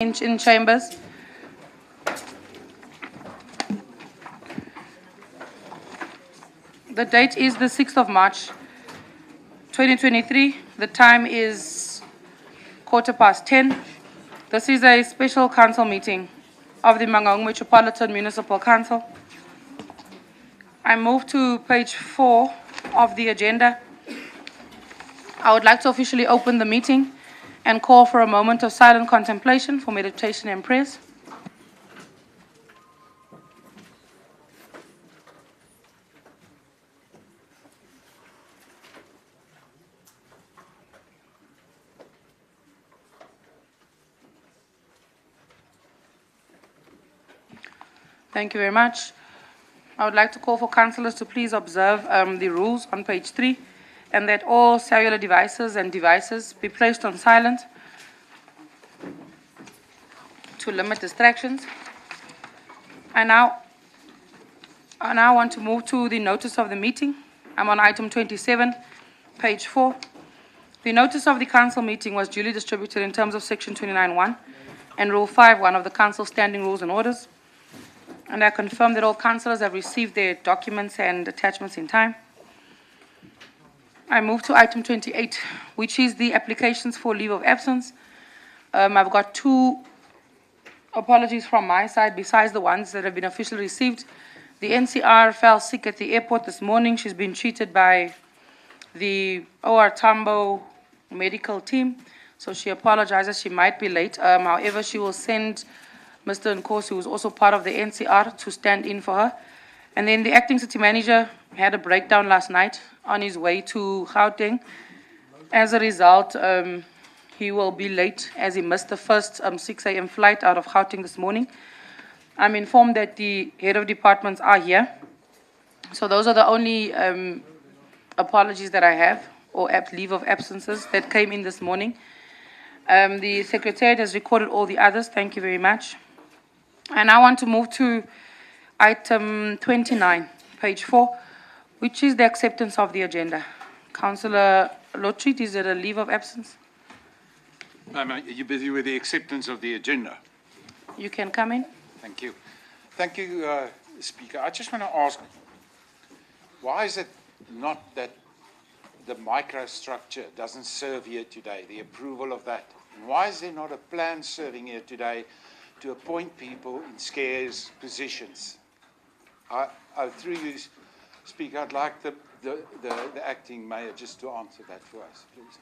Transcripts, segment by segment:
in chambers. The date is the 6th of March, 2023. The time is 10:15. This is a special council meeting of the Mangaung Metropolitan Municipal Council. I move to page 4 of the agenda. I would like to officially open the meeting and call for a moment of silent contemplation for meditation and prayers. Thank you very much. I would like to call for councillors to please observe the rules on page 3 and that all cellular devices and devices be placed on silent to limit distractions. I now want to move to the notice of the meeting. I'm on item 27, page 4. The notice of the council meeting was duly distributed in terms of section 29(1) and rule 5(1) of the council standing rules and orders. And I confirm that all councillors have received their documents and attachments in time. I move to item 28, which is the applications for leave of absence. I've got 2 apologies from my side besides the ones that have been officially received. The NCR fell sick at the airport this morning. She's been treated by the OR Tambo medical team, so she apologizes. She might be late. However, she will send Mr. Nkosi, who is also part of the NCR, to stand in for her. And then the acting city manager had a breakdown last night on his way to Gauteng. As a result, he will be late as he missed the first 6 a.m. flight out of Gauteng this morning. I'm informed that the head of departments are here. So those are the only apologies that I have, or leave of absences that came in this morning. The secretariat has recorded all the others. Thank you very much. And I want to move to item 29, page 4, which is the acceptance of the agenda. Councillor Lotrit, is it a leave of absence? Are you busy with the acceptance of the agenda? You can come in. Thank you. Thank you, Speaker. I just want to ask, why is it not that the microstructure doesn't serve here today, the approval of that? And why is there not a plan serving here today to appoint people in scarce positions? Through you, Speaker, I'd like the acting mayor just to answer that for us, please.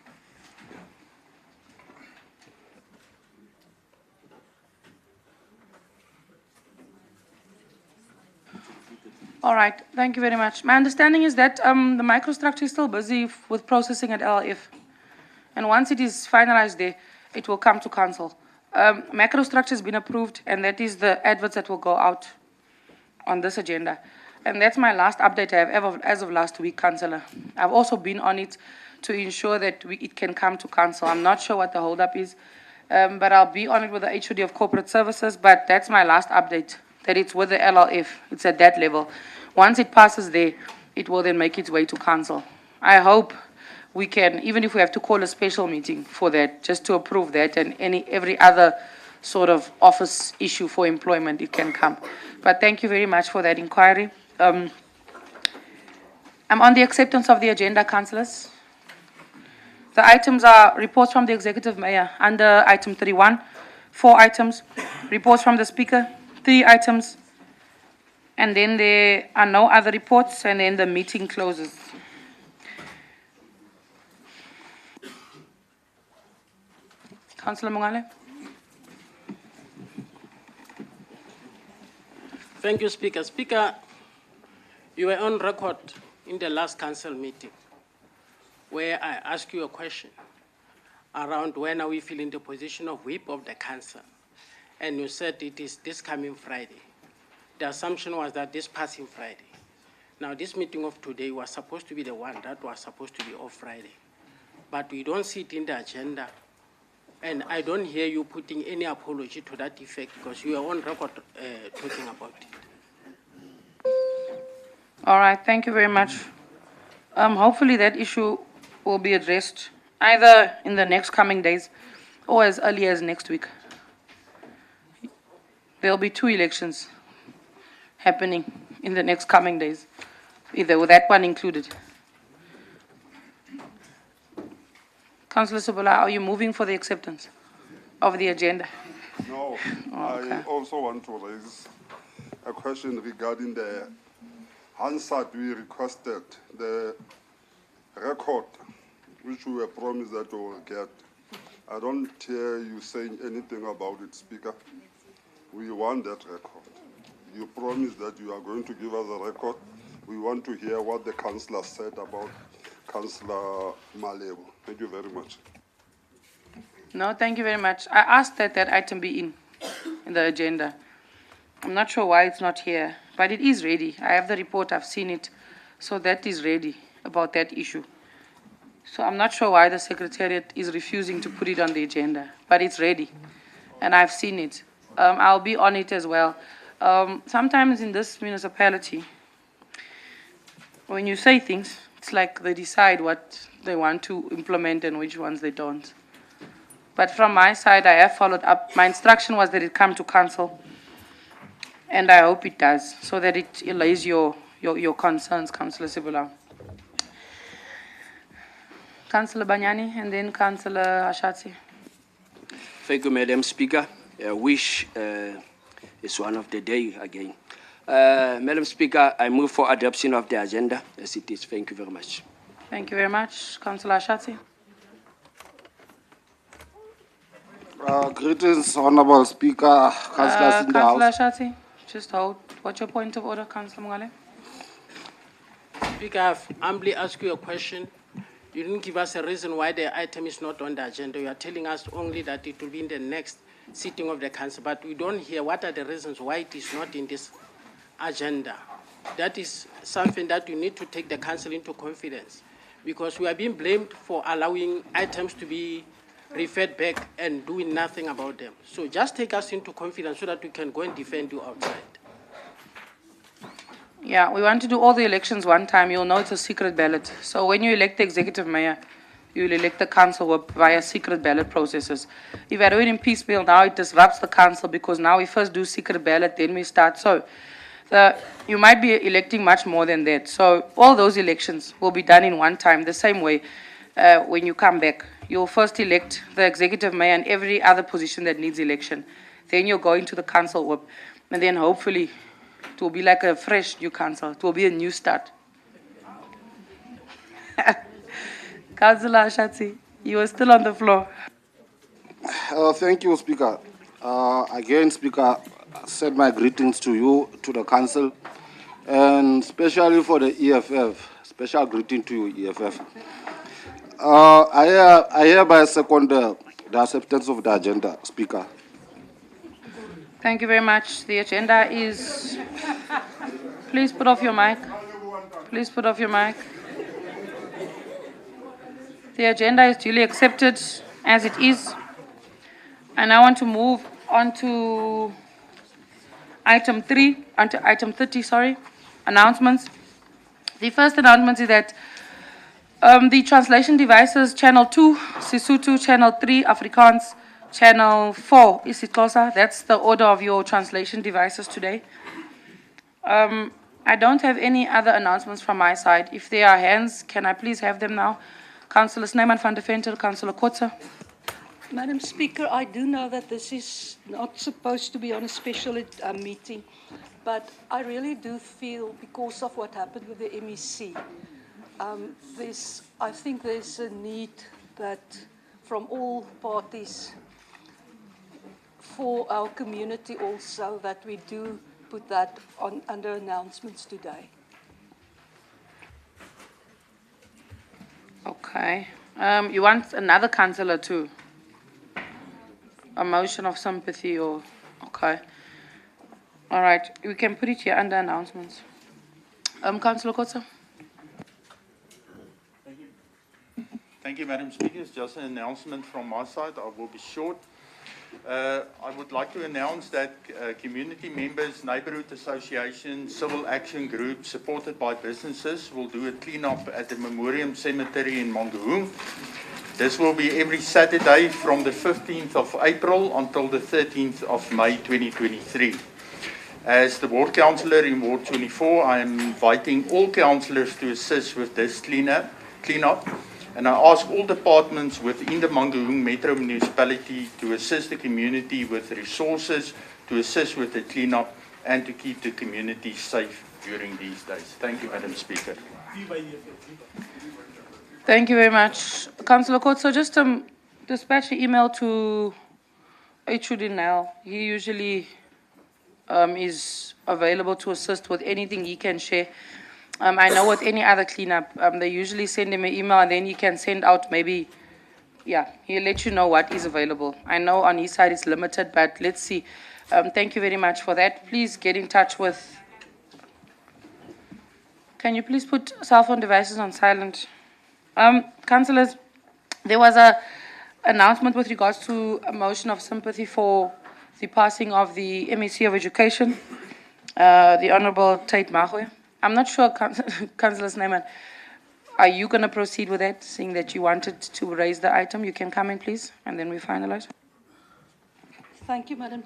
All right, thank you very much. My understanding is that the microstructure is still busy with processing at LLF. And once it is finalized there, it will come to council. Macrostructure has been approved, and that is the adverts that will go out on this agenda. And that's my last update I have as of last week, Councillor. I've also been on it to ensure that it can come to council. I'm not sure what the holdup is, but I'll be on it with the HOD of Corporate Services, but that's my last update, that it's with the LLF. It's at that level. Once it passes there, it will then make its way to council. I hope we can, even if we have to call a special meeting for that, just to approve that, and every other sort of office issue for employment, it can come. But thank you very much for that inquiry. I'm on the acceptance of the agenda, councillors. The items are reports from the executive mayor under item 31, 4 items, reports from the speaker, 3 items, and then there are no other reports, and then the meeting closes. Councillor Mongale. Thank you, Speaker. Speaker, you were on record in the last council meeting where I asked you a question around when are we filling the position of whip of the council. And you said it is this coming Friday. The assumption was that this passing Friday. Now, this meeting of today was supposed to be the one that was supposed to be off Friday. But we don't see it in the agenda. And I don't hear you putting any apology to that effect because you are on record talking about it. All right, thank you very much. Hopefully that issue will be addressed either in the next coming days or as early as next week. there'll be 2 elections happening in the next coming days, either with that one included. Councillor Sobola, are you moving for the acceptance of the agenda? No, Okay. I also want to raise a question regarding the Hansard we requested, the record which we were promised that we will get. I don't hear you saying anything about it, Speaker. We want that record. You promised that you are going to give us a record. We want to hear what the councillor said about Councillor Malebo. Thank you very much. No, thank you very much. I asked that that item be in the agenda. I'm not sure why it's not here, but it is ready. I have the report, I've seen it. So that is ready about that issue. So I'm not sure why the Secretariat is refusing to put it on the agenda, but it's ready, and I've seen it. I'll be on it as well. Sometimes in this municipality, when you say things, it's like they decide what they want to implement and which ones they don't. But from my side, I have followed up. My instruction was that it come to council, and I hope it does, so that it allays your concerns, Councillor Sibulau. Councillor Banyani, and then Councillor Ashatsi. Thank you, Madam Speaker. I wish it's one of the day again. Madam Speaker, I move for adoption of the agenda as it is. Thank you very much. Thank you very much. Councillor Ashatsi. Greetings, Honorable Speaker, Councillors in the Councillor House. Ashatsi, just hold. What's your point of order, Councillor Mungale? Speaker, I've humbly asked you a question. You didn't give us a reason why the item is not on the agenda. You are telling us only that it will be in the next sitting of the council, but we don't hear what are the reasons why it is not in this agenda. That is something that you need to take the council into confidence, because we are being blamed for allowing items to be referred back and doing nothing about them. So just take us into confidence so that we can go and defend you outside. Yeah, we want to do all the elections one time. You'll know it's a secret ballot. So when you elect the executive mayor, you'll elect the council via secret ballot processes. If I do it in piecemeal now, it disrupts the council, because now we first do secret ballot, then we start. So you might be electing much more than that. So all those elections will be done in one time, the same way when you come back. You'll first elect the executive mayor and every other position that needs election. Then you'll go into the council whip, and then hopefully it will be like a fresh new council. It will be a new start. Councillor Ashatsi, you are still on the floor. Thank you, Speaker. Again, Speaker, I send my greetings to you, to the Council, and especially for the EFF. Special greeting to you, EFF. I hereby second the acceptance of the agenda, Speaker. Thank you very much. The agenda is... Please put off your mic. Please put off your mic. The agenda is duly accepted as it is. And I want to move on to item 30, announcements. The first announcement is that the translation devices, Channel 2, Sesotho, Channel 3, Afrikaans, Channel 4, isiXhosa. That's the order of your translation devices today. I don't have any other announcements from my side. If there are hands, can I please have them now? Councillor Snyman van der Venter, Councillor Kotze. Madam Speaker, I do know that this is not supposed to be on a special meeting, but I really do feel, because of what happened with the MEC, I think there's a need that from all parties for our community also, that we do put that on under announcements today. Okay. You want another councillor too? A motion of sympathy or... Okay. All right. We can put it here under announcements. Councillor Kotze. Thank you, Madam Speaker. It's just an announcement from my side. I will be short. I would like to announce that community members, neighbourhood associations, civil action groups supported by businesses will do a clean-up at the Memorial Cemetery in Mangaung. This will be every Saturday from the 15th of April until the 13th of May 2023. As the Ward Councillor in Ward 24, I am inviting all councillors to assist with this cleanup, and I ask all departments within the Mangaung Metro Municipality to assist the community with resources, to assist with the cleanup, and to keep the community safe during these days. Thank you, Madam Speaker. Thank you very much. Councillor Kotso, just dispatch an email to H.U.D. now. He usually is available to assist with anything he can share. I know with any other cleanup, they usually send him an email and then he can send out maybe, yeah, he'll let you know what is available. I know on his side it's limited, but let's see. Thank you very much for that. Please get in touch with, can you please put cell phone devices on silent? Councillors, there was an announcement with regards to a motion of sympathy for the passing of the MEC of Education, the Honourable Tate Mahwe. I'm not sure, Councillor Snyman, are you going to proceed with that, seeing that you wanted to raise the item? You can come in, please, and then we finalize. Thank you, Madam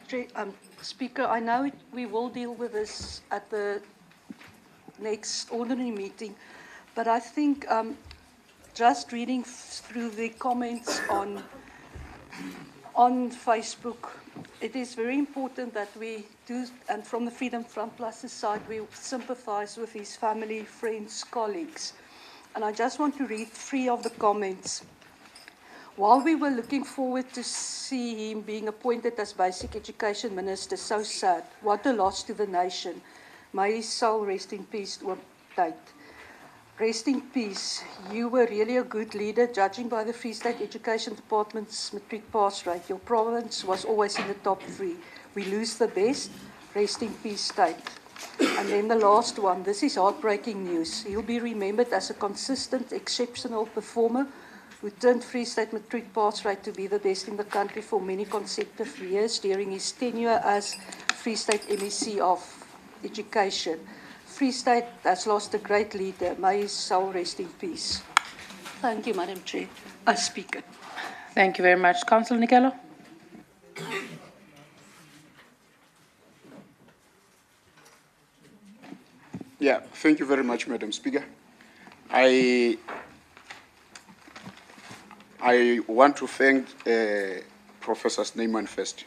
Speaker. I know we will deal with this at the next ordinary meeting, but I think just reading through the comments on Facebook, it is very important that we do, and from the Freedom Front Plus's side, we sympathize with his family, friends, colleagues. And I just want to read 3 of the comments. While we were looking forward to see him being appointed as Basic Education Minister, so sad. What a loss to the nation. May his soul rest in peace, Tate. Rest in peace. You were really a good leader, judging by the Free State Education Department's matric pass rate. Your province was always in the top 3. We lose the best. Rest in peace, State. And then the last one. This is heartbreaking news. He'll be remembered as a consistent, exceptional performer who turned Free State matric pass rate to be the best in the country for many consecutive years during his tenure as Free State MEC of Education. Free State has lost a great leader. May his soul rest in peace. Thank you, Madam Chair. Speaker. Thank you very much. Councillor Nikello? Yeah, thank you very much, Madam Speaker. I want to thank Professor Snyman first,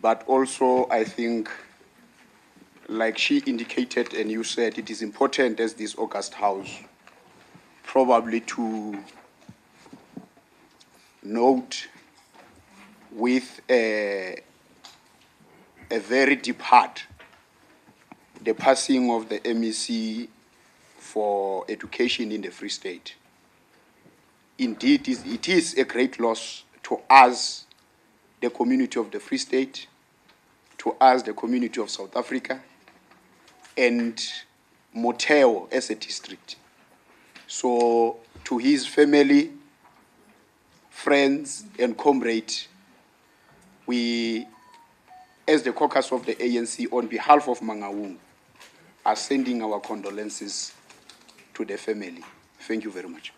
but also I think, like she indicated and you said, it is important as this August House probably to note with a very deep heart the passing of the MEC for education in the Free State. Indeed, it is a great loss to us, the community of the Free State, to us, the community of South Africa, and Moteo as a district. So to his family, friends, and comrades, we, as the caucus of the ANC, on behalf of Mangaung, are sending our condolences to the family. Thank you very much.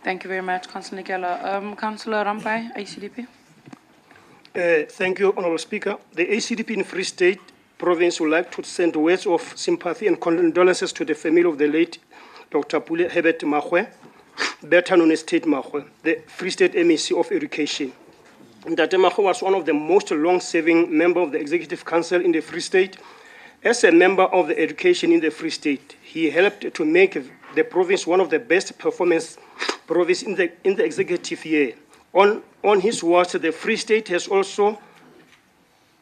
Thank you very much, Councillor Nikello. Councillor Rampai, ACDP. Thank you, Honourable Speaker. The ACDP in Free State Province would like to send words of sympathy and condolences to the family of the late Dr. Pule Herbert Mahwe, better known as Tate Mahwe, the Free State MEC of Education. Tate Mahwe was one of the most long-serving members of the Executive Council in the Free State. As a member of the education in the Free State, he helped to make the province one of the best performance province in the executive year. On his watch, the Free State has also,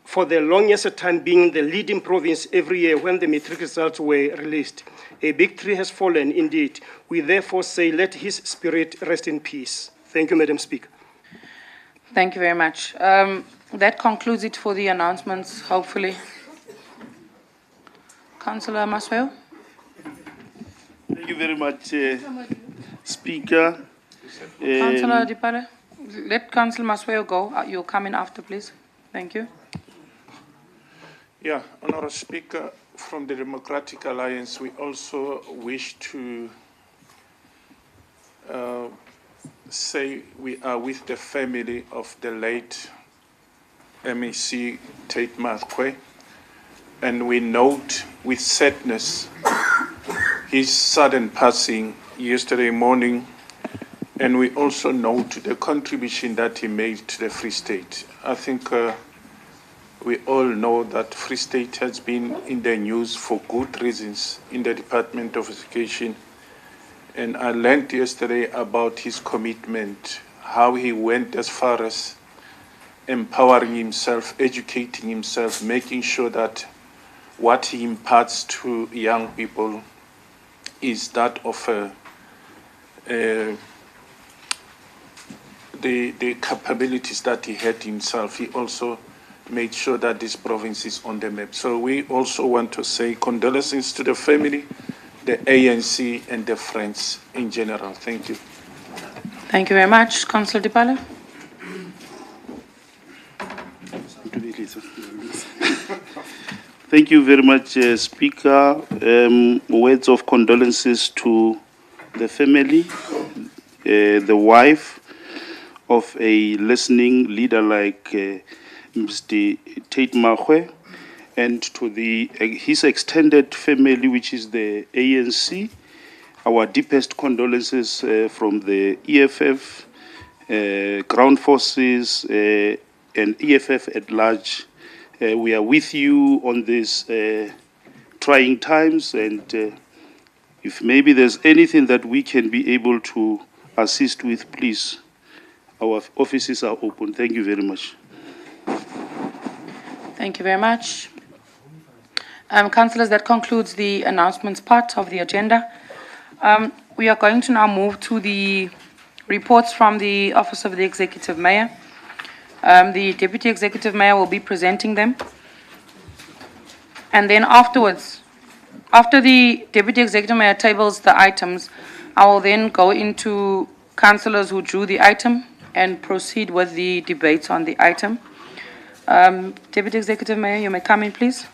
for the longest time, been the leading province every year when the matric results were released. A big tree has fallen indeed. We therefore say, let his spirit rest in peace. Thank you, Madam Speaker. Thank you very much. That concludes it for the announcements, hopefully. Councillor Masweo. Thank you very much, Speaker. Councillor Dipale, let Councillor Masweo go. You'll come in after, please. Thank you. Yeah, Honourable Speaker, from the Democratic Alliance, we also wish to say we are with the family of the late MEC Tate Mathkwe, and we note with sadness his sudden passing yesterday morning, and we also note the contribution that he made to the Free State. I think we all know that Free State has been in the news for good reasons in the Department of Education. And I learned yesterday about his commitment, how he went as far as empowering himself, educating himself, making sure that what he imparts to young people is that of the capabilities that he had himself. He also made sure that this province is on the map. So we also want to say condolences to the family, the ANC, and the friends in general. Thank you. Thank you very much. Councillor Dipala. Thank you very much, Speaker. Words of condolences to the family, the wife of a listening leader like Mr. Tate Mathkwe, and to his extended family, which is the ANC. Our deepest condolences from the EFF, Ground Forces, and EFF at large. We are with you on these trying times, and if maybe there's anything that we can be able to assist with, please, our offices are open. Thank you very much. Thank you very much. Councillors, that concludes the announcements part of the agenda. We are going to now move to the reports from the Office of the Executive Mayor. The Deputy Executive Mayor will be presenting them. And then afterwards, after the Deputy Executive Mayor tables the items, I will then go into councillors who drew the item and proceed with the debates on the item. Deputy Executive Mayor, you may come in, please.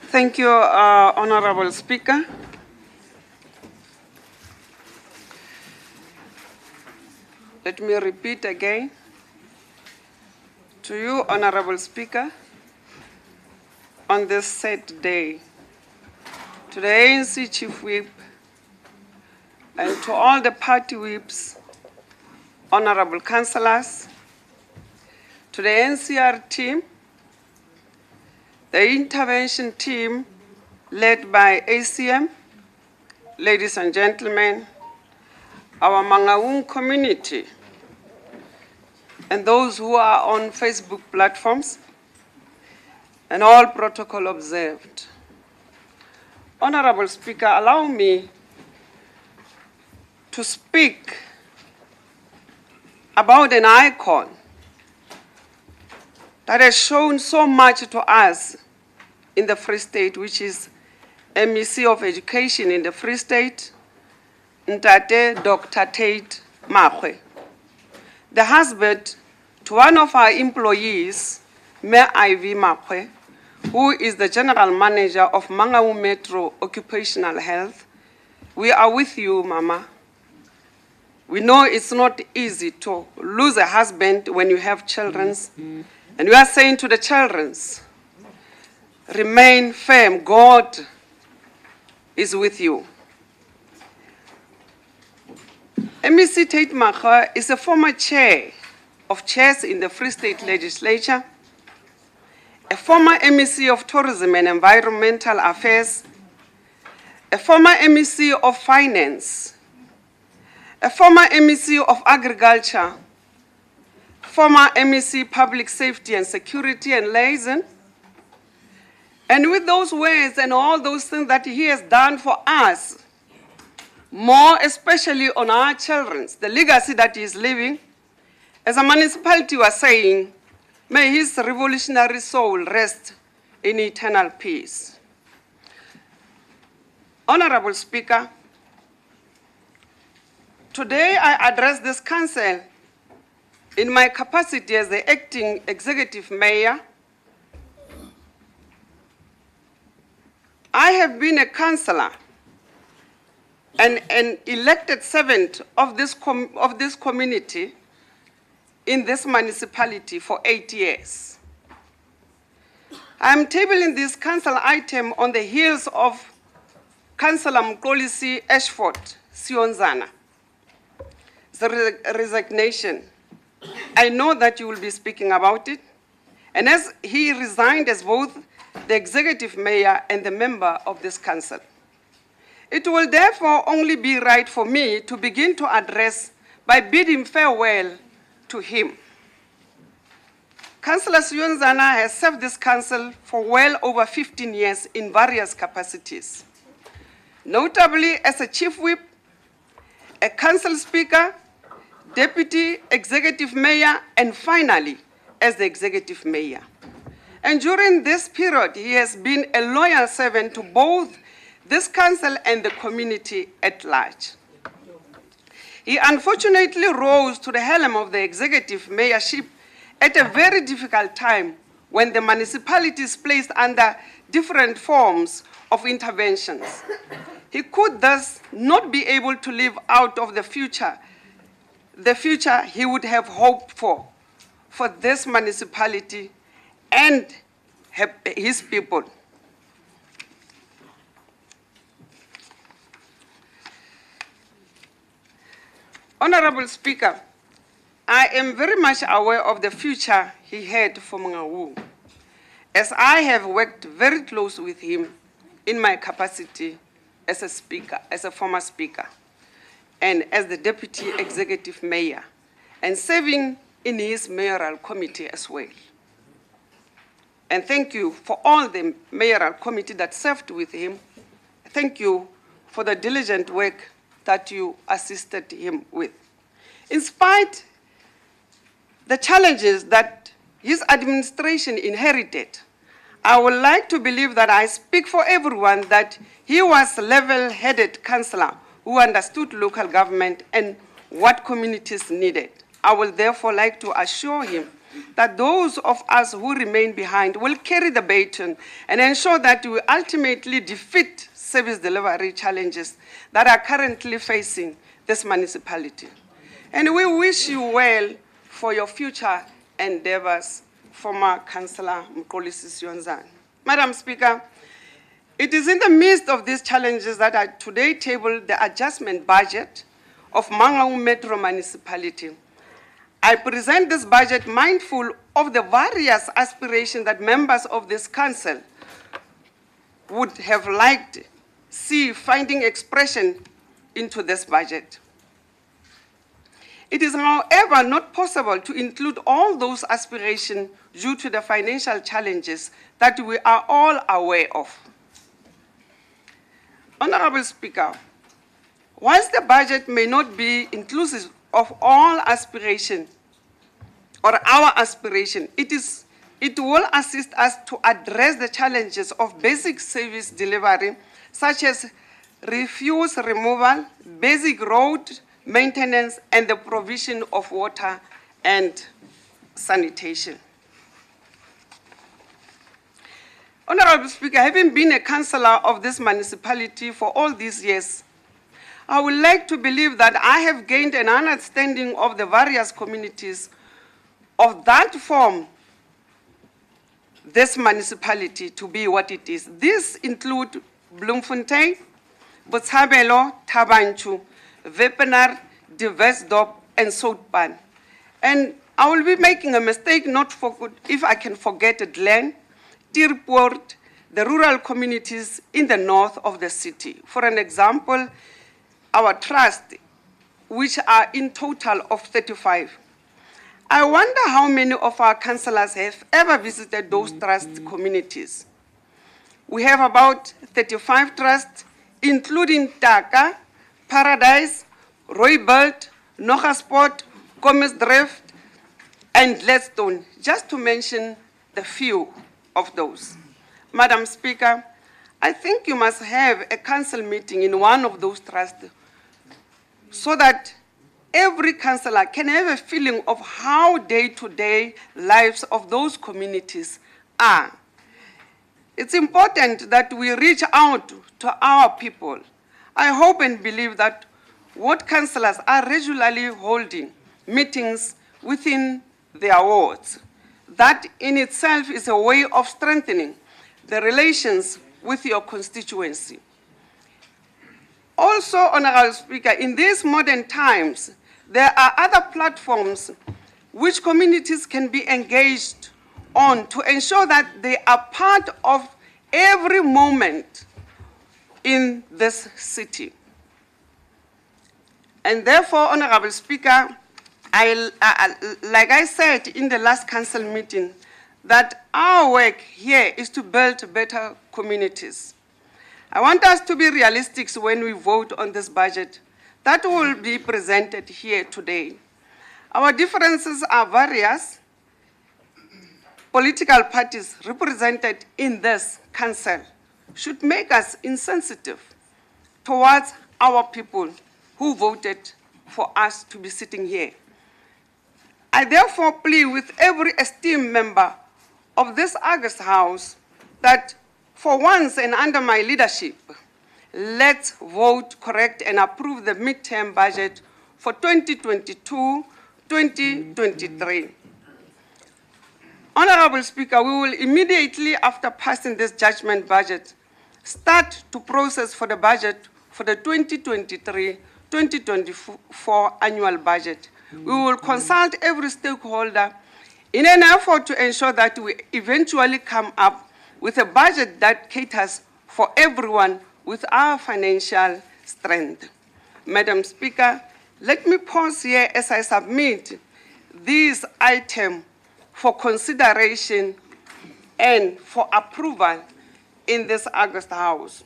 Thank you, Honorable Speaker. Let me repeat again to you, Honorable Speaker, on this sad day, to the ANC Chief Whip and to all the party whips, Honorable Councillors, to the NCR team, the intervention team led by ACM, ladies and gentlemen, our Mangaung community, and those who are on Facebook platforms, and all protocol observed. Honorable Speaker, allow me to speak about an icon that has shown so much to us in the Free State, which is MEC of Education in the Free State, Ntate Dr. Tate Mathkwe, the husband to one of our employees, Mayor Ivy Mathkwe, who is the General Manager of Mangaung Metro Occupational Health. We are with you, Mama. We know it's not easy to lose a husband when you have children. And we are saying to the children, remain firm, God is with you. MEC Tate Mathkwe is a former chair of chairs in the Free State Legislature, a former MEC of Tourism and Environmental Affairs, a former MEC of Finance, a former MEC of Agriculture, former MEC Public Safety and Security and Liaison. And with those words and all those things that he has done for us, more especially on our children, the legacy that he is leaving, as a municipality was saying, may his revolutionary soul rest in eternal peace. Honorable Speaker, today I address this council in my capacity as the acting executive mayor I have been a councillor and an elected servant of this community in this municipality for 8 years. I am tabling this council item on the heels of Councillor Mkolisi Ashford Sionzana's resignation. I know that you will be speaking about it. And as he resigned as both the executive mayor and the member of this council, it will therefore only be right for me to begin to address by bidding farewell to him. Councillor Sionzana has served this council for well over 15 years in various capacities, notably as a chief whip, a council speaker, deputy executive mayor, and finally, as the executive mayor. And during this period, he has been a loyal servant to both this council and the community at large. He unfortunately rose to the helm of the executive mayorship at a very difficult time when the municipality is placed under different forms of interventions. He could thus not be able to live out of the future he would have hoped for this municipality and his people. Honorable Speaker, I am very much aware of the future he had for Mangaung, as I have worked very close with him in my capacity as a speaker, as a former speaker, and as the deputy executive mayor, and serving in his mayoral committee as well. And thank you for all the mayoral committee that served with him. Thank you for the diligent work that you assisted him with. In spite the challenges that his administration inherited, I would like to believe that I speak for everyone that he was a level-headed councillor who understood local government and what communities needed. I will therefore like to assure him that those of us who remain behind will carry the baton and ensure that we ultimately defeat service delivery challenges that are currently facing this municipality. And we wish you well for your future endeavors, former Councillor Mkolisi Sionzana. Madam Speaker, it is in the midst of these challenges that I today table the adjustment budget of Mangaung Metro Municipality. I present this budget mindful of the various aspirations that members of this council would have liked to see finding expression into this budget. It is, however, not possible to include all those aspirations due to the financial challenges that we are all aware of. Honorable Speaker, whilst the budget may not be inclusive of all aspiration or our aspiration, it will assist us to address the challenges of basic service delivery, such as refuse removal, basic road maintenance, and the provision of water and sanitation. Honorable Speaker, having been a councillor of this municipality for all these years, I would like to believe that I have gained an understanding of the various communities of that form this municipality to be what it is. These include Bloemfontein, Botshabelo, Tabanchu, Wepener, De Westdorp, and Soutpan. And I will be making a mistake if I can forget Glen, Tierpoort, the rural communities in the north of the city. For an example, our trust, which are in total of 35. I wonder how many of our councillors have ever visited those trust communities. We have about 35 trusts, including Taka, Paradise, Rooibult, Nogasport, Commisdrift, and Gladstone, just to mention the few of those. Madam Speaker, I think you must have a council meeting in one of those trusts so that every councillor can have a feeling of how day-to-day lives of those communities are. It's important that we reach out to our people. I hope and believe that ward councillors are regularly holding meetings within their wards. That in itself is a way of strengthening the relations with your constituency. Also, Honorable Speaker, in these modern times, there are other platforms which communities can be engaged on to ensure that they are part of every moment in this city. And therefore, Honorable Speaker, like I said in the last council meeting, that our work here is to build better communities. I want us to be realistic when we vote on this budget that will be presented here today. Our differences are various. Political parties represented in this council should make us insensitive towards our people who voted for us to be sitting here. I therefore plead with every esteemed member of this August House that for once and under my leadership, let's vote correct and approve the midterm budget for 2022-2023. Honorable Speaker, we will immediately after passing this judgment budget, start to process for the budget for the 2023-2024 annual budget. We will consult every stakeholder in an effort to ensure that we eventually come up with a budget that caters for everyone with our financial strength. Madam Speaker, let me pause here as I submit this item for consideration and for approval in this August House.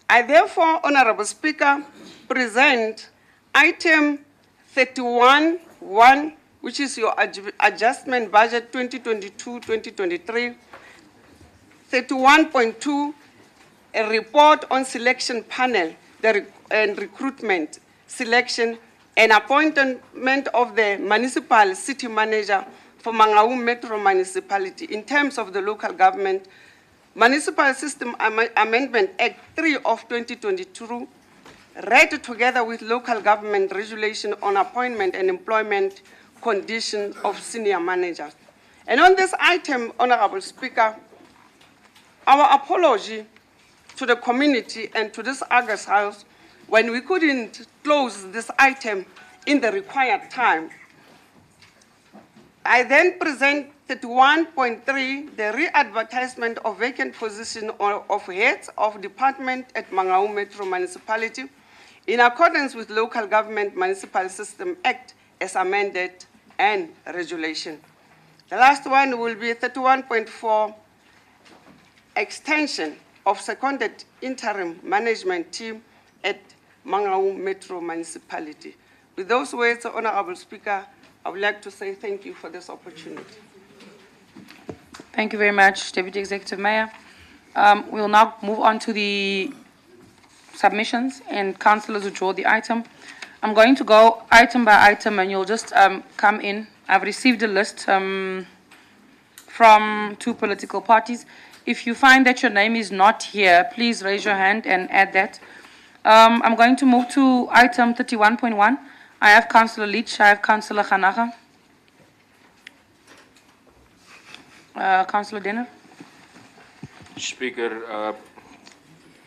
I therefore, Honorable Speaker, present item 31.1, which is your adjustment budget 2022-2023, 31.2, a report on selection panel and recruitment, selection, and appointment of the municipal city manager for Mangaung Metro Municipality in terms of the local government Municipal System Amendment Act 3 of 2022, read together with local government regulation on appointment and employment conditions of senior managers. And on this item, Honorable Speaker, our apology to the community and to this August House when we couldn't close this item in the required time. I then present 31.3, the re-advertisement of vacant position of heads of department at Mangaung Metro Municipality in accordance with Local Government Municipal System Act as amended and regulation. The last one will be 31.4, extension of seconded interim management team at Mangaung Metro Municipality. With those words, Honorable Speaker, I would like to say thank you for this opportunity. Thank you very much, Deputy Executive Mayor. We will now move on to the submissions and councillors who draw the item. I'm going to go item by item and you'll just come in. I've received a list from 2 political parties. If you find that your name is not here, please raise your hand and add that. I'm going to move to item 31.1. I have Councillor Leach, I have Councillor Khanaga. Councillor Denner. Speaker,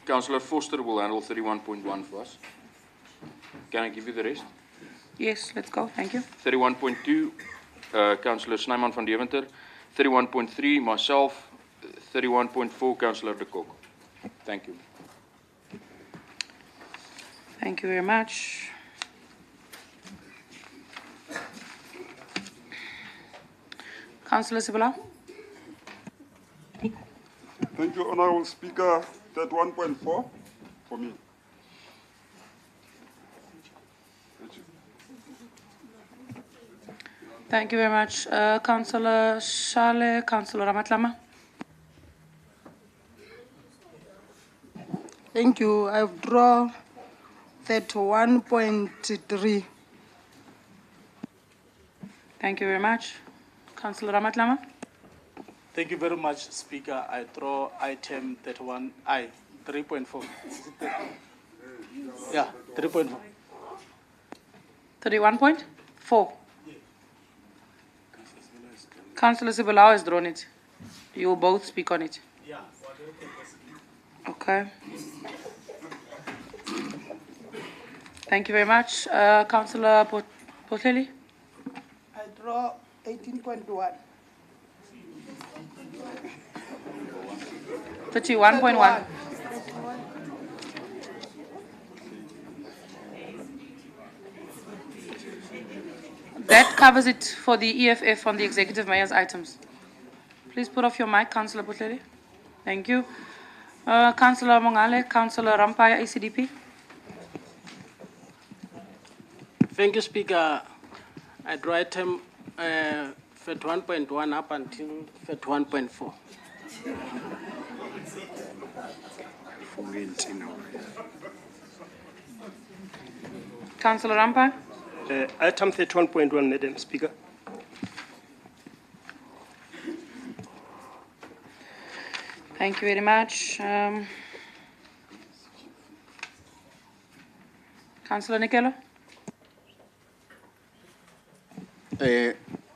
Councillor Foster will handle 31.1 for us. Can I give you the rest? Yes, let's go. Thank you. 31.2, Councillor Snyman van Deventer. 31.3, myself. 31.4, Councillor de Kok. Thank you. Thank you very much. Councillor Sibala. Thank you, Honorable Speaker. 31.4 for me. Thank you very much. Councillor Shale, Councillor Ramatlama. Thank you. I withdraw 31.3. Thank you very much. Councillor Ramatlama. Thank you very much, Speaker. I draw item 31I, 3.4. Yeah, 3.4. 31.4. Councillor Sibalao has drawn it. You will both speak on it. Yeah. Okay. Thank you very much. Councillor Potleli? I draw 18.1. 31.1. That covers it for the EFF on the executive mayor's items. Please put off your mic, Councillor Potleli. Thank you. Councillor Mongale, Councillor Rampaya, ACDP. Thank you, Speaker. I draw item 31.1 up until 31.4. Councillor Rampa. Item 31.1, Madam Speaker. Thank you very much. Councillor Nikelo.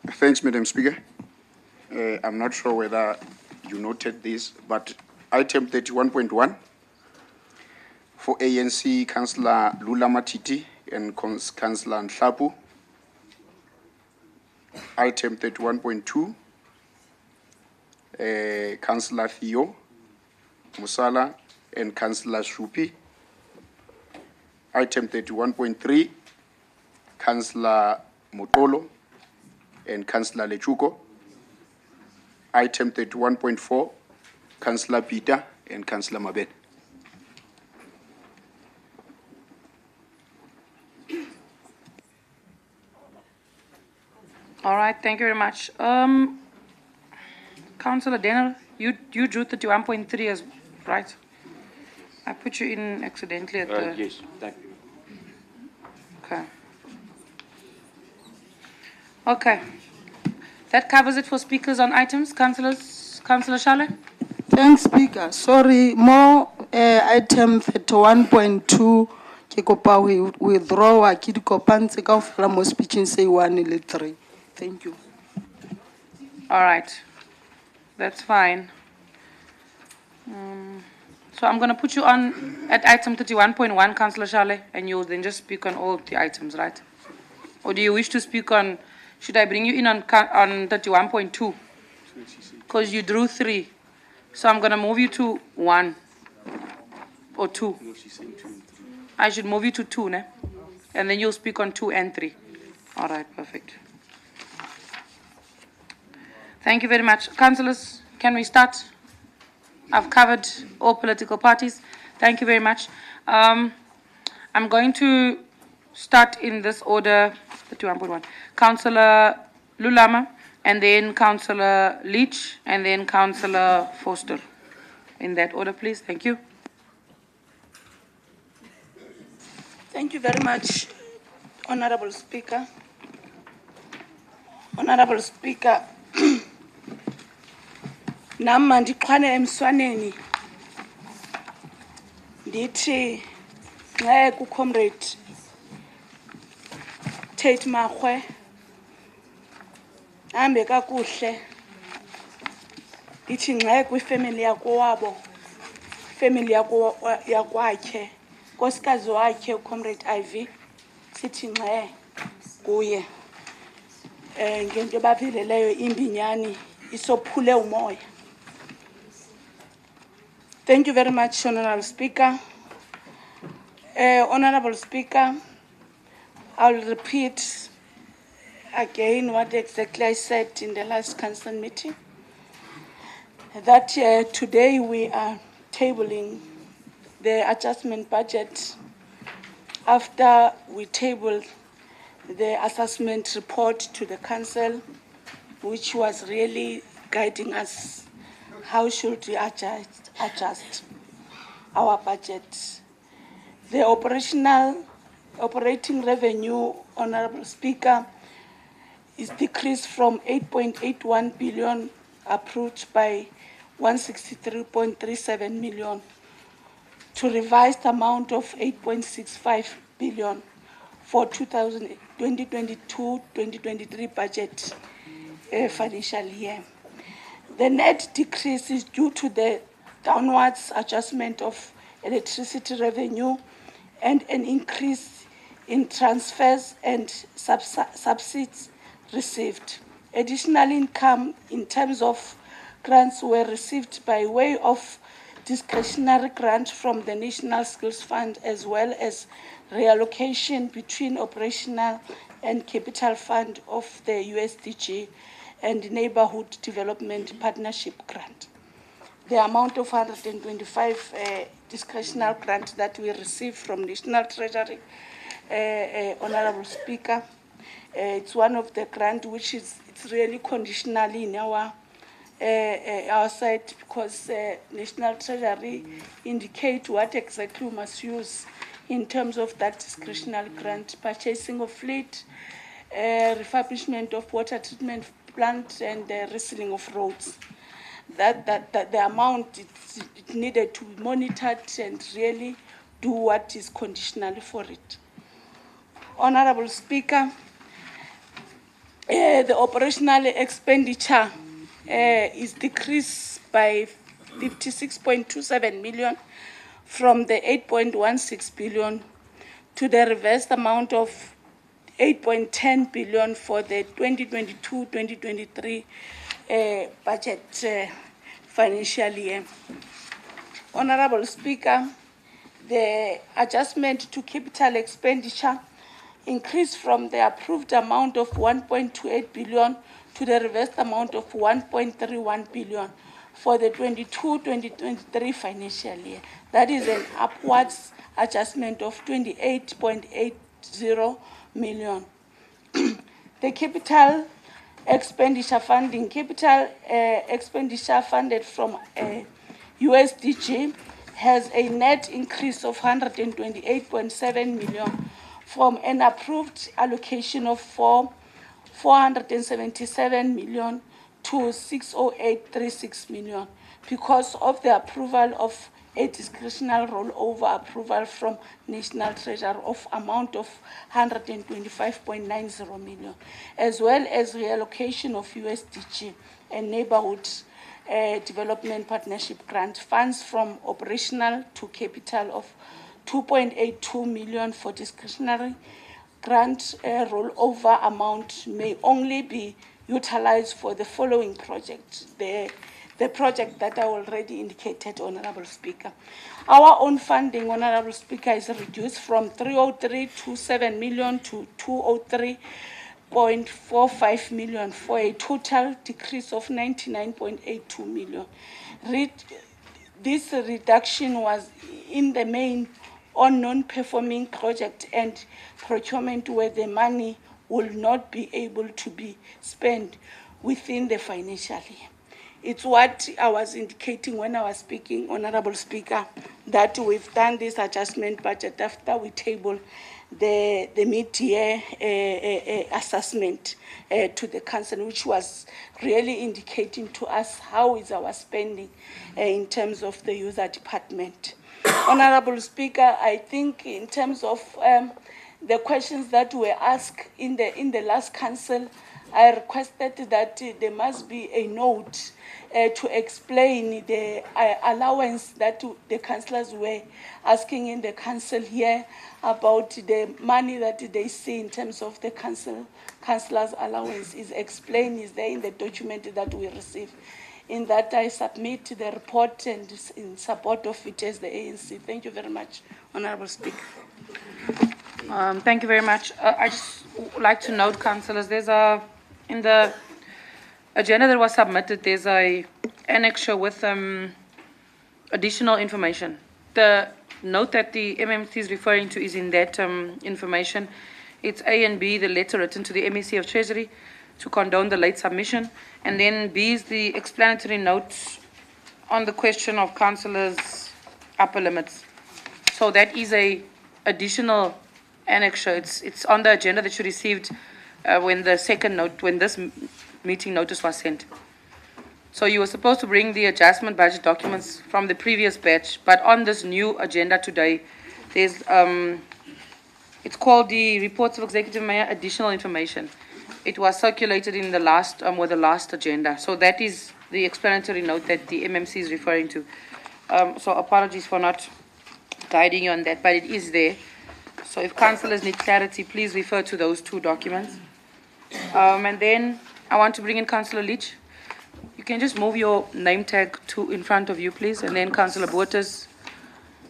Thanks, Madam Speaker. I'm not sure whether you noted this, but item 31.1 for ANC, Councillor Lula Matiti and Councillor Nhlapu. Item 31.2, Councillor Theo Musala and Councillor Shupi. Item 31.3, Councillor Motolo and Councillor Lechuko. Item 31.4, Councillor Peter and Councillor Mabel. All right, thank you very much. Councillor Denner, you drew 31.3 as right. I put you in accidentally at the. Yes, thank you. Okay. Okay. That covers it for speakers on items. Councillors, Councillor Shale. Thanks, Speaker. Sorry, more item 31.2. Ke kopa we withdraw wa ke di kopantse kaofela mo speeching say 1 le 3. Thank you. All right. That's fine. So I'm going to put you on at item 31.1, Councillor Shale, and you'll then just speak on all the items, right? Or do you wish to speak on, should I bring you in on 31.2? Because you drew 3. So I'm going to move you to 1 or 2. I should move you to 2, ne? And then you'll speak on 2 and 3. All right, perfect. Thank you very much. Councillors, can we start? I've covered all political parties. Thank you very much. I'm going to start in this order, 31.1. Councillor Lulama, and then Councillor Leach, and then Councillor Foster. In that order, please. Thank you. Thank you very much, Honorable Speaker. Honorable Speaker, nama ndiqhwane emswaneni ndithi nxa kuComrade Tate Mahwe hambe kakuhle ndithi nxa kwifamily yakowabo family yakwakhe nkosikazi wakhe uComrade Ivy sithi nxa kuye ngento baveleleyo imbinyani isophule umoya. Thank you very much, Honorable Speaker. Honorable Speaker, I'll repeat again what exactly I said in the last council meeting, that today we are tabling the adjustment budget after we tabled the assessment report to the council, which was really guiding us how should we adjust our budget. The operating revenue, Honorable Speaker, is decreased from 8.81 billion approved by 163.37 million to revised amount of 8.65 billion for 2022-2023 budget financial year. The net decrease is due to the downwards adjustment of electricity revenue and an increase in transfers and subsidies received. Additional income in terms of grants were received by way of discretionary grant from the National Skills Fund, as well as reallocation between operational and capital fund of the USDG and Neighborhood Development Partnership Grant. The amount of 125 discretionary grant that we received from National Treasury, Honorable Speaker, it's one of the grant which is it's really conditionally in our side, because National Treasury indicate what exactly we must use in terms of that discretionary grant: purchasing of fleet, refurbishment of water treatment plant, and resealing of roads. That the amount it needed to be monitored and really do what is conditionally for it. Honorable Speaker, the operational expenditure is decreased by 56.27 million from the 8.16 billion to the reversed amount of 8.10 billion for the 2022-2023 budget financial year. Honorable Speaker, the adjustment to capital expenditure increased from the approved amount of 1.28 billion to the reversed amount of 1.31 billion for the 22-2023 financial year. That is an upwards adjustment of 28.80 million. The capital expenditure funding, expenditure funded from USDG has a net increase of 128.7 million from an approved allocation of 477 million to 60836 million because of the approval of a discretionary rollover approval from National Treasury of amount of 125.90 million, as well as reallocation of USDG and Neighborhood Development Partnership Grant funds from operational to capital of 2.82 million for discretionary grant rollover amount may only be utilized for the following projects. The project that I already indicated, Honorable Speaker. Our own funding, Honorable Speaker, is reduced from 303.27 million to 203.45 million for a total decrease of 99.82 million. This reduction was in the main on non-performing project and procurement where the money will not be able to be spent within the financial year. It's what I was indicating when I was speaking, Honorable Speaker, that we've done this adjustment budget after we table the mid-year assessment to the council, which was really indicating to us how is our spending in terms of the user department. Honorable Speaker, I think in terms of the questions that were asked in the last council, I requested that there must be a note to explain the allowance that the councillors were asking in the council here about the money that they see in terms of the councillors' allowance is explained, is there in the document that we receive. In that, I submit the report and in support of it as the ANC. Thank you very much, Honorable Speaker. Thank you very much. I just would like to note, councillors, there's in the agenda that was submitted, there's a annexure with additional information. The note that the MMC is referring to is in that information. It's A and B, the letter written to the MEC of Treasury to condone the late submission. And then B is the explanatory note on the question of councillors' upper limits. So that is a additional annexure. It's on the agenda that you received when the second note, when this meeting notice was sent. So you were supposed to bring the adjustment budget documents from the previous batch, but on this new agenda today, there's, it's called the Reports of Executive Mayor Additional Information. It was circulated in the last, with the last agenda. So that is the explanatory note that the MMC is referring to. So apologies for not guiding you on that, but it is there. So if councillors need clarity, please refer to those two documents. And then I want to bring in Councillor Leach. You can just move your name tag to in front of you, please, and then Councillor Bottas.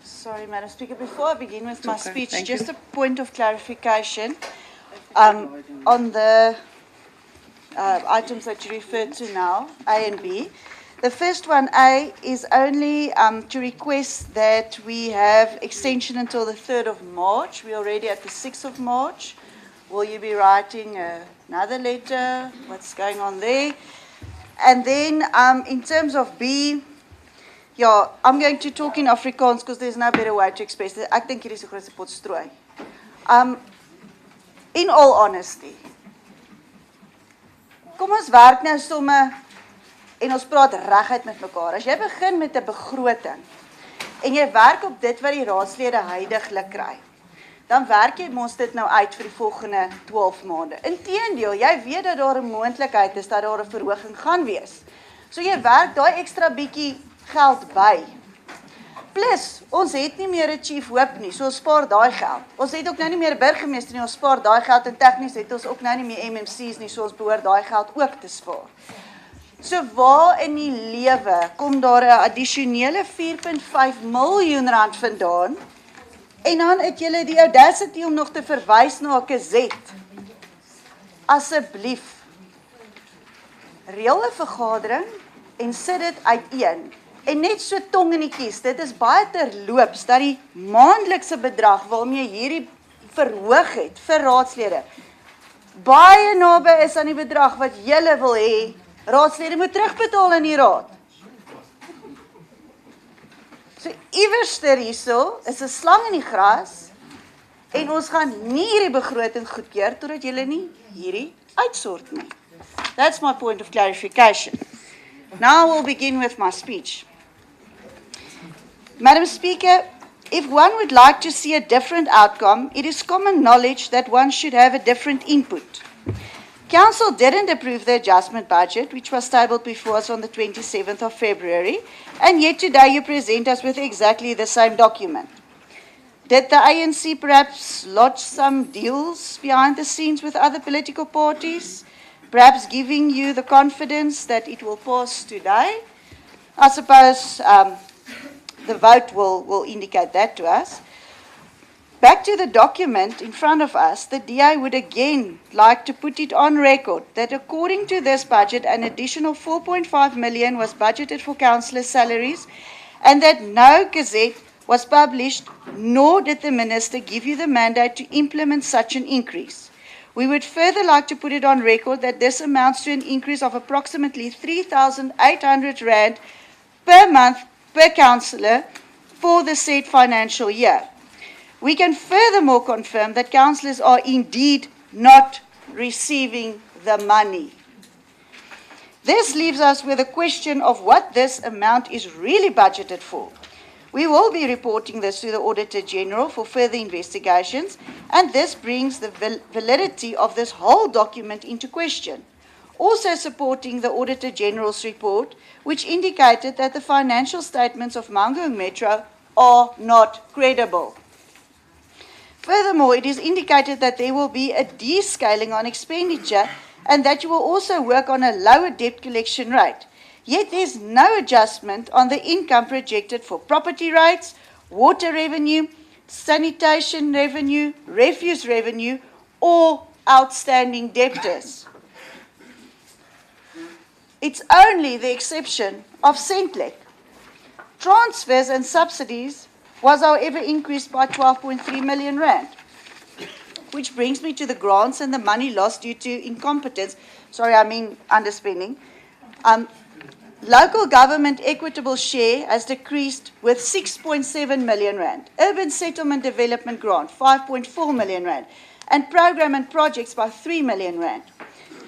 Sorry, Madam Speaker. Before I begin with my Okay, speech, thank just you. a point of clarification on the items that you referred to now, A and B. The first one, A, is only to request that we have extension until the 3rd of March. We're already at the 6th of March. Will you be writing another letter? What's going on there? And then in terms of B, yeah, I'm going to talk in Afrikaans because there's no better way to express it. I think it is a groot potstrooi. In all honesty, kom ons werk nou somme en ons praat reguit met mekaar. As jy begin met 'n begroting en jy werk op dit wat die raadslede huidiglik kry, dan werk jy mos dit nou uit vir die volgende 12 maande. Inteendeel, jy weet dat daar 'n moontlikheid is dat daar 'n verhoging gaan wees. So jy werk daai ekstra bietjie geld by. Plus, ons het nie meer 'n chief whip nie, so ons spaar daai geld. Ons het ook nou nie meer 'n burgemeester nie, ons spaar daai geld en tegnies het ons ook nou nie meer MMC's nie, so ons behoort daai geld ook te spaar. So waar in die lewe kom daar 'n addisionele 4.5 miljoen rand vandaan? En dan het julle die audacity om nog te verwys na 'n gazette. Asseblief, reël 'n vergadering en sit dit uiteen. En net so tong in die kies, dit is baie terloops dat die maandelikse bedrag waarmee hierdie verhoog het vir raadslede baie naby is aan die bedrag wat julle wil hê raadslede moet terugbetaal in die raad. So iewerster hierso is 'n slang in die gras en ons gaan nie hierdie begroting goedkeur totdat julle nie hierdie uitsort nie. That's my point of clarification. Now we'll begin with my speech. Madam Speaker, if one would like to see a different outcome, it is common knowledge that one should have a different input. Council didn't approve the adjustment budget, which was tabled before us on the 27th of February, and yet today you present us with exactly the same document. Did the ANC perhaps lodge some deals behind the scenes with other political parties, perhaps giving you the confidence that it will pass today? I suppose the vote will indicate that to us. Back to the document in front of us, the DA would again like to put it on record that according to this budget, an additional 4.5 million was budgeted for councillor salaries and that no gazette was published, nor did the minister give you the mandate to implement such an increase. We would further like to put it on record that this amounts to an increase of approximately 3,800 rand per month per councillor for the said financial year. We can furthermore confirm that councillors are indeed not receiving the money. This leaves us with a question of what this amount is really budgeted for. We will be reporting this to the Auditor General for further investigations, and this brings the validity of this whole document into question. Also supporting the Auditor General's report, which indicated that the financial statements of Mangaung Metro are not credible. Furthermore, it is indicated that there will be a descaling on expenditure and that you will also work on a lower debt collection rate. Yet there's no adjustment on the income projected for property rates, water revenue, sanitation revenue, refuse revenue, or outstanding debtors. It's only the exception of Centlec. Transfers and subsidies was, however, increased by 12.3 million rand, which brings me to the grants and the money lost due to incompetence. Sorry, I mean underspending. Local government equitable share has decreased with 6.7 million rand. Urban settlement development grant, 5.4 million rand. And program and projects by 3 million rand.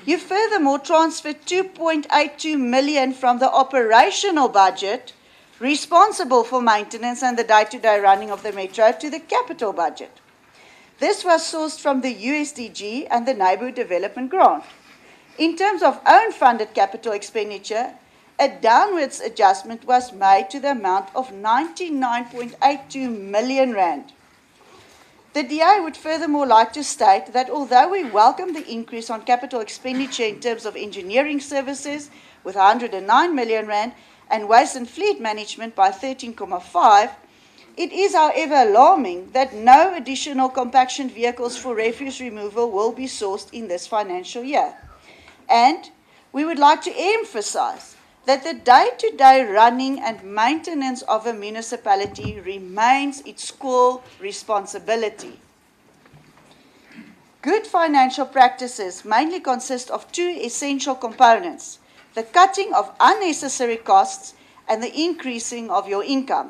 You furthermore transferred 2.82 million from the operational budget responsible for maintenance and the day-to-day running of the metro to the capital budget. This was sourced from the USDG and the Neighbourhood Development Grant. In terms of own funded capital expenditure, a downwards adjustment was made to the amount of 99.82 million rand. The DA would furthermore like to state that although we welcome the increase on capital expenditure in terms of engineering services with 109 million rand and waste and fleet management by 13.5, it is however alarming that no additional compaction vehicles for refuse removal will be sourced in this financial year. And we would like to emphasize that the day-to-day running and maintenance of a municipality remains its core responsibility. Good financial practices mainly consist of two essential components: the cutting of unnecessary costs and the increasing of your income.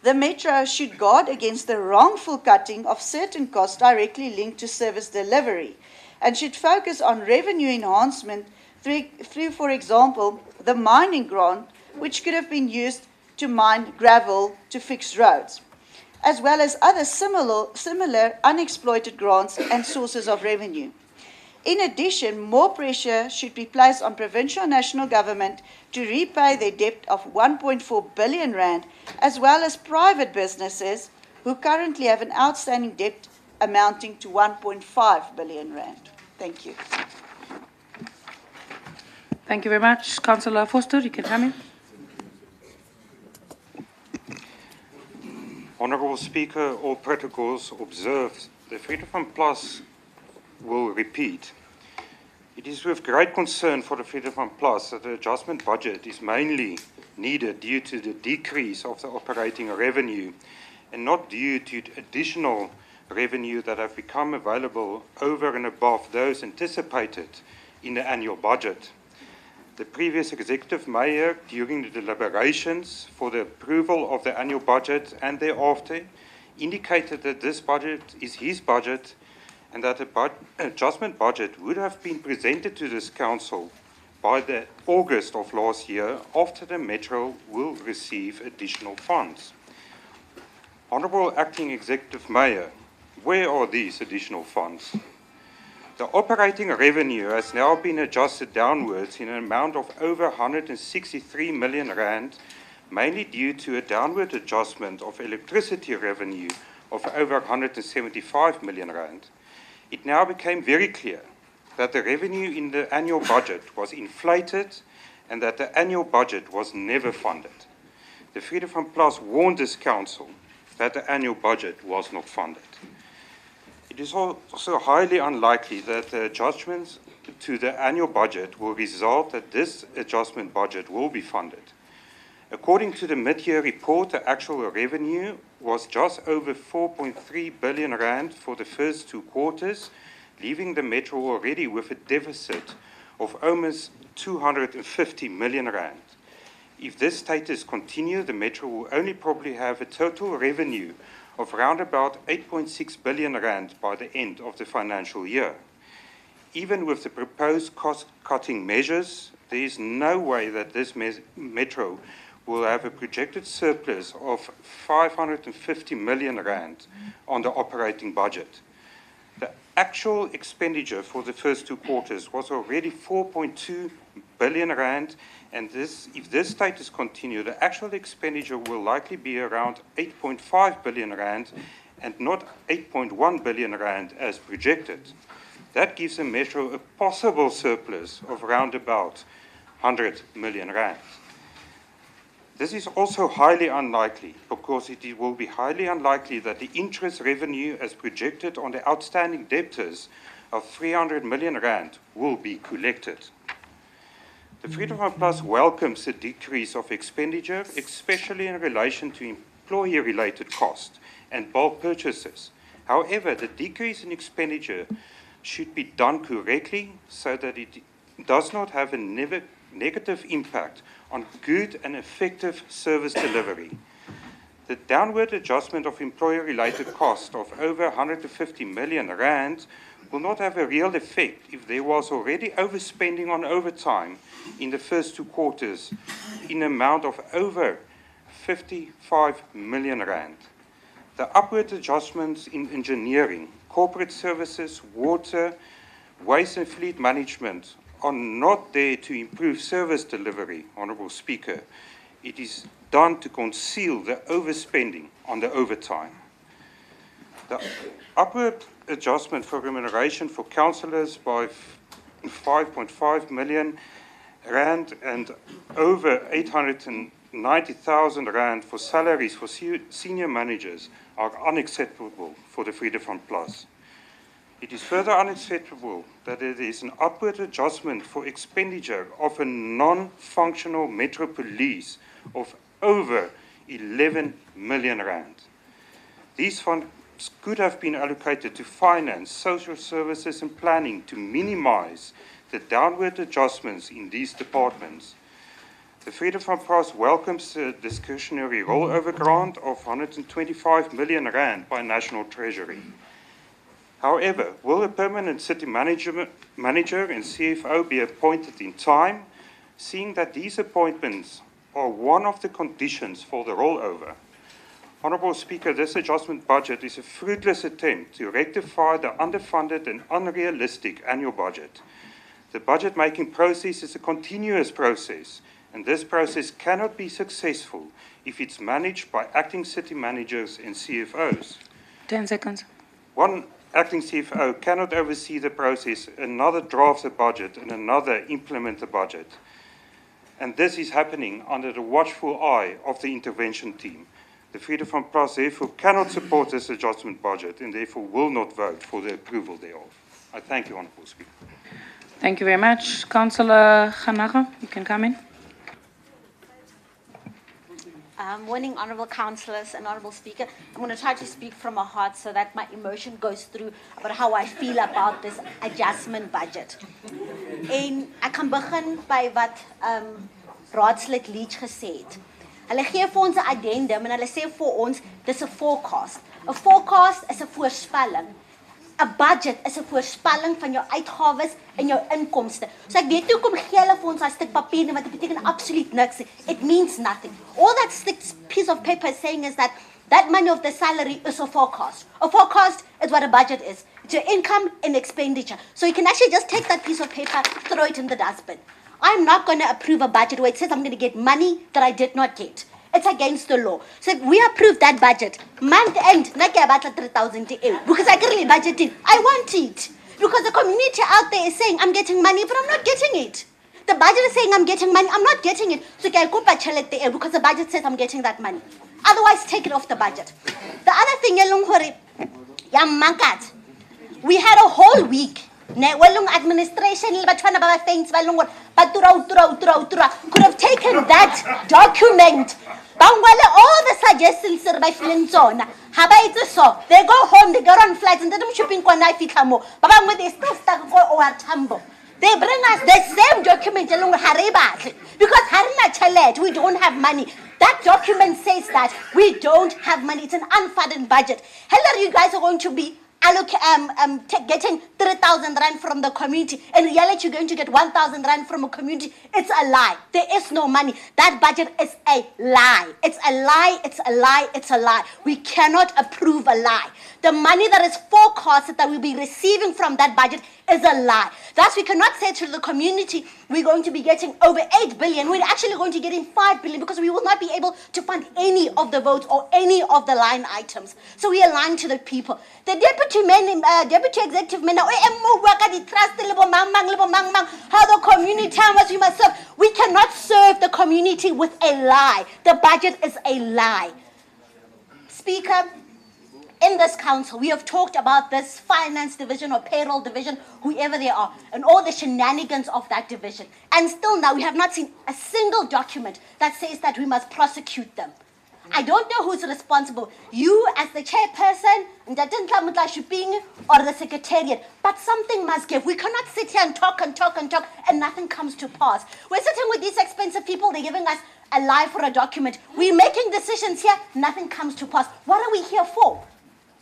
The Metro should guard against the wrongful cutting of certain costs directly linked to service delivery and should focus on revenue enhancement through, for example, the mining grant, which could have been used to mine gravel to fix roads, as well as other similar unexploited grants and sources of revenue. In addition, more pressure should be placed on provincial and national government to repay their debt of 1.4 billion rand, as well as private businesses who currently have an outstanding debt amounting to 1.5 billion rand. Thank you. Thank you very much. Councillor Foster, you can come in. Honourable Speaker, all protocols observed. The Freedom Plus will repeat. It is with great concern for the Freedom Plus that the adjustment budget is mainly needed due to the decrease of the operating revenue and not due to additional revenue that have become available over and above those anticipated in the annual budget. The previous executive mayor, during the deliberations for the approval of the annual budget and thereafter, indicated that this budget is his budget and that the adjustment budget would have been presented to this council by the August of last year after the Metro will receive additional funds. Honourable Acting Executive Mayor, where are these additional funds? The operating revenue has now been adjusted downwards in an amount of over 163 million rand, mainly due to a downward adjustment of electricity revenue of over 175 million rand. It now became very clear that the revenue in the annual budget was inflated and that the annual budget was never funded. The Freedom Plus warned this council that the annual budget was not funded. It is also highly unlikely that the adjustments to the annual budget will result that this adjustment budget will be funded. According to the mid-year report, the actual revenue was just over 4.3 billion rand for the first 2 quarters, leaving the Metro already with a deficit of almost 250 million rand. If this status continues, the Metro will only probably have a total revenue of around about 8.6 billion rand by the end of the financial year. Even with the proposed cost-cutting measures, there is no way that this Metro will have a projected surplus of 550 million rand on the operating budget. The actual expenditure for the first 2 quarters was already 4.2 billion rand, and if this status continues, the actual expenditure will likely be around 8.5 billion rand and not 8.1 billion rand as projected. That gives the Metro a possible surplus of around about 100 million rand. This is also highly unlikely because it will be highly unlikely that the interest revenue as projected on the outstanding debtors of 300 million rand will be collected. The Freedom Plus welcomes the decrease of expenditure, especially in relation to employee-related costs and bulk purchases. However, the decrease in expenditure should be done correctly so that it does not have a negative impact on good and effective service delivery. The downward adjustment of employer-related costs of over 150 million rand will not have a real effect if there was already overspending on overtime in the first 2 quarters in an amount of over 55 million rand. The upward adjustments in engineering, corporate services, water, waste and fleet management are not there to improve service delivery, Honourable Speaker. It is done to conceal the overspending on the overtime. The upward adjustment for remuneration for councillors by 5.5 million rand and over 890,000 rand for salaries for senior managers are unacceptable for the Freedom Front Plus. It is further unacceptable that there is an upward adjustment for expenditure of a non-functional Metro Police of over 11 million rand. These funds could have been allocated to finance, social services and planning to minimize the downward adjustments in these departments. The Freedom Front Plus welcomes the discretionary rollover grant of 125 million rand by National Treasury. However, will a permanent city manager and CFO be appointed in time, seeing that these appointments are one of the conditions for the rollover? Honourable Speaker, this adjustment budget is a fruitless attempt to rectify the underfunded and unrealistic annual budget. The budget-making process is a continuous process, and this process cannot be successful if it's managed by acting city managers and CFOs. 10 seconds. One acting CFO cannot oversee the process, another drafts a budget, and another implement the budget. And this is happening under the watchful eye of the intervention team. The Freedom Front Plus therefore cannot support this adjustment budget and therefore will not vote for the approval thereof. I thank you, Honourable Speaker. Thank you very much. Councillor Ganaga, you can come in. Morning, Honourable Councillors and Honourable Speaker. I'm going to try to speak from my heart so that my emotion goes through about how I feel about this adjustment budget. En ek kan begin by wat Raadslid Leach gesê het. Hulle gee vir ons 'n addendum en hulle sê vir ons dis 'n forecast. 'n Forecast is 'n voorspelling. 'n Budget is 'n voorspelling van jou uitgawes en jou inkomste. So ek weet nie hoekom gee hulle vir ons 'n stuk papier nie, want dit beteken absoluut niks. It means nothing. All that piece of paper is saying is that that money of the salary is a forecast. A forecast is what a budget is. It's your income and expenditure. So you can actually just take that piece of paper, throw it in the dustbin. I'm not going to approve a budget where it says I'm going to get money that I did not get. It's against the law. So if we approve that budget, month end, not get about 3,000 because I can really budget it. I want it. Because the community out there is saying I'm getting money, but I'm not getting it. The budget is saying I'm getting money, I'm not getting it. So because the budget says I'm getting that money. Otherwise, take it off the budget. The other thing, we had a whole week. Administration could have taken that document. All the suggestions they go home, they go on flights, and they don't shopping they still stuck or tumble. They bring us the same document because we don't have money. That document says that we don't have money. It's an unfunded budget. Hello, you guys are going to be getting 3,000 rand from the community. In reality, you're going to get 1,000 rand from a community. It's a lie. There is no money. That budget is a lie. It's a lie. It's a lie. It's a lie. We cannot approve a lie. The money that is forecasted that we'll be receiving from that budget is a lie. Thus, we cannot say to the community, we're going to be getting over 8 billion. We're actually going to get in 5 billion because we will not be able to fund any of the votes or any of the line items. So we are lying to the people. The deputy executive man, how the community tells we must serve. We cannot serve the community with a lie. The budget is a lie. Speaker, in this council, we have talked about this finance division or payroll division, whoever they are, and all the shenanigans of that division. And still now, we have not seen a single document that says that we must prosecute them. I don't know who's responsible. You as the chairperson, or the secretariat, but something must give. We cannot sit here and talk and nothing comes to pass. We're sitting with these expensive people, they're giving us alive for a document. We're making decisions here, nothing comes to pass. What are we here for?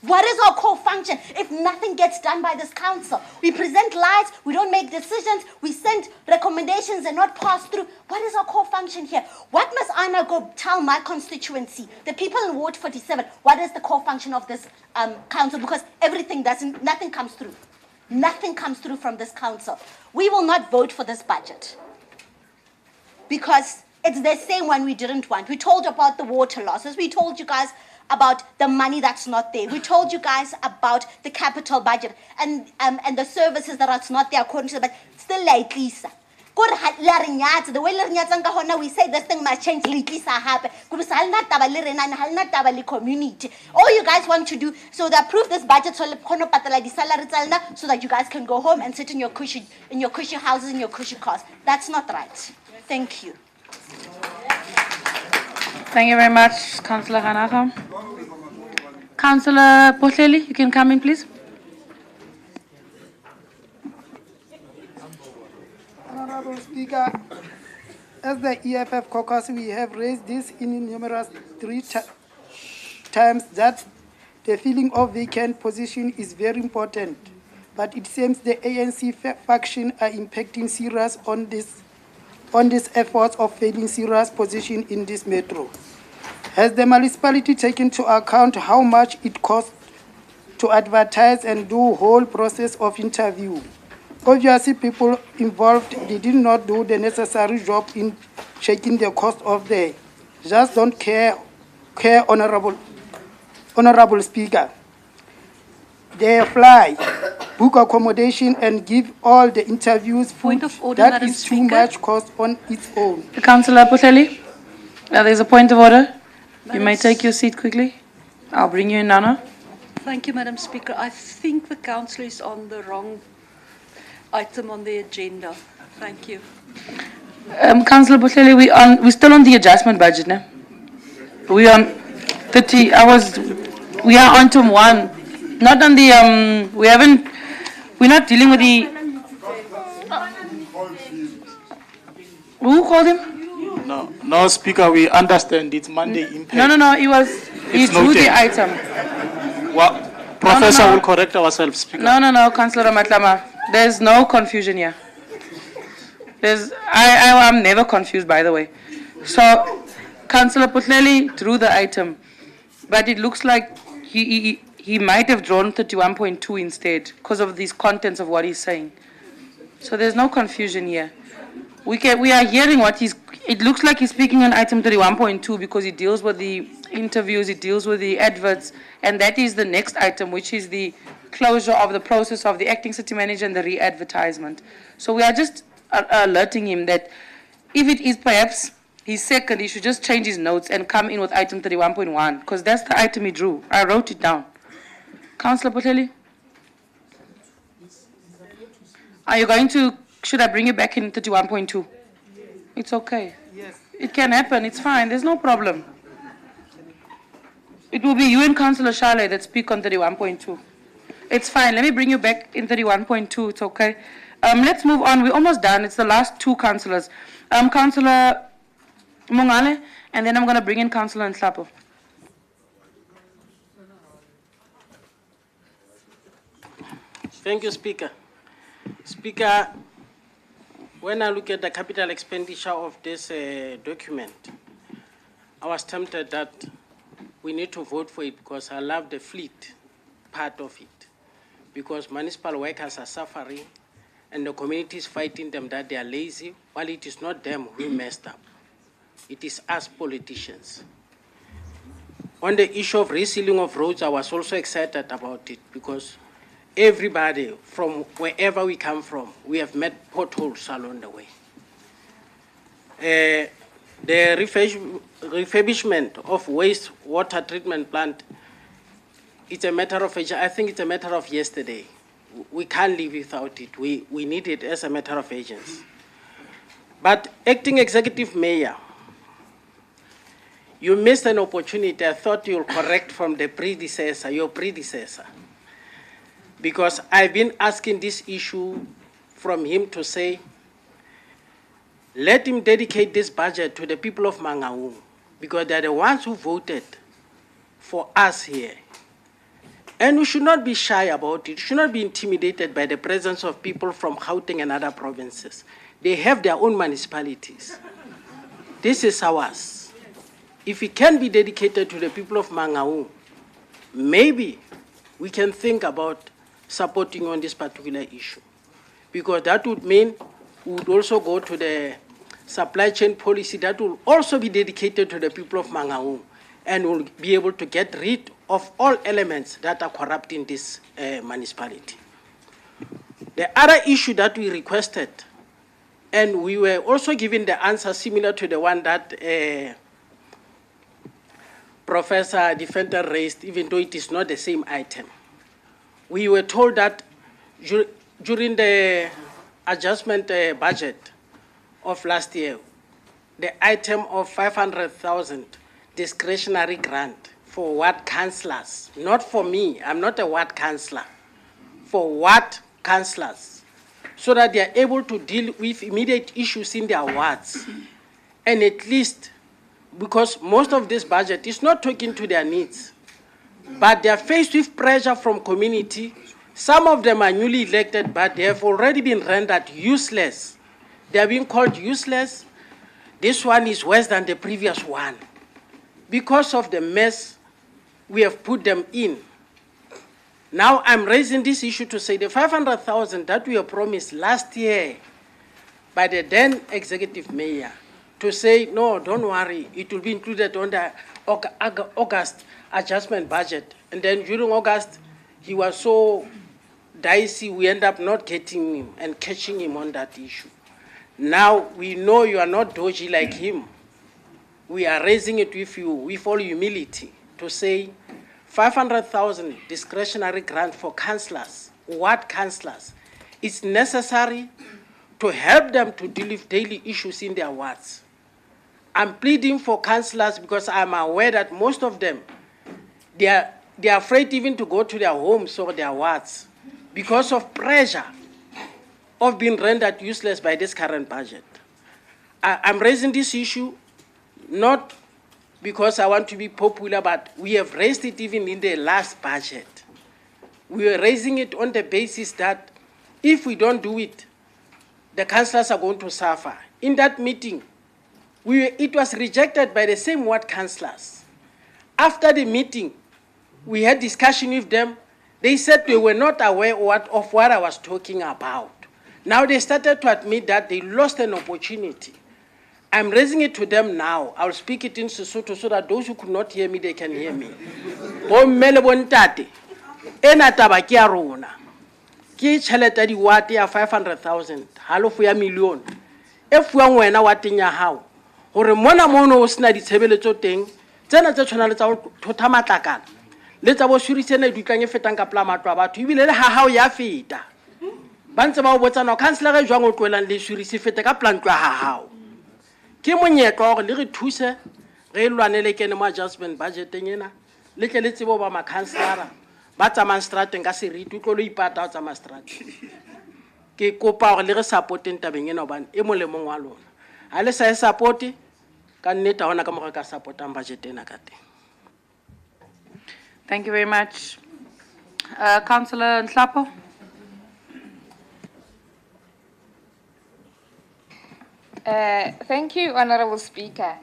What is our core function if nothing gets done by this council? We present lies, we don't make decisions, we send recommendations and not pass through. What is our core function here? What must I now go tell my constituency, the people in Ward 47, what is the core function of this council? Because nothing comes through. Nothing comes through from this council. We will not vote for this budget because it's the same one we didn't want. We told you about the water losses. We told you guys about the money that's not there. We told you guys about the capital budget and the services that are not there according to the budget. Still late, Lisa. The way we say this thing must change, Lisa happen. Community. All you guys want to do, so they approve this budget so that you guys can go home and sit in your cushy houses, in your cushy cars. That's not right. Thank you. Thank you very much, Councillor Ganagam. Councillor Potleli, you can come in, please. Honorable Speaker, as the EFF caucus, we have raised this in numerous times that the filling of vacant position is very important, but it seems the ANC faction are impacting serious on these efforts of filling serious position in this metro. Has the municipality taken into account how much it costs to advertise and do whole process of interview? Obviously, people involved, they did not do the necessary job in checking the cost of the. Just don't care, Honorable Speaker. They fly, book accommodation, and give all the interviews food. Point of order, That Madam is too Speaker. much cost on its own. Councillor Potleli, there's a point of order. You may take your seat quickly. I'll bring you in, Nana. Thank you, Madam Speaker. I think the councillor is on the wrong item on the agenda. Thank you. Councillor Potleli, we're still on the adjustment budget now. We on 30 hours. We are on to one. Not on the we're not dealing with the. Who called him? No, Speaker, we understand it's Monday impact. No, he drew the item. Well, Professor will correct ourselves, Speaker. No, Councillor Matlama. There's no confusion here. I'm never confused, by the way. So, Councillor Potleli drew the item, but it looks like he might have drawn 31.2 instead because of these contents of what he's saying. So there's no confusion here. We are hearing what it looks like he's speaking on item 31.2 because it deals with the interviews, it deals with the adverts, and that is the next item, which is the closure of the process of the acting city manager and the re-advertisement. So we are just alerting him that if it is perhaps his second, he should just change his notes and come in with item 31.1 because that's the item he drew. I wrote it down. Councillor Potleli? Are you going to, should I bring you back in 31.2? It's okay. Yes. It can happen, it's fine, there's no problem. It will be you and Councillor Shale that speak on 31.2. It's fine, let me bring you back in 31.2, it's okay. Let's move on, we're almost done, it's the last two councillors. Councillor Mongale, and then I'm going to bring in Councillor Nhlapo. Thank you, Speaker. Speaker, when I look at the capital expenditure of this document, I was tempted that we need to vote for it because I love the fleet part of it. Because municipal workers are suffering and the community is fighting them that they are lazy, while it is not them who messed up. It is us politicians. On the issue of resealing of roads, I was also excited about it because everybody from wherever we come from, we have met potholes along the way. The refurbishment of wastewater treatment plant, it's a matter of, I think it's a matter of yesterday. We can't live without it. We need it as a matter of urgency. But acting executive mayor, you missed an opportunity. I thought you'll correct from the predecessor, your predecessor. Because I've been asking this issue from him to say, let him dedicate this budget to the people of Mangaung, because they're the ones who voted for us here. And we should not be shy about it, should not be intimidated by the presence of people from Gauteng and other provinces. They have their own municipalities. This is ours. If it can be dedicated to the people of Mangaung, maybe we can think about supporting on this particular issue. Because that would mean we would also go to the supply chain policy that will also be dedicated to the people of Mangaung, and will be able to get rid of all elements that are corrupting this municipality. The other issue that we requested, and we were also given the answer similar to the one that Professor Defender raised, even though it is not the same item. We were told that during the adjustment budget of last year, the item of 500,000 discretionary grant for ward councillors, not for me, I'm not a ward councillor, for ward councillors, so that they are able to deal with immediate issues in their wards. And at least, because most of this budget is not talking to their needs, but they are faced with pressure from community. Some of them are newly elected, but they have already been rendered useless. They are being called useless. This one is worse than the previous one, because of the mess we have put them in. Now I'm raising this issue to say the 500,000 that we were promised last year by the then executive mayor, to say, no, don't worry, it will be included on the August adjustment budget. And then during August, he was so dicey, we end up not getting him and catching him on that issue. Now we know you are not dodgy like him. We are raising it with you, with all humility, to say 500,000 discretionary grant for councillors, ward councillors. It's necessary to help them to deal with daily issues in their wards. I'm pleading for councillors because I'm aware that most of them, they are afraid even to go to their homes or their wards because of pressure of being rendered useless by this current budget. I'm raising this issue not because I want to be popular, but we have raised it even in the last budget. We were raising it on the basis that if we don't do it, the councillors are going to suffer. In that meeting, it was rejected by the same ward councillors. After the meeting, we had discussion with them. They said they were not aware of what I was talking about. Now they started to admit that they lost an opportunity. I'm raising it to them now. I'll speak it in Sesotho so that those who could not hear me, they can hear me. Bommele bontate, ena taba ke ya rona. Ke tšhelete di wate ya 500,000, halofo ya million. E fuwang wena wateng ya hao. Hore mona mono o sena ditshebeletso teng, tsena tse tshwana le tsa ho thotha matlakala. Le tsa bo surisena di tlang e fetang ka pela matlo a batho, ebile le ha hao ya feta. Ba ntse ba o botsa no councillor jwang o tloelang le surisi fete ka pela ntlo ya hao. Ke monyetlo hore le re thuse re lwane le kene mo adjustment budgeteng ena, le tle le tsebo ba ma-councillora ba tsamayang strateng ka seriti, o tlo lo ipata ho tsamaya strateng. Ke kopa hore le re supporteng tabeng ena hobane e molemong wa lona. Ha le sa e support-e, ka nnete ha hona ka mokgwa ka support-ang budget ena ka teng. Thank you very much. Councillor Nhlapo. Thank you, Honorable Speaker.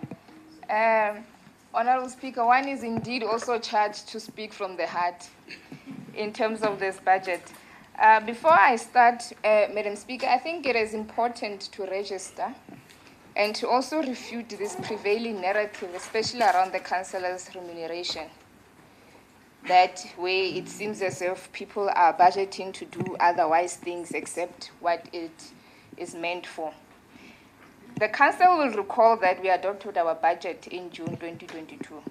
Honorable Speaker, one is indeed also charged to speak from the heart in terms of this budget. Before I start, Madam Speaker, I think it is important to register and to also refute this prevailing narrative, especially around the councillors' remuneration. That way it seems as if people are budgeting to do otherwise things except what it is meant for. The Council will recall that we adopted our budget in June 2022.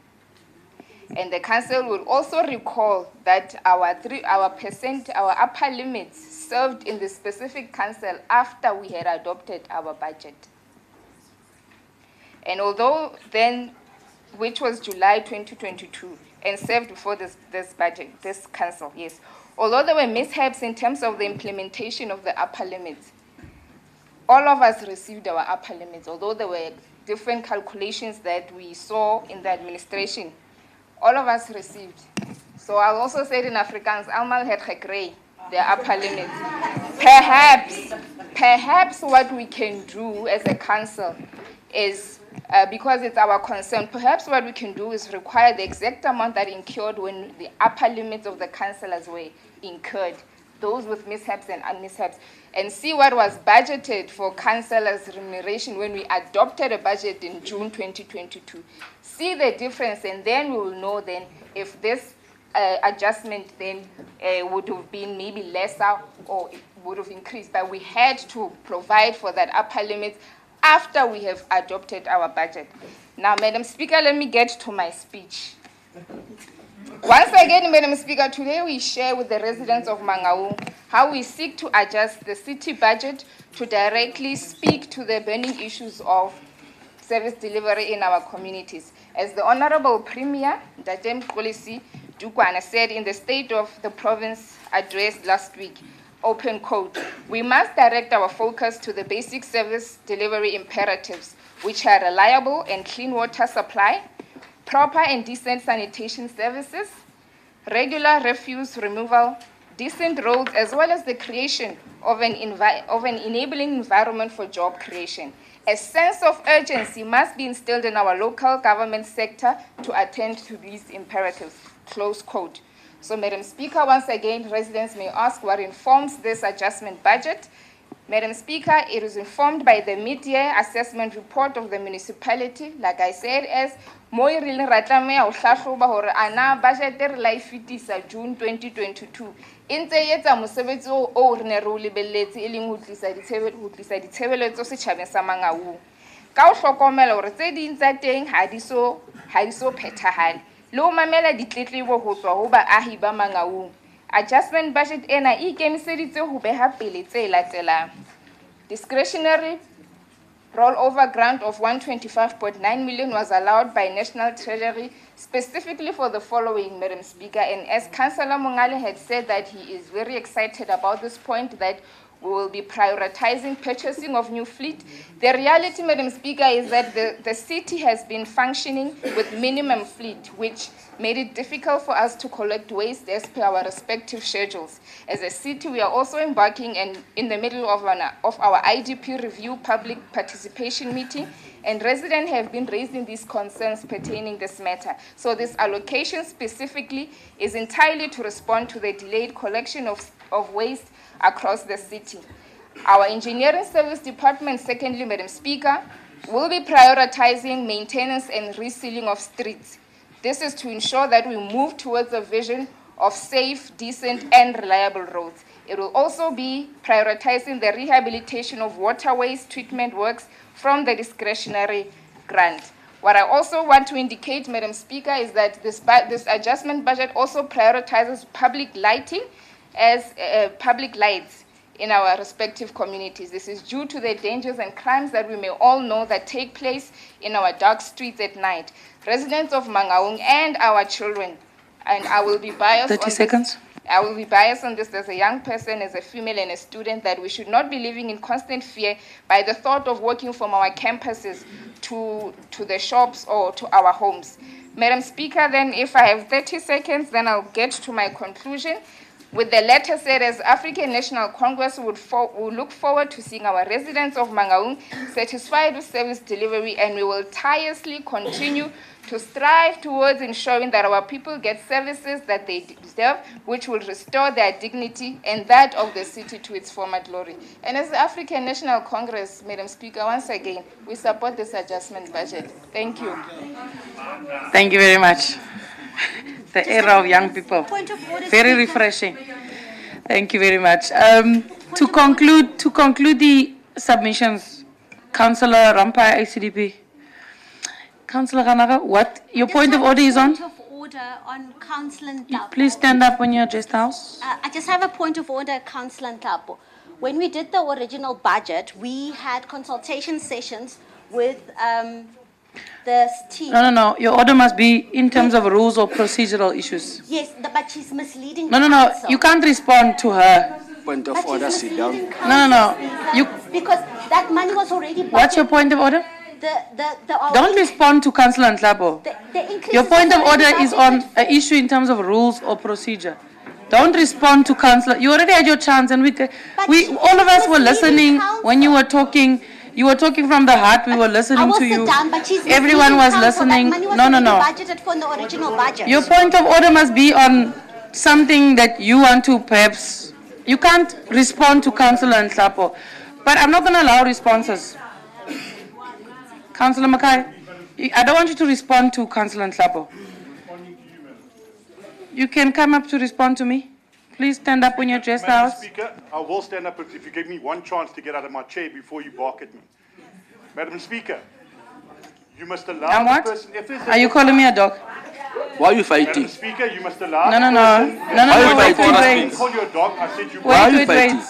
And the Council will also recall that our upper limits served in the specific Council after we had adopted our budget. And although then, which was July 2022, and served before this budget, this Council, yes. Although there were mishaps in terms of the implementation of the upper limits, all of us received our upper limits, although there were different calculations that we saw in the administration. All of us received. So I'll also say it in Afrikaans, almal het gekry, the upper limits. Perhaps what we can do as a council is, because it's our concern, perhaps what we can do is require the exact amount that incurred when the upper limits of the councillors were incurred, those with mishaps and unmishaps, and see what was budgeted for councillors' remuneration when we adopted a budget in June 2022. See the difference, and then we will know then if this adjustment then would have been maybe lesser or it would have increased. But we had to provide for that upper limit after we have adopted our budget. Now, Madam Speaker, let me get to my speech. Once again, Madam Speaker, today we share with the residents of Mangaung how we seek to adjust the city budget to directly speak to the burning issues of service delivery in our communities. As the Honorable Premier, Datem Kolisi Dukwana, said in the State of the Province address last week, open quote, we must direct our focus to the basic service delivery imperatives, which are reliable and clean water supply, proper and decent sanitation services, regular refuse removal, decent roads, as well as the creation of an enabling environment for job creation. A sense of urgency must be instilled in our local government sector to attend to these imperatives, close quote. So, Madam Speaker, once again, residents may ask what informs this adjustment budget. Madam Speaker, it is informed by the mid-year assessment report of the municipality, like I said, as Moi Rilin Ratame or Shashoba or Ana Bajeter Life Fitisa June 2022. Inte yetsa mosebetsi o re ne re o lebelletse e leng ho tlisa ditshebeletso setjhabeng sa Mangaung. Ka ho hlokomela hore tse ding tsa teng ha di so phethahale. Le ho mamela ditletlebo ho tswa ho baahi ba Mangaung. Adjustment budget ena e ikemiseditse ho beha pele tse latelang. Discretionary rollover grant of 125.9 million was allowed by National Treasury specifically for the following, Madam Speaker, and as Councillor Mongale had said that he is very excited about this point, that we will be prioritizing purchasing of new fleet. The reality, Madam Speaker, is that the city has been functioning with minimum fleet, which made it difficult for us to collect waste as per our respective schedules. As a city, we are also embarking in the middle of our IDP review public participation meeting, and residents have been raising these concerns pertaining this matter. So this allocation specifically is entirely to respond to the delayed collection of waste across the city. Our engineering service department, secondly, Madam Speaker, will be prioritizing maintenance and resealing of streets. This is to ensure that we move towards a vision of safe, decent, and reliable roads. It will also be prioritizing the rehabilitation of waterways treatment works from the discretionary grant. What I also want to indicate, Madam Speaker, is that this adjustment budget also prioritizes public lighting as public lights in our respective communities. This is due to the dangers and crimes that we may all know that take place in our dark streets at night. Residents of Mangaung and our children, and I will be biased 30 seconds. I will be biased on this as a young person, as a female and a student, that we should not be living in constant fear by the thought of walking from our campuses to the shops or to our homes. Madam Speaker, then if I have 30 seconds, then I'll get to my conclusion. With the letter said, as African National Congress would look forward to seeing our residents of Mangaung satisfied with service delivery, and we will tirelessly continue to strive towards ensuring that our people get services that they deserve, which will restore their dignity and that of the city to its former glory. And as the African National Congress, Madam Speaker, once again, we support this adjustment budget. Thank you. Thank you very much. The era of young people. Very refreshing. Thank you very much. To conclude the submissions, Councillor Rampai, ICDP. Councillor Ganaga, what your point of order is on? Point of order on Councillor Ntapo. Please stand up when you address the House. I just have a point of order, Councillor Ntapo. When we did the original budget, we had consultation sessions with the team. No. Your order must be in terms of rules or procedural issues. Yes, but she's misleading. No. You can't respond to her. Point of order, sit down. No. Because that money was already budgeted. What's your point of order? Don't respond to Councillor Nhlabo. Your point of order is on an issue in terms of rules or procedure. Don't respond to Councillor. You already had your chance, and all of us were listening when you were talking. You were talking from the heart. We were listening to you. Everyone was listening. No. Budgeted for the original budget. Your point of order must be on something that you want to perhaps. You can't respond to Councillor Nhlabo. But I'm not going to allow responses. Councillor Makai, I don't want you to respond to Councillor Nhlabo. You can come up to respond to me. Please stand up when you're addressed the Madam House. Speaker, I will stand up if you give me one chance to get out of my chair before you bark at me. Madam Speaker, you must allow And what? the person... If there's Are you calling me a dog? Why are you fighting? Madam Speaker, you must allow No. the person... No, wait, I didn't call you a dog, I said you... Wait.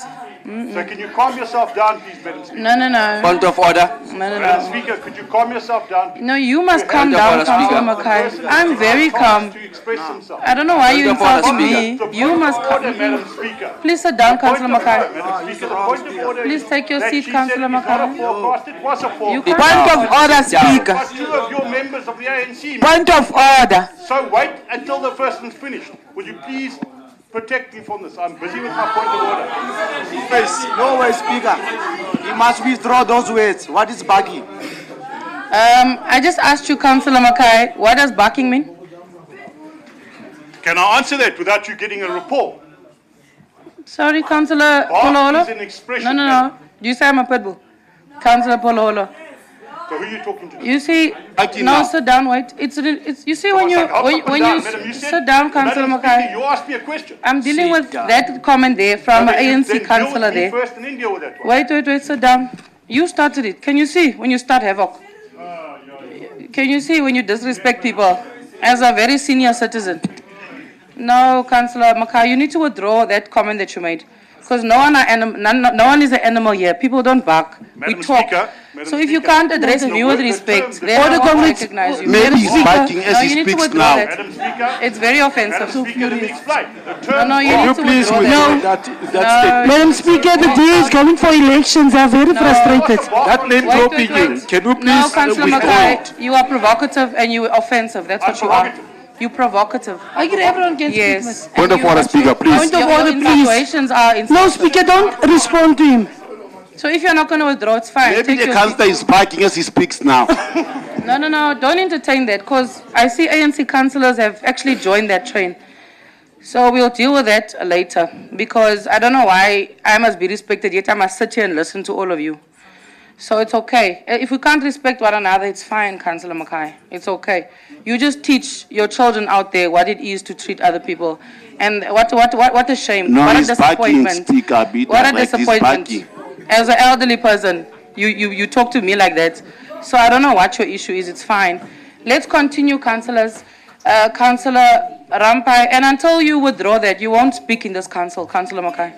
So can you calm yourself down, please, Madam Speaker? No. Point of order. Madam Speaker, could you calm yourself down, please? No, you must calm down, Councillor Makai. I'm very calm. I don't know why you insulting me. You must calm. Madam Speaker. Please sit down, Councillor Makai. Madam Speaker, the point of order Please take your that seat, she Councillor said is not a Makai. forecast, it was a forecast. You Point of order, Speaker. But two of your members of the ANC... Point of order. So wait until the first one's finished. Would you please protect me from this? I'm busy with my point of order. No way, Speaker. You must withdraw those words. What is barking? I just asked you, Councillor Makai, what does barking mean? Can I answer that without you getting a report? Sorry, Councillor Bark Pololo. is an expression. No. You say I'm a pitbull. Councillor Pololo. So who are you talking to? You see, now. sit down, wait. You see when you sit down, Councillor Madam Makai. Speaker, you asked me a question. I'm dealing with that comment there from an ANC councillor there. First and then deal with that one. Wait, sit down. You started it. Can you see when you start havoc? Can you see when you disrespect people as a very senior citizen? No, Councillor Makai, you need to withdraw that comment that you made. Because no one is an animal here. People don't bark. We talk. So if you can't address me with respect, then I won't recognize you. Maybe he's barking as he you need to speaks withdraw now. that. It's very offensive. Madam Speaker, let me explain. The No, you Can need you to please withdraw withdraw that. that statement? Madam Speaker, the DA is going for elections. They are very frustrated. That name dropping in. Can you No, please Councillor withdraw? Makai, you are provocative and you are offensive. That's what you are. You provocative. I get everyone can Yes. speak. Point of order, Speaker, please. Point of Your order, please. insinuations are No, insulting. Speaker, don't respond to him. So if you're not going to withdraw, it's fine. Maybe Take the your councillor is barking as he speaks now. No, don't entertain that because I see ANC councillors have actually joined that train. So we'll deal with that later because I don't know why I must be respected, yet I must sit here and listen to all of you. So it's okay. If we can't respect one another, it's fine, Councillor Makai. It's okay. You just teach your children out there what it is to treat other people. And what a shame. No, what a he's barking, disappointment. Speaker. Be What a direct, he's disappointment. barking. As an elderly person, you talk to me like that. So I don't know what your issue is. It's fine. Let's continue, councillors. Councillor Rampai, and until you withdraw that, you won't speak in this council, Councillor Makai.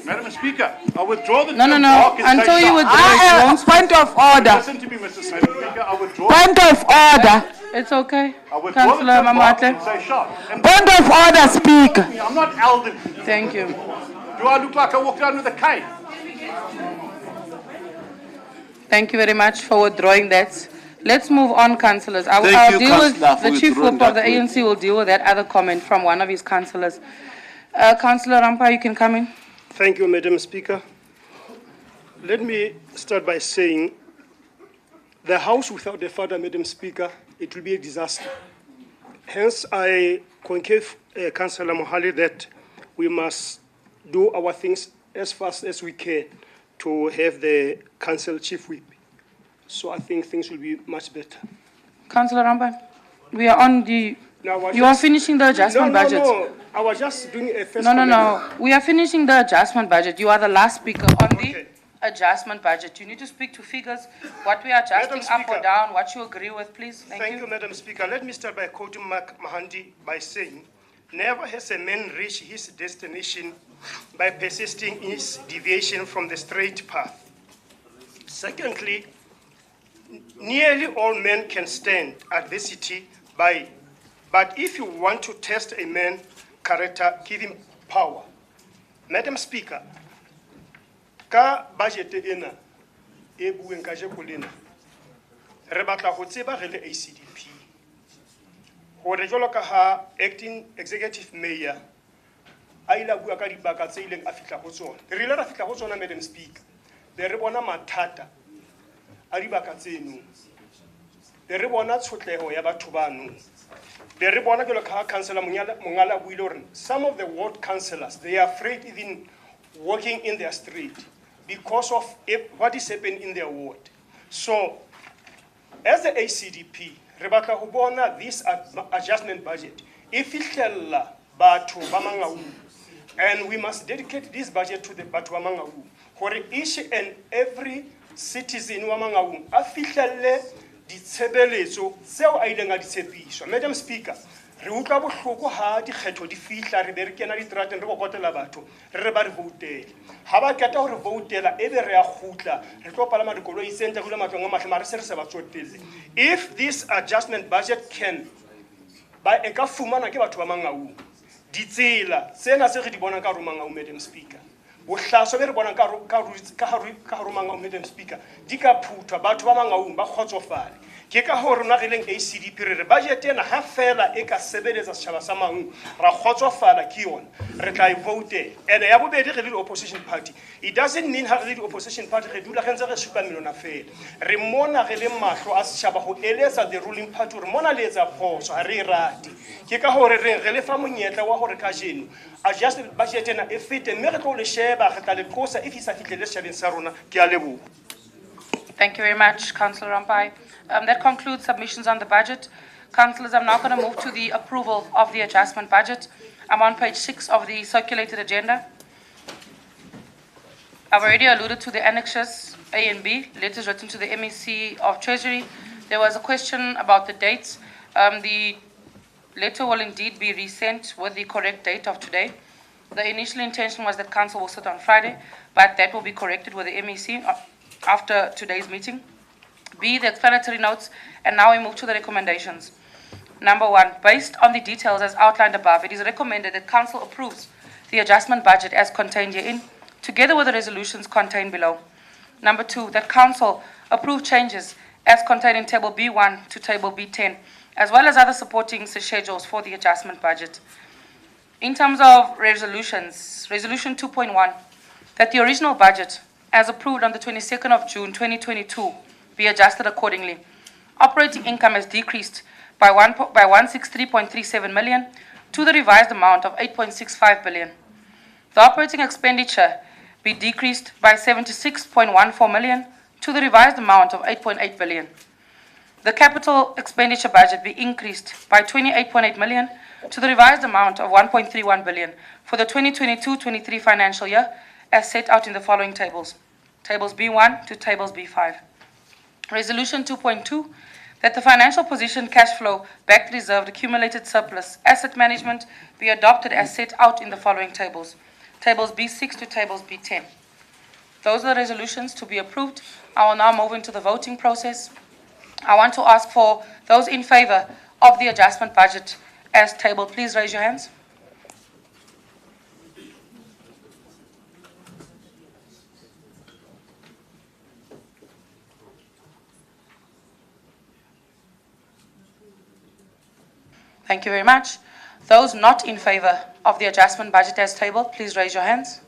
Madam Speaker, I withdraw the No. term bark and Until say you shout. withdraw it, you won't speak. Point of order. Listen to me, Mrs. Madam Speaker, I withdraw Point of order. It's okay. I withdraw the Councillor term bark and Mamatle. say shout. And Point of order, Speaker. I'm not elderly. Thank you. Do I look like I walked down with a cane? Thank you very much for withdrawing that. Let's move on, councillors. I'll Thank you, deal with Councillor, for the chief withdrawing whip of the that word. ANC will deal with that other comment from one of his councillors. Councillor Rampai, you can come in. Thank you, Madam Speaker. Let me start by saying the house without a father, Madam Speaker, it will be a disaster. Hence, I concur Councillor Mohale that we must do our things as fast as we can to have the council chief whip. So I think things will be much better. Councillor Rampai, we are on the... You are finishing the adjustment budget. No, I was just doing a first No. comment. We are finishing the adjustment budget. You are the last speaker on the adjustment budget. You need to speak to figures, what we are adjusting up or down, what you agree with, please. Thank you, Madam Speaker. Let me start by quoting Mark Mahandi by saying, "Never has a man reached his destination by persisting in his deviation from the straight path." Secondly, nearly all men can stand adversity but if you want to test a man's character, give him power. Madam Speaker, ka budget ena e bueng ka jeko lena re batla go tseba re le ACDP gore jalo ka ha acting executive mayor a ile a bua ka dibaka tse ileng a fitla go tsona re ile ra fitla go tsona Madam Speaker be re bona mathata a dibaka tseno be re bona tshotlego ya batho bano be re bona jalo ka councillor Mongala buile gore some of the ward councillors they are afraid even walking in their street because of what is happening in their ward. So, as the ACDP, re batla go bona this adjustment budget, if it batho ba Mangaung, and we must dedicate this budget to the batho ba Mangaung, for each and every citizen wa Mangaung, a fihlelle ditshebeletso tseo a ileng a di tshepiswa. Madam Speaker, re utlwa bohloko ha dikgetho di fihla re be re kena ditrateng re kokotela batho re ba re voutele ha ba keta hore voutela ebe re a khutla re tlo palama dikoloi sente go le matlong a mahle mare se re se ba tsotelle if this adjustment budget can ba e ka fumana ke batho ba Mangaung ditsela tsena se re di bona ka Mangaung Madam Speaker bohlaso be re bona ka Mangaung Madam Speaker di ka phutwa batho ba Mangaung ba khotsofale ke ka hore rona re leng ACDP re budget ena ha fela e ka sebeletsa setjhaba sa Mangaung ra khotsofala ke yona re tla e vote and ya bobedi re le opposition party it doesn't mean ha re le opposition party re dula re ntse re supa melona fela re mona re le mahlo a setjhaba go eletsa the ruling party re mona le etsa phoso ha re rati ke ka hore re le fa monyetla wa hore ka jeno adjust budget ena e fete mme re tlo le sheba re tla le qosa if isa fitlele setjhabeng sa rona ke a leboha. Thank you very much, Councillor Rampai. That concludes submissions on the budget. Councillors, I'm now going to move to the approval of the adjustment budget. I'm on page 6 of the circulated agenda. I've already alluded to the annexes A and B, letters written to the MEC of Treasury. There was a question about the dates. The letter will indeed be resent with the correct date of today. The initial intention was that Council will sit on Friday, but that will be corrected with the MEC after today's meeting. B, the explanatory notes, and now we move to the recommendations. Number 1, based on the details as outlined above, it is recommended that Council approves the adjustment budget as contained herein, together with the resolutions contained below. Number 2, that Council approve changes as contained in Table B1 to Table B10, as well as other supporting schedules for the adjustment budget. In terms of resolutions, Resolution 2.1, that the original budget, as approved on the 22nd of June 2022, be adjusted accordingly. Operating income has decreased by 163.37 million to the revised amount of 8.65 billion. The operating expenditure be decreased by 76.14 million to the revised amount of 8.8 billion. The capital expenditure budget be increased by 28.8 million to the revised amount of 1.31 billion for the 2022-23 financial year, as set out in the following tables. Tables B1 to Tables B5. Resolution 2.2, that the financial position, cash flow, backed reserved, accumulated surplus, asset management be adopted as set out in the following tables. Tables B6 to Tables B10. Those are the resolutions to be approved. I will now move into the voting process. I want to ask for those in favor of the adjustment budget as tabled. Please raise your hands. Thank you very much. Those not in favor of the adjustment budget as tabled, please raise your hands.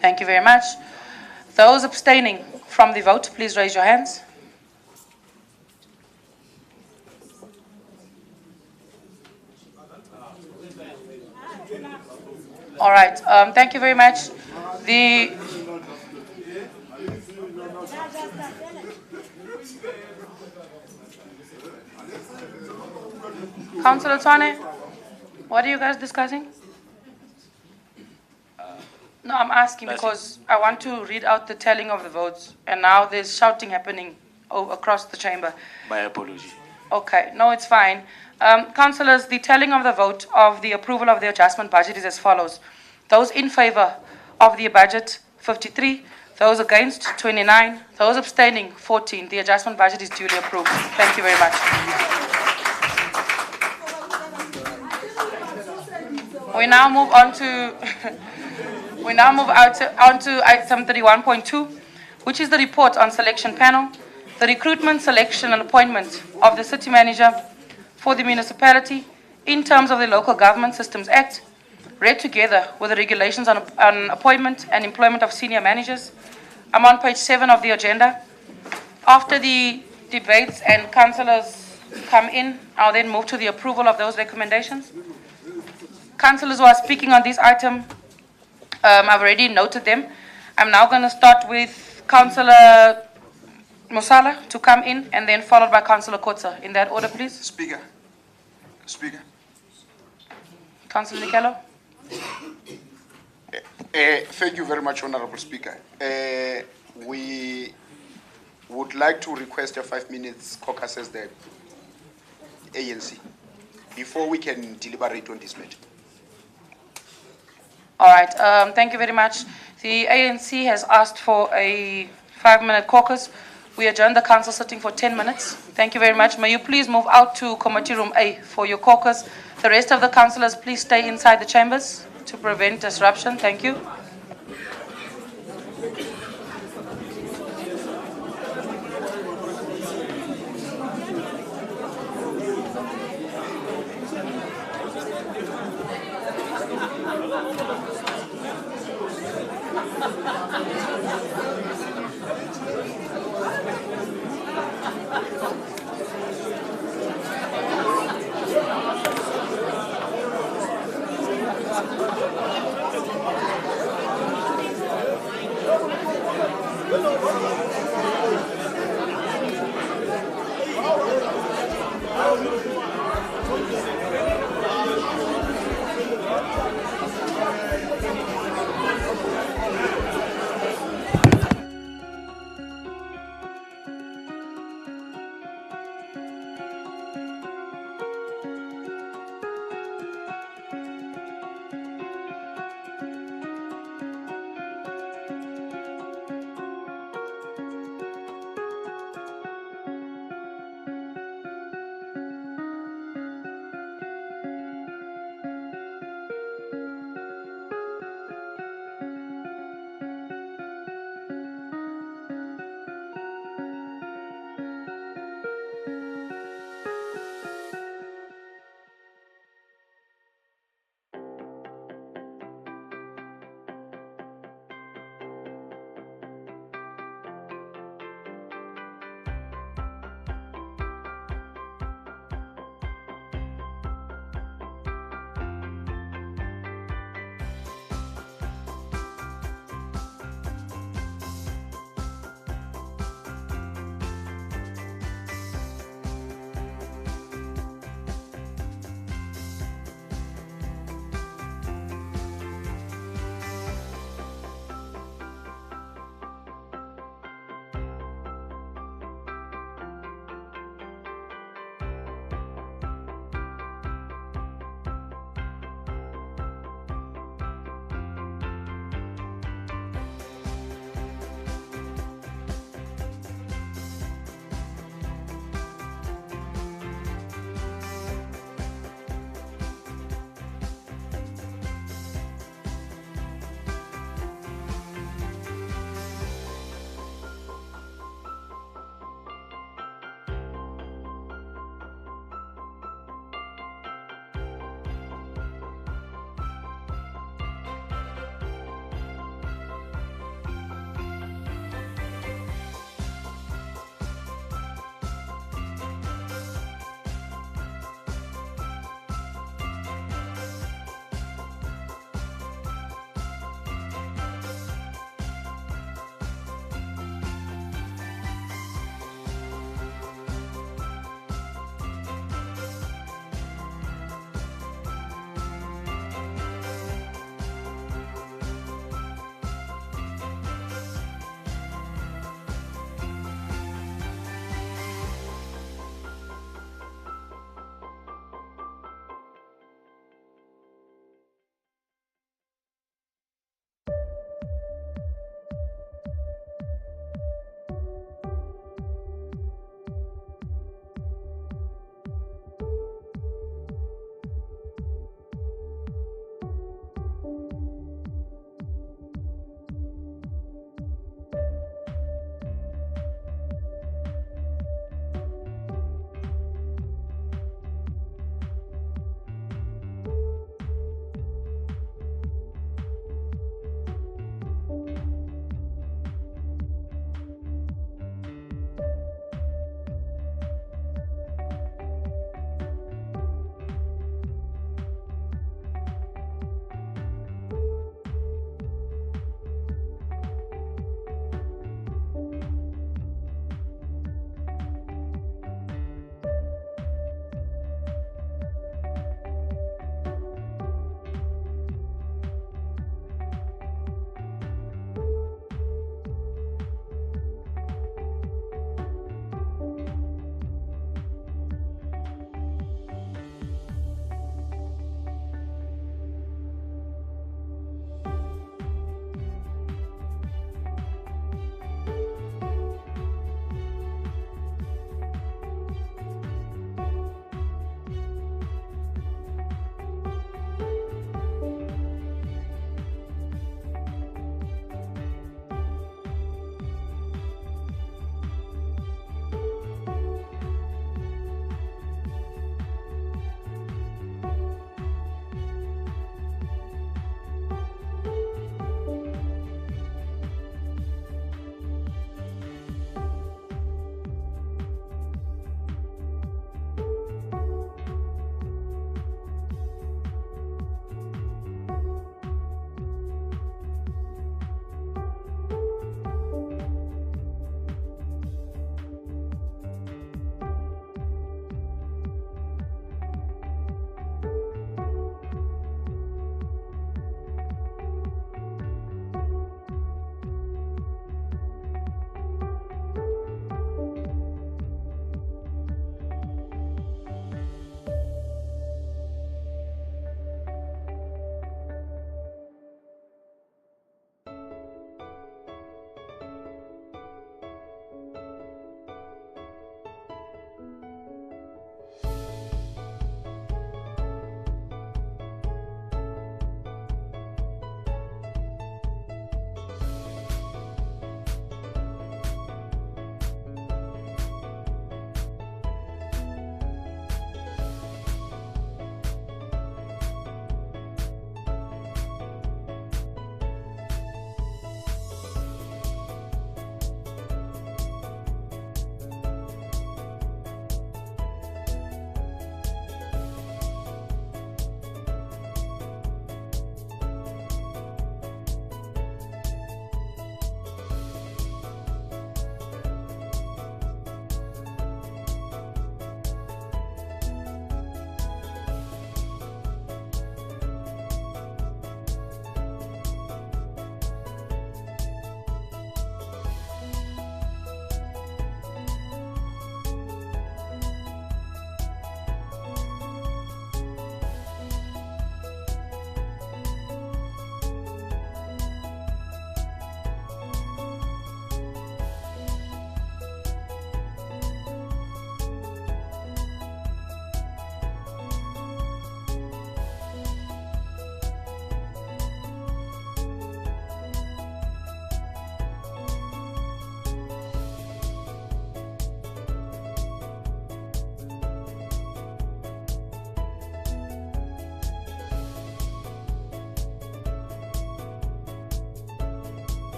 Thank you very much. Those abstaining from the vote, please raise your hands. All right, thank you very much. The Councillor Twane, what are you guys discussing? No, I'm asking because I want to read out the tallying of the votes, and now there's shouting happening across the chamber. My apology. Okay, no, it's fine. Councillors, the tallying of the vote of the approval of the adjustment budget is as follows. Those in favor of the budget, 53. Those against, 29. Those abstaining, 14. The adjustment budget is duly approved. Thank you very much. We now move on to on to item 31.2, which is the report on selection panel, the recruitment, selection, and appointment of the city manager for the municipality in terms of the Local Government Systems Act, read together with the regulations on appointment and employment of senior managers. I'm on page 7 of the agenda. After the debates and councillors come in, I'll then move to the approval of those recommendations. Councillors who are speaking on this item, I've already noted them. I'm now going to start with Councillor Musala to come in, and then followed by Councillor Kotza. In that order, please. Speaker. Councillor Nikelo. Thank you very much, Honorable Speaker. We would like to request a 5 minutes caucus as the ANC before we can deliberate on this matter. All right, thank you very much. The ANC has asked for a 5-minute caucus. We adjourn the council sitting for 10 minutes. Thank you very much. May you please move out to committee room A for your caucus. The rest of the councillors, please stay inside the chambers to prevent disruption. Thank you.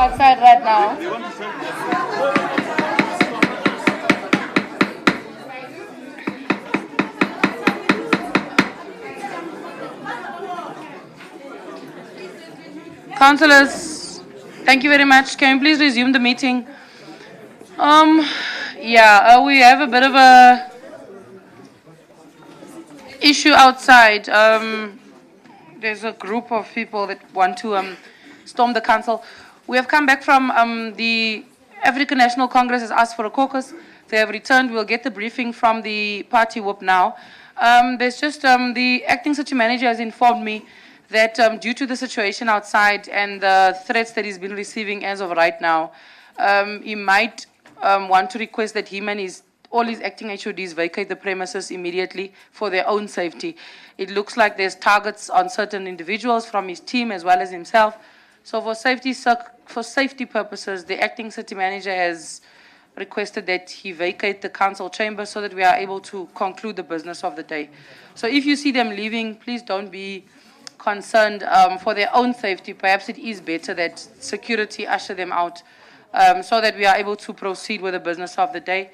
outside right now. Councillors, thank you very much. Can you please resume the meeting? We have a bit of a issue outside. There's a group of people that want to storm the council. We have come back from the African National Congress has asked for a caucus. They have returned. We'll get the briefing from the party whip now. There's just the acting city manager has informed me that due to the situation outside and the threats that he's been receiving as of right now, he might want to request that him and all his acting HODs vacate the premises immediately for their own safety. It looks like there's targets on certain individuals from his team as well as himself. So for safety purposes, the acting city manager has requested that he vacate the council chamber so that we are able to conclude the business of the day. So if you see them leaving, please don't be concerned for their own safety. Perhaps it is better that security usher them out so that we are able to proceed with the business of the day.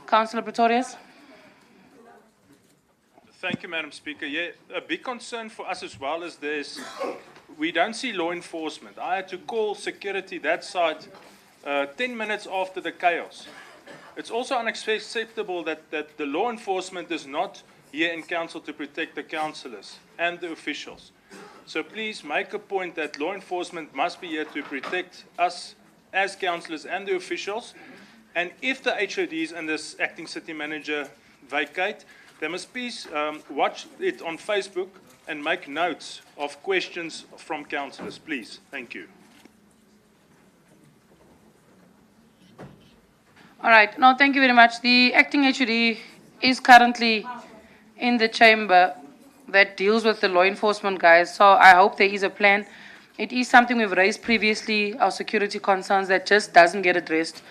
Councillor Pretorius. Thank you, Madam Speaker. Yeah, a big concern for us as well is this. We don't see law enforcement. I had to call security that side 10 minutes after the chaos. It's also unacceptable that the law enforcement is not here in council to protect the councillors and the officials. So please make a point that law enforcement must be here to protect us as councillors and the officials. And if the HODs and this acting city manager vacate, they must please watch it on Facebook and make notes of questions from councillors, please. Thank you. All right. No, thank you very much. The acting HOD is currently in the chamber that deals with the law enforcement guys. So I hope there is a plan. It is something we've raised previously, our security concerns, that just doesn't get addressed.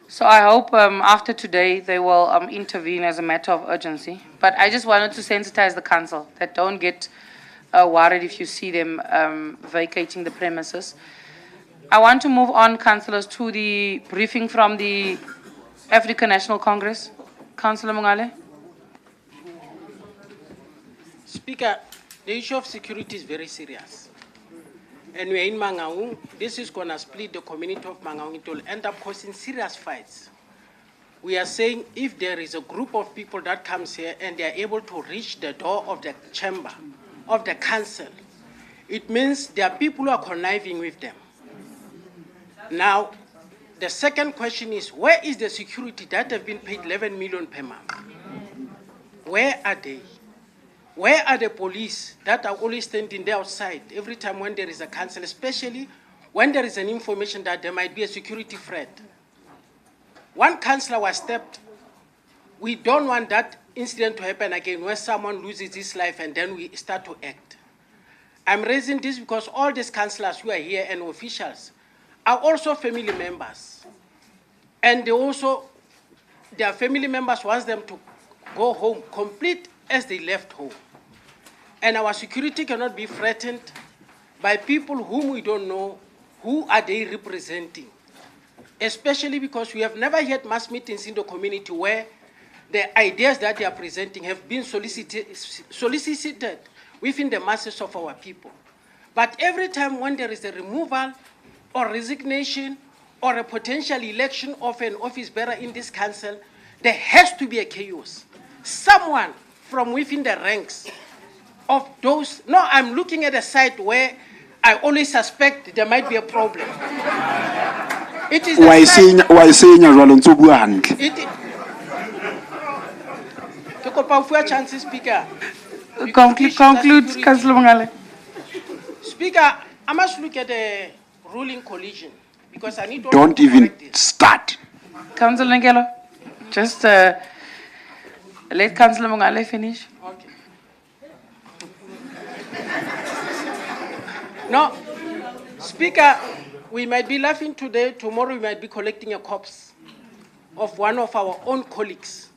So I hope after today they will intervene as a matter of urgency. But I just wanted to sensitize the council that don't get worried if you see them vacating the premises. I want to move on, councillors, to the briefing from the African National Congress. Councillor Mongale. Speaker, the issue of security is very serious. And we're in Mangaung. This is going to split the community of Mangaung. It will end up causing serious fights. We are saying if there is a group of people that comes here and they are able to reach the door of the chamber, of the council, it means there are people who are conniving with them. Now, the second question is, where is the security that have been paid 11 million per month? Where are they? Where are the police that are always standing there outside every time when there is a council, especially when there is an information that there might be a security threat? One councillor was stabbed. We don't want that incident to happen again where someone loses his life and then we start to act. I'm raising this because all these councillors who are here and officials are also family members. And their family members want them to go home complete as they left home. And our security cannot be threatened by people whom we don't know who are they representing. Especially because we have never had mass meetings in the community where the ideas that they are presenting have been solicited within the masses of our people. But every time when there is a removal or resignation or a potential election of an office bearer in this council, there has to be a chaos. Someone from within the ranks of those. No, I'm looking at a site where I always suspect there might be a problem. It is why saying chances, Speaker. Conclude, Councillor Mongale. Speaker, I must look at the ruling collision because I need to. Don't even start. Councillor Ngelo, just let Councillor Mongale finish. Okay. No, Speaker, we might be laughing today, tomorrow we might be collecting a corpse of one of our own colleagues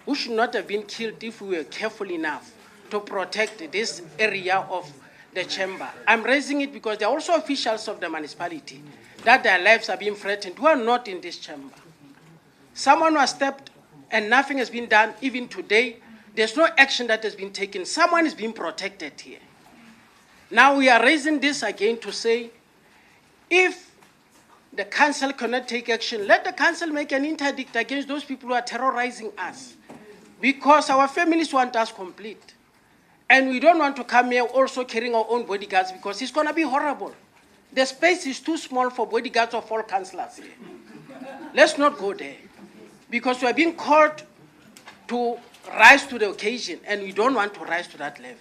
who should not have been killed if we were careful enough to protect this area of the chamber. I'm raising it because there are also officials of the municipality that their lives are being threatened who are not in this chamber. Someone was stabbed and nothing has been done. Even today, there's no action that has been taken. Someone is being protected here. Now we are raising this again to say, if the council cannot take action, let the council make an interdict against those people who are terrorizing us. Because our families want us complete. And we don't want to come here also carrying our own bodyguards because it's going to be horrible. The space is too small for bodyguards of all councillors here. Let's not go there. Because we are being called to rise to the occasion, and we don't want to rise to that level.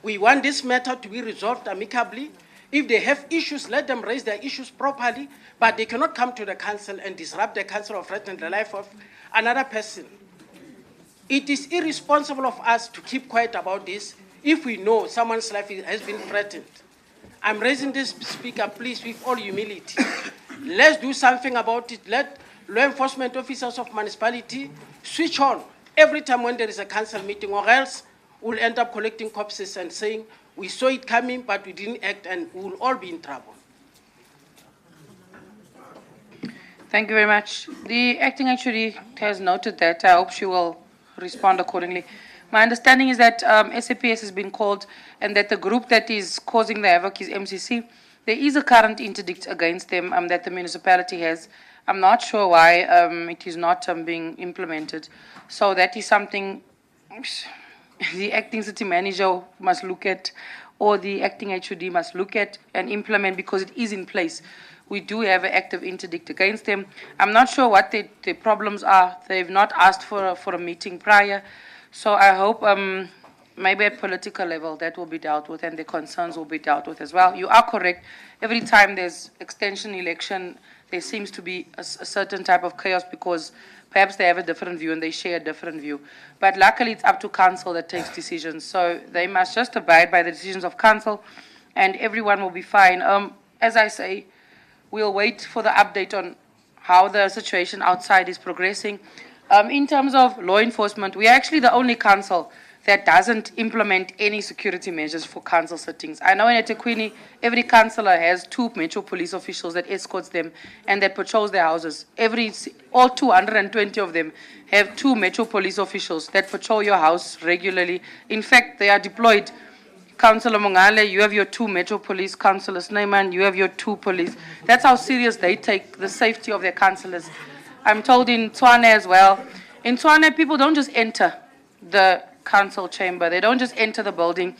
We want this matter to be resolved amicably. If they have issues, let them raise their issues properly, but they cannot come to the council and disrupt the council or threaten the life of another person. It is irresponsible of us to keep quiet about this if we know someone's life has been threatened. I'm raising this, Speaker, please, with all humility. Let's do something about it. Let law enforcement officers of municipality switch on every time when there is a council meeting, or else we'll end up collecting corpses and saying, we saw it coming, but we didn't act, and we'll all be in trouble. Thank you very much. The acting HOD has noted that. I hope she will respond accordingly. My understanding is that SAPS has been called and that the group that is causing the havoc is MCC. There is a current interdict against them that the municipality has. I'm not sure why it is not being implemented. So that is something the acting city manager must look at, or the acting HOD must look at and implement, because it is in place. We do have an active interdict against them. I'm not sure what the problems are. They've not asked for a meeting prior. So I hope maybe at political level that will be dealt with and the concerns will be dealt with as well. You are correct. Every time there's extension election, there seems to be a certain type of chaos because perhaps they have a different view and they share a different view. But luckily it's up to council that takes decisions. So they must just abide by the decisions of council and everyone will be fine. As I say, we'll wait for the update on how the situation outside is progressing. In terms of law enforcement, we are actually the only council that doesn't implement any security measures for council sittings. I know in eThekwini, every councillor has 2 Metro police officials that escorts them and that patrols their houses. All 220 of them have 2 Metro police officials that patrol your house regularly. In fact, they are deployed. Councillor Mongale, you have your 2 Metro police. Councillor Snyman, you have your 2 police. That's how serious they take the safety of their councillors. I'm told in Tshwane as well. In Tshwane, people don't just enter the council chamber. They don't just enter the building.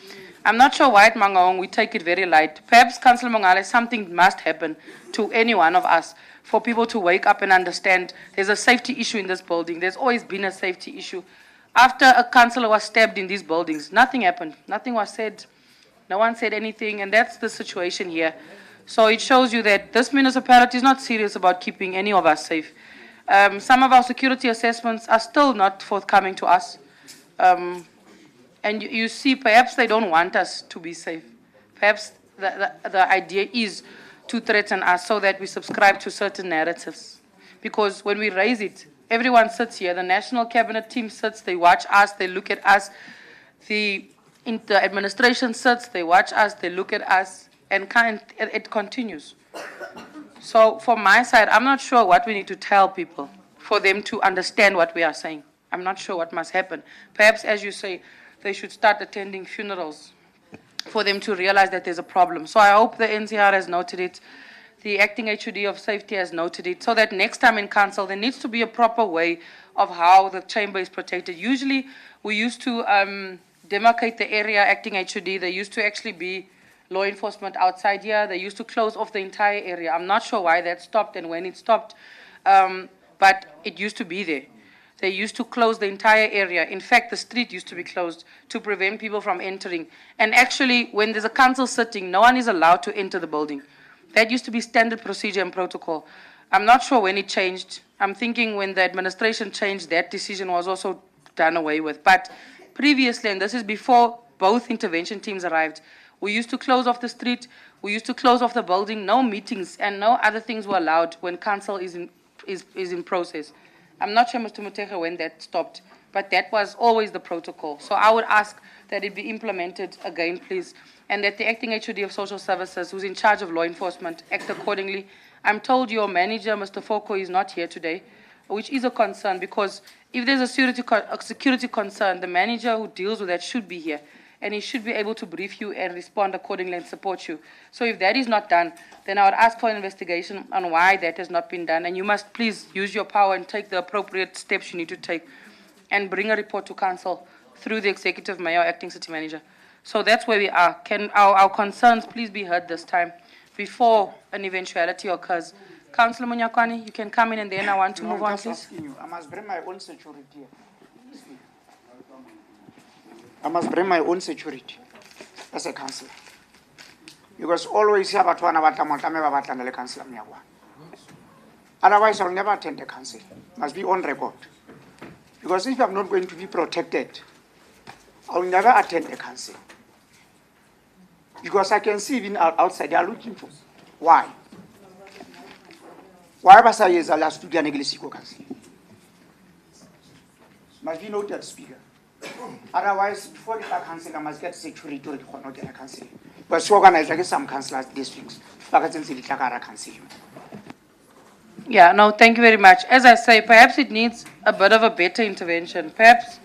I'm not sure why at Mangaung we take it very light. Perhaps, Councillor Mongale, something must happen to any one of us for people to wake up and understand there's a safety issue in this building. There's always been a safety issue. After a councillor was stabbed in these buildings, nothing happened. Nothing was said. No one said anything, and that's the situation here. So it shows you that this municipality is not serious about keeping any of us safe. Some of our security assessments are still not forthcoming to us. And you see, perhaps they don't want us to be safe. Perhaps the idea is to threaten us so that we subscribe to certain narratives. Because when we raise it, everyone sits here. The national cabinet team sits, they watch us, they look at us. The administration sits, they watch us, they look at us, and it continues. So from my side, I'm not sure what we need to tell people for them to understand what we are saying. I'm not sure what must happen. Perhaps, as you say, they should start attending funerals for them to realize that there's a problem. So I hope the NCR has noted it. The acting HOD of safety has noted it, so that next time in council, there needs to be a proper way of how the chamber is protected. Usually, we used to demarcate the area, acting HOD. There used to actually be law enforcement outside here. They used to close off the entire area. I'm not sure why that stopped and when it stopped, but it used to be there. They used to close the entire area. In fact, the street used to be closed to prevent people from entering. And actually, when there's a council sitting, no one is allowed to enter the building. That used to be standard procedure and protocol. I'm not sure when it changed. I'm thinking when the administration changed, that decision was also done away with. But previously, and this is before both intervention teams arrived, we used to close off the street, we used to close off the building, no meetings and no other things were allowed when council is in process. I'm not sure, Mr. Muteja, when that stopped, but that was always the protocol. So I would ask that it be implemented again, please, and that the acting HOD of social services, who's in charge of law enforcement, act accordingly. I'm told your manager, Mr. Foko, is not here today, which is a concern because if there's a security concern, the manager who deals with that should be here. And he should be able to brief you and respond accordingly and support you. So if that is not done, then I would ask for an investigation on why that has not been done. And you must please use your power and take the appropriate steps you need to take and bring a report to council through the executive mayor, acting city manager. So that's where we are. Can our concerns please be heard this time before an eventuality occurs? Councillor Munyakwani, you can come in and then I want to move on, please. I must bring my own security. I must bring my own security as a councillor. Because always here, councillor. Otherwise, I'll never attend the council. Must be on record. Because if I'm not going to be protected, I'll never attend the council. Because I can see even outside, they are looking for. Why? Why was I as a last studio council? Must be noted, Speaker. Otherwise, before the council, I must get security to not get a council. But so organized like some councillors districts. Yeah, no, thank you very much. As I say, perhaps it needs a bit of a better intervention. Perhaps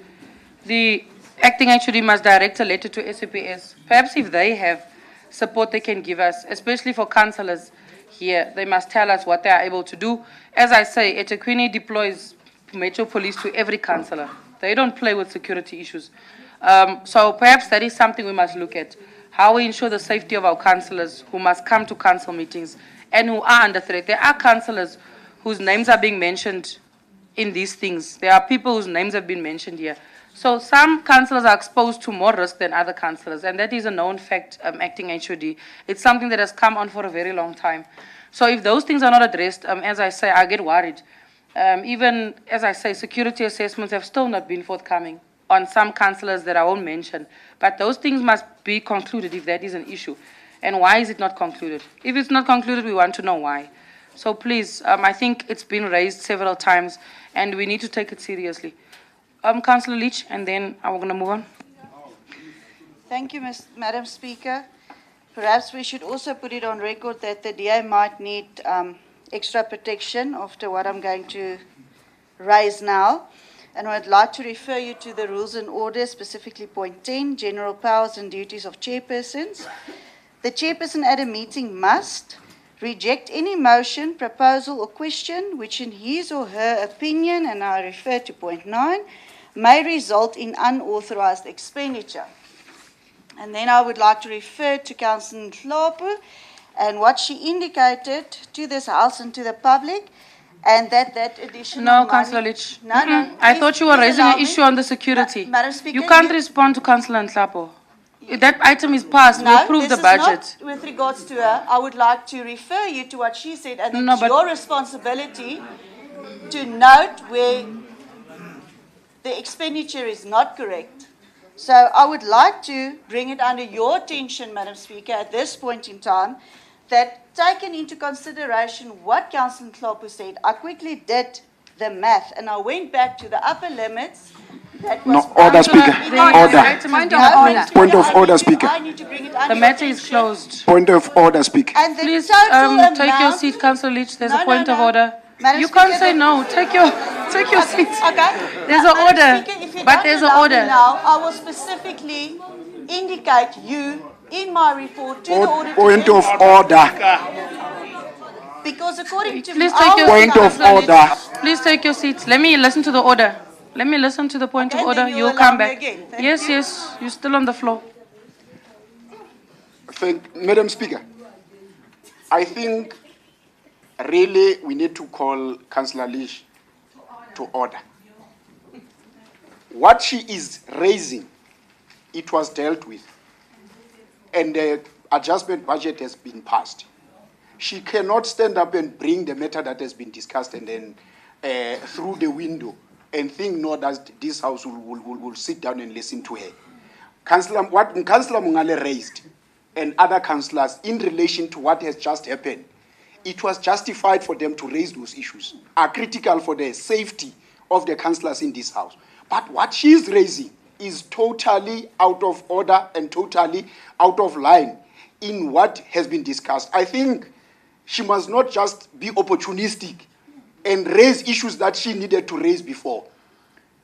the acting HOD must direct a letter to SAPS. Perhaps if they have support they can give us, especially for councillors here, they must tell us what they are able to do. As I say, eThekwini deploys Metro Police to every councillor. They don't play with security issues. So perhaps that is something we must look at. How we ensure the safety of our councillors who must come to council meetings and who are under threat. There are councillors whose names are being mentioned in these things. There are people whose names have been mentioned here. So some councillors are exposed to more risk than other councillors, and that is a known fact, acting HOD. It's something that has come on for a very long time. So if those things are not addressed, as I say, I get worried. Even, as I say, security assessments have still not been forthcoming on some councillors that I won't mention. But those things must be concluded if that is an issue. And why is it not concluded? If it's not concluded, we want to know why. So please, I think it's been raised several times, and we need to take it seriously. Councillor Leach, and then I'm going to move on. Thank you, Madam Speaker. Perhaps we should also put it on record that the DA might need extra protection after what I'm going to raise now. And I'd like to refer you to the rules and orders, specifically point 10, general powers and duties of chairpersons. The chairperson at a meeting must reject any motion, proposal, or question which in his or her opinion, and I refer to point 9, may result in unauthorized expenditure. And then I would like to refer to Councillor Hlapu and what she indicated to this House and to the public, and that additional No, money... Councillor Leach. No, I thought you were raising an issue on the security. Madam Speaker, you can't respond to Councillor Hlapu. That item is passed. We approved the budget. This is not with regards to her. I would like to refer you to what she said, and it's your responsibility to note where the expenditure is not correct. So I would like to bring it under your attention, Madam Speaker, at this point in time, that taken into consideration what Councillor Hlapu said, I quickly did the math, and I went back to the upper limits. No, order, Speaker. Order. Point of order, Speaker. I need to bring it under The matter is closed. Point of order, Speaker. And Please total take your amount- seat, Councillor Leach. There's No, a point no, of no. order. Madam You Speaker, can't say no. Take your seat. Okay. There's an Madam order. Speaker, if you But don't there's an allow me order. Now, I will specifically indicate you in my report to the auditor. Point of order. Because according to Please take your Point seat, of Councillor order. Leach. Please take your seats. Let me listen to the order. Let me listen to the point of order. then you You'll allow come me back. again. Thank Yes, you. yes. You're still on the floor. Madam Speaker, I think really we need to call Councillor Leach to order. What she is raising, it was dealt with, and the adjustment budget has been passed. She cannot stand up and bring the matter that has been discussed and then through the window and think, no, that this House will sit down and listen to her. What Councillor Mungale raised and other councillors in relation to what has just happened, it was justified for them to raise those issues, are critical for the safety of the councillors in this House. But what she is raising is totally out of order and totally out of line in what has been discussed. I think she must not just be opportunistic and raise issues that she needed to raise before,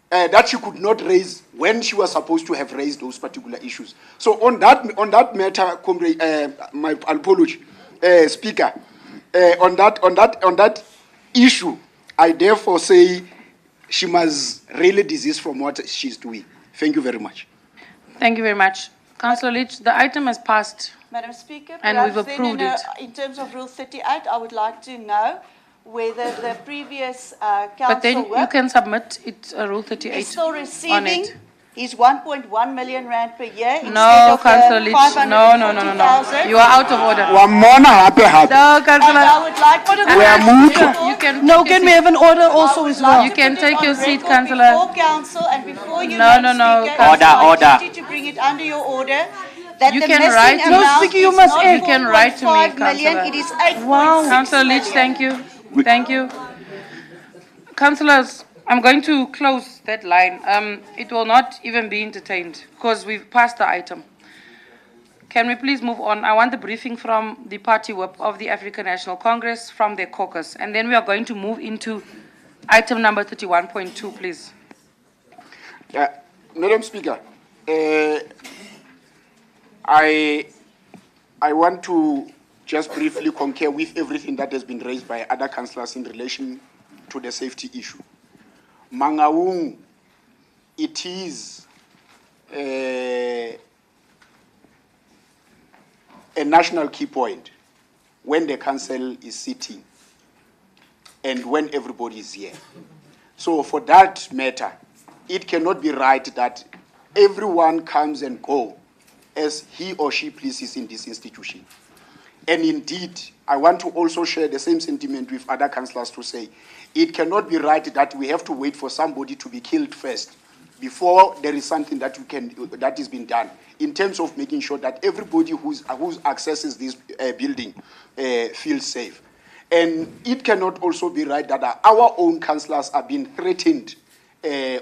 that she could not raise when she was supposed to have raised those particular issues. So on that matter, my apology, Speaker, on that issue, I therefore say she must really desist from what she's doing. Thank you very much. Thank you very much. Councillor Leach, the item has passed. Madam Speaker, And perhaps we've then approved it. in terms of Rule 38, I would like to know whether the previous But then council you work can submit it, Rule 38 is still on receiving it. his 1.1 million rand per year instead No, of Councillor the Leach, no. 540,000. You are out of order. And No, Councillor. I would like to We are moved. You can No, take your can we seat. have an order also as well? You can take your seat, Before Councillor. council and before you, No, Madam no, Speaker, Councillor. it's my Order. duty to bring it under your order that You the can missing write to me. amount No, Speaker, you is must not end. You can write to me, 4.5 million, Councillor. it is 8.6 Councillor million. Leach, thank you. Thank you. Councillors, I'm going to close that line. It will not even be entertained because we've passed the item. Can we please move on? I want the briefing from the party whip of the African National Congress from their caucus. And then we are going to move into item number 31.2, please. Madam Speaker, I want to just briefly concur with everything that has been raised by other councillors in relation to the safety issue. Mangaung, it is a national key point when the council is sitting and when everybody is here. So for that matter, it cannot be right that everyone comes and goes as he or she pleases in this institution. And indeed, I want to also share the same sentiment with other councillors to say, it cannot be right that we have to wait for somebody to be killed first before there is something that is being done in terms of making sure that everybody who accesses this building feels safe. And it cannot also be right that our own councillors are being threatened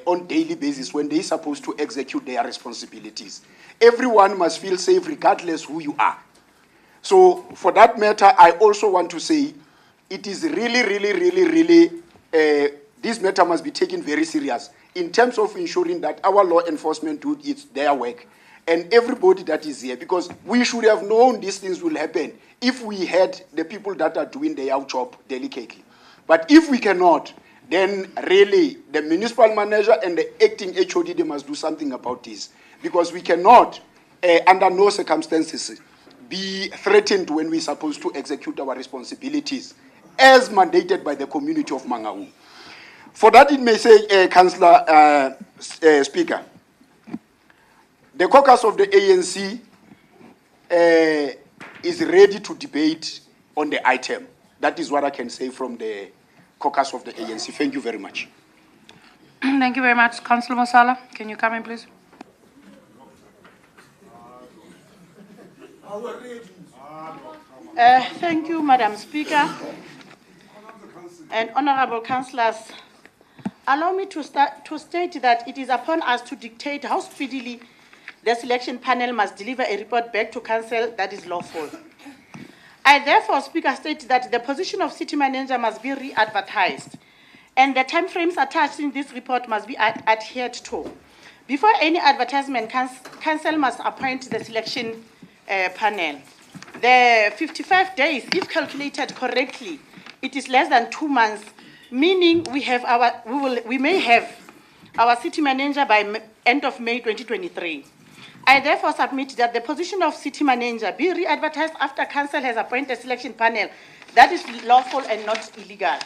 on daily basis when they're supposed to execute their responsibilities. Everyone must feel safe regardless who you are. So for that matter, I also want to say it is really, this matter must be taken very serious in terms of ensuring that our law enforcement do their work and everybody that is here, because we should have known these things will happen if we had the people that are doing their job delicately. But if we cannot, then really the municipal manager and the acting HOD, they must do something about this, because we cannot, under no circumstances, be threatened when we're supposed to execute our responsibilities as mandated by the community of Mangaung. For that, it may say, Councillor Speaker, the caucus of the ANC is ready to debate on the item. That is what I can say from the caucus of the ANC. Thank you very much. Thank you very much. Councillor Mosala, can you come in, please? Thank you, Madam Speaker. And honorable councillors, allow me to state that it is upon us to dictate how speedily the selection panel must deliver a report back to council that is lawful. I therefore, Speaker, state that the position of city manager must be re-advertised and the timeframes attached in this report must be adhered to. Before any advertisement, council must appoint the selection panel. The 55 days, if calculated correctly, it is less than 2 months, meaning we may have our city manager by end of May 2023. I therefore submit that the position of city manager be re-advertised after council has appointed a selection panel that is lawful and not illegal.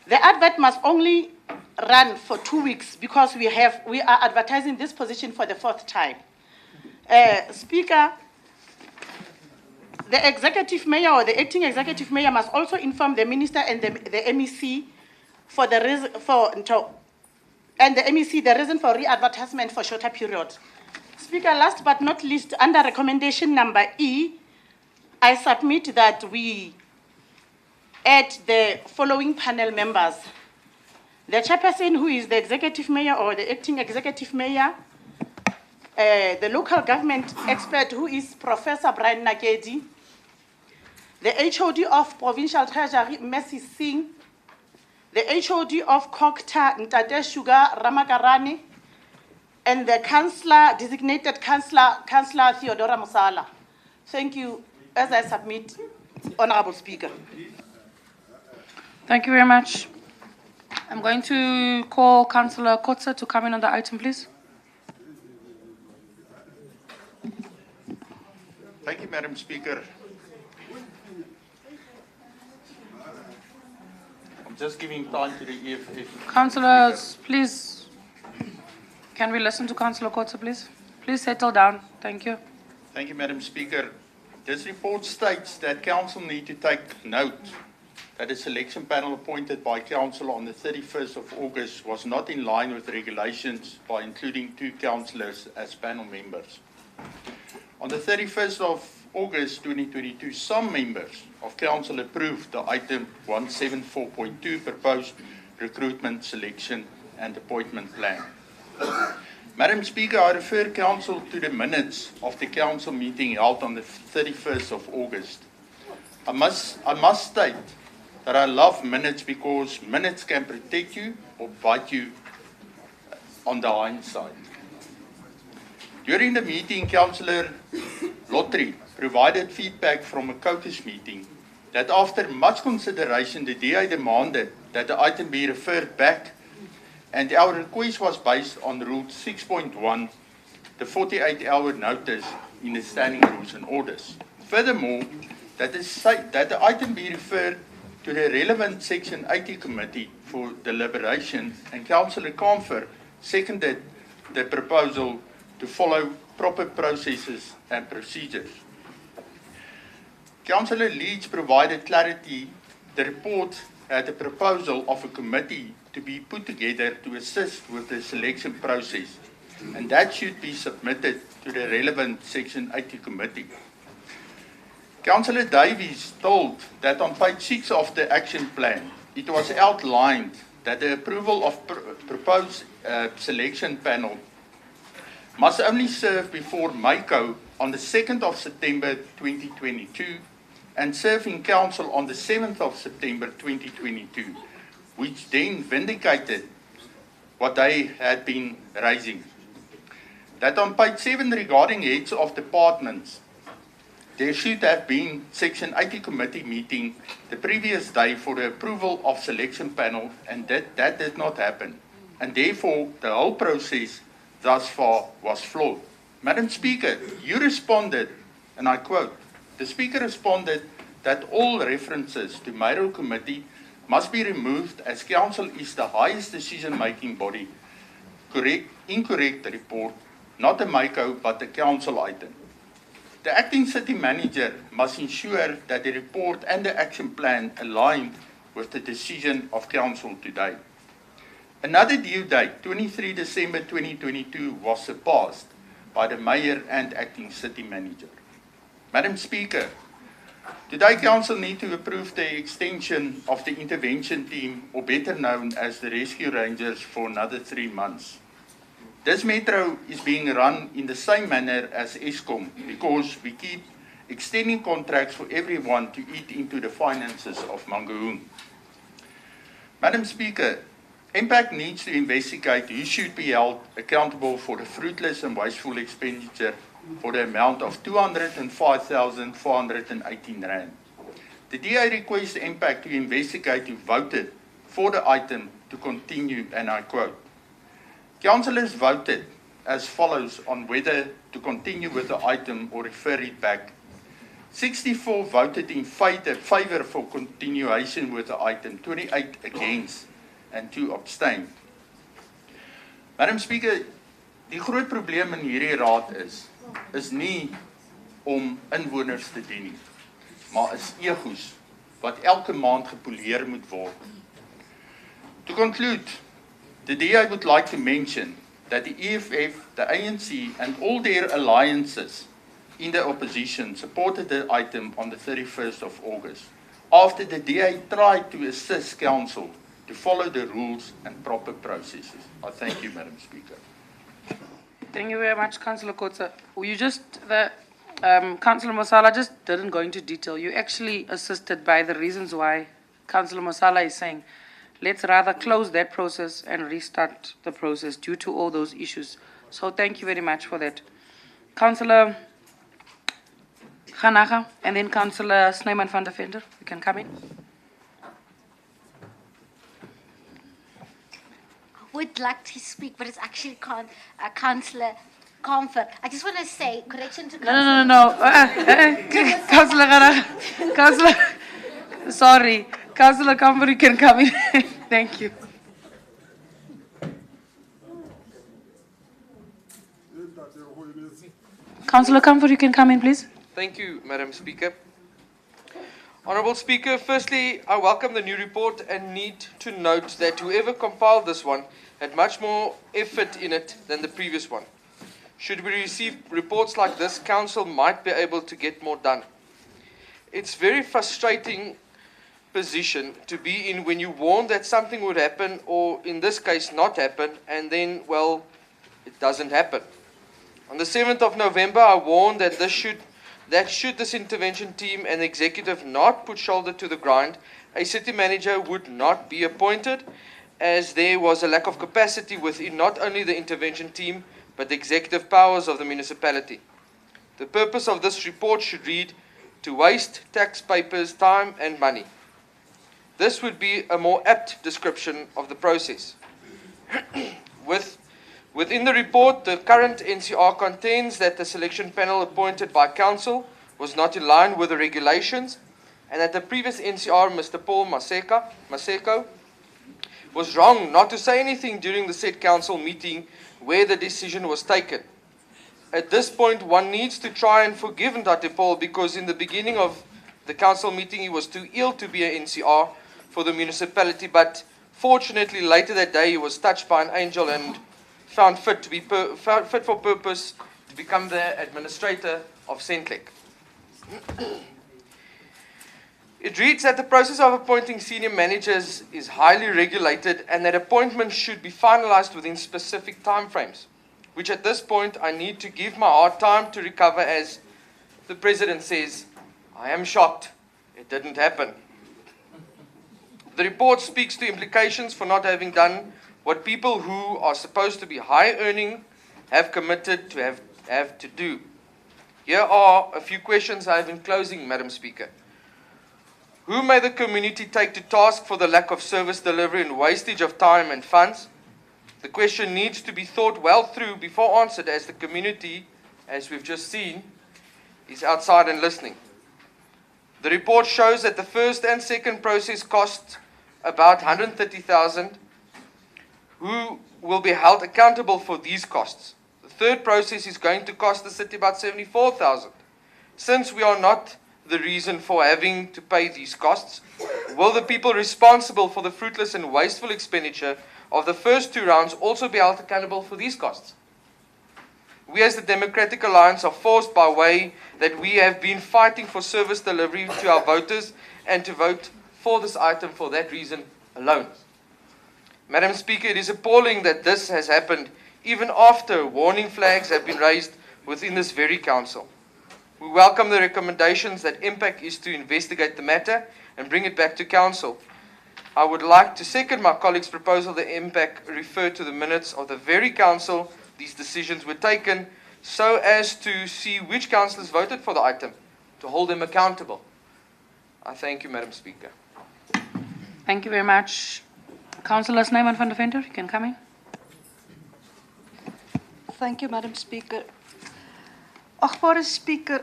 The advert must only run for 2 weeks because we are advertising this position for the 4th time. Speaker, the executive mayor or the acting executive mayor must also inform the minister and the MEC and the MEC the reason for re-advertisement for shorter period. Speaker, last but not least, under recommendation number E, I submit that we add the following panel members. The chairperson, who is the executive mayor or the acting executive mayor, the local government expert, who is Professor Brian Nakedi, the HOD of Provincial Treasury, Messi Singh, the HOD of Kokta, Ntate Sugar Ramakarani, and the Councillor, designated Councillor Theodora Musala. Thank you. As I submit, Honourable Speaker. Thank you very much. I'm going to call Councillor Kotze to come in on the item, please. Thank you, Madam Speaker. I'm just giving time to the EFF. Councillors, please, can we listen to Councillor Kotze, please? Please settle down. Thank you. Thank you, Madam Speaker. This report states that Council need to take note that the selection panel appointed by Council on the 31st of August was not in line with regulations by including 2 councillors as panel members. On the 31st of August 2022, some members of Council approved the item 174.2 proposed recruitment, selection and appointment plan. Madam Speaker, I refer Council to the minutes of the Council meeting held on the 31st of August. I must state that I love minutes because minutes can protect you or bite you on the hindsight. During the meeting, Councillor Lottery provided feedback from a caucus meeting that after much consideration, the DA demanded that the item be referred back, and our request was based on Rule 6.1, the 48-hour notice in the standing rules and orders. Furthermore, that the item be referred to the relevant Section 80 Committee for deliberation, and Councillor Kamfer seconded the proposal to follow proper processes and procedures. Councillor Leach provided clarity. The report had a proposal of a committee to be put together to assist with the selection process, and that should be submitted to the relevant Section 80 Committee. Councillor Davies told that on page 6 of the action plan, it was outlined that the approval of proposed selection panel must only serve before MACO on the 2nd of September 2022 and serve in Council on the 7th of September 2022, which then vindicated what they had been raising. That on page 7 regarding heads of departments, there should have been Section 80 Committee meeting the previous day for the approval of selection panel, and that did not happen. And therefore, the whole process thus far was flawed. Madam Speaker, you responded, and I quote, the Speaker responded that all references to mayoral committee must be removed as Council is the highest decision-making body. Incorrect report, not a MACO but a Council item. The acting city manager must ensure that the report and the action plan align with the decision of Council today. Another due date, 23 December 2022, was surpassed by the Mayor and Acting City Manager. Madam Speaker, today Council need to approve the extension of the intervention team, or better known as the Rescue Rangers, for another 3 months. This metro is being run in the same manner as Eskom because we keep extending contracts for everyone to eat into the finances of Mangaung. Madam Speaker, MPAC needs to investigate who should be held accountable for the fruitless and wasteful expenditure for the amount of 205,418 rand. The DA requests MPAC to investigate who voted for the item to continue, and I quote, Councillors voted as follows on whether to continue with the item or refer it back. 64 voted in favour for continuation with the item, 28 against, and 2 abstained. Madam Speaker, die groot probleem in hierdie raad is nie om inwoners te dien nie, maar is egos wat elke maand gepoleer moet word. To conclude, the DA would like to mention that the EFF, the ANC, and all their alliances in the opposition supported the item on the 31st of August, after the DA tried to assist Council to follow the rules and proper processes. I thank you, Madam Speaker. Thank you very much, Councillor Kotze. Councillor Masala just didn't go into detail. You actually assisted by the reasons why Councillor Masala is saying, let's rather close that process and restart the process due to all those issues. So thank you very much for that. Councillor Ganaga and then Councillor Snyman van der Venter, you can come in. Would like to speak, but it's actually Councillor Comfort. I just want to say, correction to No. Councillor Ganaga. Councillor, sorry. Councillor Comfort, you can come in. Thank you. Councillor Comfort, you can come in, please. Thank you, Madam Speaker. Honourable Speaker, firstly, I welcome the new report and need to note that whoever compiled this one had much more effort in it than the previous one. Should we receive reports like this, Council might be able to get more done. It's very frustrating position to be in when you warn that something would happen, or in this case not happen, and then, well, it doesn't happen. On the 7th of November, I warned that should this intervention team and executive not put shoulder to the grind, a city manager would not be appointed, as there was a lack of capacity within not only the intervention team, but the executive powers of the municipality. The purpose of this report should read, to waste taxpayers' time and money. This would be a more apt description of the process. Within the report, the current NCR contains that the selection panel appointed by Council was not in line with the regulations, and that the previous NCR, Mr. Paul Maseko, was wrong not to say anything during the said Council meeting where the decision was taken. At this point, one needs to try and forgive Ntate Paul, because in the beginning of the Council meeting he was too ill to be an NCR for the municipality, but fortunately later that day he was touched by an angel and found fit for purpose to become the administrator of Centlec. It reads that the process of appointing senior managers is highly regulated and that appointments should be finalized within specific timeframes, which at this point I need to give my heart time to recover, as the President says, I am shocked it didn't happen. The report speaks to implications for not having done what people who are supposed to be high earning have committed to have to do. Here are a few questions I have in closing, Madam Speaker. Who may the community take to task for the lack of service delivery and wastage of time and funds? The question needs to be thought well through before answered, as the community, as we've just seen, is outside and listening. The report shows that the first and second process cost about 130,000. Who will be held accountable for these costs? The third process is going to cost the city about 74,000. Since we are not the reason for having to pay these costs, will the people responsible for the fruitless and wasteful expenditure of the first two rounds also be held accountable for these costs? We as the Democratic Alliance are forced by way that we have been fighting for service delivery to our voters and to vote for this item for that reason alone. Madam Speaker, it is appalling that this has happened even after warning flags have been raised within this very council. We welcome the recommendations that MPAC is to investigate the matter and bring it back to council. I would like to second my colleague's proposal that MPAC refer to the minutes of the very council these decisions were taken, so as to see which councillors voted for the item, to hold them accountable. I thank you, Madam Speaker. Thank you very much. Councillor Snyman van der Venter, you can come in. Thank you, Madam Speaker. Agbare Speaker,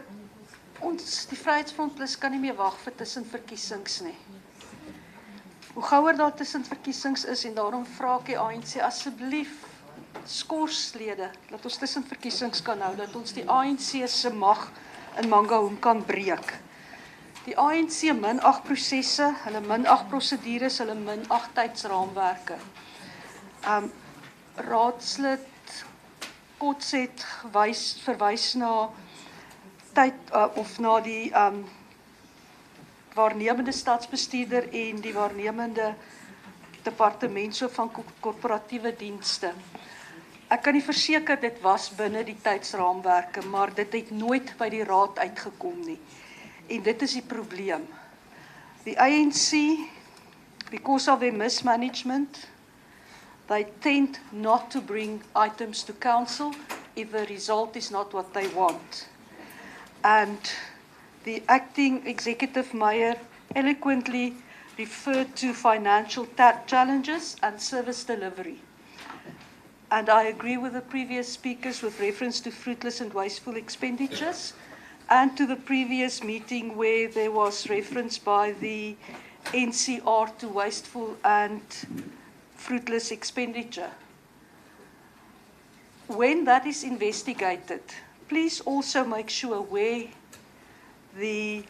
die Vryheidsfront Plus kan nie meer wag vir tussenverkiesings nie. Hoe gouer daar tussenverkiesings is, en daarom vra ek die ANC asseblief skorslede, dat ons tussenverkiesings kan hou, dat ons die ANC se mag in Mangaung kan breek. Die ANC min-ag prosesse, hulle min-ag prosedures, hulle min-ag tydsraamwerke. Raadslid Kotset verwys na tyd of na die waarnemende stadsbestuurder en die waarnemende departement so van korporatiewe dienste. Ek kan nie verseker dit was binne die tydsraamwerke, maar dit het nooit by die raad uitgekom nie. En dit is die probleem. Die ANC, because of their mismanagement, they tend not to bring items to council if the result is not what they want. And the acting executive mayor eloquently referred to financial challenges and service delivery. And I agree with the previous speakers with reference to fruitless and wasteful expenditures, and to the previous meeting where there was reference by the NCR to wasteful and fruitless expenditure. When that is investigated, please also make sure where the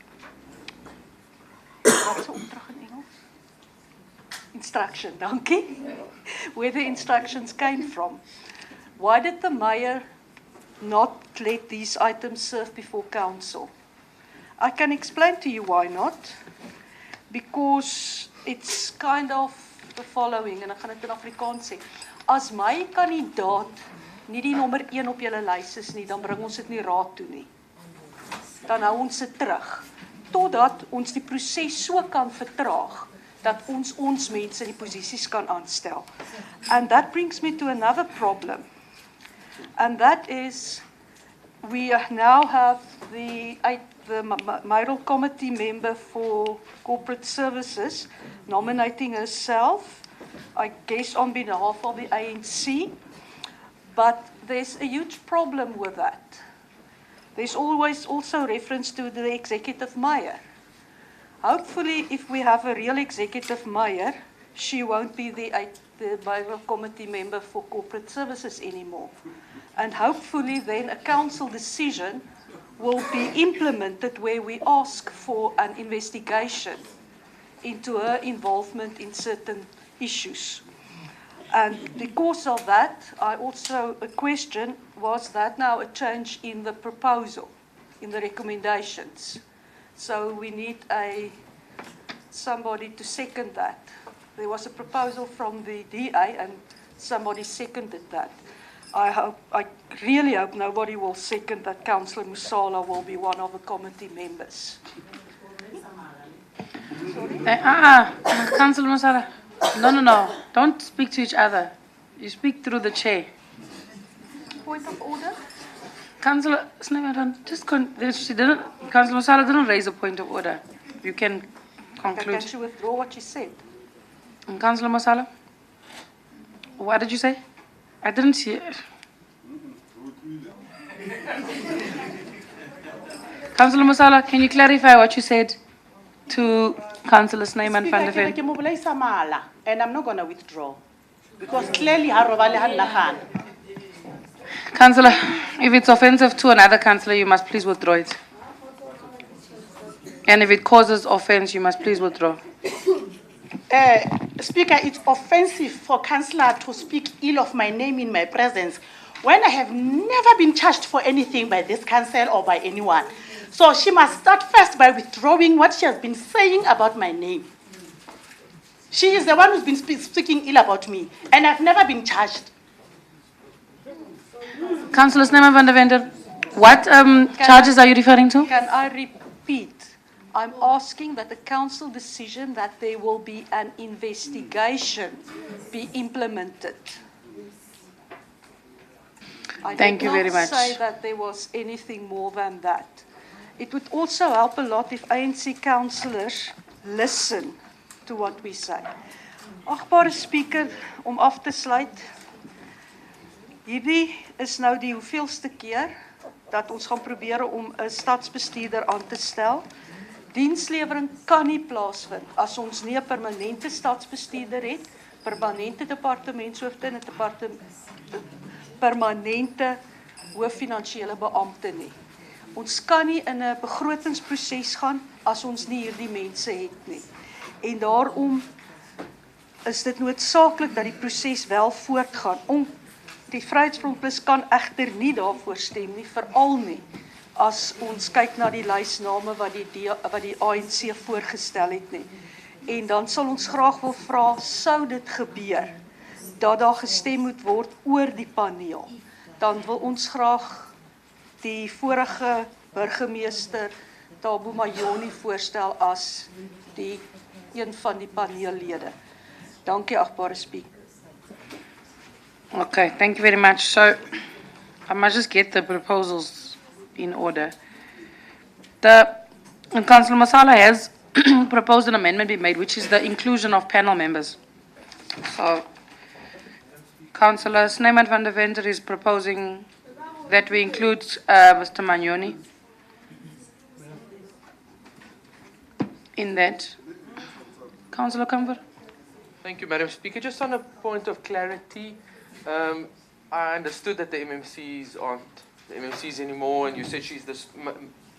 instruction, dankie, where the instructions came from. Why did the mayor not let these items serve before council? I can explain to you why not. Because it's kind of the following, en ek gaan dit in Afrikaans sê. As my kandidaat nie die nommer 1 op julle lys is nie, dan bring ons dit nie raad toe nie. Dan hou ons dit terug, totdat ons die proses so kan vertraag, dat ons mense die posisies kan aanstel. And that brings me to another problem. And that is, we now have the mayoral committee member for corporate services nominating herself, I guess on behalf of the ANC, but there's a huge problem with that. There's always also reference to the executive mayor. Hopefully, if we have a real executive mayor, she won't be the mayoral committee member for corporate services anymore. And hopefully then a council decision will be implemented where we ask for an investigation into her involvement in certain issues. And because of that, I also a question, was that now a change in the proposal, in the recommendations? So we need somebody to second that. There was a proposal from the DA and somebody seconded that. I really hope nobody will second that Councillor Musala will be one of the committee members. Councillor Musala, no, don't speak to each other. You speak through the chair. Point of order? Councillor Sneverton, Councillor Musala didn't raise a point of order. You can conclude. Can she withdraw what she said? Councillor Musala, what did you say? I didn't hear it. Councillor Musala, can you clarify what you said to Councillor Snyman van der Ven? And I'm not going to withdraw. Because clearly, Councillor, if it's offensive to another councillor, you must please withdraw it. And if it causes offense, you must please withdraw. Speaker, it's offensive for Councillor to speak ill of my name in my presence when I have never been charged for anything by this council or by anyone. So she must start first by withdrawing what she has been saying about my name. She is the one who's been speaking ill about me, and I've never been charged. Councillor Snyman van der Ven, what charges are you referring to? Can I repeat? I'm asking that the council decision that there will be an investigation be implemented. Thank you very much. I did not say that there was anything more than that. It would also help a lot if ANC councillors listen to what we say. Agbare speaker, om af te sluit. Hierdie is nou die hoeveelste keer dat ons gaan probeer om 'n stadsbestuurder aan te stel. Dienslewering kan nie plaasvind as ons nie 'n permanente stadsbestuurder het, permanente departementshoofde en 'n permanente hooffinansiële beampte nie. Ons kan nie in 'n begrotingsproses gaan as ons nie hierdie mense het nie. En daarom is dit noodsaaklik dat die proses wel voortgaan. Die Vryheidsfront Plus kan egter nie daarvoor stem nie, veral nie as ons kyk na die lysname wat die ANC voorgestel het nie. En dan sal ons graag wil vra, sou dit gebeur dat daar gestem moet word oor die paneel, dan wil ons graag die vorige burgemeester Thabo Majoni voorstel as die een van die paneellede. Dankie, agbare spreker. Okay, thank you very much. So, I must just get the proposals in order. And Councillor Masala has proposed an amendment be made, which is the inclusion of panel members. So, Councillor Snyman van der Venter is proposing that we include Mr. Magnoni in that. Councillor Kamfer? Thank you, Madam Speaker. Just on a point of clarity, I understood that the MMCs aren't the MMCs anymore, and you said she's the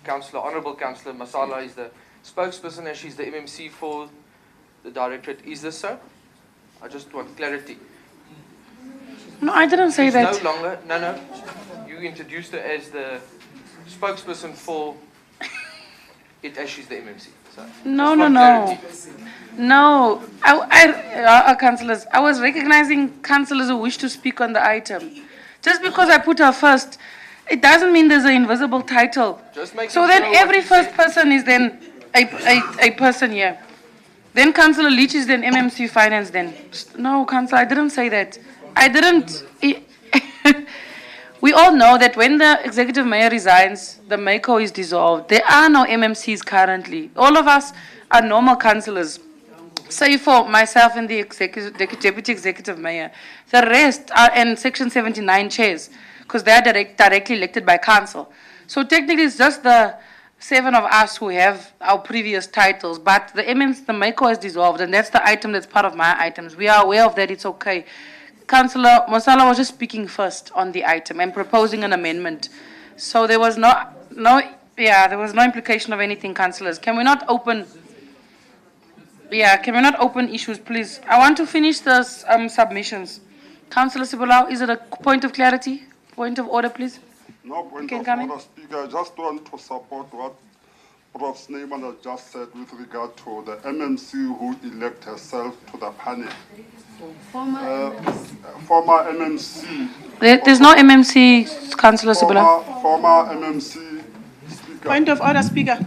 Councillor, Honourable Councillor Masala is the spokesperson, and she's the MMC for the Directorate. Is this so? I just want clarity. No, I didn't say She's that. no longer, no. You introduced her as the spokesperson for it as she's the MMC. So No, just no, want no. clarity. No, councillors, I was recognizing councillors who wish to speak on the item. Just because I put her first, it doesn't mean there's an invisible title. Just making So then sure what every you first said. person is then a person here. Then Councillor Leach is then MMC Finance then. No, Councillor, I didn't say that. I didn't. We all know that when the executive mayor resigns, the MACO is dissolved. There are no MMCs currently. All of us are normal councillors. Say for myself and the deputy executive mayor. The rest are in Section 79 chairs because they are directly elected by council. So technically it's just the 7 of us who have our previous titles, but the MACO is dissolved, and that's the item that's part of my items. We are aware of that, it's okay. Councillor Masala was just speaking first on the item and proposing an amendment. So there was there was no implication of anything, councillors. Can we not open issues, please? I want to finish the submissions. Councillor Sibulau, is it a point of clarity? Point of order, please? No point can of come in. order, Speaker. I just want to support what Prof. Snyman has just said with regard to the MMC who elect herself to the panel. Former MMC. There's no MMC, Councillor Sibulau. Former MMC Speaker. Point of order, Speaker.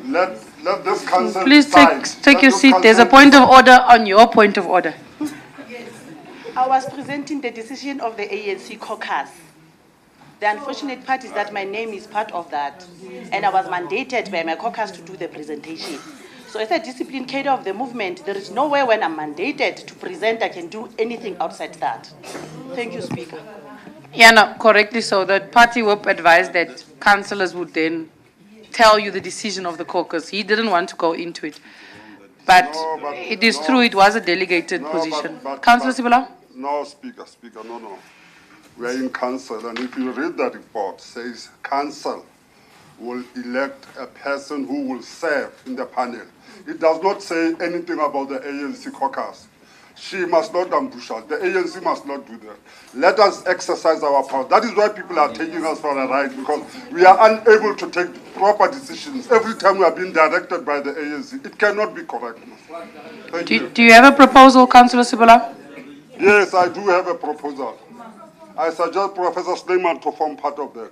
Let this council Please decide. take your Let this seat. There's a council point of order on your point of order. I was presenting the decision of the ANC caucus. The unfortunate part is that my name is part of that, and I was mandated by my caucus to do the presentation. So as a discipline cadre of the movement, there is no way when I'm mandated to present I can do anything outside that. Thank you, Speaker. Yeah, no, correctly so. The party whip advised that councillors would then tell you the decision of the caucus. He didn't want to go into it. But it is true, it was a delegated position. Councillor Sibulau? No, Speaker, no. We are in council, and if you read the report, it says council will elect a person who will serve in the panel. It does not say anything about the ANC caucus. She must not ambush us. The ANC must not do that. Let us exercise our power. That is why people are taking us for a ride, because we are unable to take proper decisions. Every time we are being directed by the ANC, it cannot be correct. Thank you. Do you have a proposal, Councillor Sibulau? Yes, I do have a proposal. I suggest Professor Snyman to form part of that.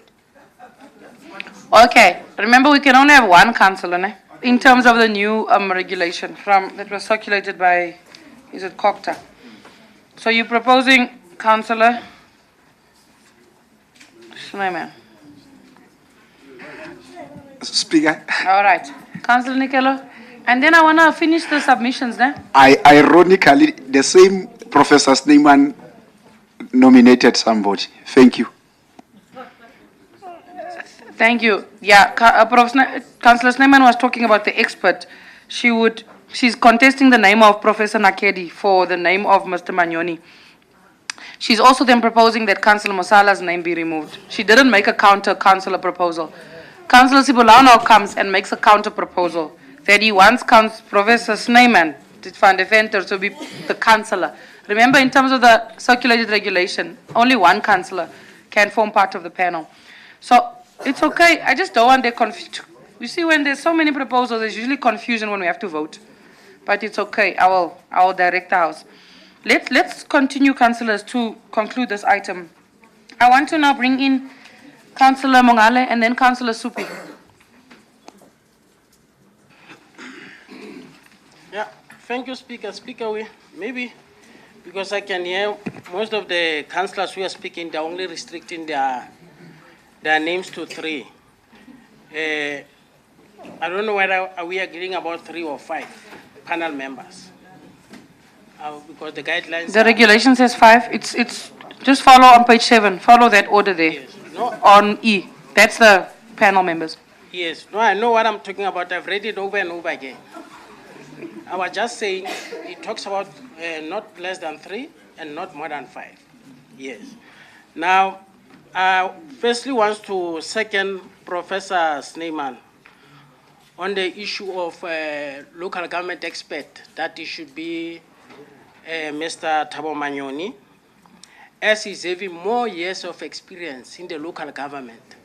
Okay. Remember, we can only have one councillor, né? In terms of the new regulation that was circulated by, is it COCTA? So you're proposing, Councillor Snyman. Speaker, All right. Councillor Nikelo. And then I want to finish the submissions, né? ironically, the same Professor Snyman nominated somebody. Thank you. Thank you. Yeah, Councillor Snyman was talking about the expert. She's contesting the name of Professor Nakedi for the name of Mr. Magnoni. She's also then proposing that Councillor Mosala's name be removed. She didn't make a counter councillor proposal. Councillor Sibulau now comes and makes a counter proposal that he wants Professor Snyman van der Venter to be the councillor. Remember, in terms of the circulated regulation, only one councillor can form part of the panel. So it's okay. I just don't want their confusion. You see, when there's so many proposals, there's usually confusion when we have to vote. But it's okay. I will direct the House. Let's continue, councillors, to conclude this item. I want to now bring in Councillor Mongale and then Councillor Supi. Yeah, thank you, Speaker. Speaker, maybe because I can hear most of the councillors who are speaking, they're only restricting their names to 3. I don't know whether we are agreeing about 3 or 5 panel members. Because the guidelines. The regulation says 5. It's just follow on page 7. Follow that order there. Yes. No. On E. That's the panel members. Yes. No, I know what I'm talking about. I've read it over and over again. I was just saying it talks about not less than 3 and not more than 5. Yes. Now, firstly wants to second Professor Snyman on the issue of local government expert, that it should be Mr. Thabo Manyoni, as he's having more years of experience in the local government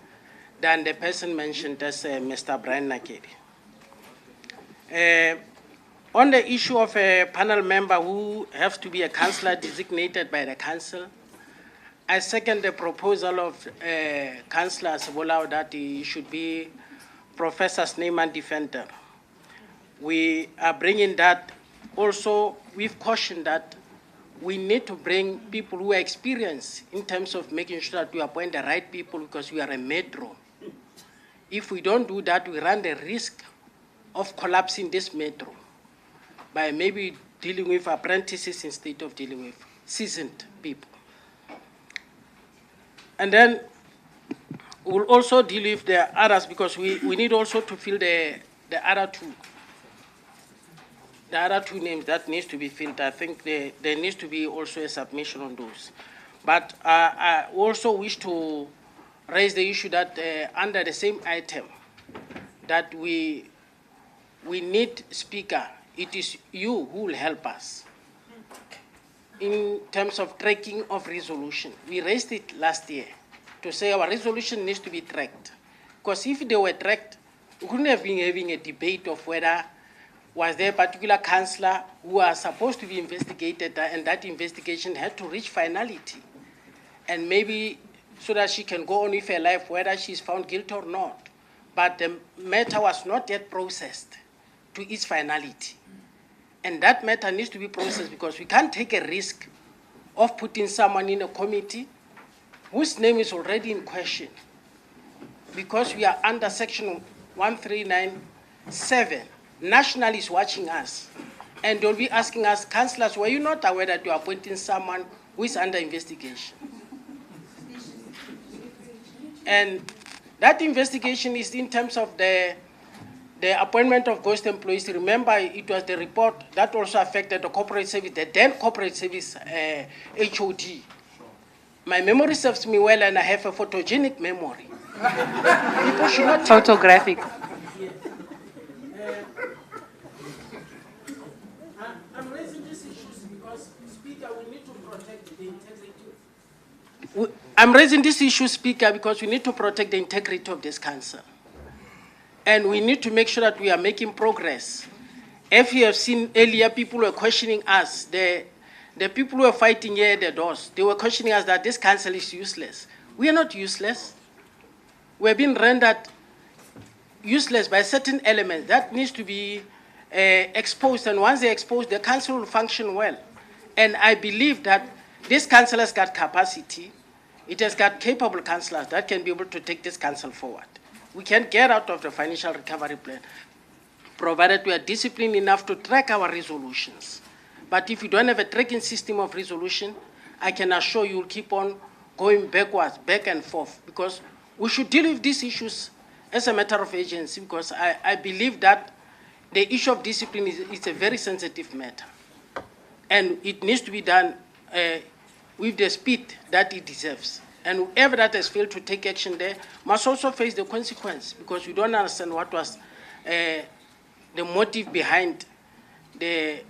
than the person mentioned as Mr. Brian Nakedi. On the issue of a panel member who has to be a councillor designated by the council, I second the proposal of Councillor Sebolau that he should be Professor Snyman Defender. We are bringing that. Also, we've cautioned that we need to bring people who are experienced in terms of making sure that we appoint the right people, because we are a metro. If we don't do that, we run the risk of collapsing this metro by maybe dealing with apprentices instead of dealing with seasoned people. And then we'll also deal with the others, because we need also to fill the other 2. The other 2 names that needs to be filled. I think there needs to be also a submission on those. But I also wish to raise the issue that under the same item, that we need Speaker. It is you who will help us in terms of tracking of resolution. We raised it last year to say our resolution needs to be tracked. Because if they were tracked, we couldn't have been having a debate of whether was there a particular councillor who was supposed to be investigated, and that investigation had to reach finality. And maybe so that she can go on with her life, whether she's found guilty or not. But the matter was not yet processed to its finality. And that matter needs to be processed, because we can't take a risk of putting someone in a committee whose name is already in question, because we are under section 1397. National is watching us, and they'll be asking us, councillors, were you not aware that you are appointing someone who is under investigation? And that investigation is in terms of the appointment of ghost employees. Remember, it was the report that also affected the corporate service, the then corporate service HOD. My memory serves me well, and I have a photogenic memory. People should not photographic. I'm raising these issues because, Speaker, we need to protect the integrity. I'm raising this issue, Speaker, because we need to protect the integrity of this council. And we need to make sure that we are making progress. If you have seen earlier, people were questioning us. The people who were fighting here at the doors, they were questioning us that this council is useless. We are not useless. We're being rendered useless by certain elements that needs to be exposed. And once they're exposed, the council will function well. And I believe that this council has got capacity. It has got capable councillors that can be able to take this council forward. We can get out of the financial recovery plan, provided we are disciplined enough to track our resolutions. But if you don't have a tracking system of resolution, I can assure you will keep on going backwards, back and forth, because we should deal with these issues as a matter of agency, because I believe that the issue of discipline is a very sensitive matter. And it needs to be done with the speed that it deserves. And whoever that has failed to take action there must also face the consequence, because we don't understand what was the motive behind the,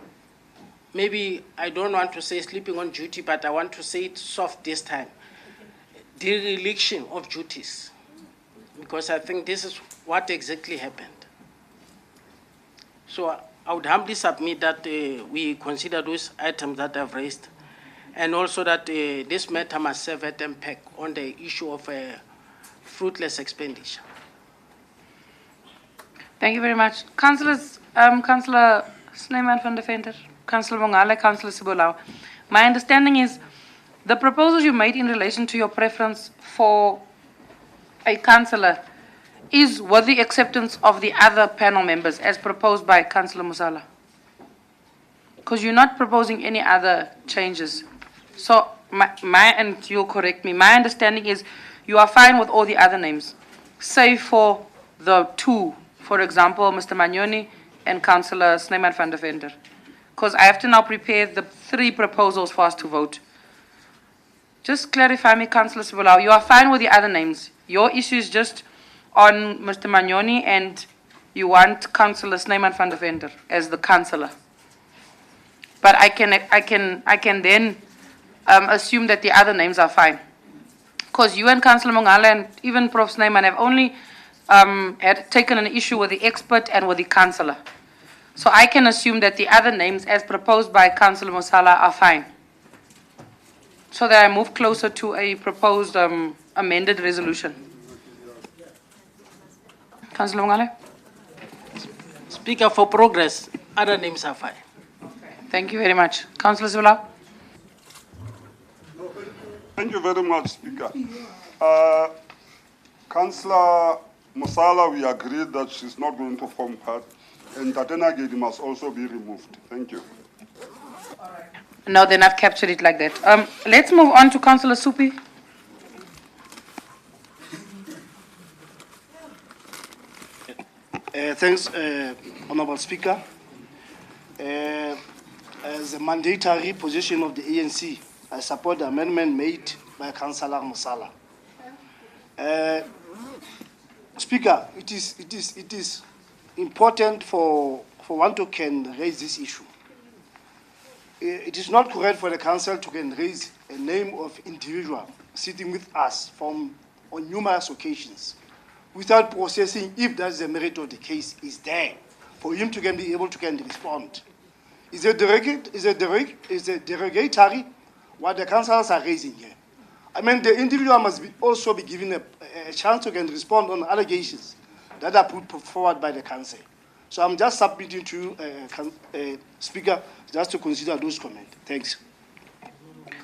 maybe I don't want to say sleeping on duty, but I want to say it soft this time, dereliction of duties, because I think this is what exactly happened. So I would humbly submit that we consider those items that I've raised, and also that this matter must serve an impact on the issue of fruitless expenditure. Thank you very much. Councillors, Councillor Snyman van der Venter, Councillor Mongale, Councillor Sibolao. My understanding is the proposals you made in relation to your preference for a councillor is with the acceptance of the other panel members as proposed by Councillor Musala. Because you're not proposing any other changes. So and you'll correct me, my understanding is you are fine with all the other names, save for the two, for example, Mr. Magnoni and Councillor Snyman van der Venter. Because I have to now prepare the 3 proposals for us to vote. Just clarify me, Councillor Sibolao, you are fine with the other names. Your issue is just on Mr. Magnoni, and you want Councillor Snyman van der Venter as the councillor. But I can then assume that the other names are fine. Because you and Councillor Mongala and even Prof. Snyman have only had taken an issue with the expert and with the councillor. So I can assume that the other names as proposed by Councillor Musala are fine. So that I move closer to a proposed amended resolution. Councillor Mongale? Speaker, for progress, other names are fine. Thank you very much. Councillor Zula? Thank you very much, Speaker. Councillor Musala, we agreed that she's not going to form part, and Tatena Gedi must also be removed. Thank you. No, then I've captured it like that. Let's move on to Councillor Supi. Thanks, Honourable Speaker. As a mandatory position of the ANC, I support the amendment made by Councillor Musala. Speaker, it is important for one to can raise this issue. It is not correct for the council to can raise a name of individual sitting with us on numerous occasions without processing if that's the merit of the case is there for him to can be able to can respond. Is it derogatory what the councillors are raising here? I mean, the individual must also be given a chance to can respond on allegations that are put forward by the council. So I'm just submitting to Speaker just to consider those comments. Thanks.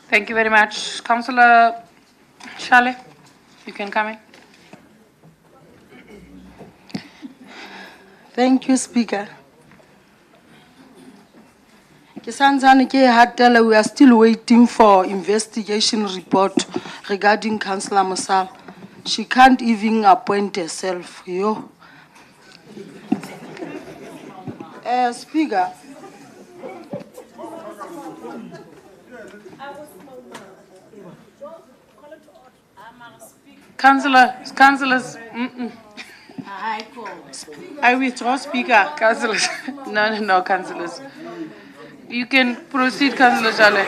Thank you very much. Councillor Shale, you can come in. Thank you, Speaker. We are still waiting for investigation report regarding Councillor Musala. She can't even appoint herself. Yo. Speaker. Councillors. I withdraw, Speaker. Councillors. No, councillors. You can proceed, Councillor Shale.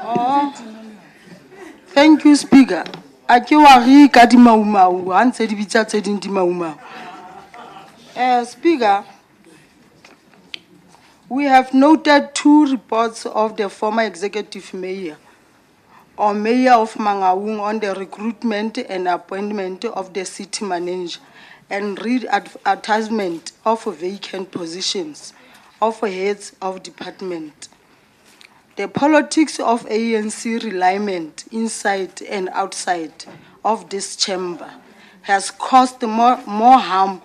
Oh, thank you, Speaker. Speaker, we have noted 2 reports of the former executive mayor or mayor of Mangaung on the recruitment and appointment of the city manager and read advertisement of vacant positions of heads of department. The politics of ANC reliance inside and outside of this chamber has caused more harm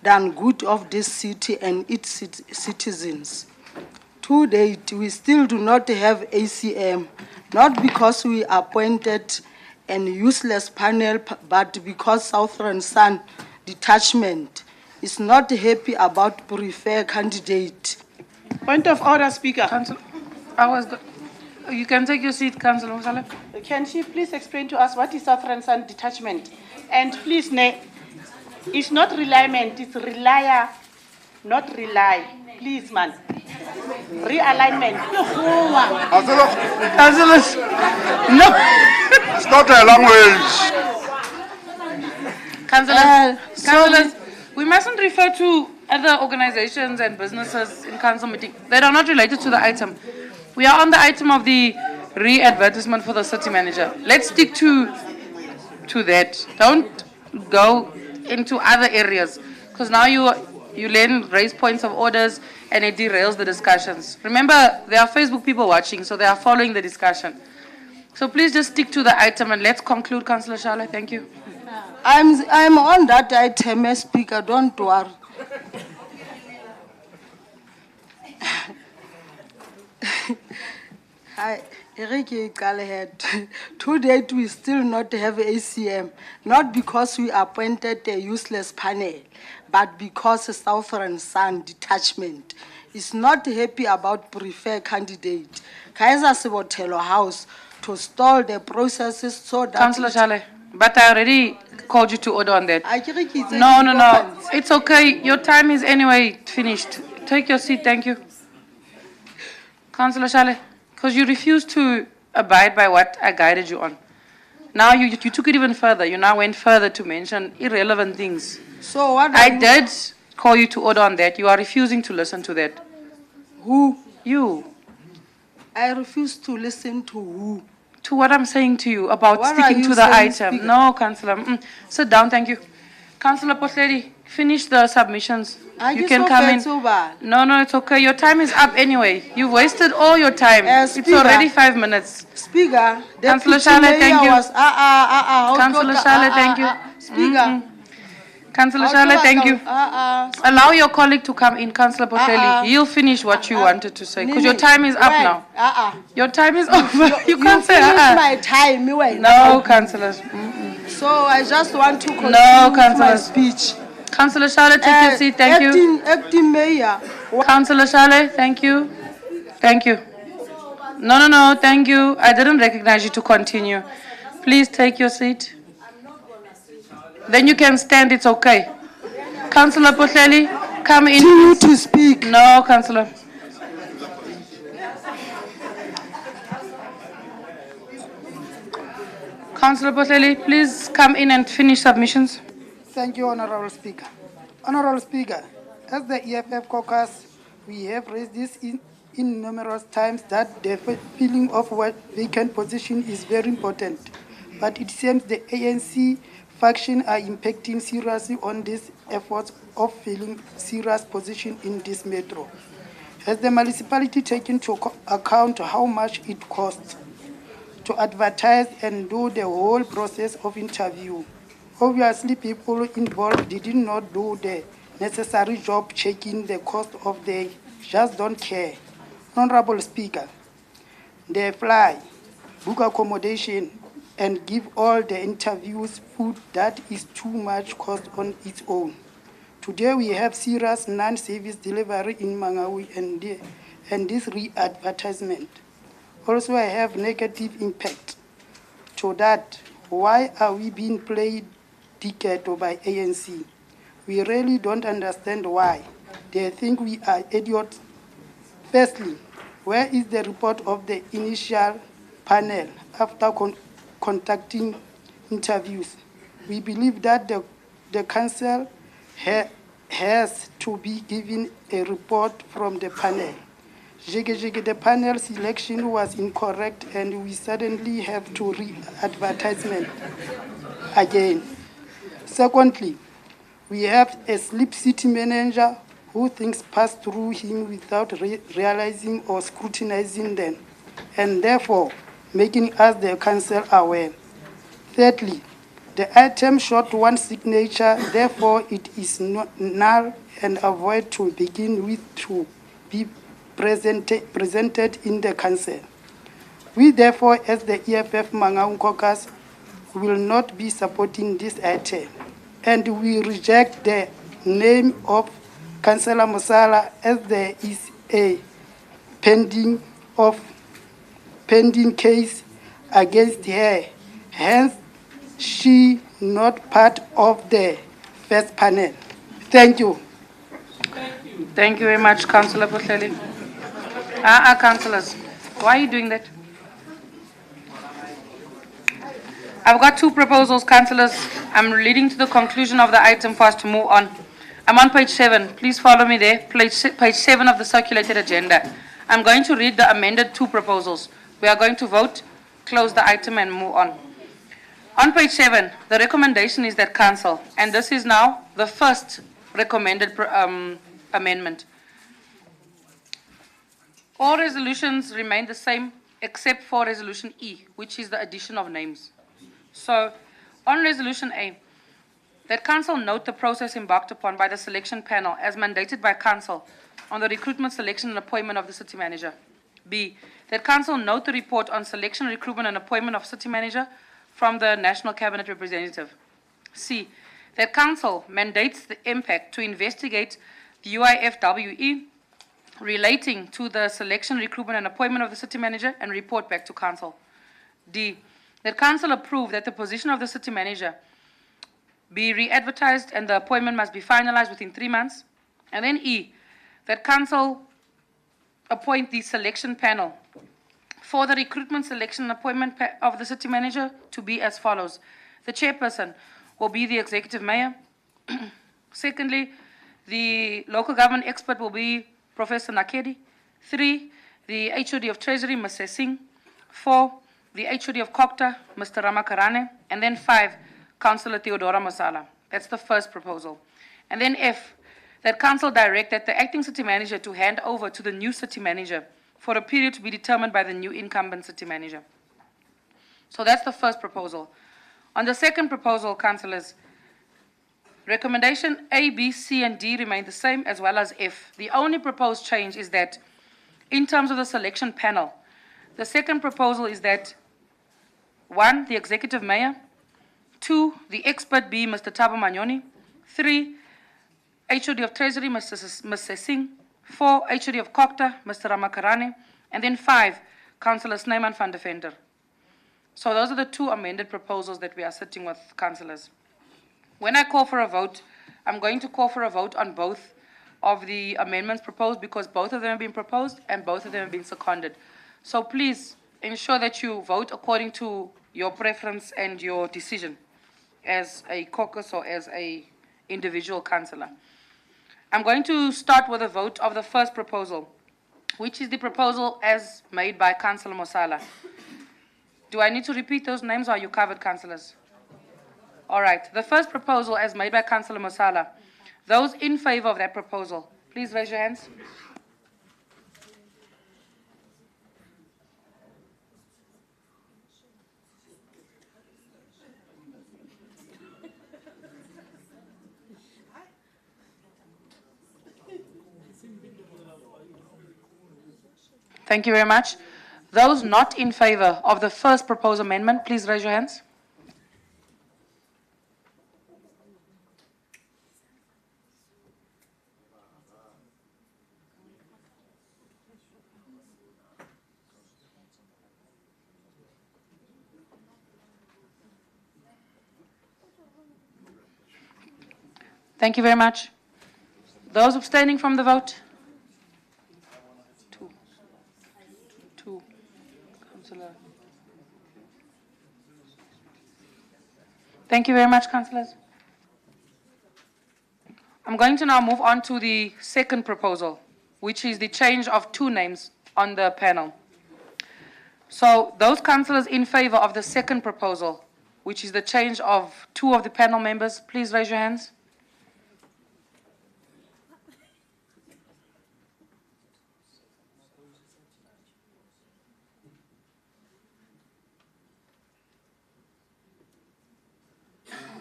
than good of this city and its citizens. To date, we still do not have ACM, not because we appointed an useless panel, but because Southern Sun Detachment is not happy about preferred candidate. Point of order, Speaker. You can take your seat, Councillor Musala. Can she please explain to us what is Southern Sun Detachment? And please, it's not reliament, it's relier, not rely. Please, man. Realignment. Councillors, no. It's not a language. Councillors, we mustn't refer to other organizations and businesses in council meeting that are not related to the item. We are on the item of the re-advertisement for the city manager. Let's stick to that. Don't go into other areas, because now you then raise points of orders and it derails the discussions. Remember, there are Facebook people watching, so they are following the discussion. So please just stick to the item and let's conclude, Councillor Shale. Thank you. I'm on that item, Speaker, don't worry. Hi, Eric Kalehead. To date, we still not have ACM, not because we appointed a useless panel, but because Southern Sun Detachment is not happy about preferred candidate, Kaiser Sebotelo House, to stall the processes so that... Councillor Shale, but I already called you to order on that. No. It's okay. Your time is anyway finished. Take your seat. Thank you. Councillor Shale, because you refused to abide by what I guided you on. Now you took it even further. You now went further to mention irrelevant things. So what I did call you to order on that. You are refusing to listen to that. Who? You. I refuse to listen to who? To what I'm saying to you about What sticking are to you the saying, item. Speaker? No, Councillor. Sit down, thank you. Councillor Posledi, finish the submissions. You can come in. No, it's okay. Your time is up anyway. You've wasted all your time. It's already 5 minutes. Speaker, Councillor Shale, thank you. Councillor Shale, thank you. Speaker. Councillor Shale, thank you. Allow your colleague to come in, Councillor Posledi. He'll finish what you wanted to say, because your time is up now. Your time is over. You can't say my time. No, councillors. So I just want to continue No, with my councillors. speech. Councillor Shale, take your seat. Thank you. Acting Mayor. Councillor Shale, thank you. Thank you. No, thank you. I didn't recognize you to continue. Please take your seat. Then you can stand, it's okay. Councillor Potleli, come in. Continue to speak. No, Councillor. Councillor Potleli, please come in and finish submissions. Thank you, Honorable Speaker. Honorable Speaker, as the EFF caucus, we have raised this in numerous times that the filling of what vacant position is very important. But it seems the ANC faction are impacting seriously on these efforts of filling serious position in this metro. Has the municipality taken into account how much it costs to advertise and do the whole process of interview? Obviously, people involved did not do the necessary job checking the cost of the, just don't care. Honorable Speaker, they fly, book accommodation, and give all the interviews food that is too much cost on its own. Today we have serious non-service delivery in Mangaung and this re-advertisement. Also I have negative impact. To that, why are we being played ticket by ANC? We really don't understand why. They think we are idiots. Firstly, where is the report of the initial panel after conducting interviews? We believe that the council has to be given a report from the panel. The panel selection was incorrect and we suddenly have to re-advertisement again. Secondly, we have a sleep city manager who things pass through him without realizing or scrutinizing them, and therefore making us the council aware. Thirdly, the item showed one signature, therefore it is null and avoid to begin with to be presented in the council. We therefore, as the EFF Mangaung caucus, will not be supporting this item, and we reject the name of Councillor Musala as there is a pending case against her. Hence, she not part of the first panel. Thank you. Thank you very much, Councillor Potleli. Councillors, why are you doing that? I've got two proposals, councillors. I'm leading to the conclusion of the item for us to move on. I'm on page 7. Please follow me there. Page 7 of the circulated agenda. I'm going to read the amended two proposals. We are going to vote, close the item and move on. On page 7, the recommendation is that council, and this is now the first recommended amendment. All resolutions remain the same except for resolution E, which is the addition of names. So, on resolution A, that council note the process embarked upon by the selection panel as mandated by council on the recruitment, selection and appointment of the city manager. B, that council note the report on selection, recruitment and appointment of city manager from the National Cabinet representative. C, that council mandates the impact to investigate the UIFWE relating to the selection, recruitment and appointment of the city manager and report back to council. D, that council approve that the position of the city manager be re-advertised and the appointment must be finalized within 3 months. And then E, that council appoint the selection panel for the recruitment, selection and appointment of the city manager to be as follows. The chairperson will be the executive mayor. Secondly, the local government expert will be Professor Nakedi. 3, the HOD of Treasury, Mr. Singh. 4, the HOD of Kokta, Mr. Ramakarane. And then 5, Councillor Theodora Masala. That's the first proposal. And then F, that council direct that the acting city manager to hand over to the new city manager for a period to be determined by the new incumbent city manager. So that's the first proposal. On the second proposal, councillors, recommendation A, B, C, and D remain the same as well as F. The only proposed change is that in terms of the selection panel, the second proposal is that 1, the executive mayor, 2, the expert be Mr. Thabo Manyoni, 3, HOD of Treasury, Mr. Singh, 4, HOD of Kokta, Mr. Ramakarane, and then 5, Councillor Snyman van der Venter. So those are the two amended proposals that we are sitting with, councillors. When I call for a vote, I'm going to call for a vote on both of the amendments proposed because both of them have been proposed and both of them have been seconded. So please ensure that you vote according to your preference and your decision as a caucus or as a individual councillor. I'm going to start with a vote of the first proposal, which is the proposal as made by Councillor Mosala. Do I need to repeat those names or are you covered, councillors? All right. The first proposal as made by Councillor Mosala. Those in favor of that proposal, please raise your hands. Thank you very much. Those not in favor of the first proposed amendment, please raise your hands. Thank you very much. Those abstaining from the vote? Two. Councillor. Thank you very much, councillors. I'm going to now move on to the second proposal, which is the change of 2 names on the panel. So those councillors in favor of the second proposal, which is the change of 2 of the panel members, please raise your hands.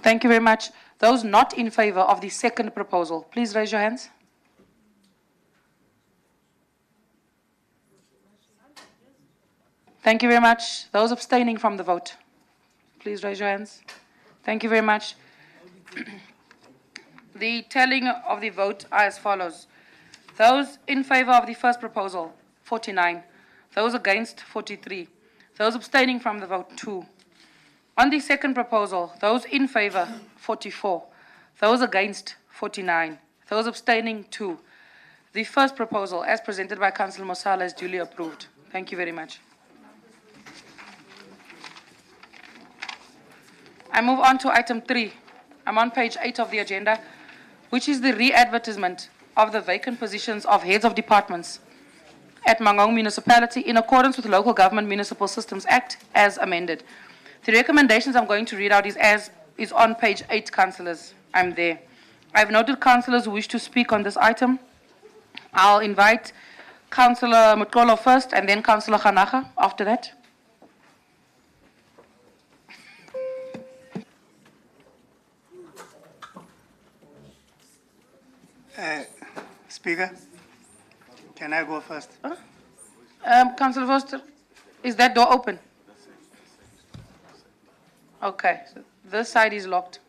Thank you very much. Those not in favor of the second proposal, please raise your hands. Thank you very much. Those abstaining from the vote, please raise your hands. Thank you very much. The tallying of the vote are as follows. Those in favor of the first proposal, 49. Those against, 43. Those abstaining from the vote, 2. On the second proposal, those in favor, 44. Those against, 49. Those abstaining, 2. The first proposal, as presented by Councillor Mosala, is duly approved. Thank you very much. I move on to item 3. I'm on page 8 of the agenda, which is the re-advertisement of the vacant positions of heads of departments at Mangaung Municipality in accordance with Local Government Municipal Systems Act as amended. The recommendations I'm going to read out is on page 8, councillors. I'm there. I've noted councillors who wish to speak on this item. I'll invite Councillor Mutolo first and then Councillor Khanaga after that. Speaker, can I go first? Councillor Foster, is that door open? Okay, so this side is locked.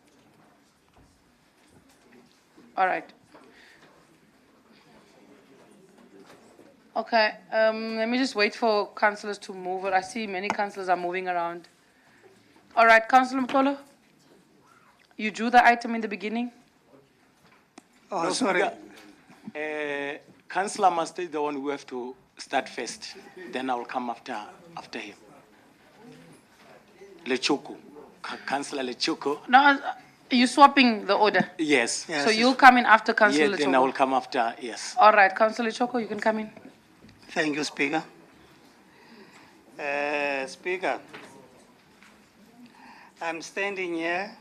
All right. Okay, let me just wait for councillors to move. I see many councillors are moving around. All right, Councillor Mutolo, you drew the item in the beginning. Oh, No, sorry. Speaker, Councillor must be the one who have to start first. Then I will come after him. Lechoko. Councillor Lechoko. No, you're swapping the order. Yes. So you'll come in after Councillor Yes, then I will Choko. come after, yes. All right, Councillor Choko, you can come in. Thank you, Speaker. Speaker, I'm standing here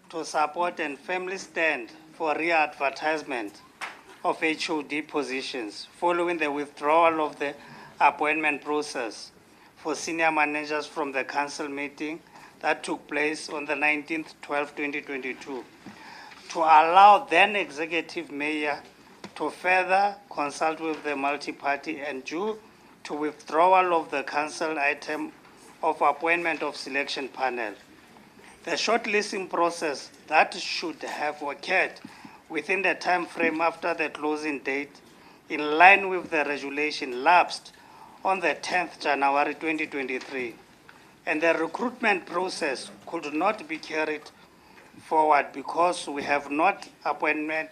to support and firmly stand for re-advertisement of HOD positions following the withdrawal of the appointment process for senior managers from the council meeting that took place on the 19/12/2022 to allow then executive mayor to further consult with the multi-party and due to withdrawal of the council item of appointment of selection panel. The shortlisting process that should have occurred within the time frame after the closing date in line with the regulation lapsed on the 10th January 2023, and the recruitment process could not be carried forward because we have not appointed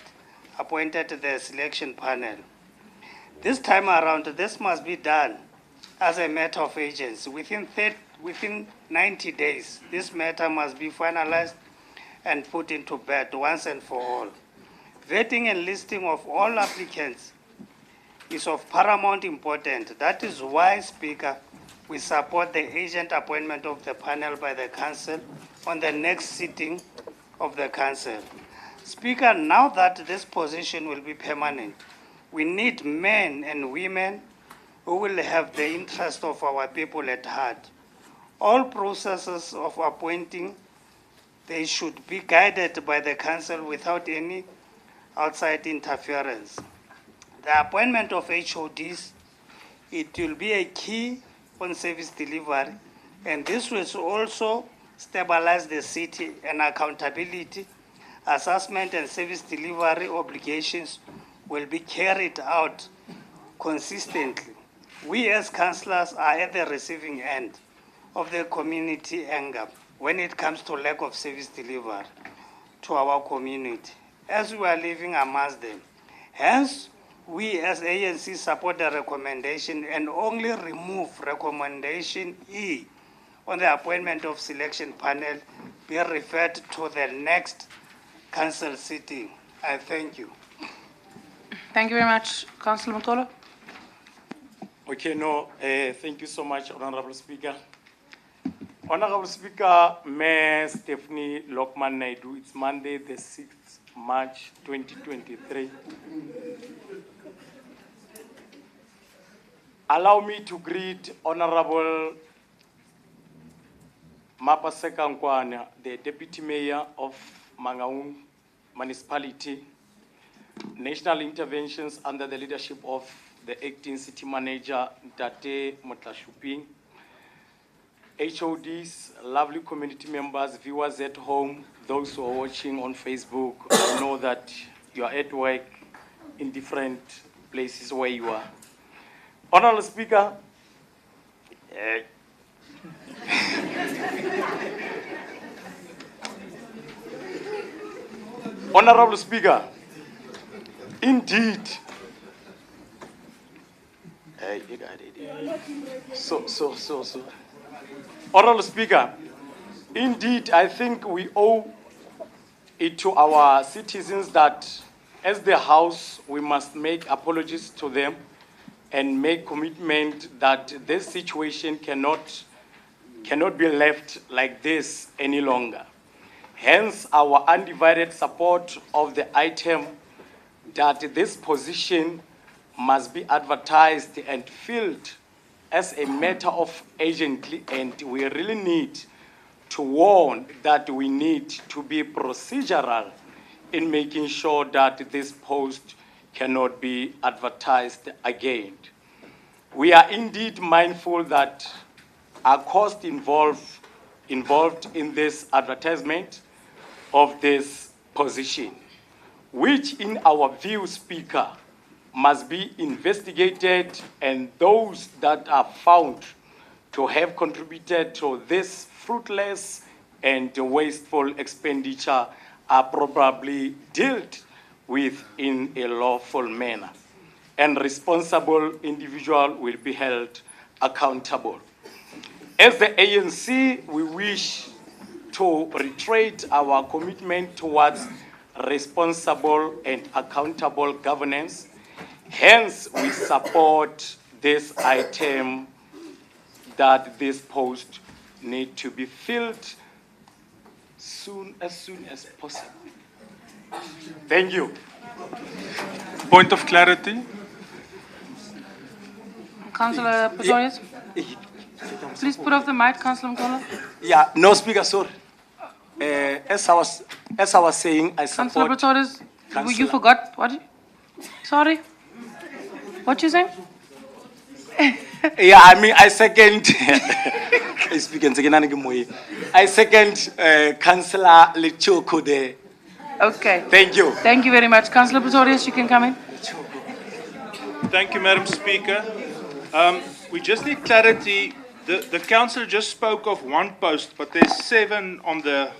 the selection panel. This time around, this must be done as a matter of urgency. Within 90 days, this matter must be finalized and put into bed once and for all. Vetting and listing of all applicants is of paramount importance. That is why, Speaker, we support the agent appointment of the panel by the Council on the next sitting of the Council. Speaker, now that this position will be permanent, we need men and women who will have the interest of our people at heart. All processes of appointing, they should be guided by the Council without any outside interference. The appointment of HODs, it will be a key on service delivery, and this will also stabilize the city, and accountability, assessment and service delivery obligations will be carried out consistently. We as councillors are at the receiving end of the community anger when it comes to lack of service delivery to our community, as we are living amongst them. Hence, we as ANC support the recommendation and only remove recommendation E on the appointment of selection panel be referred to the next council sitting. I thank you. Thank you very much, Councillor Mutolo. Okay, no, thank you so much, Honorable Speaker. Honorable Speaker, Mayor Stephanie Lokman Naidu, it's Monday, the 6th March 2023. Allow me to greet Honorable Mapaseka Nkwana, the Deputy Mayor of Mangaung Municipality. National interventions under the leadership of the acting city manager, Ntate Motlashuping. HODs, lovely community members, viewers at home, those who are watching on Facebook, I know that you are at work in different places where you are. Honorable Speaker, Honorable Speaker, indeed, so. Honorable Speaker, Indeed, I think we owe it to our citizens that as the House, we must make apologies to them and make commitment that this situation cannot be left like this any longer. Hence, our undivided support of the item that this position must be advertised and filled as a matter of urgency, and we really need to warn that we need to be procedural in making sure that this post cannot be advertised again. We are indeed mindful that our cost involved in this advertisement of this position, which in our view, Speaker, must be investigated, and those that are found to have contributed to this fruitless and wasteful expenditure are probably dealt with in a lawful manner, and responsible individual will be held accountable. As the ANC, we wish to reiterate our commitment towards responsible and accountable governance. Hence, we support this item that this post need to be filled as soon as possible. Thank you. Point of clarity. Councillor Pretorius? Please put off the mic, Councillor Mkola. Yeah, no, Speaker, sorry. As I was saying, I Councillor support. Pretorius, you Councillor. forgot what? Sorry? What you saying? Yeah, I mean, I second. I second Councillor Lechoko there. Okay. Thank you. Thank you very much. Councillor Pretorius, you can come in. Thank you, Madam Speaker. We just need clarity. The councillor just spoke of one post, but there's 7 on the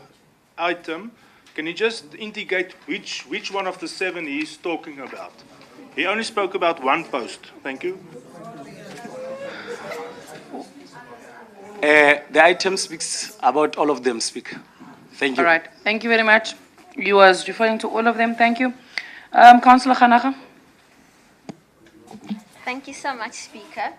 item. Can you just indicate which one of the 7 he's talking about? He only spoke about one post. Thank you. The item speaks about all of them, Speaker. Thank you. All right. Thank you very much. You was referring to all of them. Thank you. Councillor Khanaka. Thank you so much, Speaker.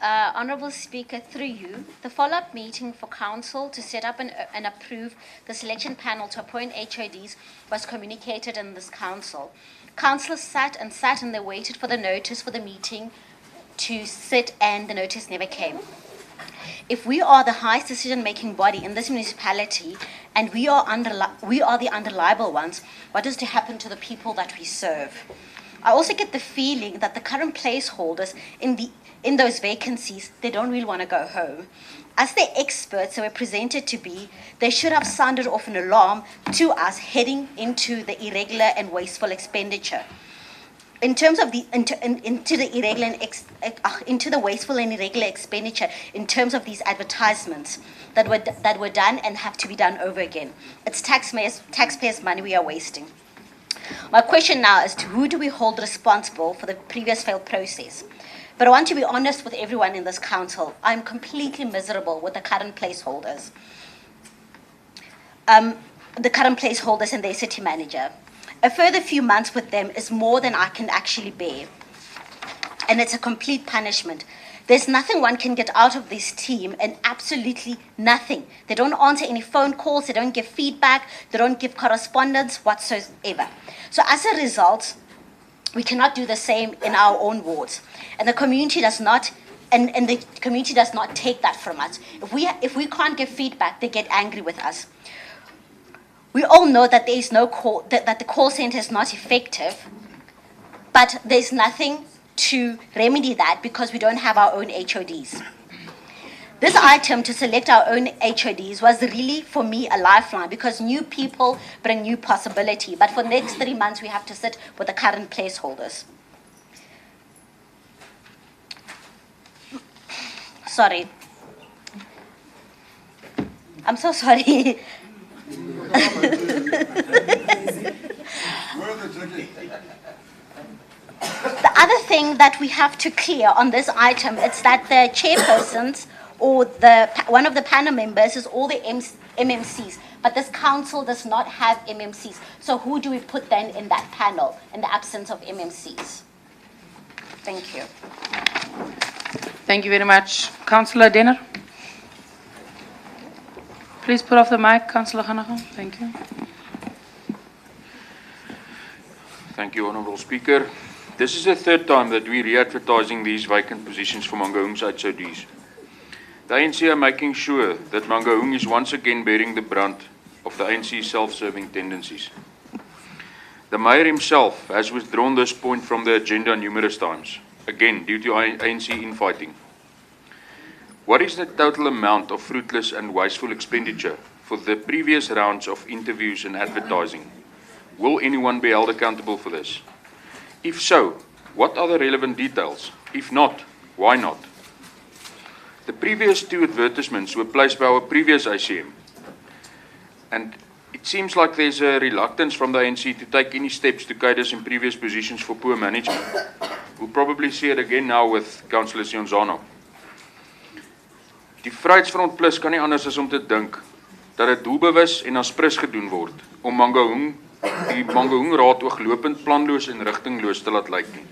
Honourable Speaker, through you, the follow-up meeting for Council to set up and approve the selection panel to appoint HODs was communicated in this Council. Councillors sat and they waited for the notice for the meeting to sit, and the notice never came. If we are the highest decision-making body in this municipality and we are the unreliable ones, what is to happen to the people that we serve? I also get the feeling that the current placeholders in those vacancies, they don't really want to go home. As the experts they were presented to be, they should have sounded off an alarm to us heading into the irregular and wasteful expenditure. In terms of into the wasteful and irregular expenditure, in terms of these advertisements that were done and have to be done over again, it's taxpayers' money we are wasting. My question now is to who do we hold responsible for the previous failed process? But I want to be honest with everyone in this council. I'm completely miserable with the current placeholders. And their city manager. A further few months with them is more than I can actually bear. And it's a complete punishment. There's nothing one can get out of this team, and absolutely nothing. They don't answer any phone calls, they don't give feedback, they don't give correspondence whatsoever. So as a result, we cannot do the same in our own wards. And the community does not take that from us. If we can't give feedback, they get angry with us. We all know that there is no call, that the call center is not effective, but there's nothing to remedy that because we don't have our own HODs. This item to select our own HODs was really, for me, a lifeline because new people bring new possibility. But for the next 3 months, we have to sit with the current placeholders. Sorry. I'm so sorry. The other thing that we have to clear on this item is that the chairpersons or one of the panel members is all the MMCs. But this council does not have MMCs. So who do we put then in that panel in the absence of MMCs? Thank you. Thank you very much. Councillor Denner. Please put off the mic, Councillor Ganaghan. Thank you. Thank you, Honourable Speaker. This is the third time that we're re-advertising these vacant positions for Mangaung's HODs. The ANC are making sure that Mangaung is once again bearing the brunt of the ANC's self-serving tendencies. The Mayor himself has withdrawn this point from the agenda numerous times, again due to ANC infighting. What is the total amount of fruitless and wasteful expenditure for the previous rounds of interviews and advertising? Will anyone be held accountable for this? If so, what are the relevant details? If not, why not? The previous two advertisements were placed by our previous ACM, and it seems like there's a reluctance from the ANC to take any steps to guide us in previous positions for poor management. We'll probably see it again now with Councillor Sionzano. Die Vryheidsfront Plus kan nie anders as om te dink dat dit doelbewus en aspres gedoen word om die Mangaung Raad ooglopend planloos en rigtingloos te laat lyk nie.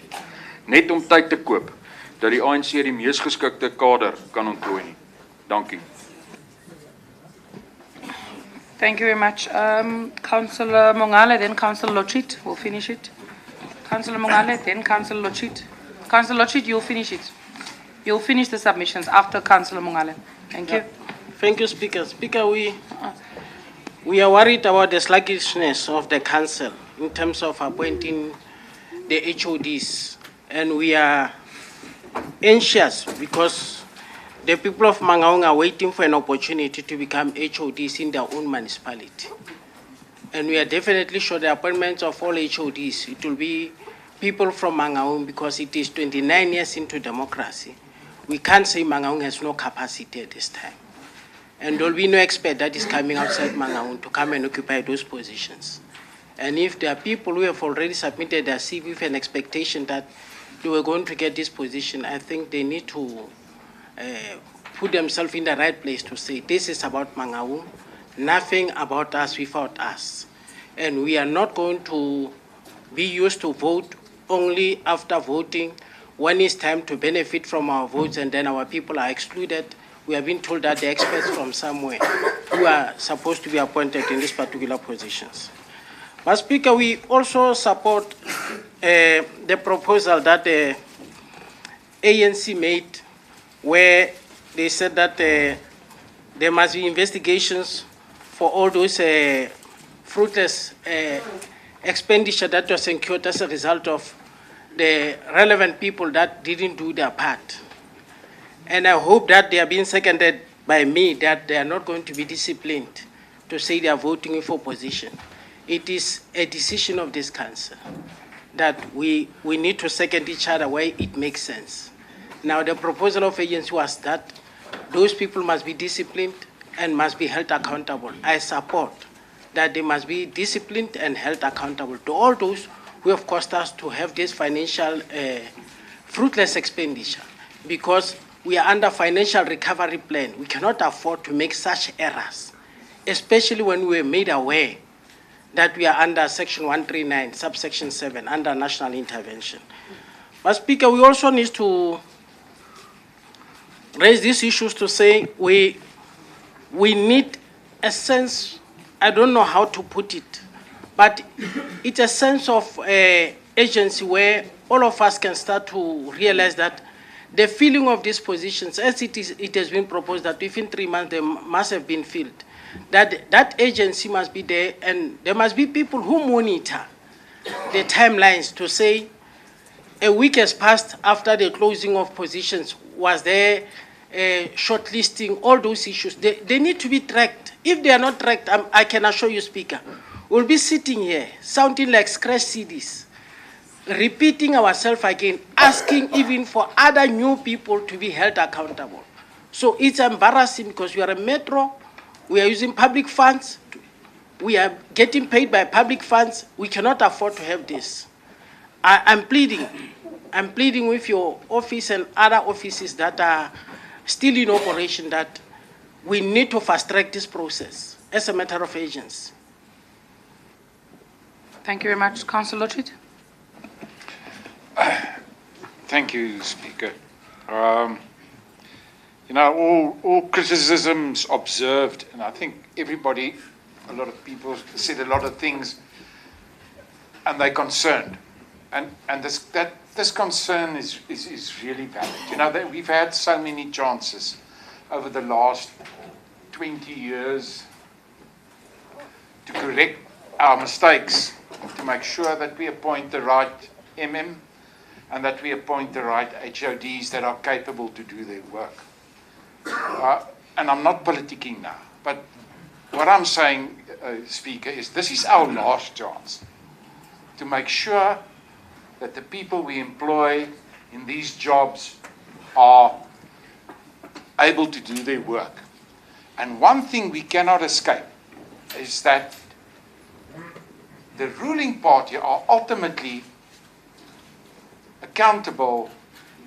Net om tyd te koop dat die ANC die mees geskikte kader kan ontplooi nie. Dankie. Thank you very much. Councillor Mongale, then Councillor Lochit will finish it. Councillor Mongale, then Councillor Lochit. Councillor Lochit, you'll finish it. You'll finish the submissions after Councillor Mongale. Thank you. Thank you, Speaker. Speaker, we are worried about the sluggishness of the council in terms of appointing the HODs, and we are anxious because the people of Mangaung are waiting for an opportunity to become HODs in their own municipality. And we are definitely sure the appointments of all HODs, it will be people from Mangaung because it is 29 years into democracy. We can't say Mangaung has no capacity at this time. And there will be no expert that is coming outside Mangaung to come and occupy those positions. And if there are people who have already submitted their CV with an expectation that they were going to get this position, I think they need to put themselves in the right place to say, this is about Mangaung, nothing about us without us. And we are not going to be used to vote only after voting when it's time to benefit from our votes and then our people are excluded. We have been told that the experts from somewhere who are supposed to be appointed in these particular positions. But Speaker, we also support the proposal that the ANC made where they said that there must be investigations for all those fruitless expenditure that was incurred as a result of the relevant people that didn't do their part. And I hope that they are being seconded by me, that they are not going to be disciplined to say they are voting for opposition. It is a decision of this council that we need to second each other where it makes sense. Now, the proposal of agency was that those people must be disciplined and must be held accountable. I support that they must be disciplined and held accountable to all those who have caused us to have this financial fruitless expenditure, because we are under financial recovery plan. We cannot afford to make such errors, especially when we were made aware that we are under Section 139, subsection 7, under national intervention. But Speaker, we also need to raise these issues to say we need a sense, I don't know how to put it, but it's a sense of agency where all of us can start to realize that the filling of these positions, as it has been proposed that within 3 months they must have been filled, that agency must be there, and there must be people who monitor the timelines to say a week has passed after the closing of positions, was there shortlisting, all those issues. They need to be tracked. If they are not tracked, I can assure you, Speaker, we'll be sitting here sounding like scratch CDs, repeating ourselves again, asking even for other new people to be held accountable. So it's embarrassing because we are a metro, we are using public funds, we are getting paid by public funds, we cannot afford to have this. I'm pleading with your office and other offices that are still in operation that we need to fast track this process as a matter of agency. Thank you very much. Councillor Lochit. Thank you, Speaker. You know, all criticisms observed, and I think everybody, a lot of people said a lot of things, and they're concerned. And this concern is really valid. You know, that we've had so many chances over the last 20 years to correct our mistakes, to make sure that we appoint the right MM and that we appoint the right HODs that are capable to do their work. And I'm not politicking now, but what I'm saying, Speaker, is this is our last chance to make sure that the people we employ in these jobs are able to do their work. And one thing we cannot escape is that the ruling party are ultimately accountable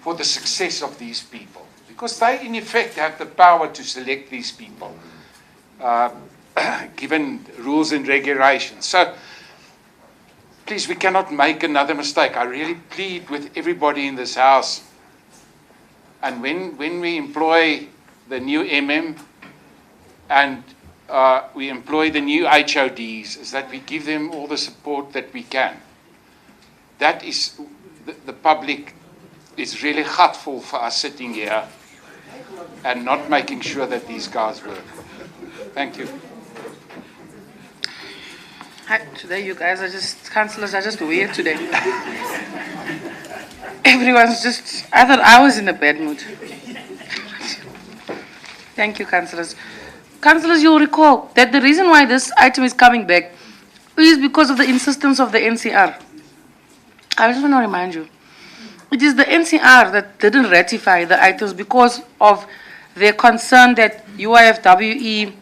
for the success of these people, because they in effect have the power to select these people, given rules and regulations. So please, we cannot make another mistake. I really plead with everybody in this House, and when we employ the new MM and we employ the new HODs, is that we give them all the support that we can. That is, the public is really gutful for us sitting here and not making sure that these guys work. Thank you. Hi, today you guys are just, councillors are just weird today. Everyone's just, I thought I was in a bad mood. Thank you, councillors. Councillors, you'll recall that the reason why this item is coming back is because of the insistence of the NCR. I just want to remind you, it is the NCR that didn't ratify the items because of their concern that UIFWE,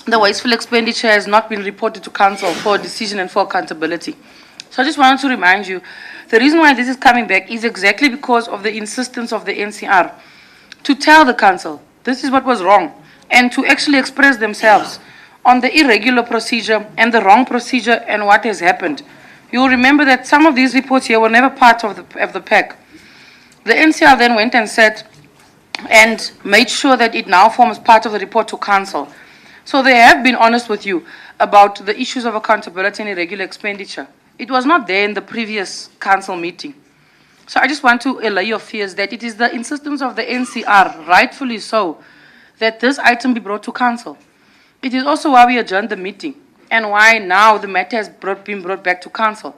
the wasteful expenditure, has not been reported to council for decision and for accountability. So I just wanted to remind you, the reason why this is coming back is exactly because of the insistence of the NCR to tell the council this is what was wrong, and to actually express themselves on the irregular procedure and the wrong procedure and what has happened. You'll remember that some of these reports here were never part of the pack. The NCR then went and said and made sure that it now forms part of the report to council. So they have been honest with you about the issues of accountability and irregular expenditure. It was not there in the previous council meeting. So I just want to allay your fears that it is the insistence of the NCR, rightfully so, that this item be brought to council. It is also why we adjourned the meeting and why now the matter has been brought back to council.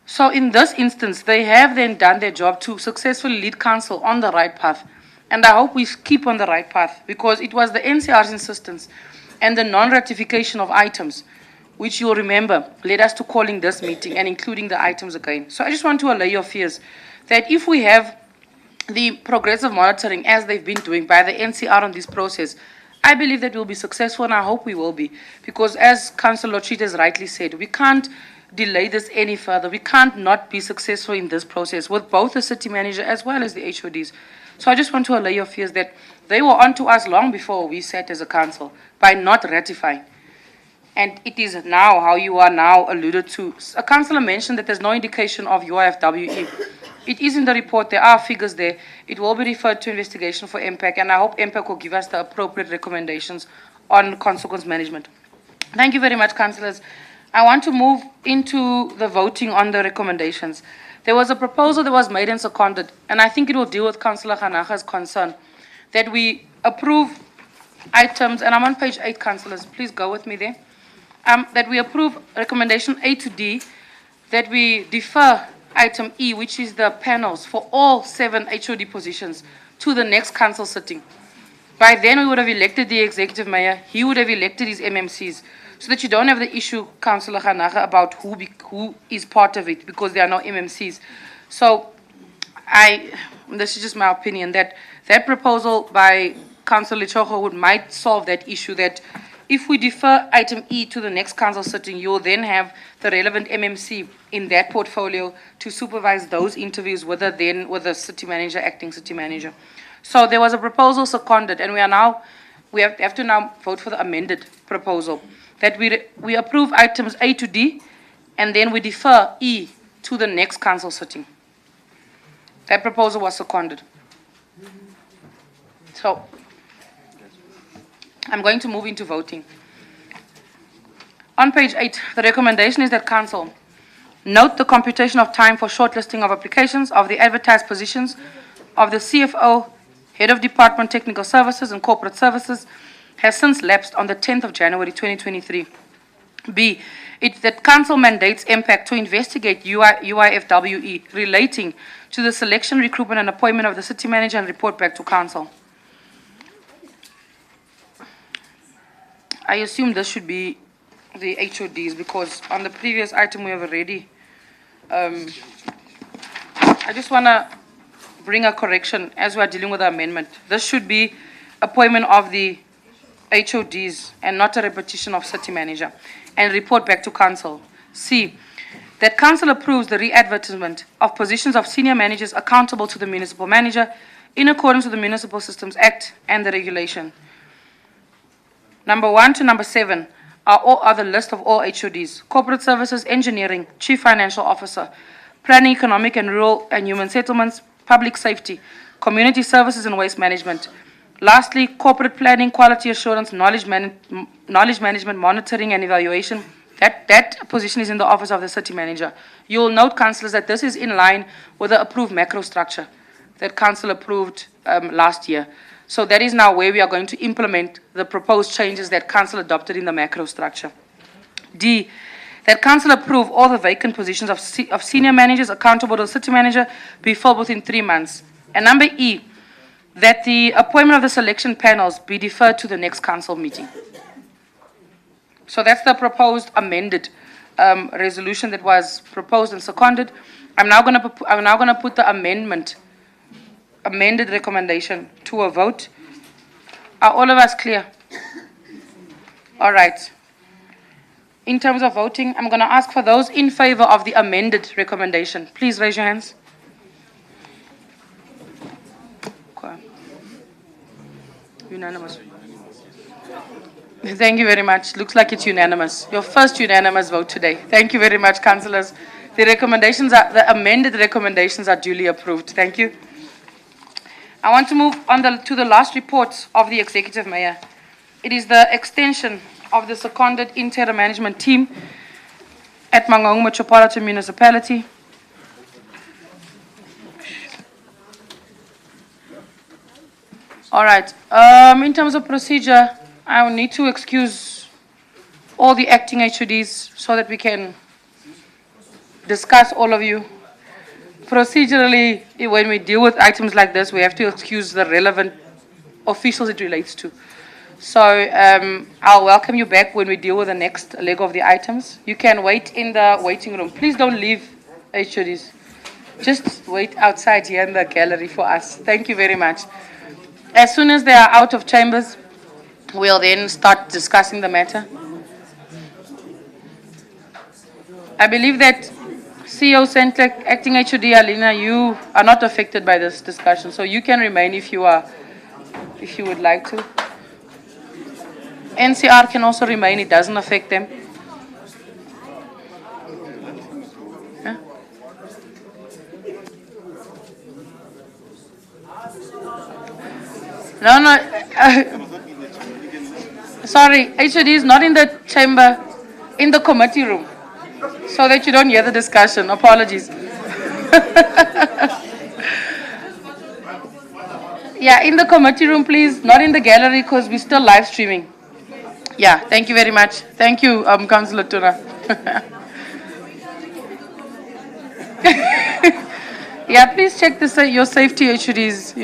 So in this instance, they have then done their job to successfully lead council on the right path. And I hope we keep on the right path, because it was the NCR's insistence and the non-ratification of items, which you'll remember, led us to calling this meeting and including the items again. So I just want to allay your fears that if we have the progressive monitoring, as they've been doing by the NCR on this process, I believe that we'll be successful, and I hope we will be, because as Councillor Lochit has rightly said, we can't delay this any further. We can't not be successful in this process with both the city manager as well as the HODs. So I just want to allay your fears that they were on to us long before we sat as a council by not ratifying. And it is now how you are now alluded to. A councillor mentioned that there's no indication of UIFWE. It is in the report. There are figures there. It will be referred to investigation for MPAC, and I hope MPAC will give us the appropriate recommendations on consequence management. Thank you very much, councillors. I want to move into the voting on the recommendations. There was a proposal that was made and seconded, and I think it will deal with Councillor Ganaga's concern, that we approve items, and I'm on page 8, councillors, please go with me there, that we approve recommendation A to D, that we defer item E, which is the panels for all 7 HOD positions, to the next council sitting. By then, we would have elected the executive mayor. He would have elected his MMCs, so that you don't have the issue, Councillor Ganaga, about who is part of it, because there are no MMCs. So this is just my opinion, that proposal by Councillor Lechogo might solve that issue, that if we defer item E to the next council sitting, you will then have the relevant MMC in that portfolio to supervise those interviews with the city manager, acting city manager. So there was a proposal seconded, and we are now we have to now vote for the amended proposal, that we approve items A to D, and then we defer E to the next council sitting. That proposal was seconded. So, I'm going to move into voting. On page 8, the recommendation is that council note the computation of time for shortlisting of applications of the advertised positions of the CFO, Head of Department Technical Services and Corporate Services has since lapsed on the 10th of January 2023. B, it's that council mandates MPAC to investigate UIFWE relating to the selection, recruitment and appointment of the city manager and report back to council. I assume this should be the HODs because on the previous item we have already. I just want to bring a correction as we are dealing with the amendment. This should be appointment of the HODs and not a repetition of city manager, and report back to council. C, that council approves the re-advertisement of positions of senior managers accountable to the municipal manager in accordance with the Municipal Systems Act and the regulation. Number 1 to number 7 are the list of all HODs: corporate services, engineering, chief financial officer, planning, economic and rural and human settlements, public safety, community services and waste management. Lastly, corporate planning, quality assurance, knowledge management, monitoring and evaluation. That position is in the office of the city manager. You will note, councillors, that this is in line with the approved macro structure that council approved last year. So that is now where we are going to implement the proposed changes that council adopted in the macro structure. D, that council approve all the vacant positions of senior managers accountable to the city manager be filled within 3 months. And number E, that the appointment of the selection panels be deferred to the next council meeting. So that's the proposed amended resolution that was proposed and seconded. I'm now going to put the amended recommendation to a vote. Are all of us clear? All right. In terms of voting, I'm going to ask for those in favor of the amended recommendation. Please raise your hands. Okay. Unanimous. Thank you very much. Looks like it's unanimous. Your first unanimous vote today. Thank you very much, councillors. The amended recommendations are duly approved. Thank you. I want to move on to the last report of the Executive Mayor. It is the extension of the seconded interim management team at Mangaung Metropolitan Municipality. All right. In terms of procedure, I will need to excuse all the acting HODs so that we can discuss all of you. Procedurally, when we deal with items like this, we have to excuse the relevant officials it relates to. So I'll welcome you back when we deal with the next leg of the items. You can wait in the waiting room. Please don't leave, HODs. Just wait outside here in the gallery for us. Thank you very much. As soon as they are out of chambers, we'll then start discussing the matter. I believe that CEO Sentlek, Acting HOD Alina, you are not affected by this discussion, so you can remain if you would like to. NCR can also remain, it doesn't affect them. Yeah? No. Sorry, HOD is not in the chamber, in the committee room, so that you don't hear the discussion. Apologies. Yeah, in the committee room, please, not in the gallery because we're still live streaming. Yeah, thank you very much. Thank you, Councillor Tuna. Yeah, please check your safety HODs.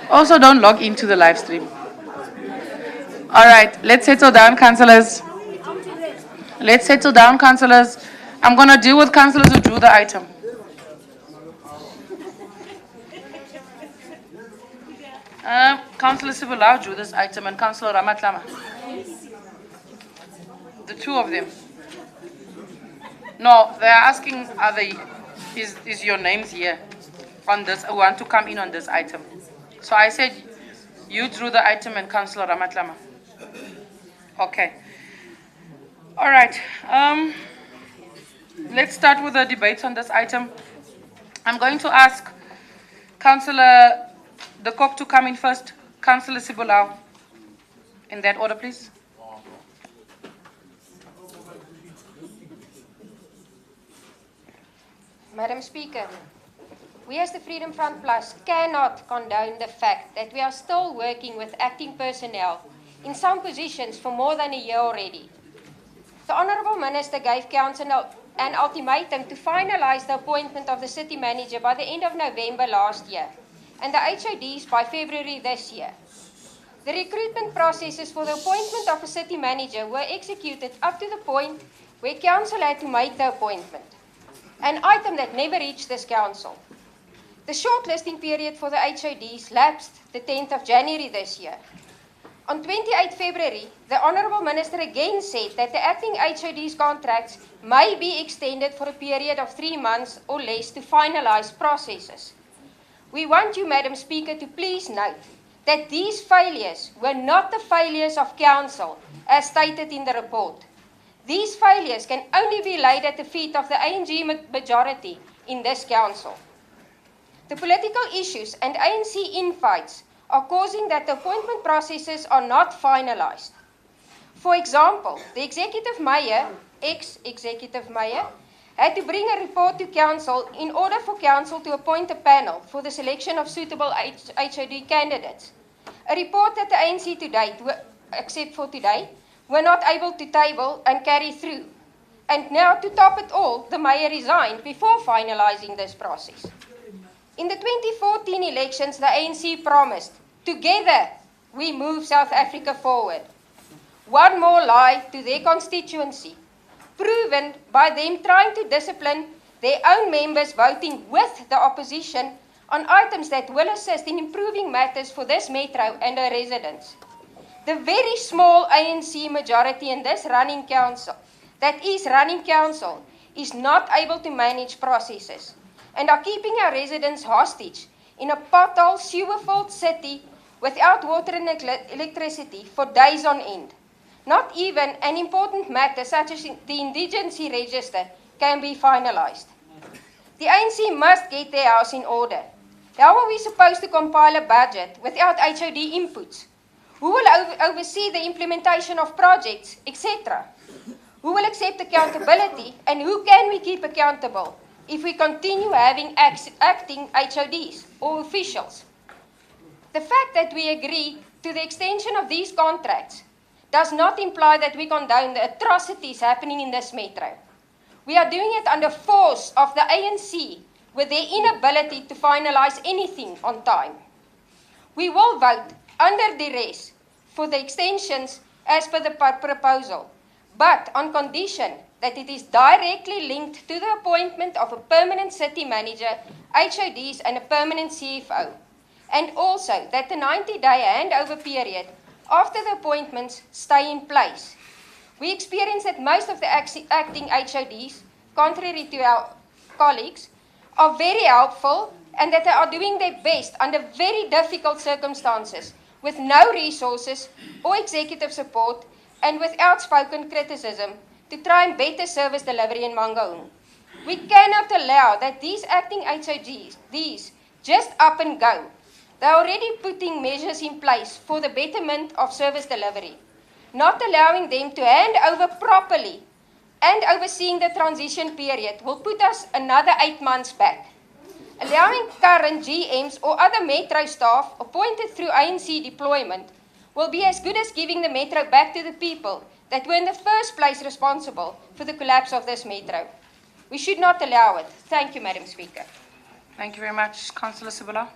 Also, don't log into the live stream. All right, let's settle down, councillors. Let's settle down, councillors. I'm going to deal with councillors who drew the item. Councillor Sibulau drew this item and Councillor Ramatlama. The two of them. No, they're asking, is your names here on this, who want to come in on this item. So I said you drew the item and Councillor Ramatlama. Okay. All right. Let's start with the debate on this item. I'm going to ask Councillor De Kok to come in first. Councillor Sibulau. In that order, please. Madam Speaker, we as the Freedom Front Plus cannot condone the fact that we are still working with acting personnel in some positions for more than a year already. The Honourable Minister gave Council an ultimatum to finalise the appointment of the City Manager by the end of November last year and the HODs by February this year. The recruitment processes for the appointment of a City Manager were executed up to the point where Council had to make the appointment, an item that never reached this Council. The shortlisting period for the HODs lapsed the 10th of January this year. On 28 February, the Honourable Minister again said that the acting HODs contracts may be extended for a period of 3 months or less to finalise processes. We want you, Madam Speaker, to please note that these failures were not the failures of Council, as stated in the report. These failures can only be laid at the feet of the ANC majority in this Council. The political issues and ANC infights are causing that the appointment processes are not finalised. For example, the Executive Mayor, ex-Executive Mayor, had to bring a report to Council in order for Council to appoint a panel for the selection of suitable HOD candidates. A report that the ANC to date, except for today, were not able to table and carry through. And now, to top it all, the Mayor resigned before finalising this process. In the 2014 elections, the ANC promised, together we move South Africa forward. One more lie to their constituency, proven by them trying to discipline their own members voting with the opposition on items that will assist in improving matters for this metro and our residents. The very small ANC majority in this running council, is not able to manage processes and are keeping our residents hostage in a pothole, sewer-filled city without water and electricity for days on end. Not even an important matter such as the indigency register can be finalised. The ANC must get their house in order. How are we supposed to compile a budget without HOD inputs? Who will oversee the implementation of projects, etc.? Who will accept accountability, and who can we keep accountable if we continue having acting HODs or officials? The fact that we agree to the extension of these contracts does not imply that we condone the atrocities happening in this metro. We are doing it under force of the ANC with their inability to finalise anything on time. We will vote under duress for the extensions as per the proposal, but on condition that it is directly linked to the appointment of a permanent city manager, HODs and a permanent CFO, and also that the 90-day handover period after the appointments stay in place. We experience that most of the acting HODs, contrary to our colleagues, are very helpful and that they are doing their best under very difficult circumstances with no resources or executive support and with outspoken criticism to try and better service delivery in Mangaung. We cannot allow that these acting HODs, just up and go. They're already putting measures in place for the betterment of service delivery. Not allowing them to hand over properly and overseeing the transition period will put us another 8 months back. Allowing current GMs or other metro staff appointed through ANC deployment will be as good as giving the metro back to the people that were in the first place responsible for the collapse of this metro. We should not allow it. Thank you, Madam Speaker. Thank you very much. Councillor Sibula.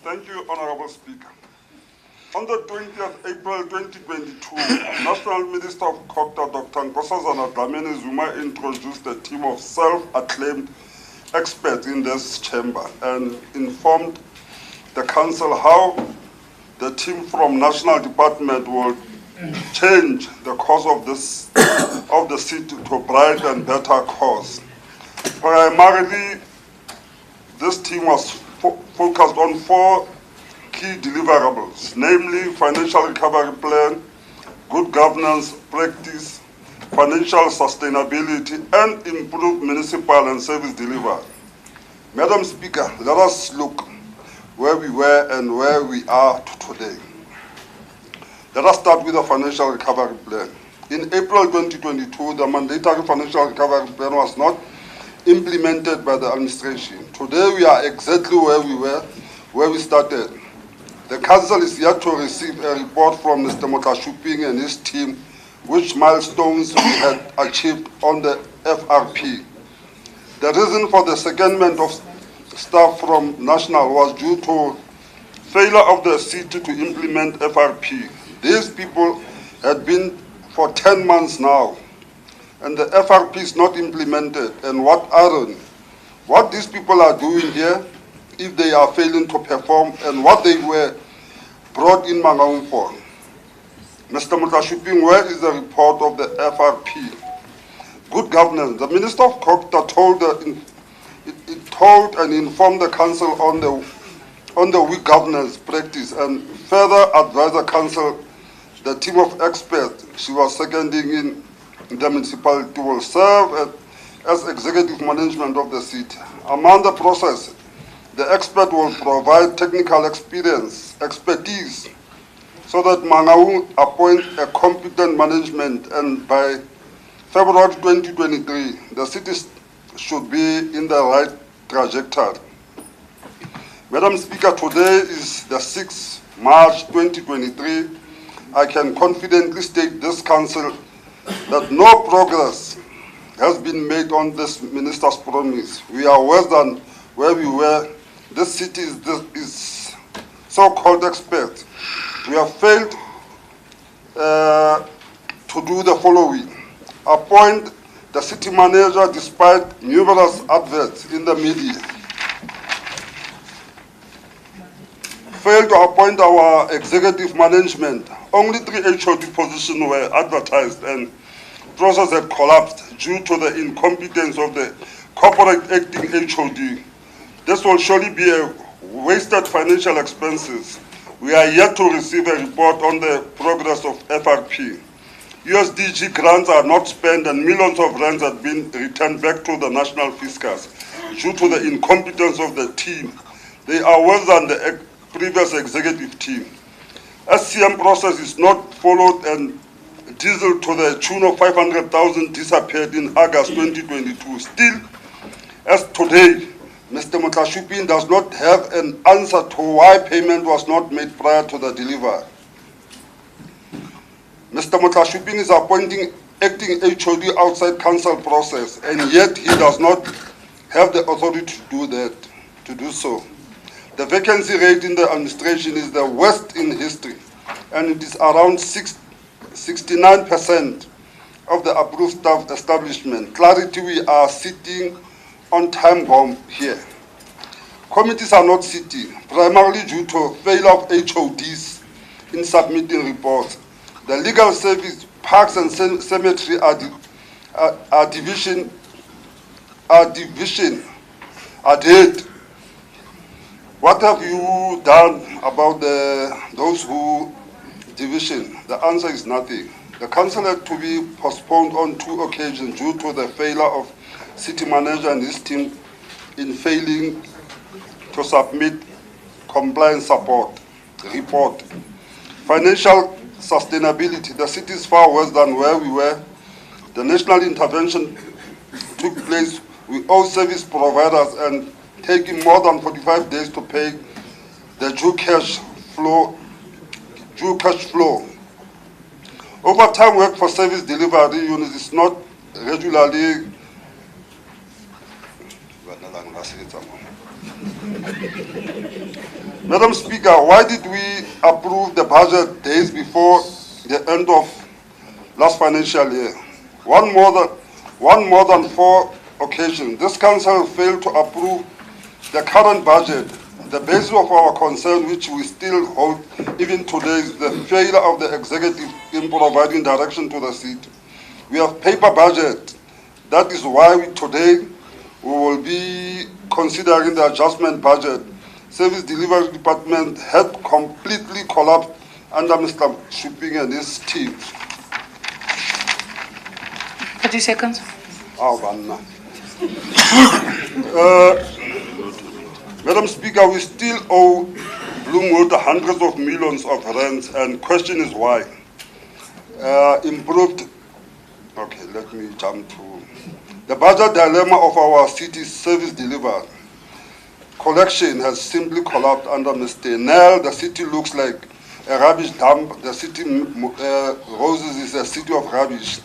Thank you, Honourable Speaker. On the 20th April 2022, National Minister of Culture Dr. Nkosazana Dlamini Zuma introduced a team of self-acclaimed experts in this chamber and informed the council how the team from national department will change the course of the city to bright and better course. Primarily, this team was focused on 4 key deliverables, namely financial recovery plan, good governance practice, financial sustainability, and improved municipal and service delivery. Madam Speaker, let us look where we were and where we are today. Let us start with the financial recovery plan. In April 2022, the mandatory financial recovery plan was not implemented by the administration. Today, we are exactly where we were, where we started. The council is yet to receive a report from Mr. Motlashuping and his team, which milestones we had achieved on the FRP. The reason for the secondment of staff from National was due to failure of the city to implement FRP. These people had been for 10 months now, and the FRP is not implemented. And what these people are doing here, if they are failing to perform, and what they were brought in Mangaung for. Mr. Motlashuping, where is the report of the FRP? Good governance. The Minister of Copta told and informed the council on the weak governance practice, and further advised the council the team of experts she was seconding in the municipality will serve as executive management of the city. Among the process, the expert will provide technical expertise, so that Mangaung appoint a competent management, and by February 2023, the city should be in the right trajectory. Madam Speaker, today is the 6th March 2023. I can confidently state this council that no progress has been made on this minister's promise. We are worse than where we were. This city is so-called experts. We have failed to do the following: appoint the city manager despite numerous adverts in the media. Failed to appoint our executive management. Only 3 HOD positions were advertised, and process had collapsed due to the incompetence of the corporate acting HOD. This will surely be a wasted financial expenses. We are yet to receive a report on the progress of FRP. USDG grants are not spent, and millions of rands have been returned back to the national fiscus due to the incompetence of the team. They are worse than the previous executive team. SCM process is not followed, and diesel to the tune of 500,000 disappeared in August 2022. Still, as today, Mr. Motlashuping does not have an answer to why payment was not made prior to the delivery. Mr. Motlashuping is appointing acting HOD outside council process, and yet he does not have the authority to do so. The vacancy rate in the administration is the worst in history, and it is around 69% of the approved staff establishment. Clarity, we are sitting on time bomb here. Committees are not sitting, primarily due to failure of HODs in submitting reports. The legal service, parks and cemetery are dead. What have you done about those who division? The answer is nothing. The council had to be postponed on 2 occasions due to the failure of city manager and his team in failing to submit compliance report. Financial sustainability. The city is far worse than where we were. The national intervention took place. We owe service providers and taking more than 45 days to pay the due cash flow. Overtime work for service delivery units is not regularly. Madam Speaker, why did we approve the budget days before the end of last financial year? One more than 4 occasions. This council failed to approve the current budget The basis of our concern, which we still hold even today, is the failure of the executive in providing direction to the city. We have paper budget. That is why today we will be considering the adjustment budget. Service delivery department had completely collapsed under Mr. Shipping and his team. 30 seconds. Madam Speaker, we still owe Bloomwood hundreds of millions of rents, and question is why. Okay, let me jump to the budget dilemma of our city's service delivery. Collection has simply collapsed under Mr. Nell. The city looks like a rubbish dump. The city Roses is a city of rubbish.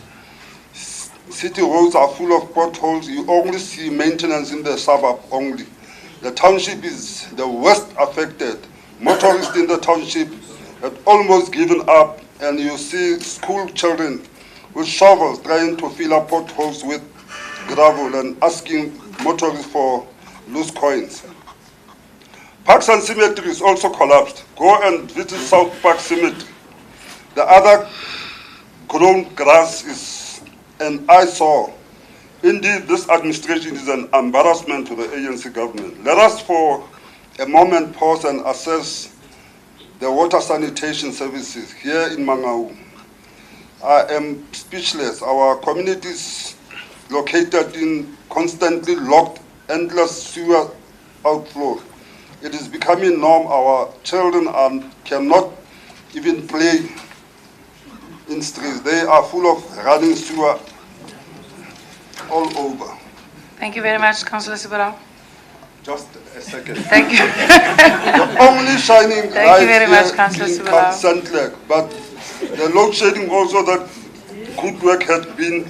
City roads are full of potholes. You only see maintenance in the suburb only. The township is the worst affected. Motorists in the township have almost given up, and you see school children with shovels trying to fill up potholes with gravel and asking motorists for loose coins. Parks and cemeteries also collapsed. Go and visit South Park Cemetery. The other grown grass is an eyesore. Indeed, this administration is an embarrassment to the ANC government. Let us for a moment pause and assess the water sanitation services here in Mangaung. I am speechless. Our community is located in constantly locked, endless sewer outflow. It is becoming norm. Our children cannot even play in streets. They are full of running sewer all over. Thank you very much, Councillor Sibara. Just a second. Thank you. The only shining Thank light you very here much, Councillor in Sibara. Sandleg, but the load shedding also, that good work had been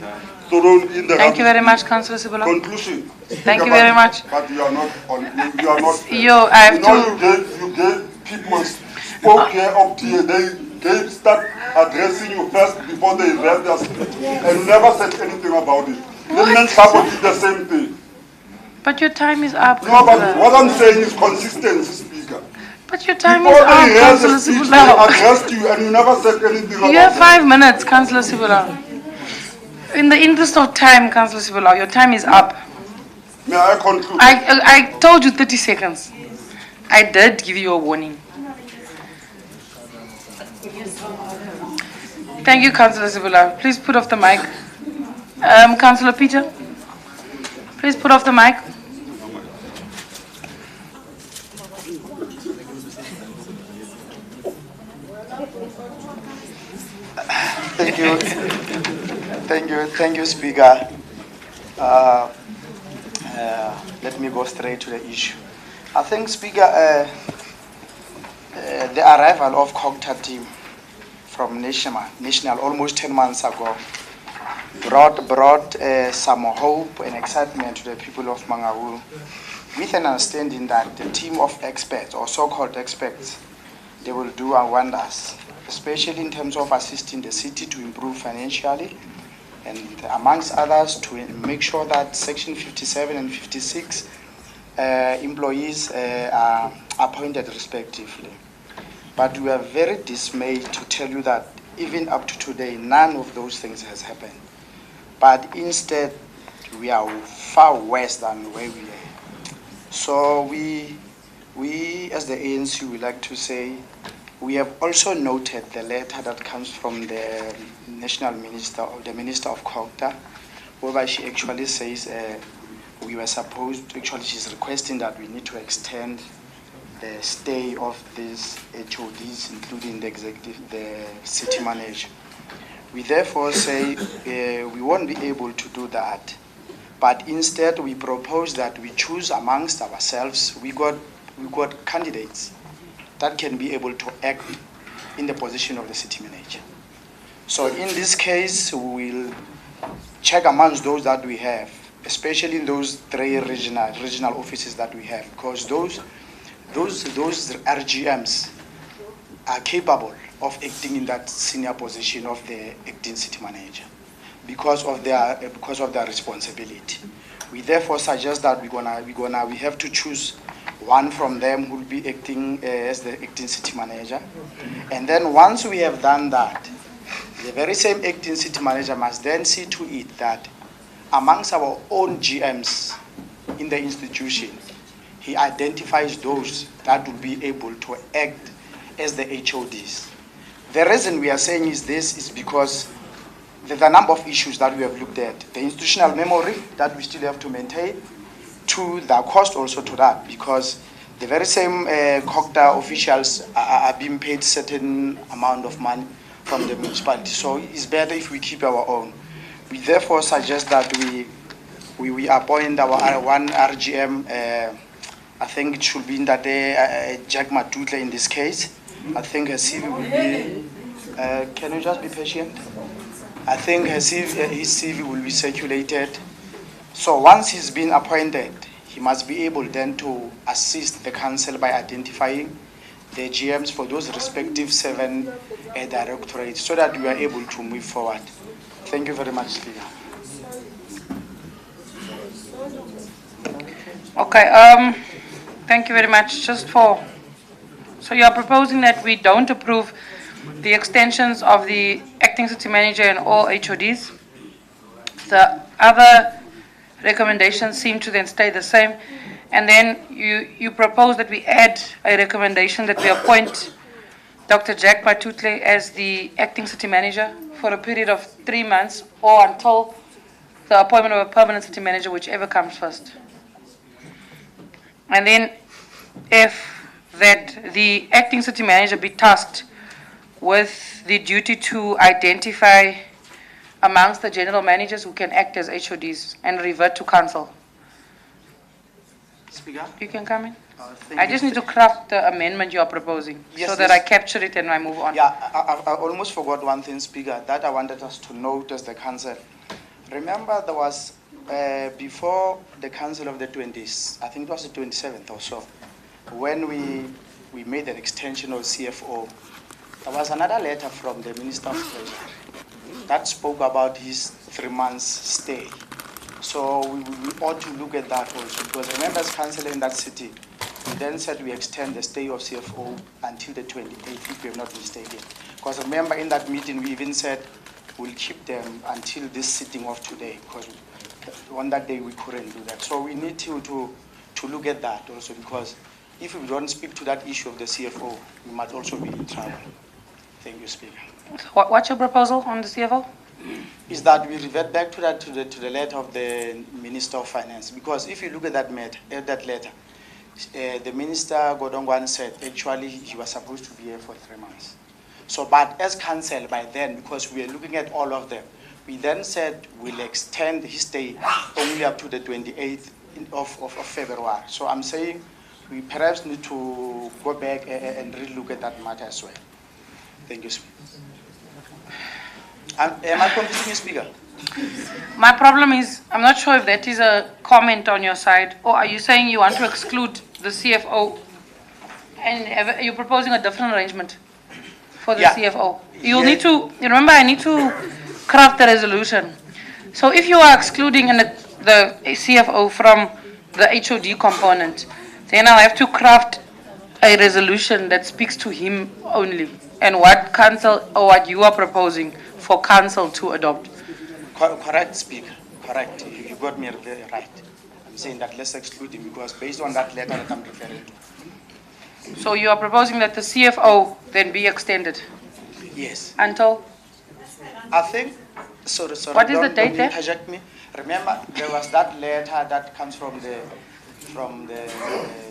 thrown in the Thank you very much, Councillor Sibara. conclusion. Thank you very much. But you are not on. You are not. Yo, I have You gave people spoke here up to you. They start addressing you first before they read their speech, and you never said anything about it. Then Sabo did the same thing. But your time is up. No, but what I'm saying is consistency, Speaker. But your time Before is up, they read Councillor the speech, Sibula. they addressed you, and you never said anything about You have it. 5 minutes, Councillor Sibula. In the interest of time, Councillor Sibula, your time is up. May I conclude? I told you 30 seconds. I did give you a warning. Thank you, Councillor Sibula. Please put off the mic. Councillor Peter, please put off the mic. Thank you, Speaker. Let me go straight to the issue. I think, Speaker, the arrival of Cogta team from National almost 10 months ago brought some hope and excitement to the people of Mangaung, with an understanding that the team of experts, or so-called experts, they will do wonders, especially in terms of assisting the city to improve financially, and amongst others to make sure that Section 57 and 56 employees are appointed respectively. But we are very dismayed to tell you that even up to today, none of those things has happened. But instead, we are far worse than where we are. So we as the ANC, we like to say, we have also noted the letter that comes from the National Minister, or the Minister of Cogta, whereby she actually says we were supposed, actually she's requesting that we need to extend the stay of these HODs, including the executive, the city manager. We therefore say we won't be able to do that, but instead we propose that we choose amongst ourselves. We got candidates that can be able to act in the position of the city manager. So in this case, we will check amongst those that we have, especially in those 3 regional offices that we have, because those RGMs are capable of acting in that senior position of the acting city manager because of their responsibility. We therefore suggest that we have to choose One from them will be acting as the acting city manager. And then once we have done that, the very same acting city manager must then see to it that amongst our own GMs in the institution, he identifies those that will be able to act as the HODs. The reason we are saying this is because there's a number of issues that we have looked at. The institutional memory that we still have to maintain, to the cost also to that, because the very same COGTA officials are being paid certain amount of money from the municipality. So it's better if we keep our own. We therefore suggest that we appoint our one RGM, I think it should be in that day, Jack Matutle in this case. I think her CV will be, can you just be patient? I think his CV will be circulated. So once he's been appointed, he must be able then to assist the council by identifying the GMs for those respective 7 directorates so that we are able to move forward. Thank you very much, Speaker. Okay, thank you very much. So you are proposing that we don't approve the extensions of the acting city manager and all HODs. The other recommendations seem to then stay the same. And then you propose that we add a recommendation that we appoint Dr. Jack Matutle as the acting city manager for a period of 3 months or until the appointment of a permanent city manager, whichever comes first. And then if that the acting city manager be tasked with the duty to identify amongst the general managers who can act as HODs and revert to council. Speaker? You can come in. Thank I you. just need to craft the amendment you are proposing Yes, so that yes. I capture it and I move on. Yeah, I almost forgot one thing, Speaker, that I wanted us to note as the council. Remember, there was, before the council of the 20s, I think it was the 27th or so, when we made an extension of CFO, there was another letter from the Minister of Treasury that spoke about his 3 months stay. So we ought to look at that also, because remember, as councillor in that city, we then said we extend the stay of CFO until the 28th, if we have not mistaken. Because remember, in that meeting, we even said we'll keep them until this sitting of today, because on that day we couldn't do that. So we need to look at that also, because if we don't speak to that issue of the CFO, we might also be in trouble. Thank you, Speaker. What's your proposal on the CFO? Is that we revert back to that to the letter of the Minister of Finance, because if you look at that letter, the Minister Godongwan said actually he was supposed to be here for 3 months. So, but as council by then, because we are looking at all of them, we then said we'll extend his stay only up to the 28th of February. So I'm saying we perhaps need to go back and relook at that matter as well. Thank you, Speaker. Am I confusing you, Speaker? My problem is, I'm not sure if that is a comment on your side, or are you saying you want to exclude the CFO and you're proposing a different arrangement for the CFO? You'll need to, remember, I need to craft the resolution. So if you are excluding the CFO from the HOD component, then I'll have to craft a resolution that speaks to him only and what council or what you are proposing for council to adopt. Correct, Speaker. Correct. You got me very right. I'm saying that let's exclude him because based on that letter that I'm referring to. So you are proposing that the CFO then be extended? Yes. Until? I think, sorry. What is the date there? Interject me. Remember, there was that letter that comes from the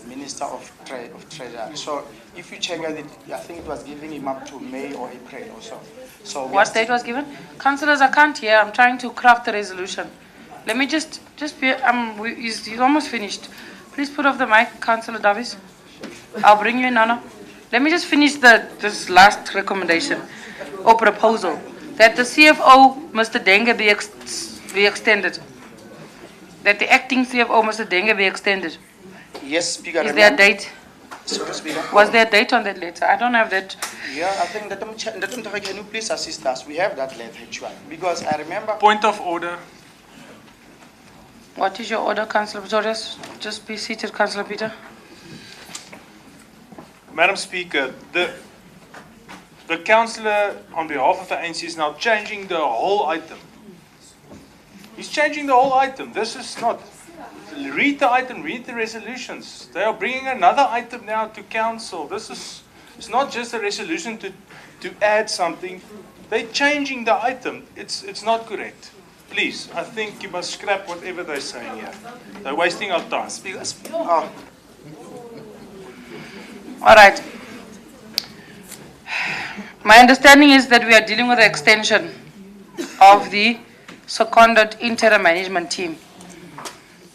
Minister of Treasury. So if you check it, I think it was giving him up to May or April or so. So what date was given? Councillors, I can't hear. I'm trying to craft the resolution. Let me just be, he's almost finished. Please put off the mic, Councillor Davies. I'll bring you in, Nana. Let me just finish this last recommendation or proposal. That the CFO, Mr. Dengue, be extended. That the acting CFO, Mr. Dengue, be extended. Yes, Speaker. Is there a date? Sorry, Speaker. Was there a date on that letter? I don't have that. Yeah, I think that can you please assist us? We have that letter actually. Because I remember. Point of order. What is your order, Councillor Pretorius? Just be seated, Councillor Peter. Madam Speaker, the councillor on behalf of the ANC is now changing the whole item. He's changing the whole item. This is not, read the item, read the resolutions. They are bringing another item now to council. It's not just a resolution to add something. They're changing the item. It's not correct. Please, I think you must scrap whatever they're saying here. They're wasting our time. All right. My understanding is that we are dealing with the extension of the seconded interim management team.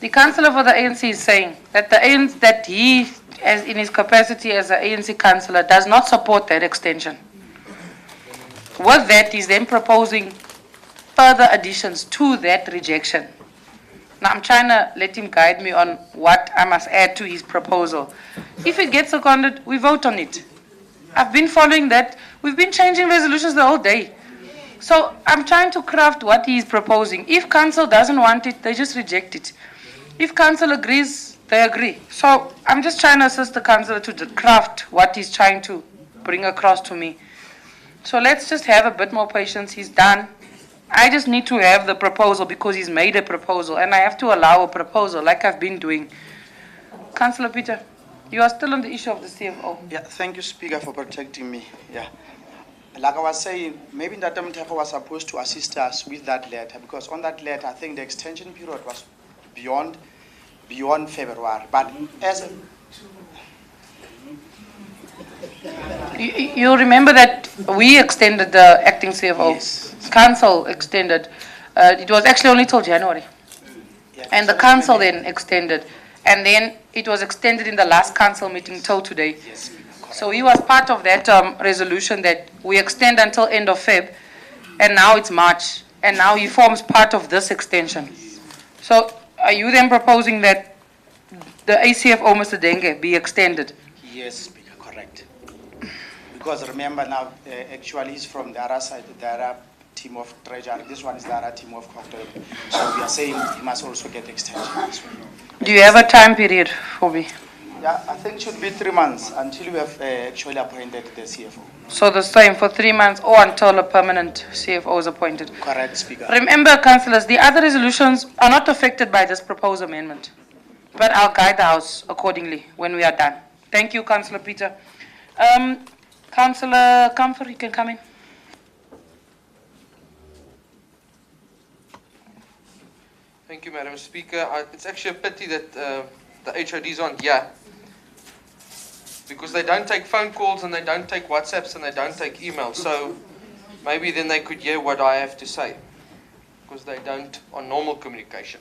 The councillor for the ANC is saying that he, as in his capacity as an ANC councillor, does not support that extension. With that, he's then proposing further additions to that rejection. Now, I'm trying to let him guide me on what I must add to his proposal. If it gets seconded, we vote on it. I've been following that. We've been changing resolutions the whole day. So I'm trying to craft what he's proposing. If council doesn't want it, they just reject it. If council agrees, they agree. So I'm just trying to assist the councillor to craft what he's trying to bring across to me. So let's just have a bit more patience. He's done. I just need to have the proposal because he's made a proposal, and I have to allow a proposal like I've been doing. Councillor Peter, you are still on the issue of the CFO. Yeah, thank you, Speaker, for protecting me. Yeah. Like I was saying, maybe Ndata Mthefo was supposed to assist us with that letter, because on that letter, I think the extension period was beyond February. But as a You remember that we extended the acting CFO? Yes. Council extended. It was actually only till January. Yeah, and the council then extended. And then it was extended in the last council meeting till today. Yes, so he was part of that resolution that we extend until end of Feb. And now it's March. And now he forms part of this extension. So are you then proposing that the ACFO, Mr. Denge, be extended? Yes, Speaker, correct. Because remember now, actually he's from the other side, the other team of treasury. This one is the other team of cocktail. So we are saying he must also get extension as well. Do you have a time period for me? Yeah, I think it should be 3 months until we have actually appointed the CFO. So the same for 3 months or until a permanent CFO is appointed? Correct, Speaker. Remember, councillors, the other resolutions are not affected by this proposed amendment. But I'll guide the House accordingly when we are done. Thank you, Councillor Peter. Councillor Comfort, you can come in. Thank you, Madam Speaker. It's actually a pity that the HODs aren't here, because they don't take phone calls and they don't take WhatsApps and they don't take emails. So maybe then they could hear what I have to say, because they don't on normal communication.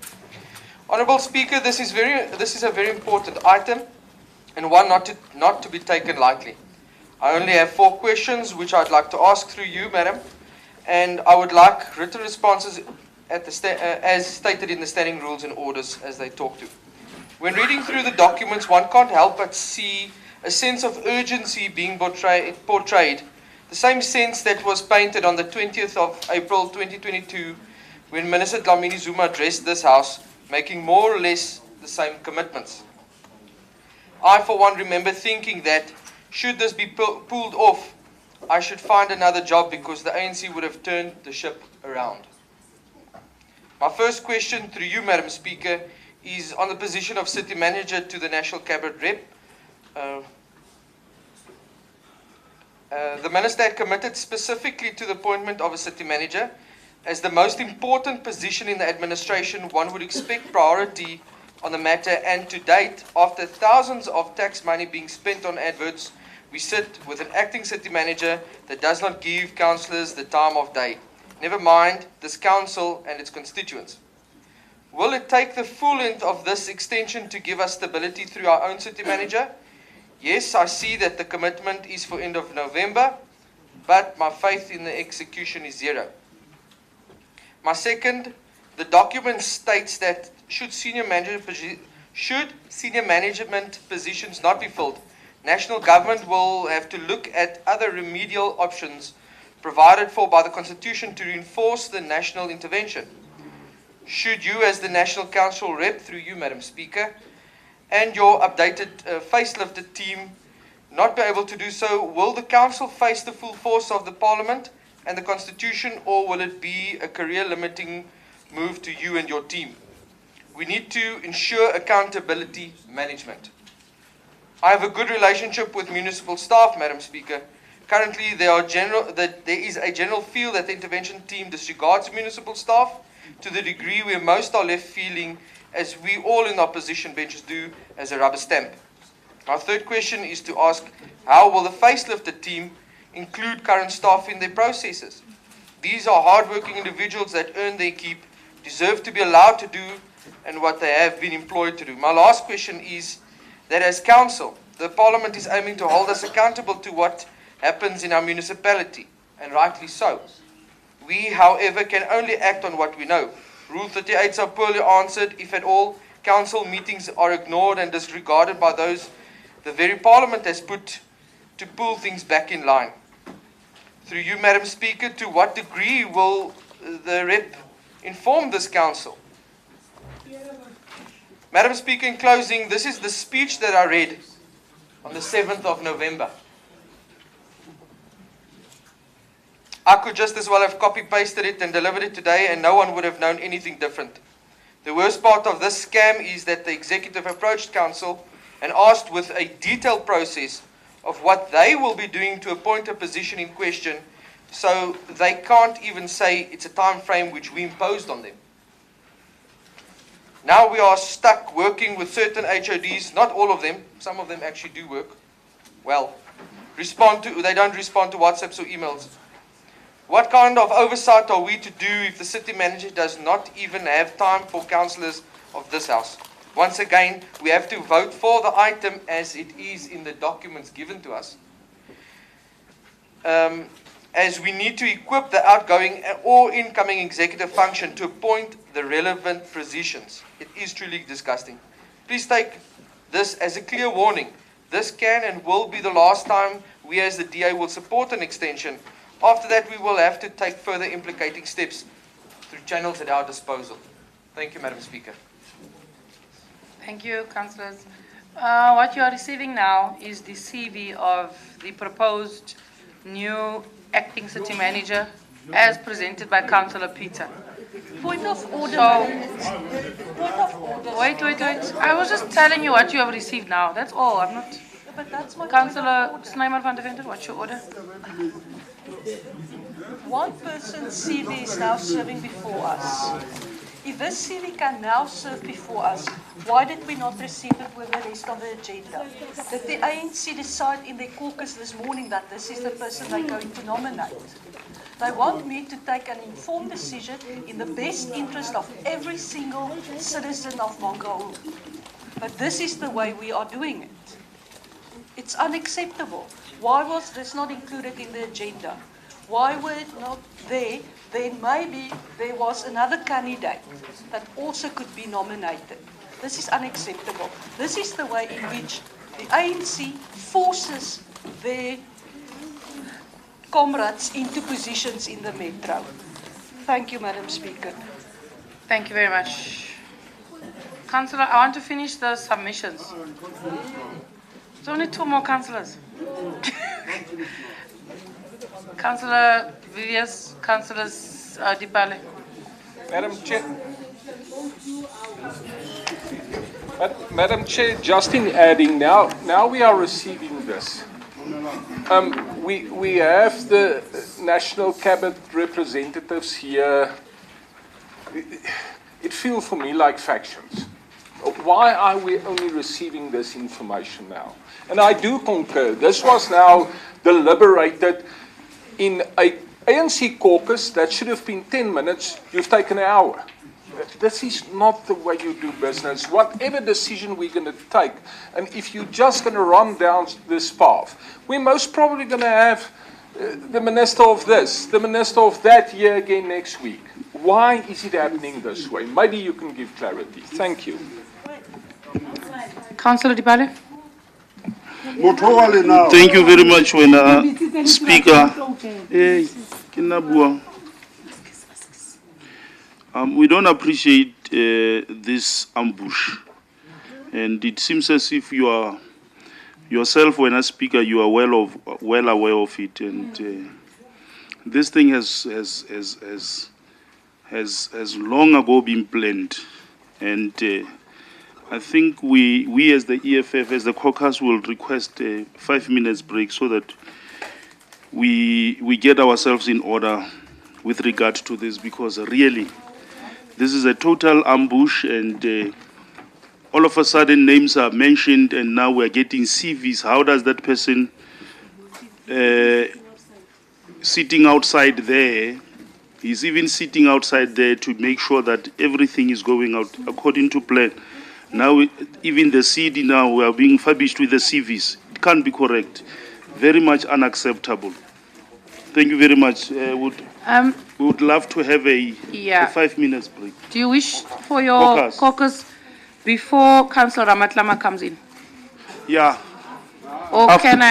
Honourable Speaker, this is a very important item and one not to be taken lightly. I only have 4 questions which I'd like to ask through you, Madam, and I would like written responses at as stated in the standing rules and orders as they talk to. When reading through the documents, one can't help but see a sense of urgency being portrayed, the same sense that was painted on the 20th of April 2022 when Minister Dlamini Zuma addressed this House, making more or less the same commitments. I, for one, remember thinking that should this be pulled off, I should find another job because the ANC would have turned the ship around. My first question through you, Madam Speaker, is on the position of City Manager to the National Cabinet Rep. The Minister had committed specifically to the appointment of a City Manager. As the most important position in the administration, one would expect priority on the matter, and to date, after thousands of tax money being spent on adverts, we sit with an acting City Manager that does not give councillors the time of day. Never mind this council and its constituents. Will it take the full length of this extension to give us stability through our own City Manager? Yes, I see that the commitment is for end of November, but my faith in the execution is zero. My second, the document states that should senior management positions not be filled, national government will have to look at other remedial options provided for by the Constitution to reinforce the national intervention. Should you, as the National Council Rep, through you, Madam Speaker, and your updated facelifted team not be able to do so, will the council face the full force of the parliament and the constitution, or will it be a career-limiting move to you and your team? We need to ensure accountability management. I have a good relationship with municipal staff, Madam Speaker. Currently, there is a general feel that the intervention team disregards municipal staff to the degree where most are left feeling, as we all in the opposition benches do, as a rubber stamp. My third question is to ask, how will the facelifted team include current staff in their processes? These are hard-working individuals that earn their keep, deserve to be allowed to do and what they have been employed to do. My last question is that as council, the parliament is aiming to hold us accountable to what happens in our municipality, and rightly so. We, however, can only act on what we know. Rule 38s are poorly answered, if at all. Council meetings are ignored and disregarded by those the very parliament has put to pull things back in line. Through you, Madam Speaker, to what degree will the rep inform this council? Madam Speaker, in closing, this is the speech that I read on the 7th of November. I could just as well have copy-pasted it and delivered it today, and no one would have known anything different. The worst part of this scam is that the executive approached council and asked with a detailed process of what they will be doing to appoint a position in question, so they can't even say it's a time frame which we imposed on them. Now we are stuck working with certain HODs, not all of them, some of them actually do work well. They don't respond to WhatsApps or emails. What kind of oversight are we to do if the city manager does not even have time for councillors of this house? Once again, we have to vote for the item as it is in the documents given to us. As we need to equip the outgoing or incoming executive function to appoint the relevant positions. It is truly disgusting. Please take this as a clear warning. This can and will be the last time we as the DA will support an extension. After that, we will have to take further implicating steps through channels at our disposal. Thank you, Madam Speaker. Thank you, councillors. What you are receiving now is the CV of the proposed new acting city manager as presented by Councillor Peter. Point of order. Point of order. Wait. I was just telling you what you have received now. That's all. I'm not. But that's my Councillor Snyman van der Venter, what's your order? One person's CV is now serving before us. If this CV can now serve before us, why did we not receive it with the rest of the agenda? Did the ANC decide in their caucus this morning that this is the person they're going to nominate? They want me to take an informed decision in the best interest of every single citizen of Mangaung. But this is the way we are doing it. It's unacceptable. Why was this not included in the agenda? Why were it not there? Then maybe there was another candidate that also could be nominated. This is unacceptable. This is the way in which the ANC forces their comrades into positions in the metro. Thank you, Madam Speaker. Thank you very much. Councillor, I want to finish the submissions. There's only two more councillors. Councillor Vivius, Councillor Dipale. Madam Chair, just in adding, now we are receiving this. We have the National Cabinet representatives here. It feels for me like factions. Why are we only receiving this information now? And I do concur. This was now deliberated in an ANC caucus that should have been 10 minutes. You've taken an hour. This is not the way you do business. Whatever decision we're going to take, and if you're just going to run down this path, we're most probably going to have the minister of this, the minister of that here again next week. Why is it happening this way? Maybe you can give clarity. Thank you. Councillor Dipale. Thank you very much, Speaker. We don't appreciate this ambush, and it seems as if you are yourself, when a speaker, you are well aware of it, and this thing has long ago been planned, and I think we as the EFF, as the caucus, will request a 5 minutes break so that we get ourselves in order with regard to this, because really this is a total ambush, and all of a sudden names are mentioned and now we're getting CVs. How does that person sitting outside there, he's even sitting outside there to make sure that everything is going out according to plan. Now even the CD now, we are being furbished with the CVs. It can't be correct. Very much unacceptable. Thank you very much. We would love to have a 5 minutes break. Do you wish for your caucus before Councillor Ramatlama comes in? Yeah. Or can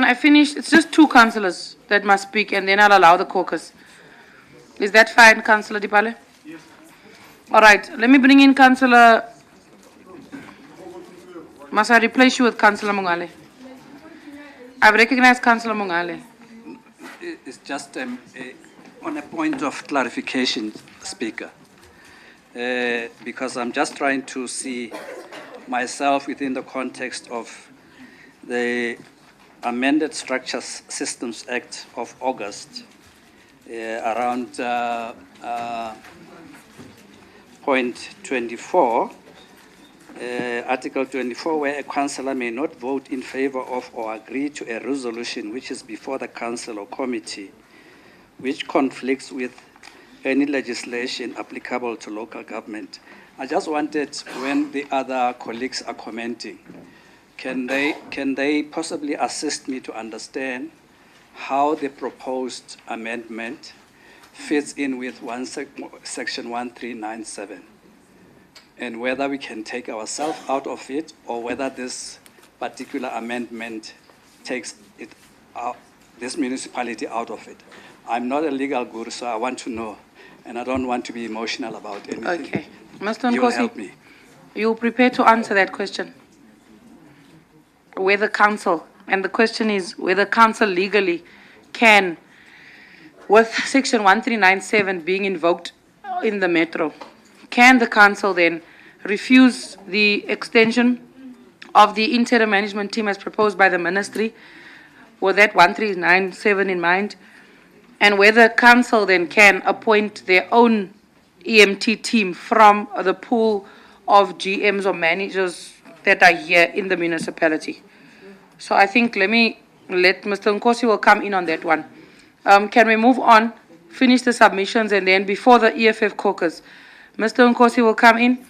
I finish? It's just 2 councillors that must speak, and then I'll allow the caucus. Is that fine, Councillor Dipale? Yes. All right. Let me bring in Councillor. Must I replace you with Councillor Mongale? I've recognized Councillor Mongale. It's just on a point of clarification, Speaker, because I'm just trying to see myself within the context of the Amended Structures Systems Act of August, around point 24, Article 24, where a councillor may not vote in favor of or agree to a resolution which is before the council or committee, which conflicts with any legislation applicable to local government. I just wanted, when the other colleagues are commenting, can they possibly assist me to understand how the proposed amendment fits in with Section 1397? And whether we can take ourselves out of it, or whether this particular amendment takes it out, this municipality out of it. I'm not a legal guru, so I want to know, and I don't want to be emotional about anything. Okay. Mr. You'll help me. You prepare to answer that question? Whether council, and the question is whether council legally can, with Section 1397 being invoked in the metro, can the council then refuse the extension of the interim management team as proposed by the ministry with that 1397 in mind, and whether council then can appoint their own EMT team from the pool of GMs or managers that are here in the municipality? So I think let Mr. Nkosi will come in on that one. Can we move on, finish the submissions, and then before the EFF caucus, Mr. Nkosi will come in,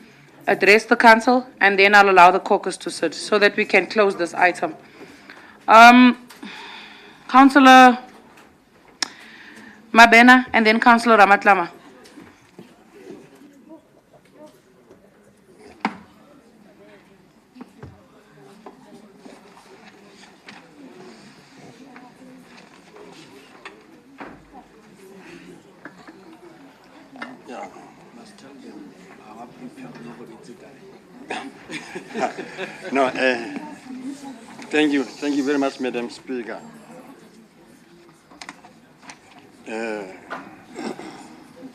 address the council, and then I'll allow the caucus to sit so that we can close this item. Councillor Mabena and then Councillor Ramatlama. No, thank you very much, Madam Speaker.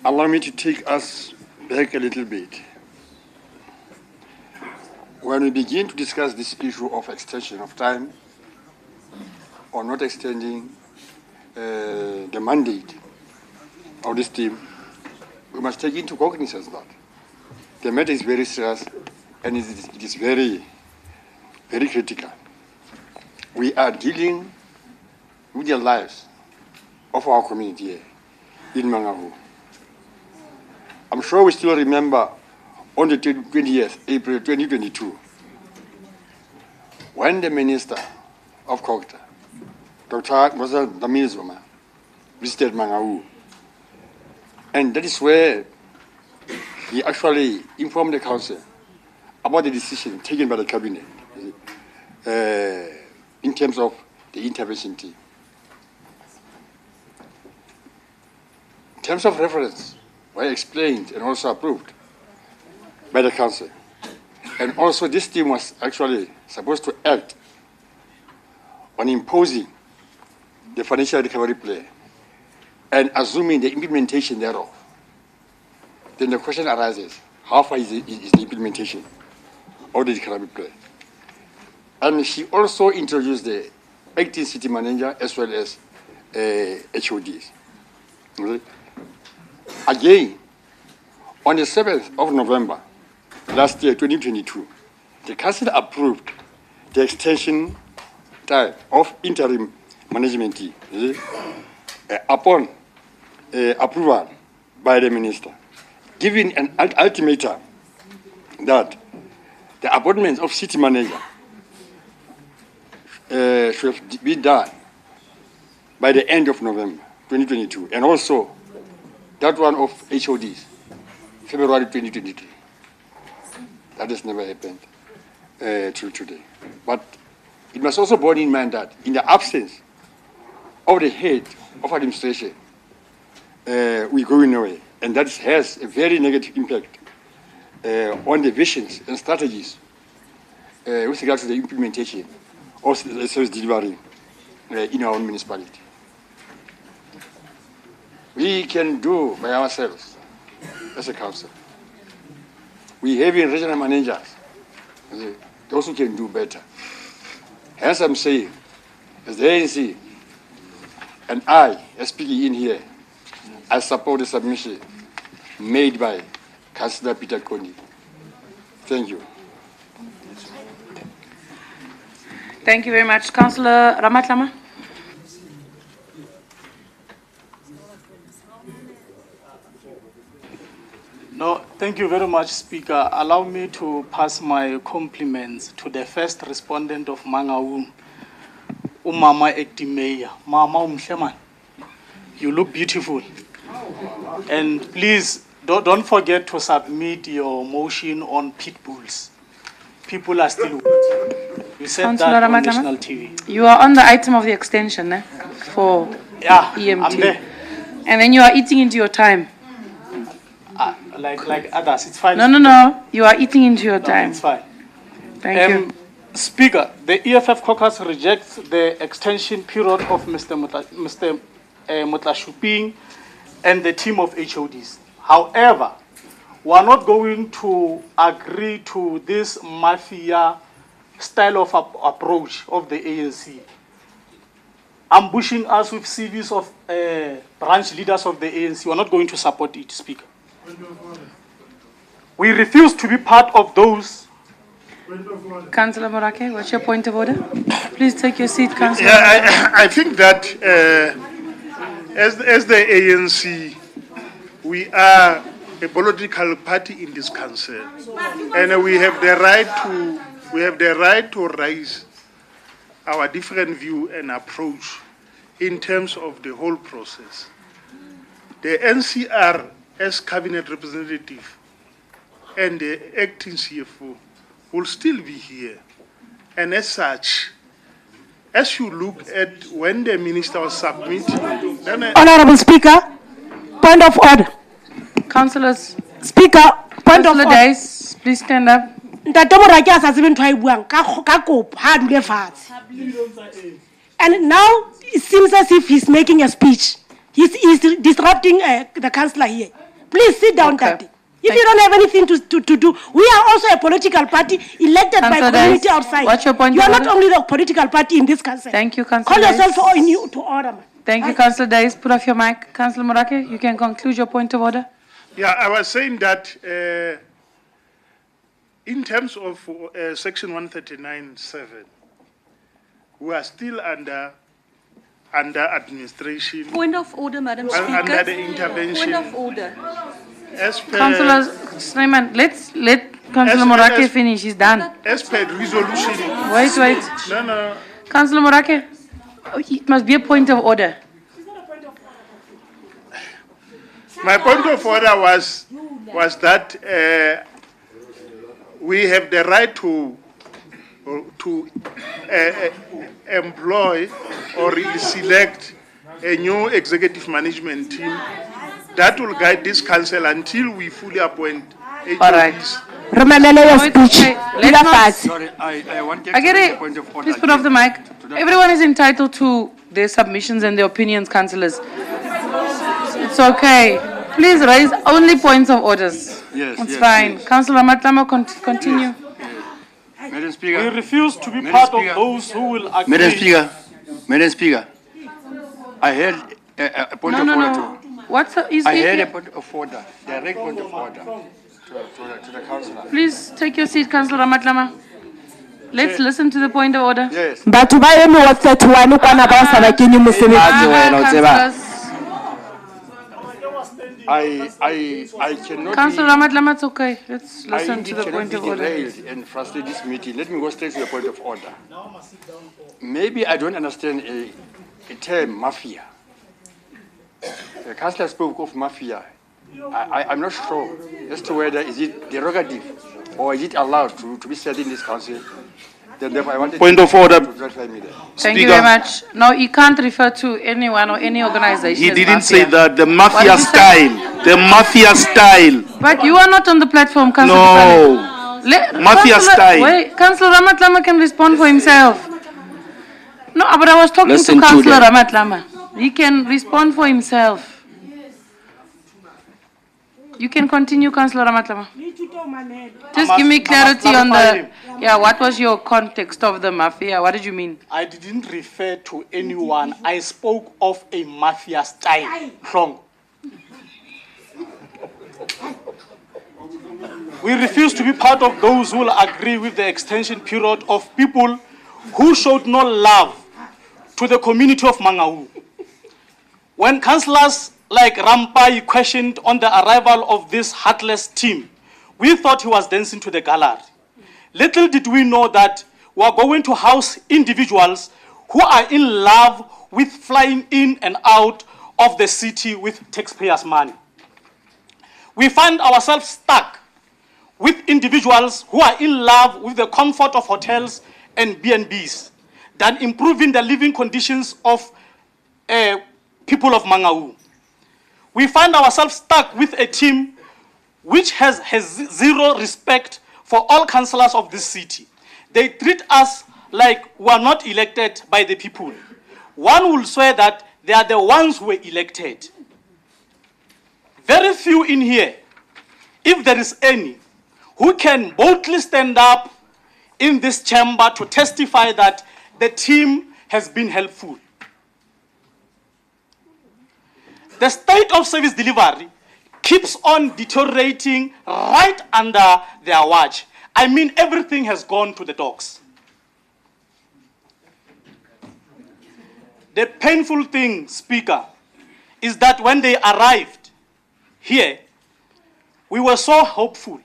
Allow me to take us back a little bit. When we begin to discuss this issue of extension of time or not extending the mandate of this team, we must take into cognizance that the matter is very serious and it is very, very critical. We are dealing with the lives of our community here in Mangaung. I'm sure we still remember on the 20th April 2022, when the Minister of Culture, Dr. Damizoma, visited Mangaung. And that is where he actually informed the council about the decision taken by the cabinet in terms of the intervention team. Terms of reference were explained and also approved by the council. And also this team was actually supposed to act on imposing the financial recovery plan and assuming the implementation thereof. Then the question arises, how far is the implementation of the recovery plan? And she also introduced the acting city manager as well as HODs. Okay? Again, on the 7th of November last year, 2022, the council approved the extension time of interim management team upon approval by the minister, giving an ultimatum that the appointments of city manager should be done by the end of November 2022, and also that one of HODs, February 2023. That has never happened till today. But it must also bear in mind that in the absence of the head of administration, we go nowhere, and that has a very negative impact on the visions and strategies with regard to the implementation of the service delivery in our own municipality. We can do by ourselves as a council. We have in regional managers, those who can do better. Hence I'm saying, as the ANC, and I, as speaking in here, I support the submission made by Councillor Peter Kondi. Thank you. Thank you very much. Councillor Ramatlama. No, thank you very much, Speaker. Allow me to pass my compliments to the first respondent of Mangaung, Umama Ektimeya. Mama Umsheman, you look beautiful. And please, don't forget to submit your motion on pit bulls. People are still waiting. You said Councillor that on Ramatlama, national TV. you are on the item of the extension for EMT. I'm there. And then you are eating into your time. Like others, it's fine. No. You are eating into your time. It's fine. Thank you. Speaker, the EFF caucus rejects the extension period of Mr. Motlashuping and the team of HODs. However, we are not going to agree to this mafia style of approach of the ANC, ambushing us with CVs of branch leaders of the ANC. We are not going to support it, Speaker. We refuse to be part of those. Councillor Morake, what's your point of order? Please take your seat, Councillor. Yeah, I think that as the ANC, we are a political party in this council, and we have the right to raise our different view and approach in terms of the whole process. The NCR as cabinet representative and the acting CFO will still be here. And as such, as you look at when the minister was submitting... Honorable Speaker, point of order. Councillors. Speaker, point of order. Days, please stand up. And now it seems as if he's making a speech. He's disrupting the councillor here. Please sit down, Daddy. If you don't have anything to do, we are also a political party elected by community outside. What's your point? You are not only the political party in this council. Thank you, Councillor. Call yourself to order, man. Thank you, Councillor Days. Put off your mic. Councillor Morake, you can conclude your point of order. Yeah, I was saying that in terms of Section 139(7), we are still under administration. Point of order, Madam Speaker. Under the intervention. Point of order. As per, Councillor Snyman, let Councillor Morake finish. He's done. As per resolution. Wait. No. Councillor Morake, it must be a point of order. My point of order was that we have the right to employ or select a new executive management team that will guide this council until we fully appoint HODs Remelele your No, it's speech. okay. Let's Dula not- fatshe. Sorry, I want to Agere, make a point of order. please put off the mic. Everyone is entitled to their submissions and their opinions, councillors. It's okay. Please raise only points of orders. Yes, It's yes, fine. yes. Councillor Matlama, continue. Madam Speaker. We refuse to be Madam part Speaker. of those who will agree. Madam Speaker, I had a point of order. I had a point of order, direct point of order to the councillor. Please take your seat, Councillor Matlama. Let's listen to the point of order. Yes. Batho ba eme wa 31 kwana ba sa ba kenye mosebetsi wena o tseba. I cannot Councillor Matlama, it's okay. Let's I listen indeed to the cannot point be of order. derailed and frustrate this meeting. Let me go straight to the point of order. Maybe I don't understand a term, mafia. The councillor spoke of mafia. I'm not sure as to whether is it derogative or is it allowed to be said in this council. Then therefore I wanted Point of order. to clarify me there. Thank you very much. No, you can't refer to anyone or any organization. He as didn't mafia. say that. The What mafia did you say? style. The mafia style. But you are not on the platform, Councillor. No. Mafia style. Wait, Councillor Ramatlama can respond for himself. No, but I was talking Listen to to Councillor them. Ramatlama. He can respond for himself. You can continue, Councillor Ramatlama. Just give me clarity on the, what was your context of the mafia? What did you mean? I didn't refer to anyone. I spoke of a mafia style. Wrong. We refuse to be part of those who will agree with the extension period of people who showed no love to the community of Mangaung. When councillors like Rampai questioned on the arrival of this heartless team, we thought he was dancing to the gallery. Little did we know that we are going to house individuals who are in love with flying in and out of the city with taxpayers' money. We find ourselves stuck with individuals who are in love with the comfort of hotels and B&Bs than improving the living conditions of people of Mangaung. We find ourselves stuck with a team which has zero respect for all councillors of this city. They treat us like we are not elected by the people. One will swear that they are the ones who were elected. Very few in here, if there is any, who can boldly stand up in this chamber to testify that the team has been helpful. The state of service delivery keeps on deteriorating right under their watch. I mean, everything has gone to the dogs. The painful thing, Speaker, is that when they arrived here, we were so hopeful.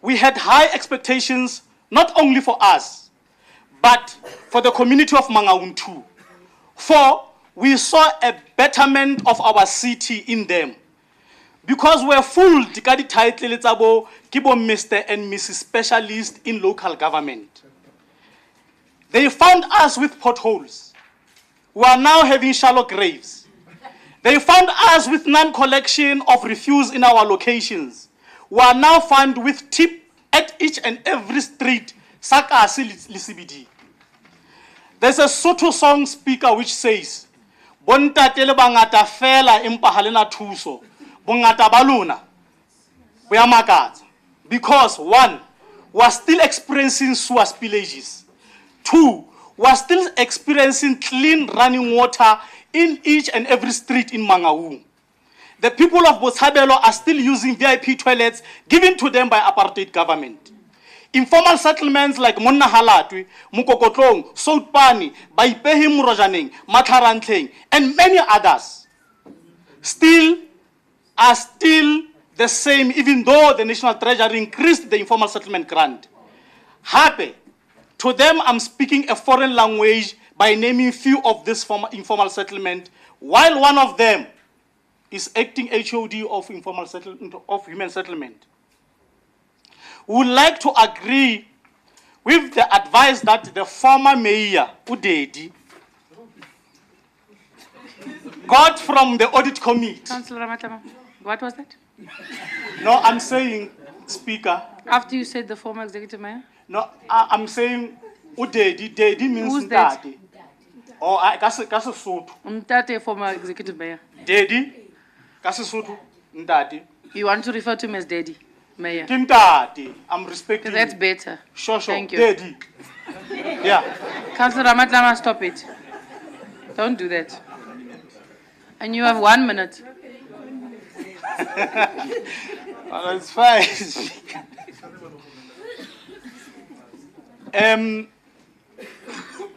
We had high expectations, not only for us, but for the community of Mangaung too. For we saw a betterment of our city in them. Because we're fooled, the title, it's about Mr. and Mrs. Specialist in local government. They found us with potholes. We are now having shallow graves. They found us with non-collection of refuse in our locations. We are now found with tip at each and every street. Sakasi Lisibidi. There's a Soto song, Speaker, which says, Bontatele bangata fela empa halena thuso. Bongata baluna. We are makats. Because one, we are still experiencing sewer spillages. Two, we are still experiencing clean running water in each and every street in Mangaung. The people of Botshabelo are still using VIP toilets given to them by apartheid government. Informal settlements like Monna Halatwi, Mukokotlong, Soutpani, Baipehi Murojaneng, Matharantleng, and many others are still the same, even though the National Treasury increased the informal settlement grant. Happy. To them, I'm speaking a foreign language by naming few of this informal settlement, while one of them is acting HOD of informal settlement, of human settlement. We would like to agree with the advice that the former mayor, Udedi, got from the audit committee. Councillor Ramatlama, what was that? No, I'm saying Speaker. After you said the former executive mayor? No, I'm saying, Daddy means Who's that? Daddy. Oh, I guess Soto. Mtate, former executive mayor. Daddy, Soto, Daddy. You want to refer to him as Daddy, Mayor? Tim Daddy, I'm respecting. That's better. Sure, Thank you. Daddy. Yeah. Councillor Ramatlama, stop it. Don't do that. And you have 1 minute. Well, it's fine.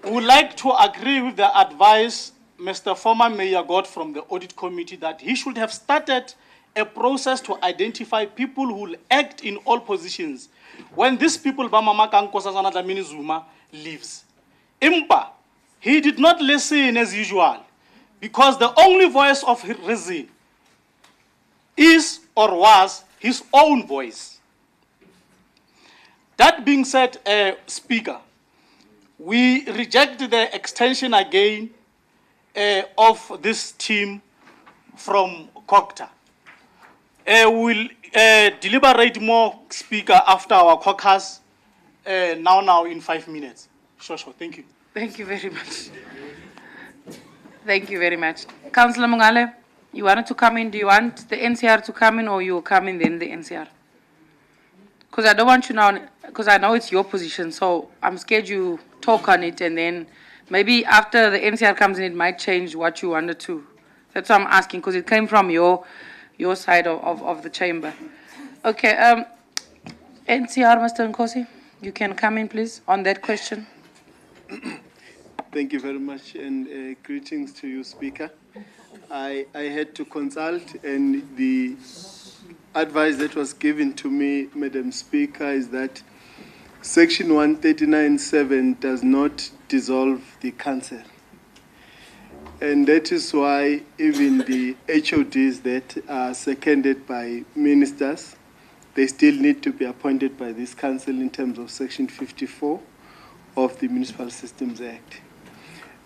Would like to agree with the advice Mr. Former Mayor got from the audit committee that he should have started a process to identify people who will act in all positions when these people, Mangaung Dlamini Zuma, leaves. Impa, he did not listen as usual because the only voice of reason is or was his own voice. That being said, Speaker, we reject the extension again of this team from COCTA. We'll deliberate more, Speaker, after our caucus, now in 5 minutes. Sure, thank you. Thank you very much. Thank you very much. Councillor Mungale, you wanted to come in. Do you want the NCR to come in or you will come in then the NCR? Because I don't want you now, because I know it's your position, so I'm scared you talk on it and then maybe after the NCR comes in, it might change what you wanted to. That's why I'm asking, because it came from your side of the chamber. Okay, NCR, Mr. Nkosi, you can come in, please, on that question. Thank you very much, and greetings to you, Speaker. I had to consult, and the advice that was given to me, Madam Speaker, is that Section 139(7) does not dissolve the council. And that is why even the HODs that are seconded by ministers, they still need to be appointed by this council in terms of Section 54 of the Municipal Systems Act.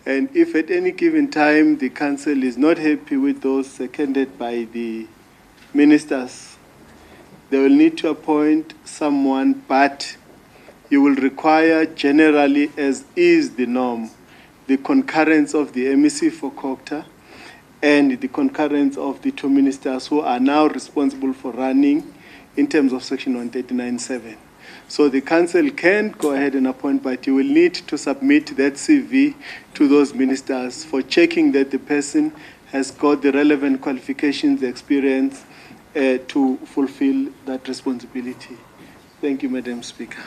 And if at any given time the council is not happy with those seconded by the ministers, they will need to appoint someone, but you will require generally, as is the norm, the concurrence of the MEC for COCTA and the concurrence of the two ministers who are now responsible for running in terms of Section 139(7). So the council can go ahead and appoint, but you will need to submit that CV to those ministers for checking that the person has got the relevant qualifications, the experience to fulfill that responsibility. Thank you, Madam Speaker.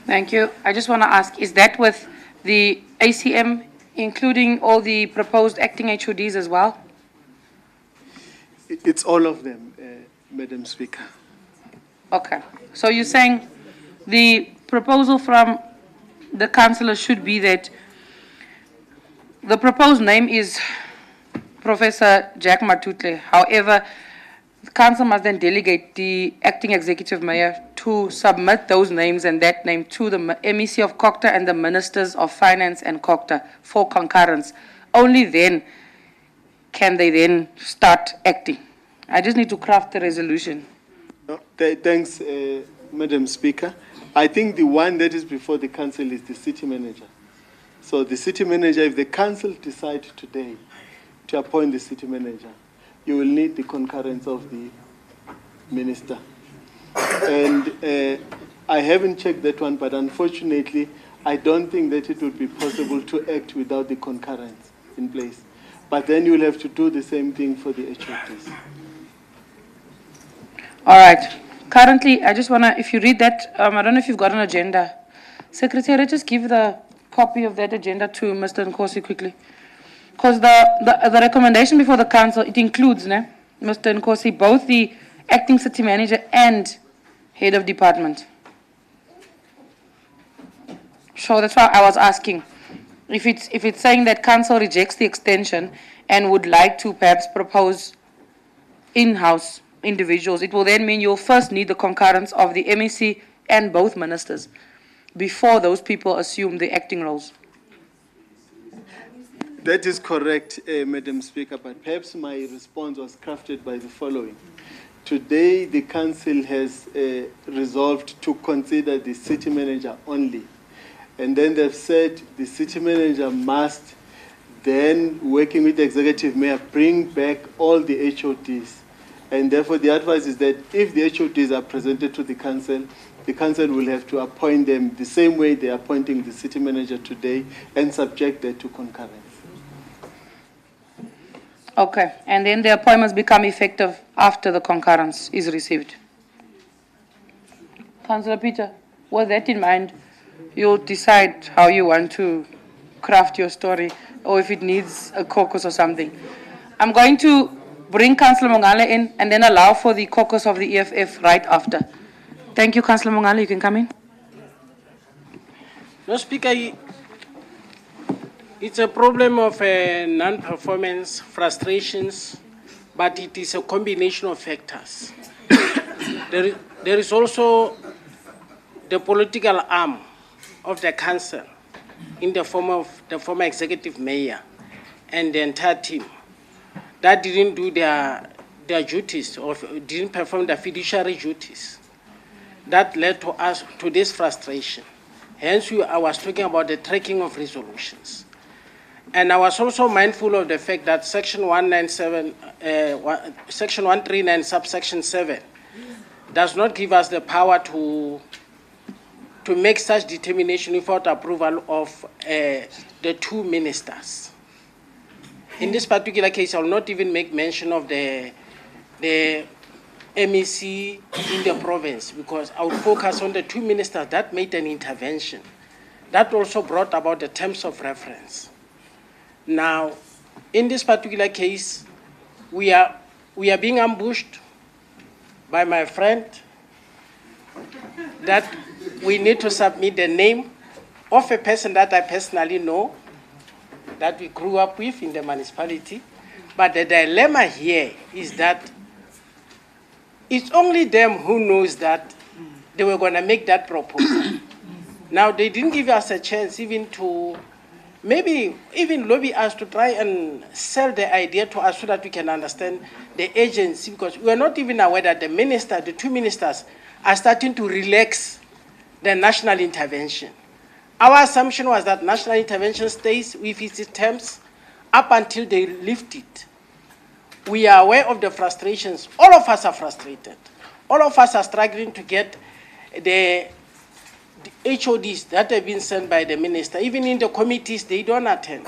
Thank you. I just want to ask, is that with the ACM, including all the proposed acting HODs as well? It's all of them, Madam Speaker. Okay. So you're saying the proposal from the councillor should be that the proposed name is Professor Jack Matutle. However, the council must then delegate the acting executive mayor to submit those names and that name to the MEC of COCTA and the ministers of finance and COCTA for concurrence. Only then can they then start acting. I just need to craft the resolution. No, thanks, Madam Speaker. I think the one that is before the council is the city manager. So the city manager, if the council decides today to appoint the city manager, you will need the concurrence of the minister. And I haven't checked that one, but unfortunately, I don't think that it would be possible to act without the concurrence in place. But then you will have to do the same thing for the HODs. All right. Currently, I just want to, if you read that, I don't know if you've got an agenda. Secretary, just give the copy of that agenda to Mr. Nkosi quickly. Because the recommendation before the council, it includes, Mr. Nkosi, both the acting city manager and head of department. So that's why I was asking. If it's saying that council rejects the extension and would like to perhaps propose in-house individuals, it will then mean you'll first need the concurrence of the MEC and both ministers before those people assume the acting roles. That is correct, Madam Speaker, but perhaps my response was crafted by the following. Today, the council has resolved to consider the city manager only. And then they've said the city manager must then, working with the executive mayor, bring back all the HODs. And therefore, the advice is that if the HODs are presented to the council will have to appoint them the same way they're appointing the city manager today and subject that to concurrence. Okay, and then the appointments become effective after the concurrence is received. Councillor Peter, with that in mind, you'll decide how you want to craft your story or if it needs a caucus or something. I'm going to bring Councillor Mongale in and then allow for the caucus of the EFF right after. Thank you, Councillor Mongale. You can come in. No, Speaker, it's a problem of non-performance, frustrations, but it is a combination of factors. There is also the political arm of the council in the form of the former executive mayor and the entire team that didn't do their duties or didn't perform their fiduciary duties. That led to us to this frustration. Hence, I was talking about the tracking of resolutions. And I was also mindful of the fact that Section 139, subsection 7, does not give us the power to make such determination without approval of the two ministers. In this particular case, I will not even make mention of the MEC in the province because I would focus on the two ministers that made an intervention. That also brought about the terms of reference. Now, in this particular case, we are being ambushed by my friend that we need to submit the name of a person that I personally know, that we grew up with in the municipality. But the dilemma here is that it's only them who knows that they were going to make that proposal. Now, they didn't give us a chance even to maybe even lobby us to try and sell the idea to us so that we can understand the agency, because we are not even aware that the two ministers are starting to relax the national intervention. Our assumption was that national intervention stays with its terms up until they lift it. We are aware of the frustrations. All of us are frustrated. All of us are struggling to get the HODs that have been sent by the minister. Even in the committees, they don't attend.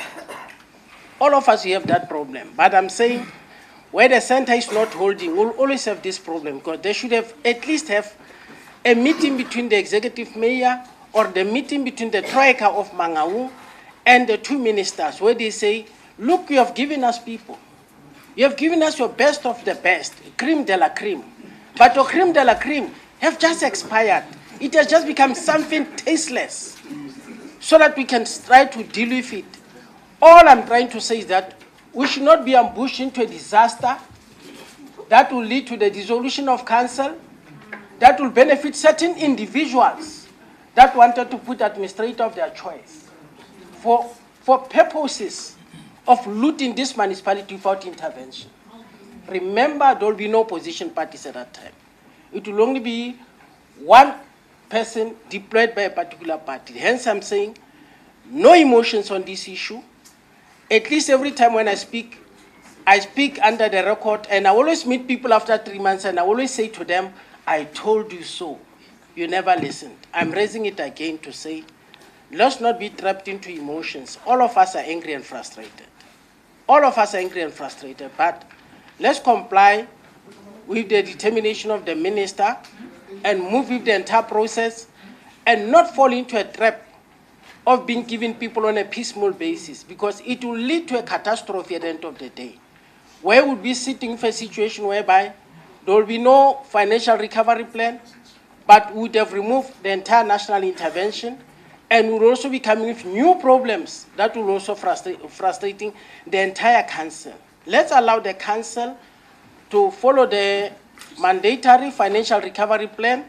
All of us, we have that problem. But I'm saying, where the center is not holding, we'll always have this problem, because they should have at least have a meeting between the executive mayor or the meeting between the troika of Mangaung and the two ministers, where they say, look, you have given us people. You have given us your best of the best, creme de la creme. But your creme de la creme have just expired. It has just become something tasteless, so that we can try to deal with it. All I'm trying to say is that we should not be ambushed into a disaster that will lead to the dissolution of council, that will benefit certain individuals that wanted to put administrator of their choice for purposes of looting this municipality without intervention. Remember, there will be no opposition parties at that time. It will only be one person deployed by a particular party. Hence, I'm saying no emotions on this issue. At least every time when I speak under the record, and I always meet people after 3 months, and I always say to them, I told you so. You never listened. I'm raising it again to say, let's not be trapped into emotions. All of us are angry and frustrated. All of us are angry and frustrated, but let's comply with the determination of the minister and move with the entire process and not fall into a trap of being given people on a piecemeal basis, because it will lead to a catastrophe at the end of the day, where we'll be sitting for a situation whereby there will be no financial recovery plan, but we would have removed the entire national intervention, and we'll also be coming with new problems that will also frustrating the entire council. Let's allow the council to follow the mandatory financial recovery plan,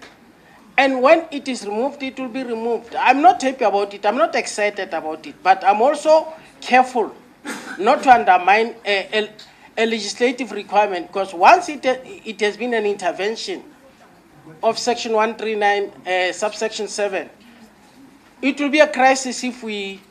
and when it is removed, it will be removed. I'm not happy about it, I'm not excited about it, but I'm also careful not to undermine a a legislative requirement, because once it has been an intervention of Section 139, subsection 7, it will be a crisis if we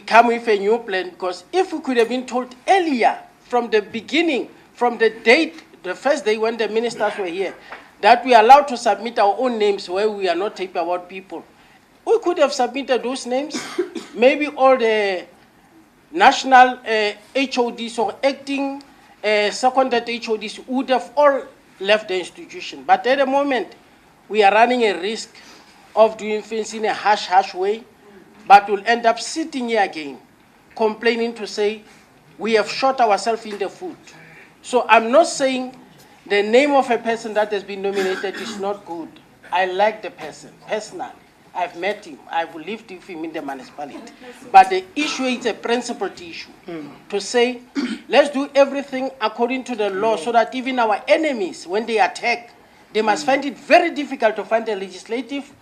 come with a new plan, because if we could have been told earlier from the beginning, from the date, the first day when the ministers were here, that we are allowed to submit our own names where we are not talking about people, we could have submitted those names. Maybe all the national HODs or acting seconded HODs would have all left the institution. But at the moment, we are running a risk of doing things in a hush-hush way, but we'll end up sitting here again, complaining to say, we have shot ourselves in the foot. So I'm not saying the name of a person that has been nominated is not good. I like the person, personally. I've met him. I've lived with him in the municipality. But the issue is a principled issue. To say, let's do everything according to the law so that even our enemies, when they attack, they must find it very difficult to find a legislative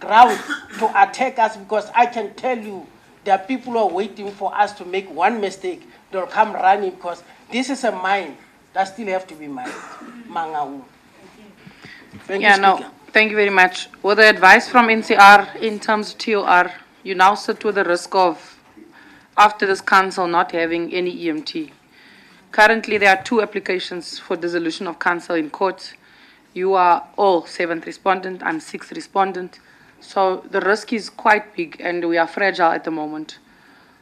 ground to attack us, because I can tell you there are people who are waiting for us to make one mistake. They'll come running, because this is a mine that still have to be mined. Mangaung. Thank you, Speaker. Thank you very much. With the advice from NCR in terms of TOR, you now sit with the risk of, after this council, not having any EMT. Currently, there are 2 applications for dissolution of council in court. You are all 7th respondent, I'm 6th respondent. So the risk is quite big, and we are fragile at the moment.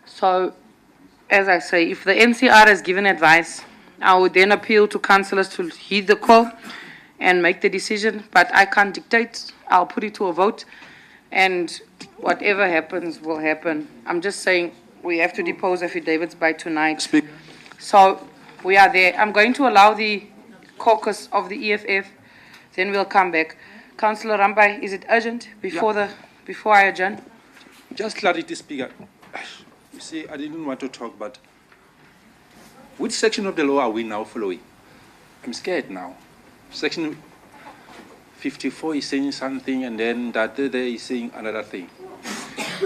So, as I say, if the NCR has given advice, I would then appeal to councillors to heed the call and make the decision, but I can't dictate. I'll put it to a vote, and whatever happens will happen. I'm just saying we have to depose affidavits by tonight. So we are there. I'm going to allow the caucus of the EFF, then we'll come back. Councillor Rambai, is it urgent before I adjourn? Just clarity, Speaker. You see, I didn't want to talk, but which section of the law are we now following? I'm scared now. Section 54 is saying something, and then that other is saying another thing.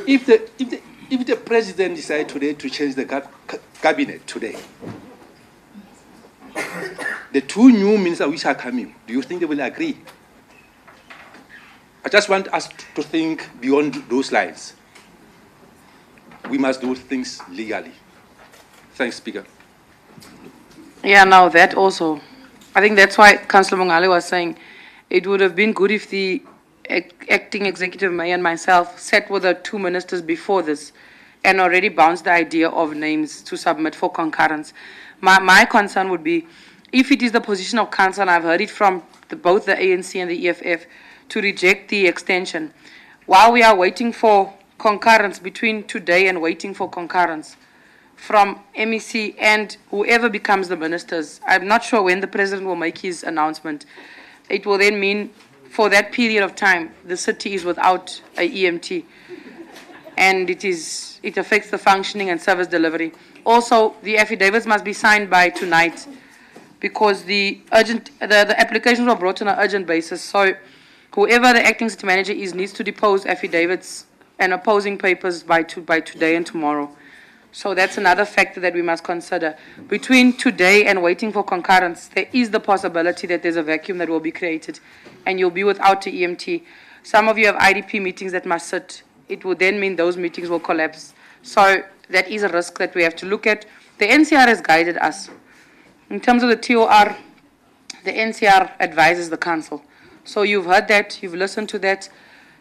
If the president decides today to change the cabinet today, the 2 new ministers which are coming, do you think they will agree? I just want us to think beyond those lines. We must do things legally. Thanks, Speaker. Yeah, no, that also. I think that's why Councillor Mongale was saying it would have been good if the acting executive mayor and myself sat with the 2 ministers before this and already bounced the idea of names to submit for concurrence. My concern would be, if it is the position of council, and I've heard it from both the ANC and the EFF, to reject the extension, while we are waiting for concurrence, between today and waiting for concurrence from MEC and whoever becomes the ministers, I'm not sure when the president will make his announcement. It will then mean for that period of time, the city is without a EMT. And it affects the functioning and service delivery. Also, the affidavits must be signed by tonight, because the applications were brought on an urgent basis. So whoever the acting city manager is needs to depose affidavits and opposing papers by today and tomorrow. So that's another factor that we must consider. Between today and waiting for concurrence, there is the possibility that there's a vacuum that will be created and you'll be without the EMT. Some of you have IDP meetings that must sit. It would then mean those meetings will collapse. So that is a risk that we have to look at. The NCR has guided us. In terms of the TOR, the NCR advises the council. So you've heard that, you've listened to that.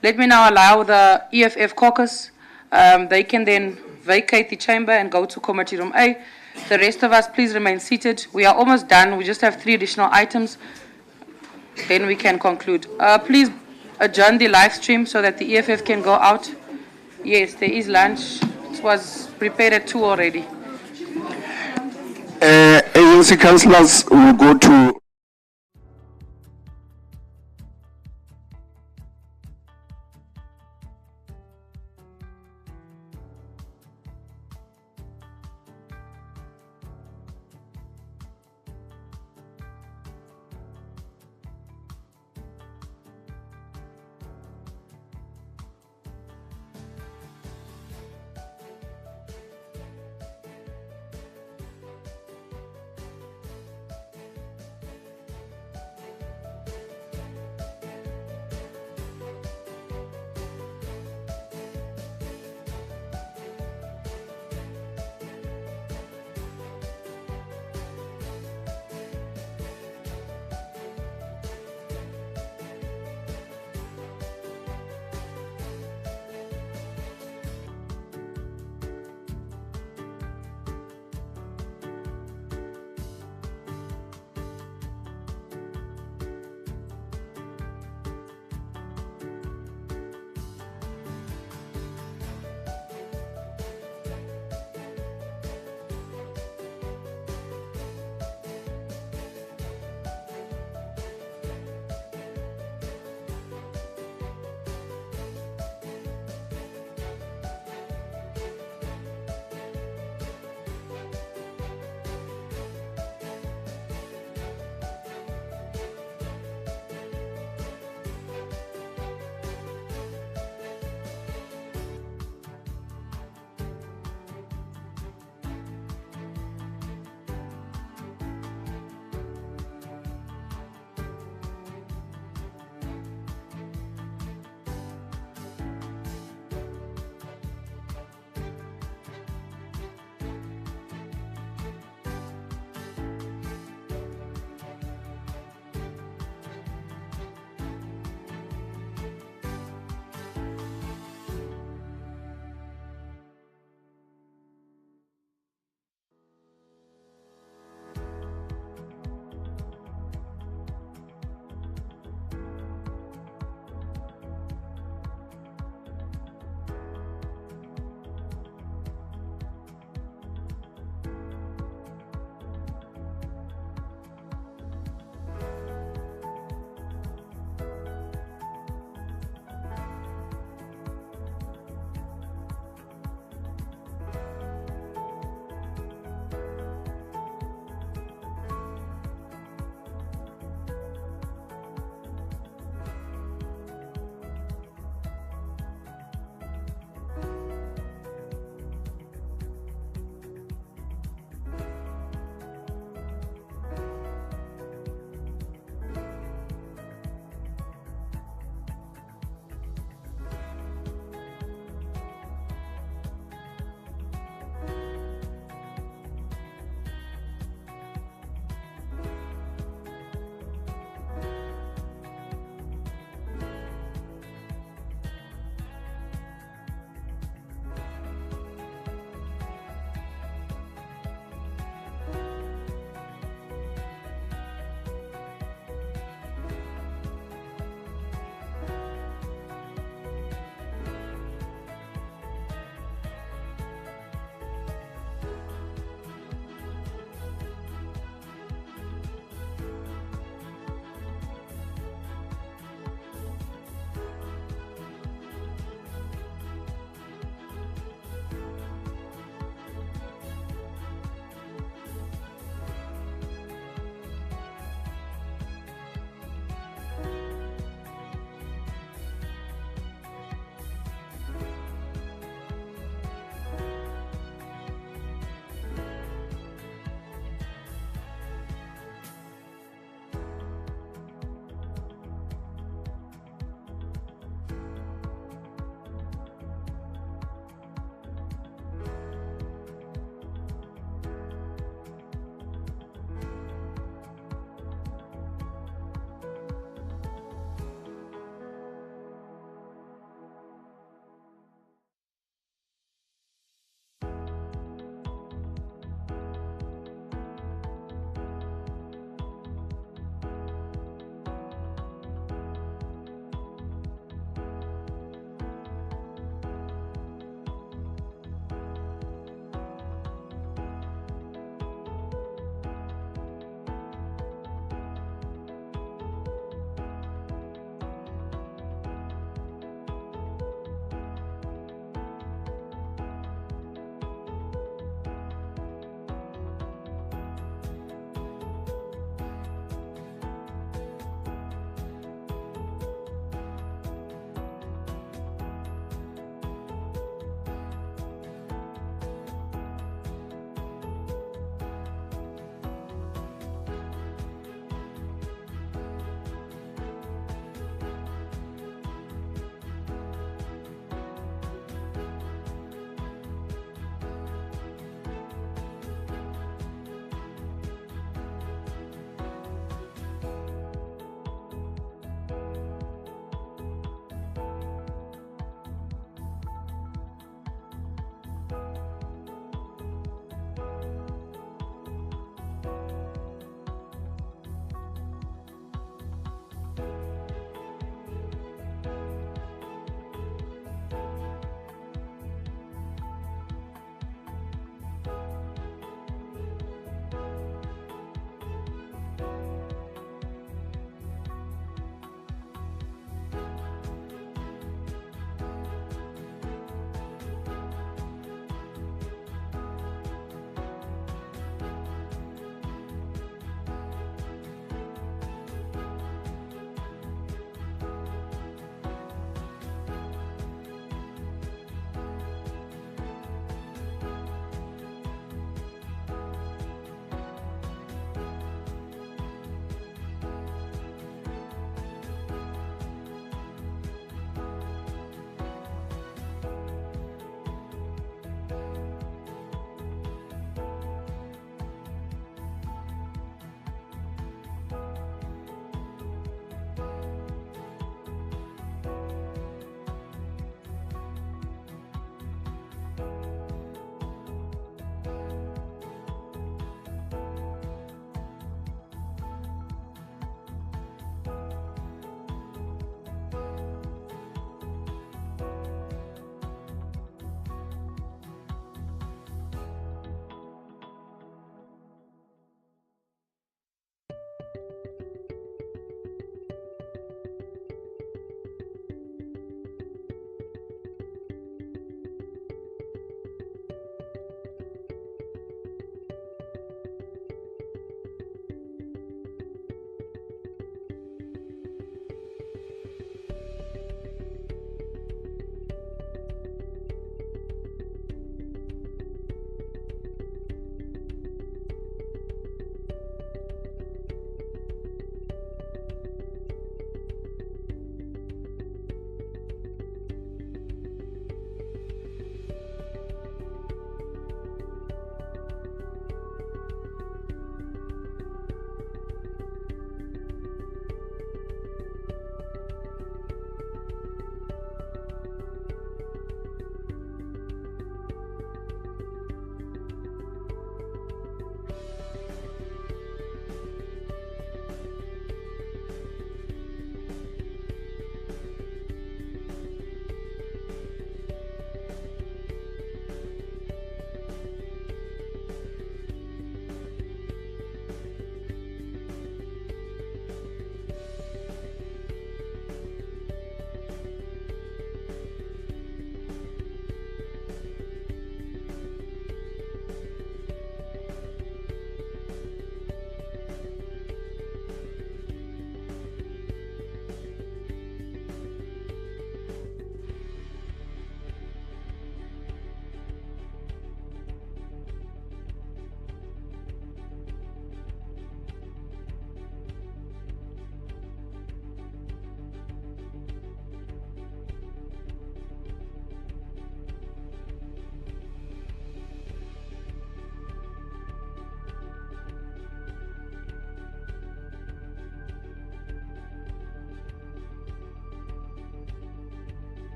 Let me now allow the EFF caucus. They can then vacate the chamber and go to committee room A. The rest of us, please remain seated. We are almost done. We just have 3 additional items. Then we can conclude. Please adjourn the live stream so that the EFF can go out. Yes, there is lunch. It was prepared at 2 already. ANC councillors will go to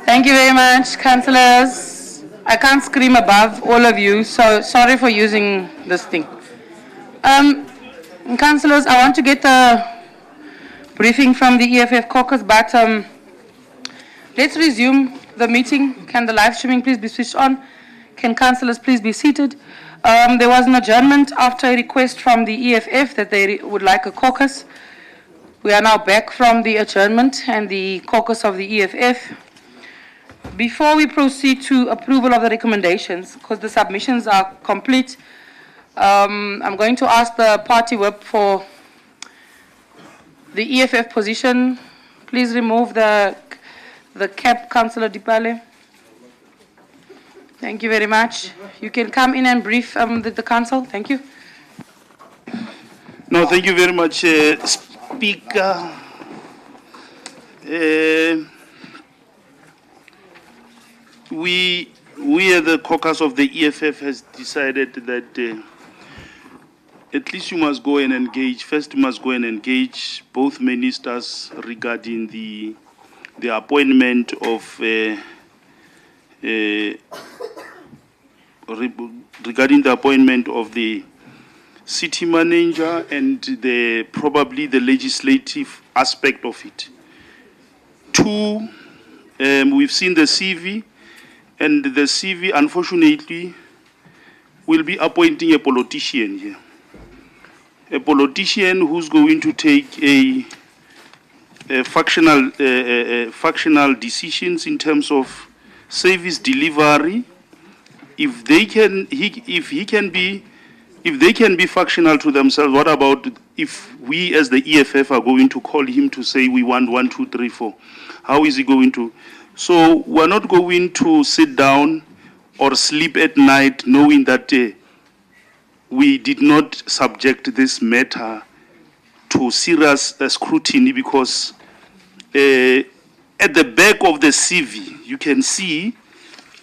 Thank you very much, councillors. I can't scream above all of you, so sorry for using this thing. Councillors, I want to get the briefing from the EFF caucus, but let's resume the meeting. Can the live streaming please be switched on? Can councillors please be seated? There was an adjournment after a request from the EFF that they would like a caucus. We are now back from the adjournment and the caucus of the EFF. Before we proceed to approval of the recommendations, because the submissions are complete, I'm going to ask the party whip for the EFF position. Please remove the cap, Councillor Dipale. Thank you very much. You can come in and brief the council. Thank you. No, thank you very much, Speaker. We at the caucus of the EFF has decided that at least you must go and engage. First, you must go and engage both ministers regarding the appointment of regarding the appointment of the city manager and probably the legislative aspect of it. Two, we've seen the CV, and the CV, unfortunately, will be appointing a politician here. A politician who's going to take factional decisions in terms of service delivery. If they can be factional to themselves, what about if we as the EFF are going to call him to say we want 1, 2, 3, 4? How is he going to? So we're not going to sit down or sleep at night knowing that we did not subject this matter to serious scrutiny, because at the back of the CV, you can see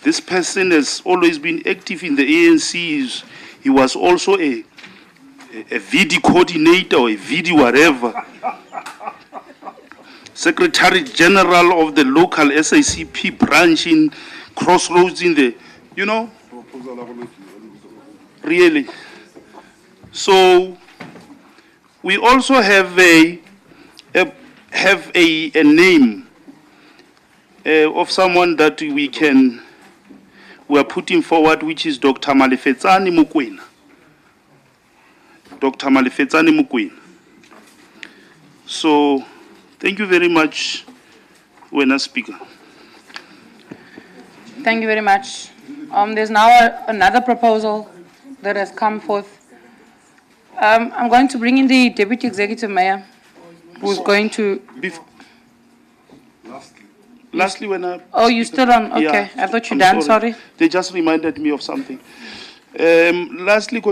this person has always been active in the ANC. He was also a VD coordinator or a VD whatever. Secretary General of the local SACP branch in Crossroads in the, really. So we also have a name of someone that we are putting forward, which is Dr. Malefetsane Mokoena. Dr. Malefetsane Mokoena. So, thank you very much, Wena Speaker. Thank you very much. There's now another proposal that has come forth. I'm going to bring in the Deputy Executive Mayor, who's going to... Lastly, when I... Oh, you're still on? Okay, yeah, I thought you're done, sorry. They just reminded me of something. Lastly,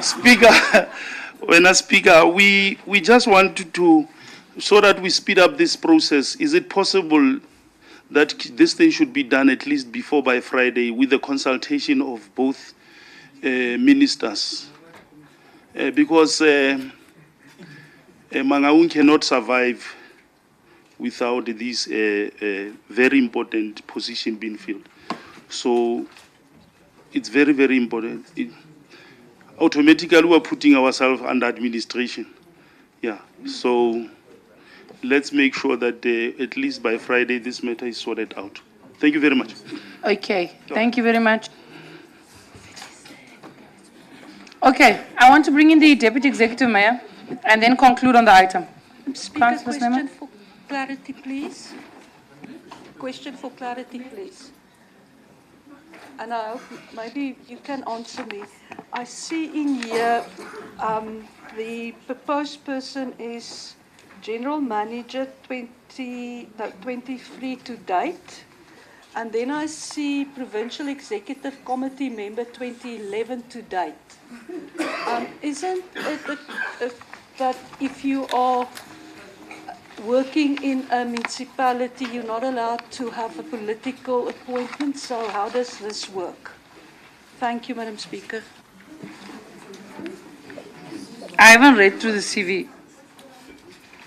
Speaker, we just want to, so that we speed up this process, is it possible that this thing should be done at least by Friday with the consultation of both ministers? Because Mangaung cannot survive without this very important position being filled. So it's very, very important. Automatically, we're putting ourselves under administration. Yeah, so let's make sure that at least by Friday, this matter is sorted out. Thank you very much. Okay, thank you very much. Okay, I want to bring in the Deputy Executive Mayor and then conclude on the item. Speaker, question for clarity, please. Question for clarity, please. And I hope maybe you can answer me. I see in here the proposed person is General Manager 23 to date. And then I see Provincial Executive Committee Member 2011 to date. Isn't it that if you are working in a municipality, you're not allowed to have a political appointment? So how does this work? Thank you, Madam Speaker. I haven't read through the CV.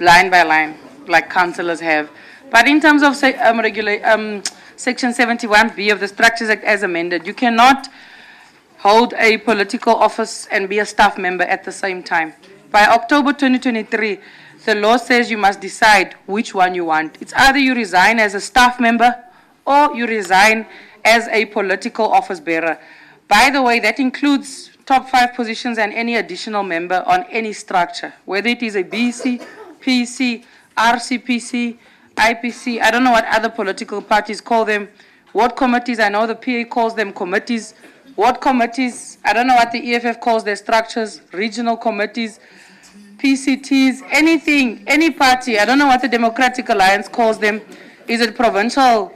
line by line, like councillors have. But in terms of Section 71B of the Structures Act as amended, you cannot hold a political office and be a staff member at the same time. By October 2023, the law says you must decide which one you want. It's either you resign as a staff member or you resign as a political office bearer. By the way, that includes top 5 positions and any additional member on any structure, whether it is a BC, PC, RCPC, IPC, I don't know what other political parties call them. Ward committees, I know the PA calls them committees. Ward committees, I don't know what the EFF calls their structures, regional committees, PCTs, anything, any party, I don't know what the Democratic Alliance calls them. Is it provincial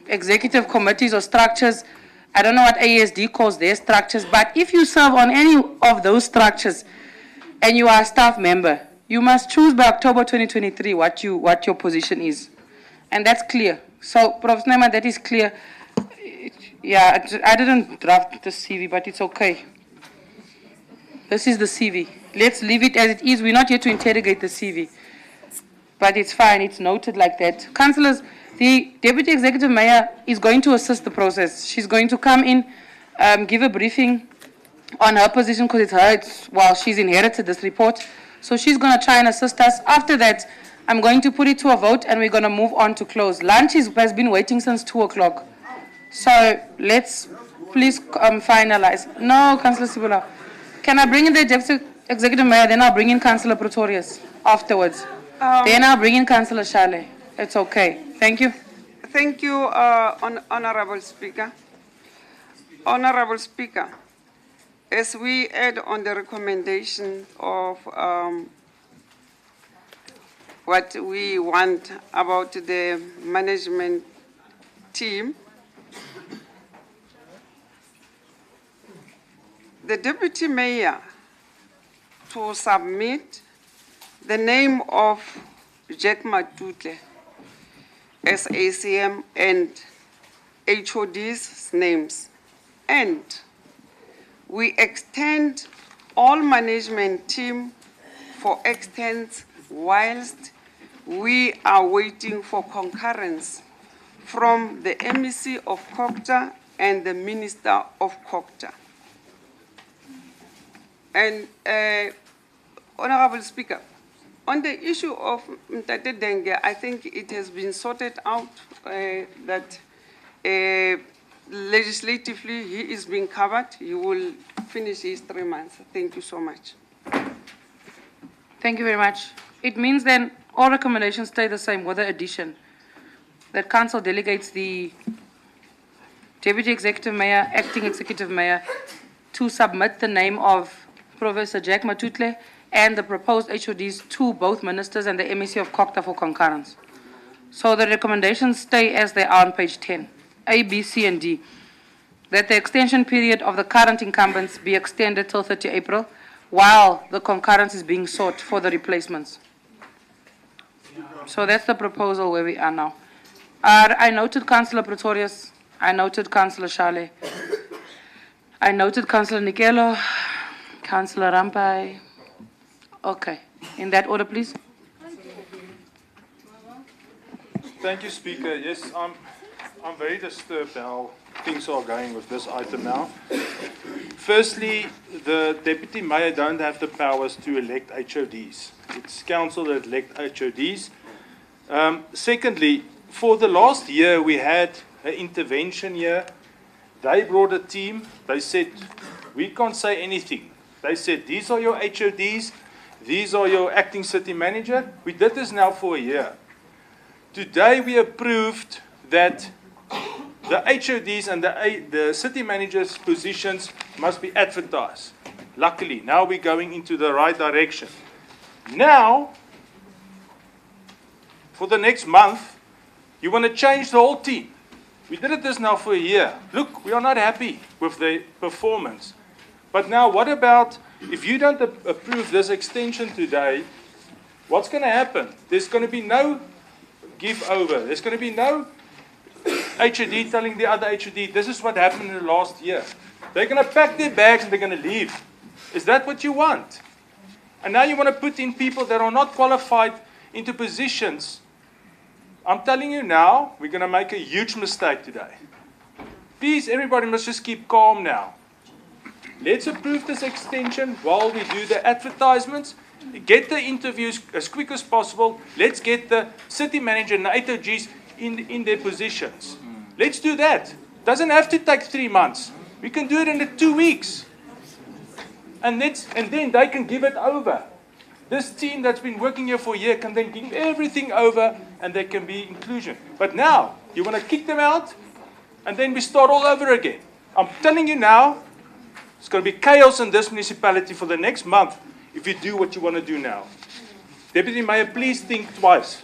executive committees or structures? I don't know what ASD calls their structures, but if you serve on any of those structures and you are a staff member, you must choose by October 2023 what your position is. And that's clear. So, Prof. Snyman, that is clear. Yeah, I didn't draft the CV, but it's okay. This is the CV. Let's leave it as it is. We're not here to interrogate the CV. But it's fine. It's noted like that. Councillors, the Deputy Executive Mayor is going to assist the process. She's going to come in, give a briefing on her position because it's her, well, she's inherited this report. So she's going to try and assist us. After that, I'm going to put it to a vote and we're going to move on to close. Lunch has been waiting since 2 o'clock. So let's please finalize. No, Councillor Sibula. Can I bring in the Deputy Executive Mayor, then I'll bring in Councillor Pretorius afterwards. Then I'll bring in Councillor Shale. It's okay. Thank you. Thank you, Honorable Speaker. Honorable Speaker, as we add on the recommendation of what we want about the management team, the Deputy Mayor to submit the name of Jack Matutle as ACM and HOD's names. And we extend all management team for extents whilst we are waiting for concurrence from the MEC of Kokta and the Minister of Kokta. And Honorable Speaker, on the issue of Mtate Denge, I think it has been sorted out that legislatively he is being covered. He will finish his 3 months. Thank you so much. Thank you very much. It means then all recommendations stay the same with the addition that Council delegates the Deputy Executive Mayor, Acting Executive Mayor to submit the name of Professor Jack Matutle and the proposed HODs to both ministers and the MEC of Kokta for concurrence. So the recommendations stay as they are on page 10, A, B, C, and D. That the extension period of the current incumbents be extended till 30 April while the concurrence is being sought for the replacements. So that's the proposal where we are now. I noted Councillor Pretorius. I noted Councillor Shale. I noted Councillor Nikelo, Councillor Rampai. Okay. In that order, please. Thank you, Speaker. Yes, I'm very disturbed how things are going with this item now. Firstly, the Deputy Mayor don't have the powers to elect HODs. It's Council that elect HODs. Secondly, for the last year, we had an intervention here. They brought a team. They said, we can't say anything. They said, these are your HODs. These are your acting city manager. We did this now for a year. Today, we approved that the HODs and the city managers' positions must be advertised. Luckily, now we're going into the right direction. Now, for the next month, you want to change the whole team. We did this now for a year. Look, we are not happy with the performance. But now, what about, if you don't approve this extension today, what's going to happen? There's going to be no give over. There's going to be no HOD telling the other HOD, this is what happened in the last year. They're going to pack their bags and they're going to leave. Is that what you want? And now you want to put in people that are not qualified into positions. I'm telling you now, we're going to make a huge mistake today. Please, everybody must just keep calm now. Let's approve this extension while we do the advertisements. Get the interviews as quick as possible. Let's get the city manager and the HOGs in their positions. Let's do that. Doesn't have to take 3 months. We can do it in 2 weeks. And then they can give it over. This team that's been working here for a year can then give everything over and there can be inclusion. But now, you want to kick them out and then we start all over again. I'm telling you now, it's going to be chaos in this municipality for the next month if you do what you want to do now. Deputy Mayor, please think twice.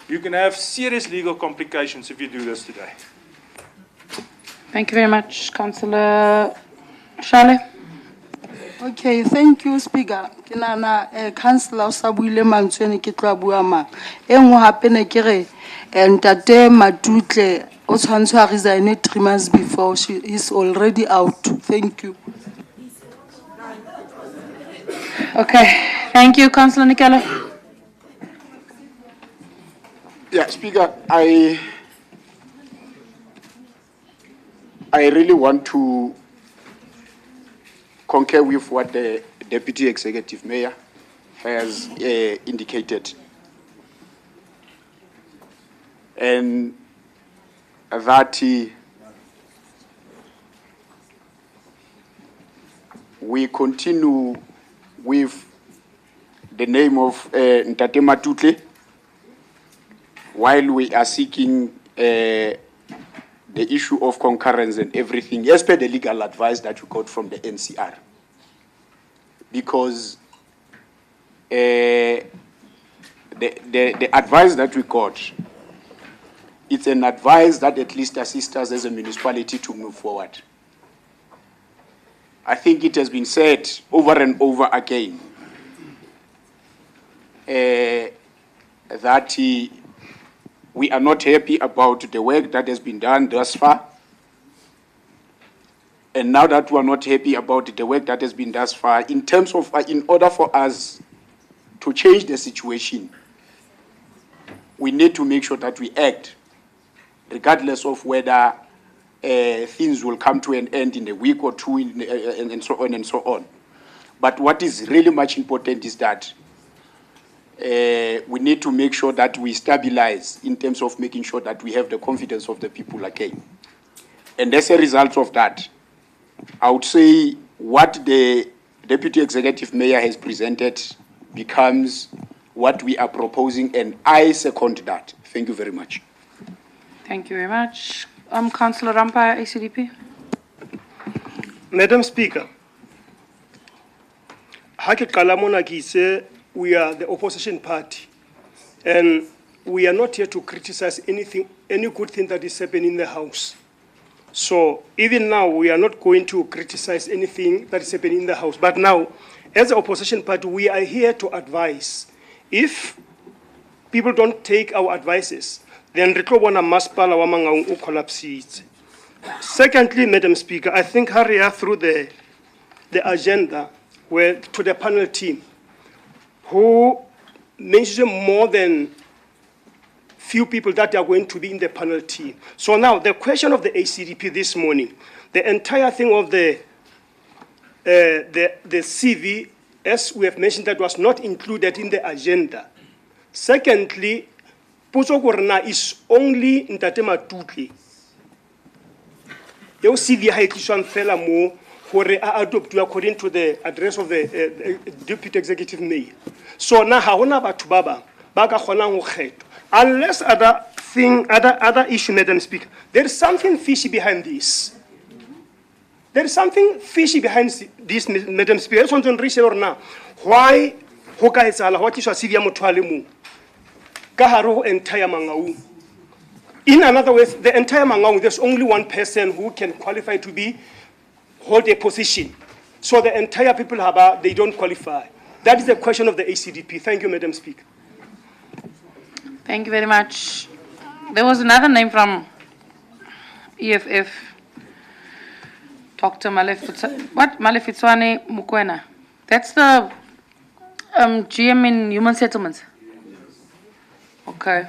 You can have serious legal complications if you do this today. Thank you very much, Councillor Shale. Okay, thank you, Speaker. Ke nana Councillor Sabuile Mantsweni ke tla bua ma. E nngwe hape ne ke re Ntate Matutle o tshwanetse a resign 3 months before she is already out. Thank you. Okay, thank you, Councillor Nikela. Yeah, Speaker, I really want to concur with what the Deputy Executive Mayor has indicated. And that we continue with the name of Ntate Matutle while we are seeking the issue of concurrence and everything, as per the legal advice that we got from the NCR. Because the advice that we got, it's an advice that at least assists us as a municipality to move forward. I think it has been said over and over again that we are not happy about the work that has been done thus far. And now that we are not happy about the work that has been thus far, in terms of, in order for us to change the situation, we need to make sure that we act, regardless of whether things will come to an end in a week or two, and so on and so on. But what is really much important is that we need to make sure that we stabilize in terms of making sure that we have the confidence of the people again. And as a result of that, I would say what the Deputy Executive Mayor has presented becomes what we are proposing, and I second that. Thank you very much. Thank you very much. Councillor Rampa, ACDP. Madam Speaker, Haki Kalamona Kise, we are the opposition party, and we are not here to criticize anything, any good thing that is happening in the House. So even now, we are not going to criticize anything that is happening in the House. But now, as the opposition party, we are here to advise. If people don't take our advices, then Ritlobona Maspala wa Mangaung collapses. Secondly, Madam Speaker, I think hurry through the agenda where, to the panel team, who mentioned more than few people that are going to be in the panel team. So now, the question of the ACDP this morning, the entire thing of the CV, as we have mentioned, that was not included in the agenda. Secondly, Puso Gorna is only Ntate Matutle. Your CV haitishwan fela mo hore a adopt according to the address of the Deputy Executive Mayor. So now haona batho baba ba ka kgonang ho kgetwa. Unless other issue, Madam Speaker, there is something fishy behind this. There is something fishy behind this, Madam Speaker. I just want to reach out now. Why Hoka Etsala, what is Sivia Mutwalemu? Kaharo entire Mangaung. In another words, the entire Mangaung, there's only one person who can qualify to hold a position. So the entire people Haba, they don't qualify. That is the question of the ACDP. Thank you, Madam Speaker. Thank you very much. There was another name from EFF, Dr. Malefitswane Mukwena. That's the GM in Human Settlements. Okay.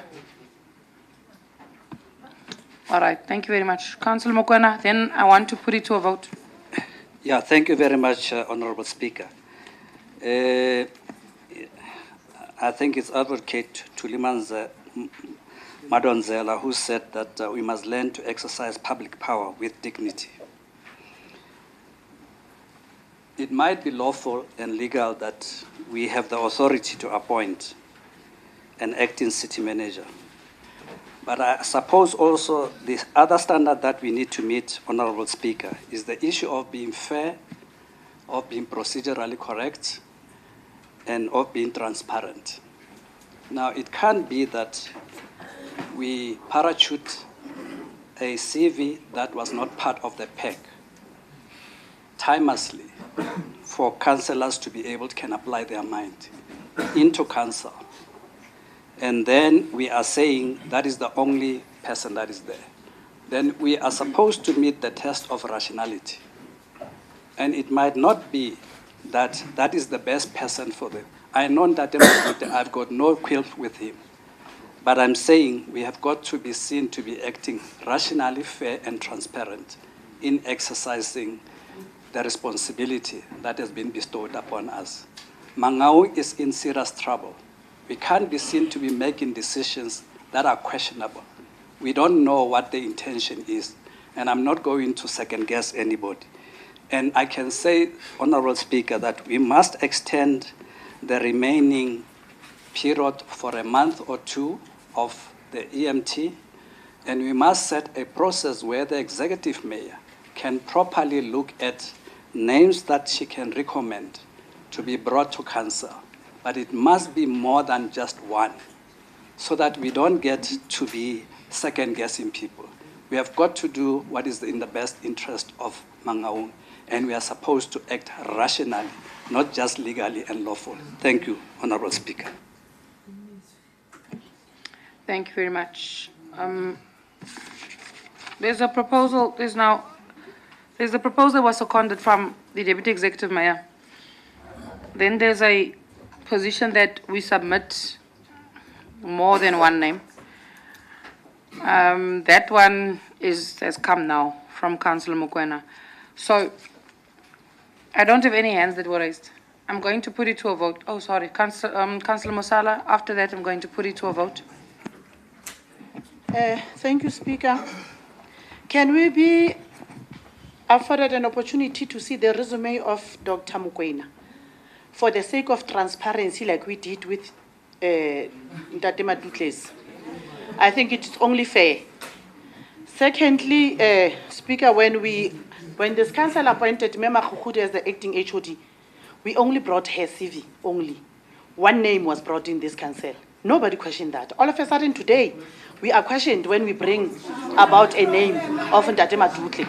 All right, thank you very much. Councillor Mokoena, then I want to put it to a vote. Yeah, thank you very much, Honorable Speaker. I think it's Advocate Tulimanze Madonzela who said that we must learn to exercise public power with dignity. It might be lawful and legal that we have the authority to appoint an acting city manager. But I suppose also the other standard that we need to meet, Honorable Speaker, is the issue of being fair, of being procedurally correct, and of being transparent. Now, it can't be that we parachute a CV that was not part of the pack timelessly for councillors to be able to can apply their mind into council. And then we are saying that is the only person that is there. Then we are supposed to meet the test of rationality. And it might not be that that is the best person for them. I know that I've got no qualms with him. But I'm saying we have got to be seen to be acting rationally, fair, and transparent in exercising the responsibility that has been bestowed upon us. Mangaung is in serious trouble. We can't be seen to be making decisions that are questionable. We don't know what the intention is, and I'm not going to second guess anybody. And I can say, Honorable Speaker, that we must extend the remaining period for a month or two of the EMT, and we must set a process where the executive mayor can properly look at names that she can recommend to be brought to council. But it must be more than just one, so that we don't get to be second-guessing people. We have got to do what is in the best interest of Mangaung, and we are supposed to act rationally, not just legally and lawfully. Thank you, Honorable Speaker. Thank you very much. There's a proposal, there's a proposal that was seconded from the Deputy Executive Mayor. Then there's a position that we submit more than one name. That one has come now from Councillor Mokoena. So I don't have any hands that were raised. I'm going to put it to a vote. Oh, sorry, Councillor Mosala. After that, I'm going to put it to a vote. Thank you, Speaker. Can we be afforded an opportunity to see the resume of Dr. Mokoena? For the sake of transparency, like we did with Ntate Madutles. I think it's only fair. Secondly, Speaker, when this council appointed Mema Khukhudi as the acting HOD, we only brought her CV, only. One name was brought in this council. Nobody questioned that. All of a sudden today, we are questioned when we bring about a name of Ntate Madutles.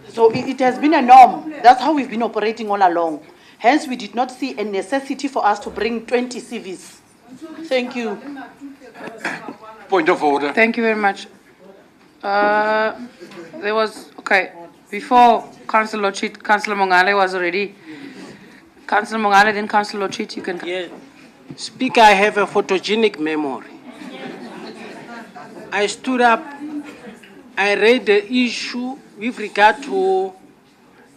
So it has been a norm. That's how we've been operating all along. Hence, we did not see a necessity for us to bring 20 CVs. Thank you. Point of order. Thank you very much. There was, okay, before Councillor Lochit, Councillor Mongale was already. Councillor Mongale, then Councillor Lochit, you can. Yeah. Speaker, I have a photogenic memory. I stood up, I read the issue with regard to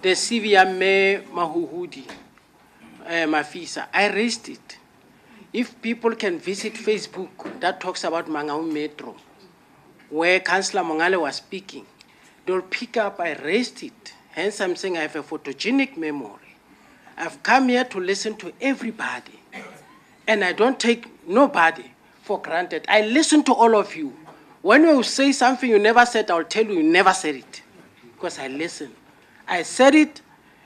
the CVM Mahuhudi, Mafisa. I raised it. If people can visit Facebook that talks about Mangaung Metro, where Councillor Mongale was speaking, they'll pick up, I raised it. Hence I'm saying I have a photogenic memory. I've come here to listen to everybody. And I don't take nobody for granted. I listen to all of you. When you say something you never said, I'll tell you never said it. Because I listen. I said it.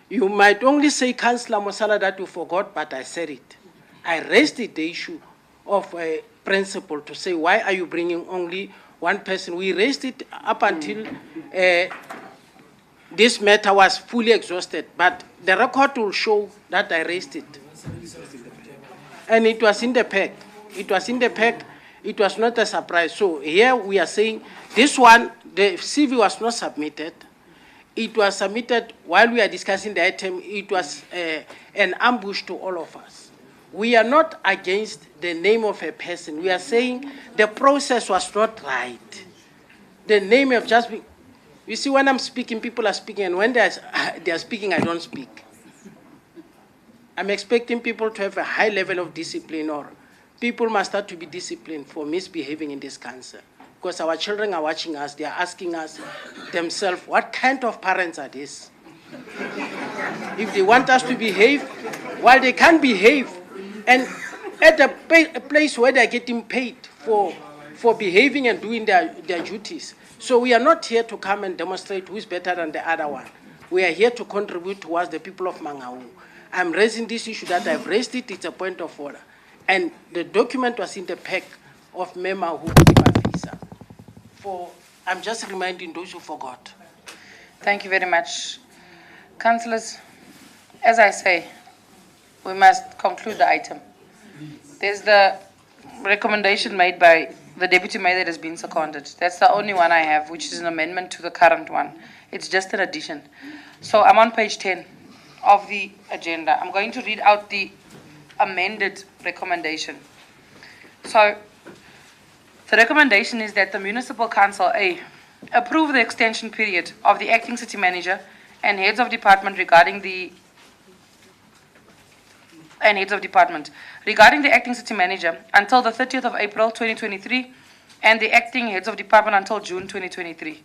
You might only say, Councillor Mosala, that you forgot, but I said it. I raised it, the issue of a principle to say, why are you bringing only one person? We raised it up until this matter was fully exhausted, but the record will show that I raised it. And it was in the pack. It was in the pack. It was not a surprise. So here we are saying this one, the CV was not submitted. It was submitted while we are discussing the item. It was an ambush to all of us. We are not against the name of a person. We are saying the process was not right. The name have just been, you see, when I'm speaking, people are speaking, and when they are speaking, I don't speak. I'm expecting people to have a high level of discipline, or people must start to be disciplined for misbehaving in this council. Because our children are watching us, they are asking us themselves, what kind of parents are these? If they want us to behave, well, they can't behave. And at a place where they're getting paid for behaving and doing their duties. So we are not here to come and demonstrate who is better than the other one. We are here to contribute towards the people of Mangaung. I'm raising this issue that I've raised it, it's a point of order. And the document was in the pack of Mema who gave visa. I'm just reminding those who forgot. Thank you very much. Councillors, as I say, we must conclude the item. There's the recommendation made by the Deputy Mayor that has been seconded. That's the only one I have, which is an amendment to the current one. It's just an addition. So I'm on page 10 of the agenda. I'm going to read out the amended recommendation. So the recommendation is that the Municipal Council A approve the extension period of the acting city manager and heads of department regarding the acting city manager until the 30th of April 2023 and the acting heads of department until June 2023.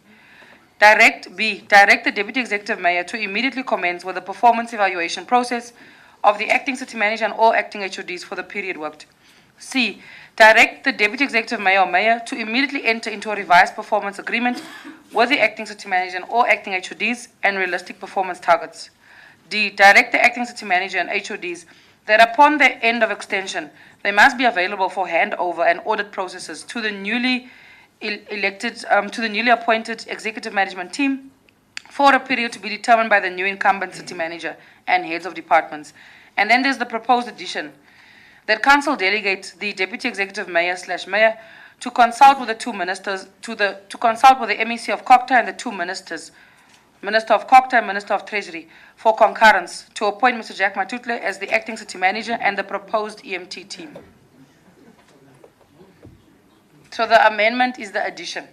Direct the Deputy Executive Mayor to immediately commence with the performance evaluation process of the acting city manager and all acting HODs for the period worked. C. Direct the Deputy Executive Mayor or Mayor to immediately enter into a revised performance agreement with the acting city manager and all acting HODs and realistic performance targets. D. Direct the acting city manager and HODs that upon the end of extension, they must be available for handover and audit processes to the newly appointed executive management team for a period to be determined by the new incumbent city manager and heads of departments. And then there's the proposed addition that council delegates the deputy executive mayor/mayor to consult with the two ministers, to consult with the MEC of COCTA and the two ministers, Minister of COCTA and Minister of Treasury, for concurrence to appoint Mr. Jack Matutle as the acting city manager and the proposed EMT team. So the amendment is the addition.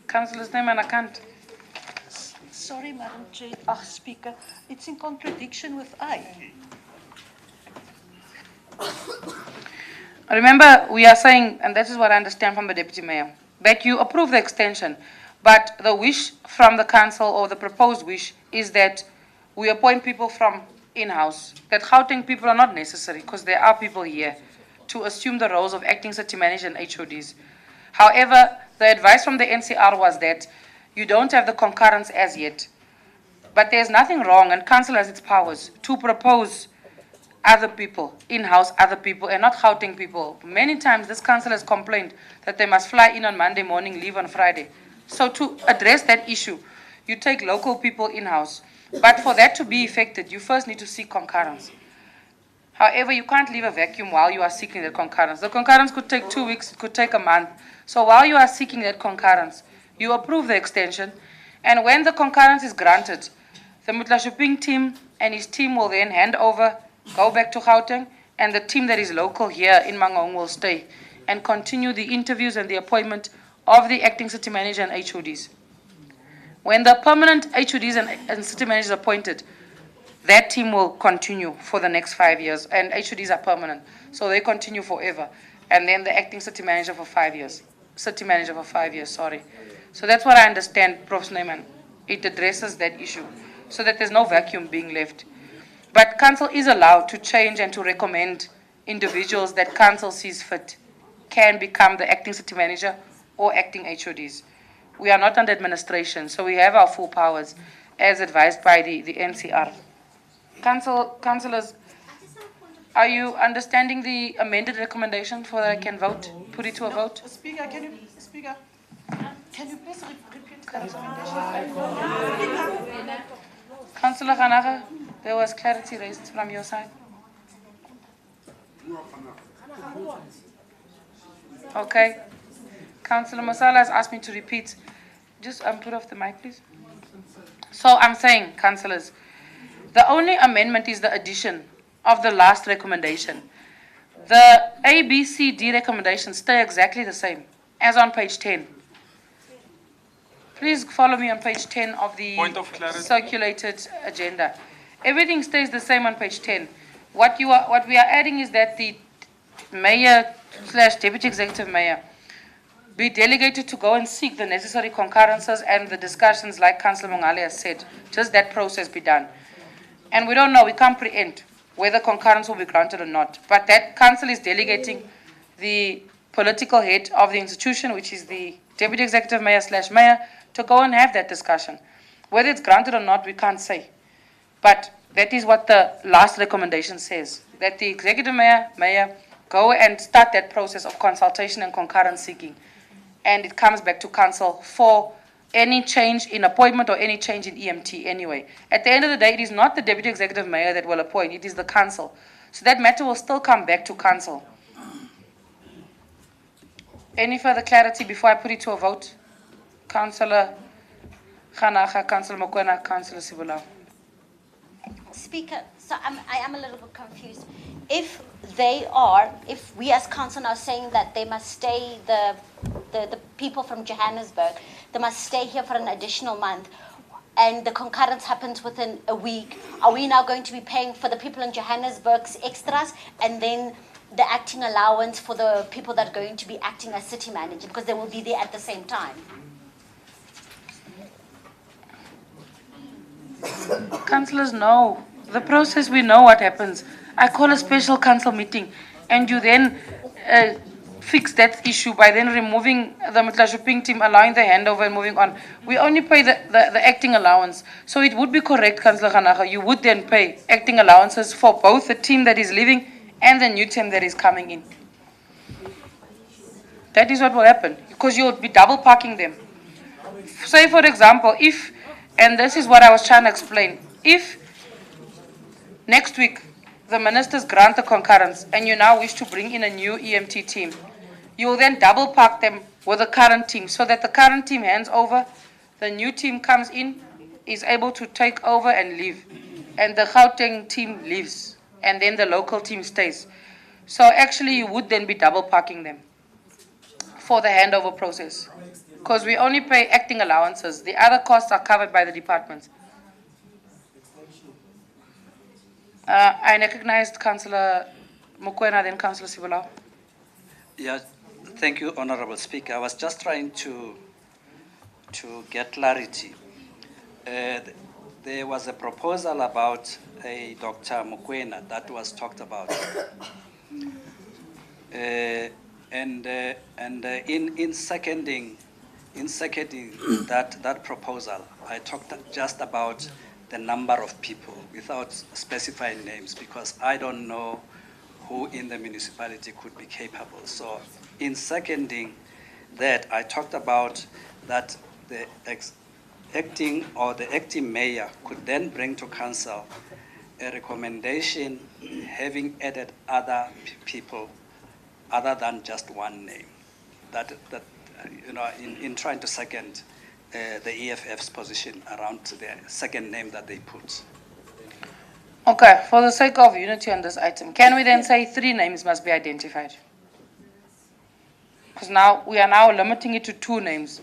Councillor's name and I can't. Sorry, Madam Chair, Speaker, it's in contradiction with I. Remember, we are saying, and this is what I understand from the Deputy Mayor, that you approve the extension, but the wish from the council or the proposed wish is that we appoint people from in-house, that Gauteng people are not necessary because there are people here to assume the roles of acting city manager and HODs. However, the advice from the NCR was that you don't have the concurrence as yet, but there's nothing wrong, and council has its powers to propose other people, in-house other people, and not Gauteng people. Many times this council has complained that they must fly in on Monday morning, leave on Friday. So to address that issue, you take local people in-house. But for that to be effected, you first need to seek concurrence. However, you can't leave a vacuum while you are seeking that concurrence. The concurrence could take 2 weeks, it could take a month. So while you are seeking that concurrence, you approve the extension, and when the concurrence is granted, the Mutlashuping team and his team will then hand over, go back to Gauteng, and the team that is local here in Mangaung will stay and continue the interviews and the appointment of the acting city manager and HODs. When the permanent HODs and city managers are appointed, that team will continue for the next 5 years, and HODs are permanent, so they continue forever. And then the acting city manager for 5 years. City manager for 5 years, sorry. So that's what I understand, Prof. Snyman. It addresses that issue, so that there's no vacuum being left. But council is allowed to change and to recommend individuals that council sees fit can become the acting city manager or acting HODs. We are not under administration, so we have our full powers as advised by the NCR. Councillors, are you understanding the amended recommendation so that I can vote, put it to a vote? Speaker, can you please repeat the recommendation? Councillor Ganaga, there was clarity raised from your side. Okay. Councillor Masala has asked me to repeat. Just put off the mic, please. So I'm saying, councillors, the only amendment is the addition of the last recommendation. The A, B, C, D recommendations stay exactly the same as on page 10. Please follow me on page 10 of the Point of clarity. circulated agenda. Everything stays the same on page 10. What we are adding is that the mayor / deputy executive mayor be delegated to go and seek the necessary concurrences and the discussions like Councillor Mongale has said. Just that process be done. And we don't know, we can't preempt whether concurrence will be granted or not. But that council is delegating the political head of the institution, which is the deputy executive mayor / mayor, to go and have that discussion. Whether it's granted or not, we can't say. But that is what the last recommendation says, that the executive mayor go and start that process of consultation and concurrence seeking. And it comes back to council for any change in appointment or any change in EMT anyway. At the end of the day, it is not the deputy executive mayor that will appoint, it is the council. So that matter will still come back to council. Any further clarity before I put it to a vote? Councillor Khanaga, Councillor Mokoena, Councillor Sibulao. Speaker, so I am a little bit confused. If we as council are saying that they must stay, the people from Johannesburg, they must stay here for an additional month, and the concurrence happens within a week, are we now going to be paying for the people in Johannesburg's extras and then the acting allowance for the people that are going to be acting as city manager, because they will be there at the same time? Councillors know the process, we know what happens. I call a special council meeting and you then fix that issue by then removing the Mtlashuping team, allowing the handover and moving on. We only pay the acting allowance. So it would be correct, Councillor Khanaga, you would then pay acting allowances for both the team that is leaving and the new team that is coming in. That is what will happen, because you'll be double parking them. Say, for example, if, and this is what I was trying to explain, if next week the ministers grant the concurrence and you now wish to bring in a new EMT team, you will then double park them with the current team so that the current team hands over, the new team comes in, is able to take over and leave, and the Gauteng team leaves, and then the local team stays. So actually you would then be double parking them for the handover process, because we only pay acting allowances. The other costs are covered by the departments. I recognized Councillor Mokoena, then Councillor Sibulao. Yeah, thank you, Honorable Speaker. I was just trying to get clarity. There was a proposal about a Dr. Mokoena that was talked about. In seconding that proposal, I talked just about the number of people without specifying names, because I don't know who in the municipality could be capable. So in seconding that, I talked about that the acting mayor could then bring to council a recommendation having added other people other than just one name. That in trying to second the EFF's position around the second name that they put. Okay, for the sake of unity on this item, can we then say 3 names must be identified? Because now we are now limiting it to 2 names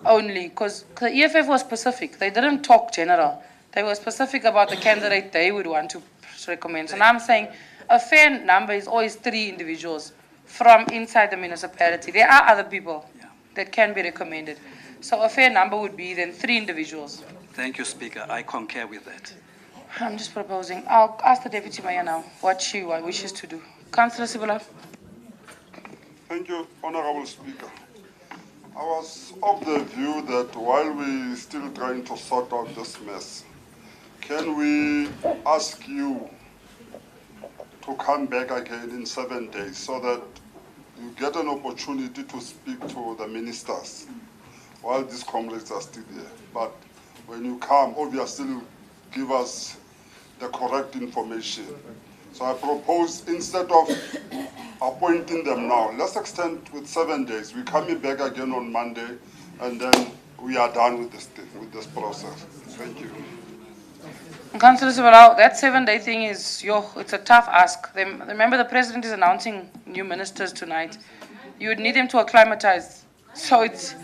only, because the EFF was specific. They didn't talk general. They were specific about the candidate they would want to recommend. So now I'm saying a fair number is always 3 individuals from inside the municipality. There are other people that can be recommended. So a fair number would be then 3 individuals. Thank you, Speaker. I concur with that. I'm just proposing. I'll ask the Deputy Mayor now what she wishes to do. Councillor Sibulao. Thank you, Honorable Speaker. I was of the view that while we're still trying to sort out this mess, can we ask you to come back again in 7 days so that you get an opportunity to speak to the ministers while these comrades are still here. But when you come, obviously give us the correct information. So I propose, instead of appointing them now, let's extend with 7 days. We're coming back again on Monday, and then we are done with this thing, with this process. Thank you. Councillor Sibalao, that 7-day thing is, it's a tough ask. Remember, the president is announcing new ministers tonight. You would need them to acclimatize. So it's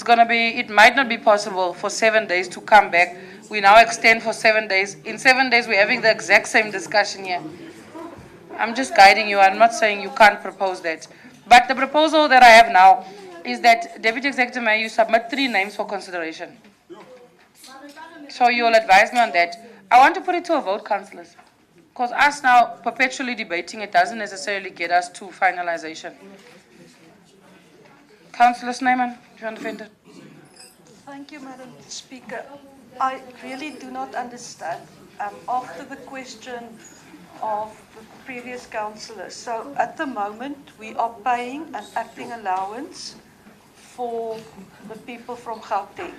going to be, it might not be possible for 7 days to come back. We now extend for 7 days. In 7 days, we're having the exact same discussion here. I'm just guiding you. I'm not saying you can't propose that. But the proposal that I have now is that, Deputy Executive Mayor, you submit 3 names for consideration. So you'll advise me on that. I want to put it to a vote, councillors, because us now perpetually debating it doesn't necessarily get us to finalization. Councillor Snyman, if you want to defend it. Thank you, Madam Speaker. I really do not understand, after the question of the previous councillor. So at the moment, we are paying an acting allowance for the people from Gauteng.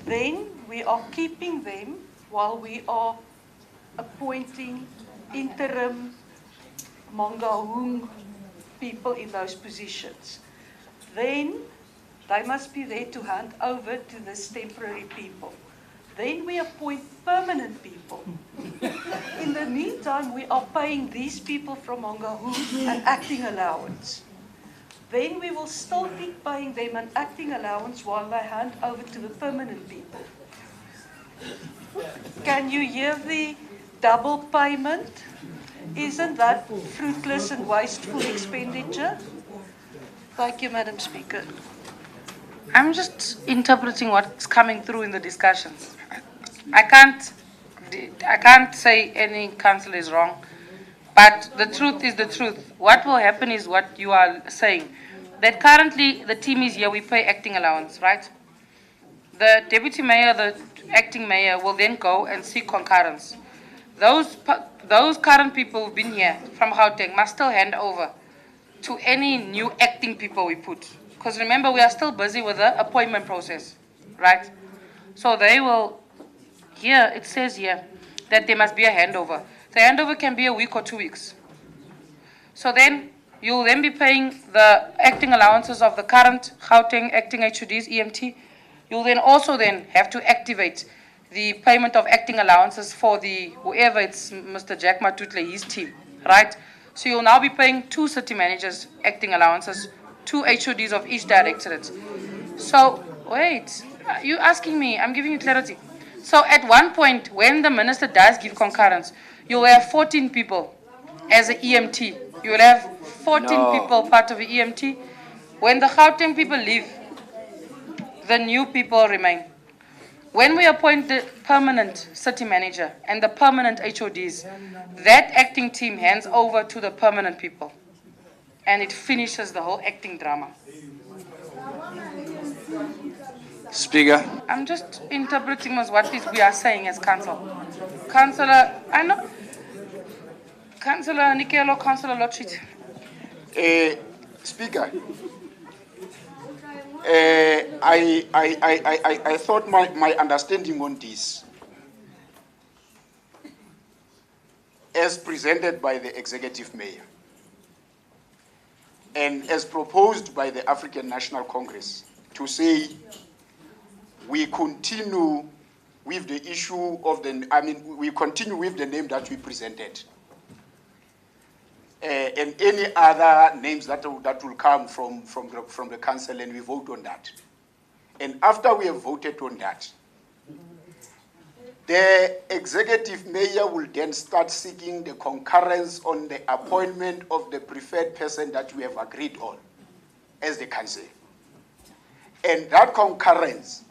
Then we are keeping them while we are appointing interim Mangaung people in those positions. Then they must be there to hand over to this temporary people. Then we appoint permanent people. In the meantime, we are paying these people from Mangaung an acting allowance. Then we will still keep paying them an acting allowance while they hand over to the permanent people. Can you hear the double payment? Isn't that fruitless and wasteful expenditure? Thank you, Madam Speaker. I'm just interpreting what's coming through in the discussions. I can't say any councillor is wrong, but the truth is the truth. What will happen is what you are saying, that currently the team is here, we pay acting allowance, right? The deputy mayor, the acting mayor will then go and seek concurrence. Those current people who've been here from Gauteng must still hand over to any new acting people we put. Because remember, we are still busy with the appointment process, right? So they will, here, it says here that there must be a handover. The handover can be a week or 2 weeks. So then, you'll then be paying the acting allowances of the current Gauteng acting HODs, EMT. You'll then also then have to activate the payment of acting allowances for the, whoever it's Mr. Jack Matutle, his team, right? So you'll now be paying 2 city managers acting allowances, 2 HODs of each directorate. So, wait, you're asking me, I'm giving you clarity. So at one point, when the minister does give concurrence, you'll have 14 people as an EMT. You'll have 14 people part of the EMT. When the Gauteng people leave, the new people remain. When we appoint the permanent city manager and the permanent HODs, that acting team hands over to the permanent people. And it finishes the whole acting drama. Speaker. I'm just interpreting as what we are saying as council. Councillor, I know. Councillor Nikelo, Councillor Lotchit. Speaker, I thought my understanding on this, as presented by the Executive Mayor, and as proposed by the African National Congress, to say we continue with the issue of we continue with the name that we presented. And any other names that will come from the council, and we vote on that. And after we have voted on that, the executive mayor will then start seeking the concurrence on the appointment of the preferred person that we have agreed on as the council. And that concurrence,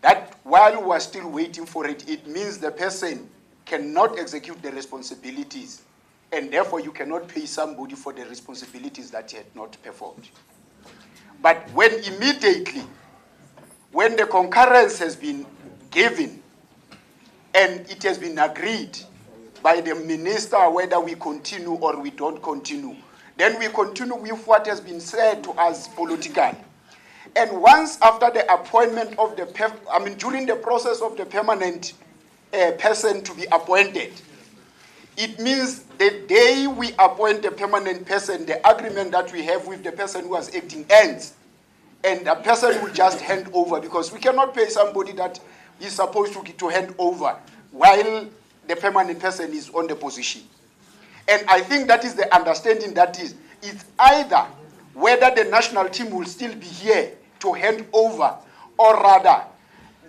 that while we are still waiting for it, it means the person cannot execute the responsibilities, and therefore you cannot pay somebody for the responsibilities that he had not performed. But when immediately, when the concurrence has been given and it has been agreed by the minister whether we continue or we don't continue, then we continue with what has been said to us politically. And once after the appointment of the, during the process of the permanent person to be appointed, it means the day we appoint a permanent person, the agreement that we have with the person who was acting ends, and the person will just hand over, because we cannot pay somebody that is supposed to hand over while the permanent person is on the position. And I think that is the understanding that is, it's either whether the national team will still be here to hand over, or rather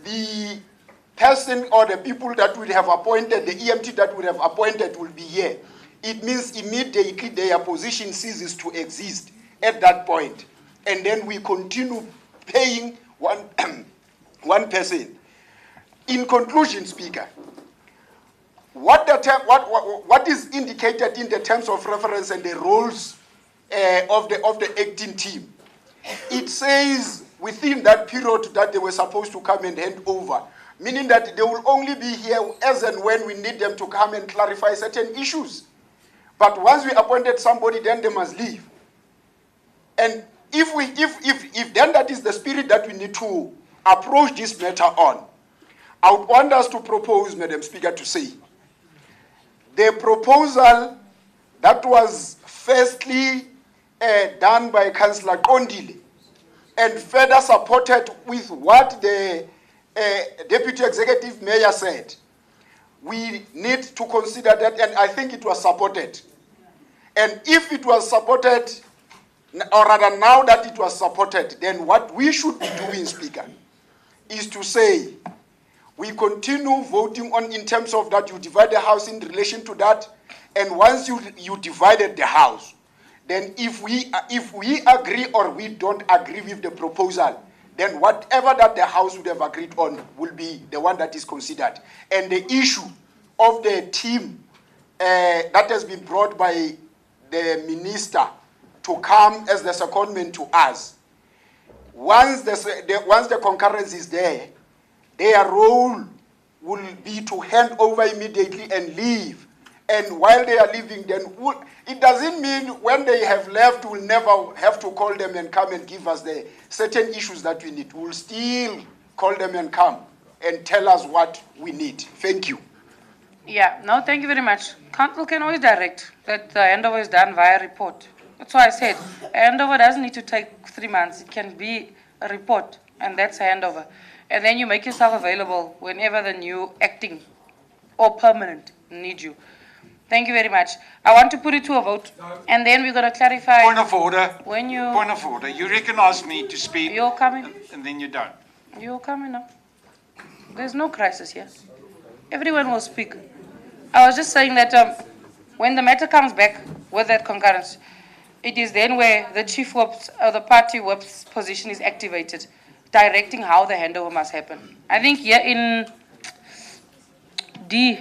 the person or the people that would have appointed, the EMT that would have appointed will be here. It means immediately their position ceases to exist at that point. And then we continue paying one, one person. In conclusion, Speaker, what is indicated in the terms of reference and the roles of the acting team, it says within that period that they were supposed to come and hand over, meaning that they will only be here as and when we need them to come and clarify certain issues. But once we appointed somebody, then they must leave. And if then that is the spirit that we need to approach this matter on, I would want us to propose, Madam Speaker, to say, the proposal that was firstly done by Councillor Kondile and further supported with what the Deputy Executive Mayor said, we need to consider that, and I think it was supported. And if it was supported, or rather now that it was supported, then what we should be doing, Speaker, is to say, we continue voting on in terms of that you divide the house in relation to that, and once you divided the house, then if we agree or we don't agree with the proposal, then whatever that the house would have agreed on will be the one that is considered. And the issue of the team that has been brought by the minister to come as the secondment to us, once the concurrence is there, their role will be to hand over immediately and leave. And while they are leaving, then it doesn't mean when they have left, we'll never have to call them and come and give us the certain issues that we need. We'll still call them and come and tell us what we need. Thank you. Yeah, no, thank you very much. Council can always direct that the handover is done via report. That's why I said a handover doesn't need to take 3 months. It can be a report, and that's a handover. And then you make yourself available whenever the new acting or permanent need you. Thank you very much. I want to put it to a vote, and then we're going to clarify. Point of order. When you. Point of order. You recognize me to speak. You're coming. And then you don't. You're coming up. There's no crisis here. Everyone will speak. I was just saying that when the matter comes back with that concurrence, it is then where the chief whip's or the party whip's position is activated, directing how the handover must happen. I think here in D,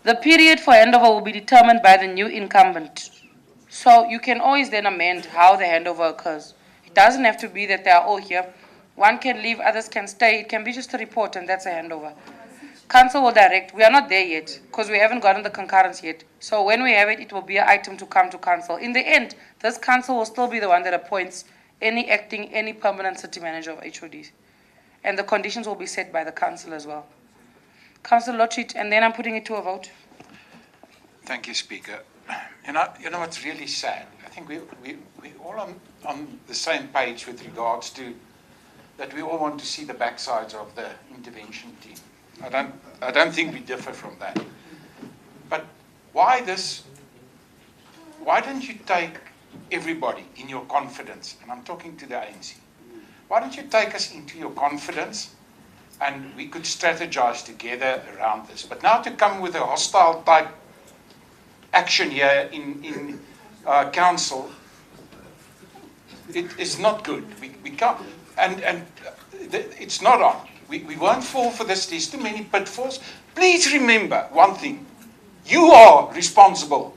the period for handover will be determined by the new incumbent. So you can always then amend how the handover occurs. It doesn't have to be that they are all here. One can leave, others can stay. It can be just a report, and that's a handover. Council will direct. We are not there yet because we haven't gotten the concurrence yet. So when we have it, it will be an item to come to council. In the end, this council will still be the one that appoints any acting, any permanent city manager of HODs. And the conditions will be set by the council as well. Councillor Lochit, and then I'm putting it to a vote. Thank you, Speaker. You know what's really sad? I think we're all on the same page with regards to that we all want to see the backsides of the intervention team. I don't think we differ from that. But why don't you take everybody in your confidence? And I'm talking to the ANC. Why don't you take us into your confidence and we could strategize together around this? But now to come with a hostile type action here in council, it is not good. We can't, and it's not on. We won't fall for this. There's too many pitfalls. Please remember one thing. You are responsible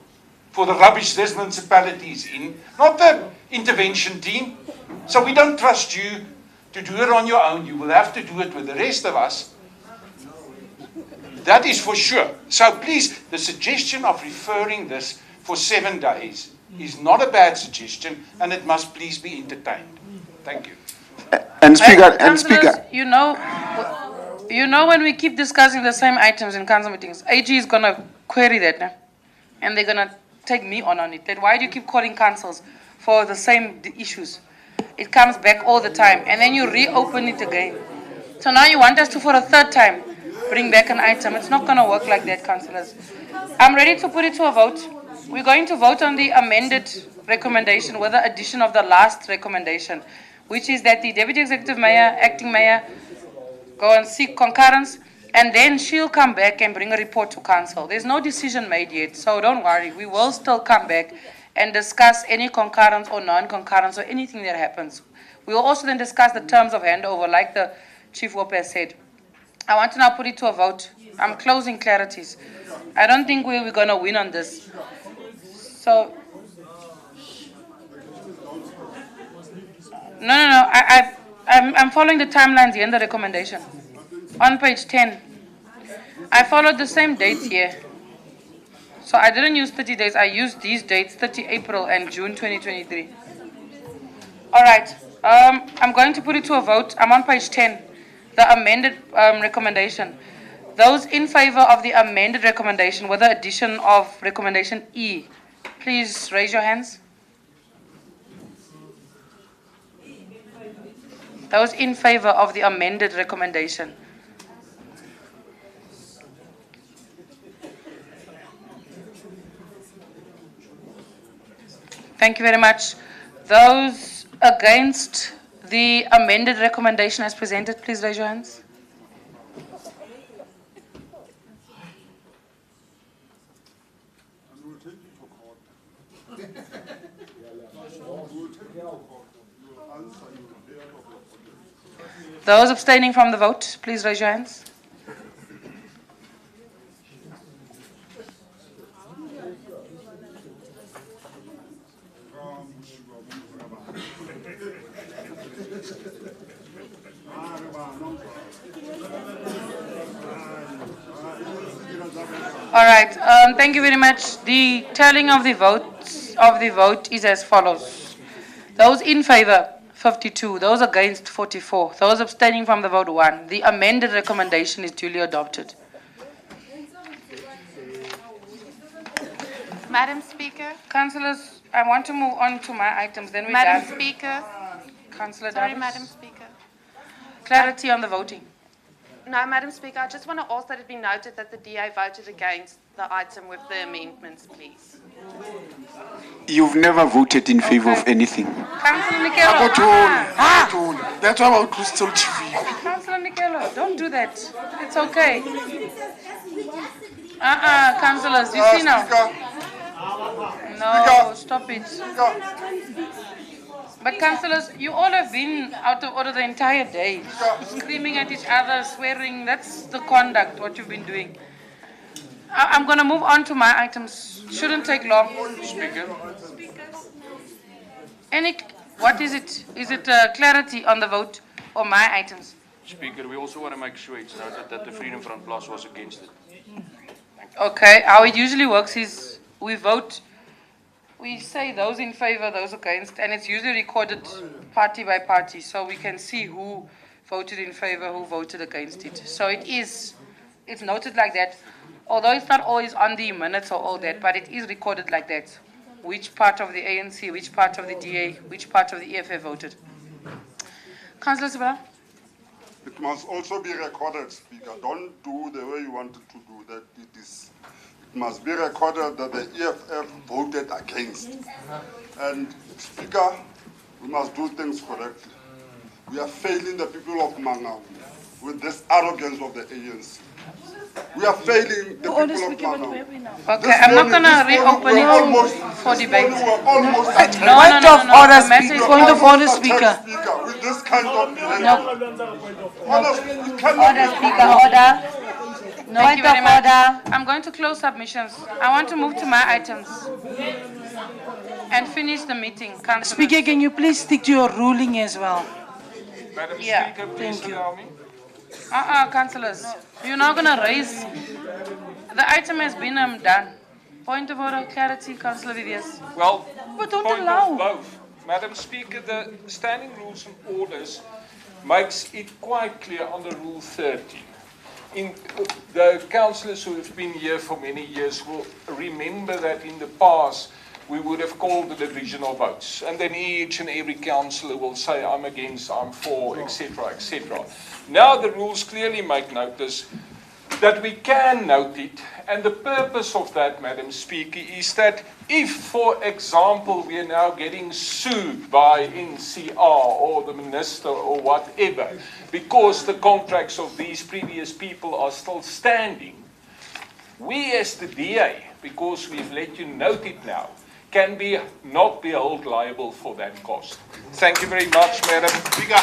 for the rubbish this municipality is in, not the intervention team. So we don't trust you to do it on your own. You will have to do it with the rest of us. That is for sure. So please, the suggestion of referring this for 7 days is not a bad suggestion, and it must please be entertained. Thank you. And Speaker, you know when we keep discussing the same items in council meetings, AG is going to query that now, and they're going to take me on it. That why do you keep calling councils for the same issues? It comes back all the time, and then you reopen it again. So now you want us to, for a third time, bring back an item. It's not going to work like that, councillors. I'm ready to put it to a vote. We're going to vote on the amended recommendation with the addition of the last recommendation, which is that the Deputy Executive Mayor, Acting Mayor, go and seek concurrence, and then she'll come back and bring a report to council. There's no decision made yet, so don't worry. We will still come back and discuss any concurrence or non-concurrence or anything that happens. We will also then discuss the terms of handover, like the Chief Whip has said. I want to now put it to a vote. I'm closing clarities. I don't think we're going to win on this. So, no. I'm following the timelines here in the recommendation. On page 10, I followed the same dates here. So I didn't use 30 days. I used these dates, 30 April and June 2023. All right. I'm going to put it to a vote. I'm on page 10, the amended recommendation. Those in favor of the amended recommendation with the addition of recommendation E, please raise your hands. Those in favor of the amended recommendation. Thank you very much. Those against the amended recommendation as presented, please raise your hands. Those abstaining from the vote, please raise your hands. All right, thank you very much. The tallying of the vote is as follows. Those in favor, 52. Those against, 44. Those abstaining from the vote, 1. The amended recommendation is duly adopted. Madam Speaker. Councillors, I want to move on to my items. Then we Madam Speaker. Councillor Sorry, Davis. Madam Speaker. Clarity on the voting. No, Madam Speaker, I just want to ask that it be noted that the DA voted against the item with the amendments, please. You've never voted in favor of anything. Councillor Nikelo. That's why I would still TV. Councillor Nikelo, don't do that. It's okay. Councillors, you see now. No, stop it. But councillors, you all have been out of order the entire day. Screaming at each other, swearing, that's the conduct, what you've been doing. I'm going to move on to my items. Shouldn't take long. Speaker. What is it? Is it clarity on the vote or my items? Speaker, we also want to make sure it's noted that the Freedom Front Plus was against it. Okay, how it usually works is we vote, we say those in favor, those against, and it's usually recorded party by party, so we can see who voted in favor, who voted against it. So it's noted like that, although it's not always on the minutes or all that, but it is recorded like that. Which part of the ANC, which part of the DA, which part of the EFF voted. Councillor Sibela? It must also be recorded, Speaker. Don't do the way you wanted to do that. It must be recorded that the EFF voted against. And Speaker, we must do things correctly. We are failing the people of Mangaung with this arrogance of the ANC. We are failing the people of Mangaung. Okay, I'm not going to reopen it for debate. Point of order, Speaker. Point of order, Speaker. With this kind of behavior. Order, Speaker, order. Thank you very much. I'm going to close submissions. I want to move to my items and finish the meeting. Speaker, can you please stick to your ruling as well? Madam Yeah. Speaker, please allow me. Councillors, you're not going to raise. The item has been done. Point of order, clarity, Councillor Viviers. Well, But don't point allow. of both. Madam Speaker, the standing rules and orders makes it quite clear under Rule 30. The councillors who have been here for many years will remember that in the past, we would have called the divisional votes. And then each and every councillor will say, I'm against, I'm for, etc., etc. Now the rules clearly make notice that we can note it, and the purpose of that, Madam Speaker, is that if, for example, we are now getting sued by NCR or the minister or whatever, because the contracts of these previous people are still standing, we as the DA, because we've let you note it now, can not be held liable for that cost. Thank you very much, Madam Speaker.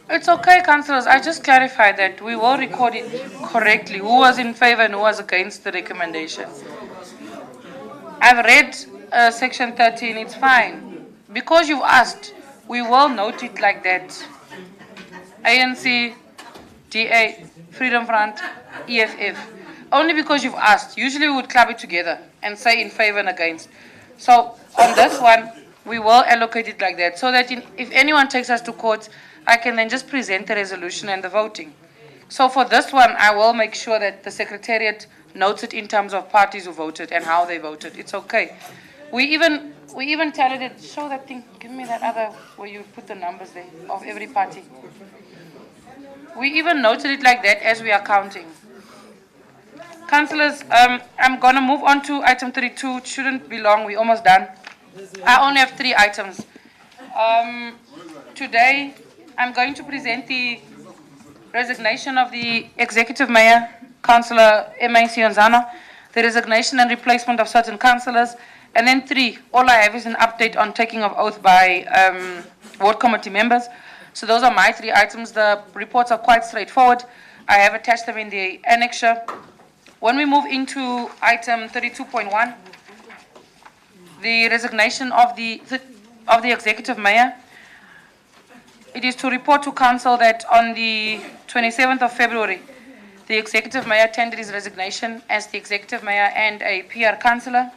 It's okay, councillors. I just clarified that we will record it correctly. Who was in favor and who was against the recommendation? I've read section 13. It's fine. Because you've asked, we will note it like that. ANC, DA, Freedom Front, EFF. Only because you've asked. Usually we would club it together and say in favor and against. So on this one, we will allocate it like that so that if anyone takes us to court, I can then just present the resolution and the voting. So for this one, I will make sure that the Secretariat notes it in terms of parties who voted and how they voted. It's okay. We even tallied it. Show that thing. Give me that other where you put the numbers there of every party. We even noted it like that as we are counting. Councillors, I'm going to move on to item 32. It shouldn't be long. We're almost done. I only have 3 items. Today, I'm going to present the resignation of the Executive Mayor, Councillor M.A. Sionzana, the resignation and replacement of certain councillors, and then 3, all I have is an update on taking of oath by ward committee members. So those are my 3 items. The reports are quite straightforward. I have attached them in the annexure. When we move into item 32.1, the resignation of the Executive Mayor, it is to report to Council that on the 27th of February, the Executive Mayor tendered his resignation as the Executive Mayor and a PR Councillor.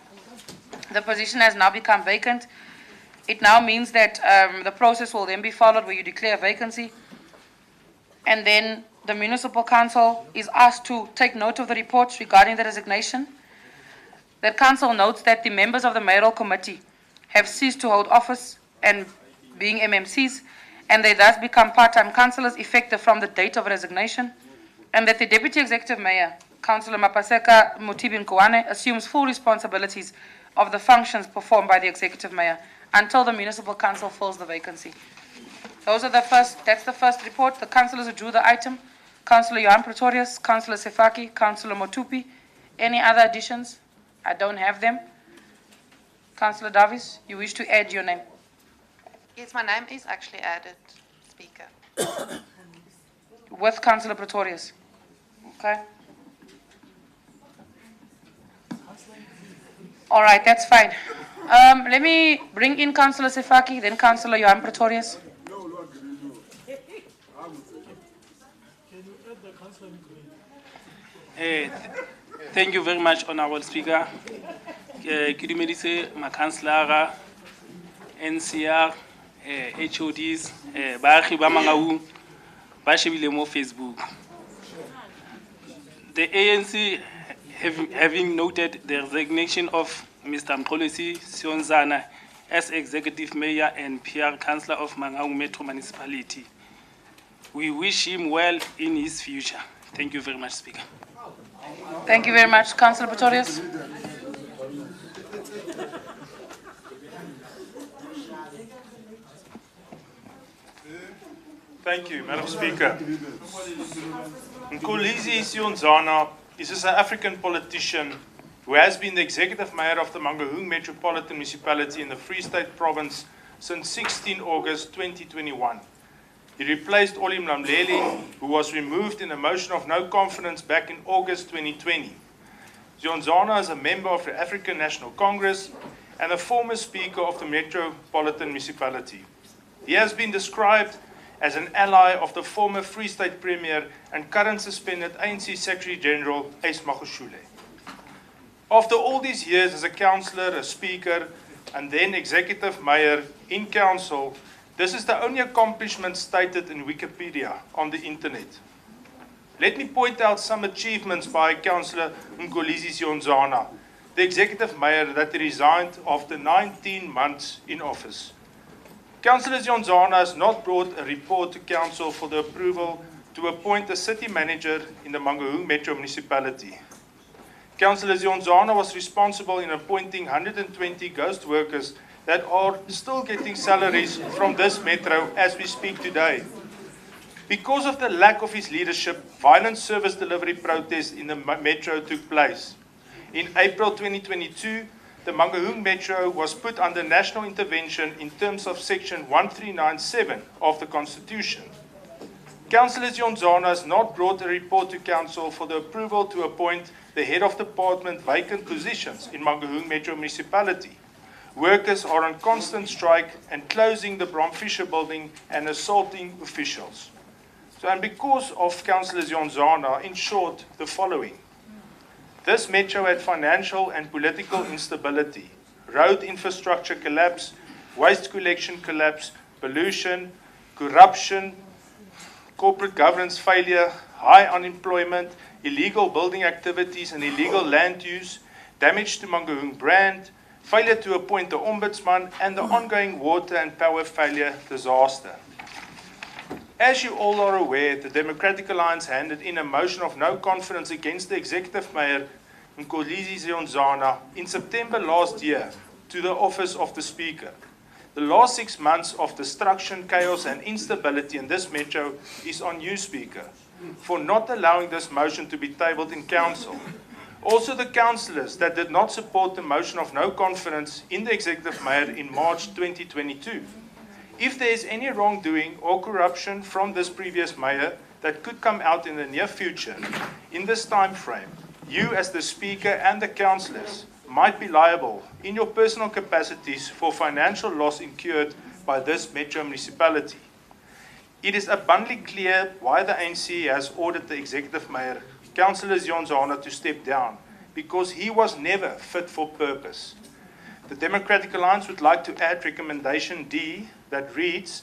The position has now become vacant. It now means that the process will then be followed where you declare a vacancy, and then the Municipal Council is asked to take note of the reports regarding the resignation. That Council notes that the members of the Mayoral Committee have ceased to hold office and being MMCs, and they thus become part-time councillors effective from the date of resignation, and that the Deputy Executive Mayor, Councillor Mapaseka Mutibi Nkoane, assumes full responsibilities of the functions performed by the Executive Mayor until the Municipal Council fills the vacancy. That's the first report. The councillors who drew the item: Councillor Johan Pretorius, Councillor Sefaki, Councillor Motupi. Any other additions? I don't have them. Councillor Davis, you wish to add your name? Yes, my name is actually added, Speaker. With Councillor Pretorius. Okay. All right, that's fine. Let me bring in Councillor Sefaki, then Councillor Johan Pretorius. Thank you very much, Honourable Speaker. Ke dumedise ma-councillora, NCR, HODs, baagi ba Mangaung, ba shebile mo Facebook. The ANC, having noted the resignation of Mr. Mxolisi Sionzana as Executive Mayor and PR Councillor of Mangaung Metro Municipality, we wish him well in his future. Thank you very much, Speaker. Thank you very much. Councillor Pretorius. Thank you, Madam Speaker. Mxolisi Sionzana is a South African politician who has been the Executive Mayor of the Mangaung Metropolitan Municipality in the Free State Province since 16 August 2021. He replaced Oli Mlamleli, who was removed in a motion of no confidence back in August 2020. Sionzana is a member of the African National Congress and a former Speaker of the Metropolitan Municipality. He has been described as an ally of the former Free State Premier and current suspended ANC Secretary General Ace Magashule. After all these years as a councillor, a speaker, and then executive mayor in council, this is the only accomplishment stated in Wikipedia on the internet. Let me point out some achievements by Councillor Mkholeisi Sionzana, the executive mayor that resigned after 19 months in office. Councillor Sionzana has not brought a report to council for the approval to appoint a city manager in the Mangaung Metro Municipality. Councillor Sionzana was responsible in appointing 120 ghost workers that are still getting salaries from this metro as we speak today. Because of the lack of his leadership, violent service delivery protests in the metro took place. In April 2022, the Mangaung Metro was put under national intervention in terms of Section 1397 of the Constitution. Councillor Sionzana has not brought a report to council for the approval to appoint the head of department vacant positions in Mangaung Metro Municipality. Workers are on constant strike and closing the Bram Fisher building and assaulting officials. And because of Councillor Sionzana, in short, the following. This metro had financial and political instability, road infrastructure collapse, waste collection collapse, pollution, corruption, corporate governance failure, high unemployment, illegal building activities and illegal land use, damage to Mangaung brand, failure to appoint the ombudsman, and the ongoing water and power failure disaster. As you all are aware, the Democratic Alliance handed in a motion of no confidence against the Executive Mayor, Mkholeisi Sionzana, in September last year to the office of the Speaker. The last 6 months of destruction, chaos and instability in this metro is on you, Speaker, for not allowing this motion to be tabled in Council. Also the councillors that did not support the motion of no confidence in the Executive Mayor in March 2022. If there is any wrongdoing or corruption from this previous mayor that could come out in the near future, in this time frame, you as the Speaker and the councillors might be liable in your personal capacities for financial loss incurred by this metro municipality. It is abundantly clear why the ANC has ordered the Executive Mayor, Councillor Sionzana, to step down, because he was never fit for purpose. The Democratic Alliance would like to add recommendation D that reads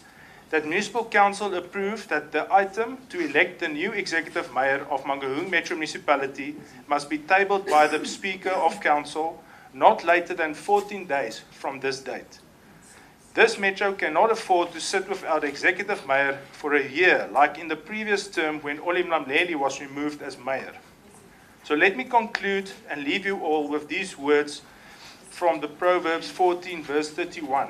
that Municipal Council approved that the item to elect the new Executive Mayor of Mangaung Metro Municipality must be tabled by the Speaker of Council not later than 14 days from this date. This metro cannot afford to sit without Executive Mayor for a year, like in the previous term when Oli Mlamleli was removed as Mayor. So let me conclude and leave you all with these words from the Proverbs 14 verse 31.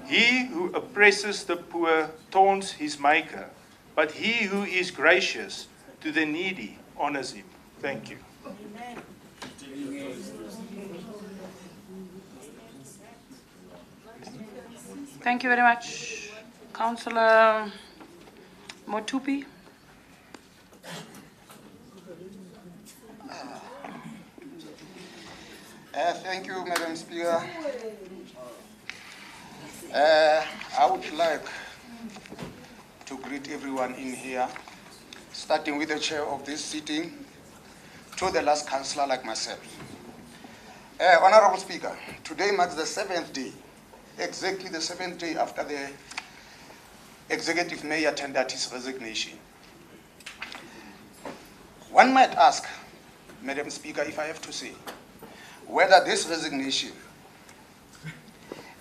He who oppresses the poor taunts his maker, but he who is gracious to the needy honors him. Thank you. Thank you very much. Councillor Motupi. Thank you, Madam Speaker. I would like to greet everyone in here, starting with the chair of this sitting, to the last councillor like myself. Honorable Speaker, today marks the 7th day, exactly the 7th day after the Executive Mayor tendered his resignation. One might ask, Madam Speaker, if I have to say, whether this resignation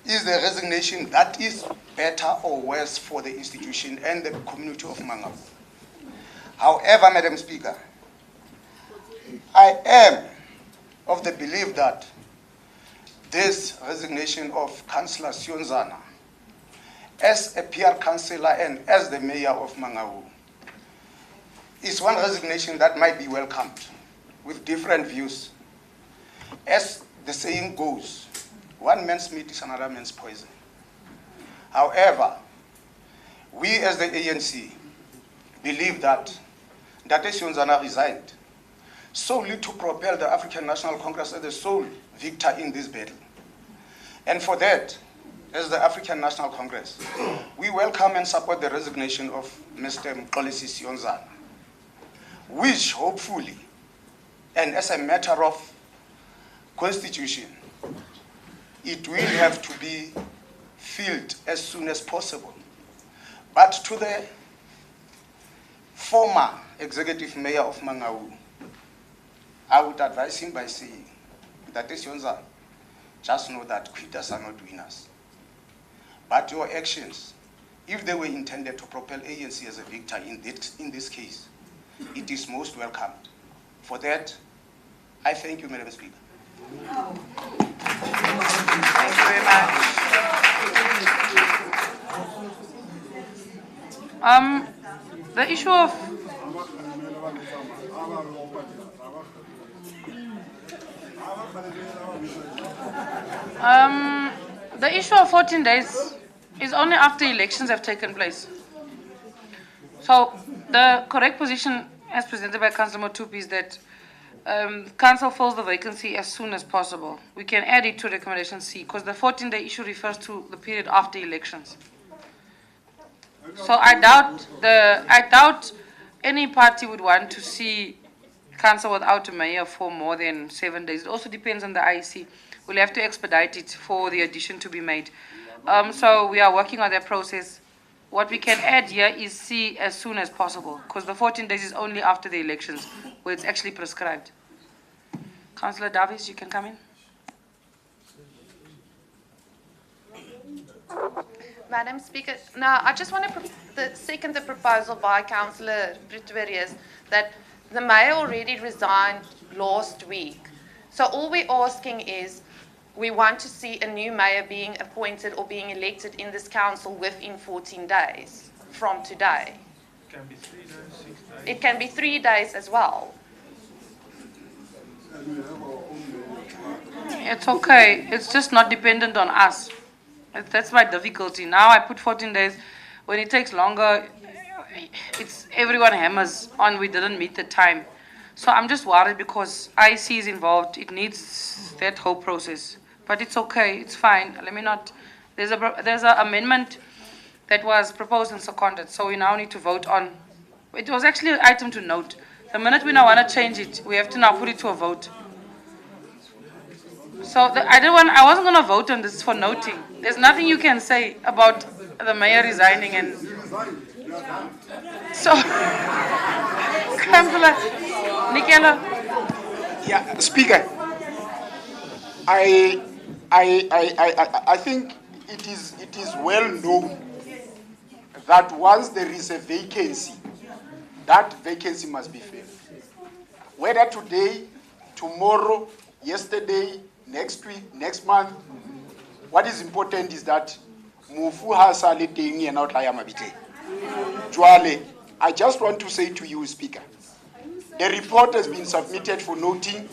is the resignation that is better or worse for the institution and the community of Mangaung. However, Madam Speaker, I am of the belief that this resignation of Councillor Sionzana as a PR councillor and as the mayor of Mangaung is one resignation that might be welcomed with different views. As the saying goes, one man's meat is another man's poison. However, we as the ANC believe that Date Sionzana resigned solely to propel the African National Congress as the sole victor in this battle. And for that, as the African National Congress, we welcome and support the resignation of Mr. Mkholeisi Sionzana, which hopefully, and as a matter of Constitution, it will have to be filled as soon as possible. But to the former executive mayor of Mangaung, I would advise him by saying that just know that quitters are not winners. But your actions, if they were intended to propel ANC as a victor in this case, it is most welcomed. For that, I thank you, Madam Speaker. Thank you very much. The issue of the issue of 14 days is only after elections have taken place. So the correct position as presented by Councillor Matupi is that Council fills the vacancy as soon as possible. We can add it to recommendation C because the 14-day issue refers to the period after elections. So I doubt any party would want to see Council without a mayor for more than 7 days. It also depends on the IEC. We'll have to expedite it for the addition to be made. So we are working on that process. What we can add here is C as soon as possible, because the 14 days is only after the elections, where it's actually prescribed. Councillor Davies, you can come in. Madam Speaker, now I just want to second the proposal by Councillor Pretorius that the mayor already resigned last week. So all we're asking is we want to see a new mayor being appointed or being elected in this council within 14 days from today. It can be 3 days, 6 days. It can be 3 days as well. It's okay. It's just not dependent on us. That's my difficulty. Now I put 14 days. When it takes longer, it's everyone hammers on we didn't meet the time. So I'm just worried because IC is involved. It needs that whole process. But it's okay. It's fine. Let me not. There's an amendment that was proposed and seconded. So we now need to vote on. It was actually an item to note. The minute we now want to change it, we have to now put it to a vote. So I wasn't going to vote on this for noting. There's nothing you can say about the mayor resigning and so Councillor Nikela. Yeah, Speaker. I think it is well known that once there is a vacancy, that vacancy must be filled. Whether today, tomorrow, yesterday, next week, next month, what is important is that Mufu has a letting and not Layamabite. Joale, I just want to say to you, Speaker, the report has been submitted for noting.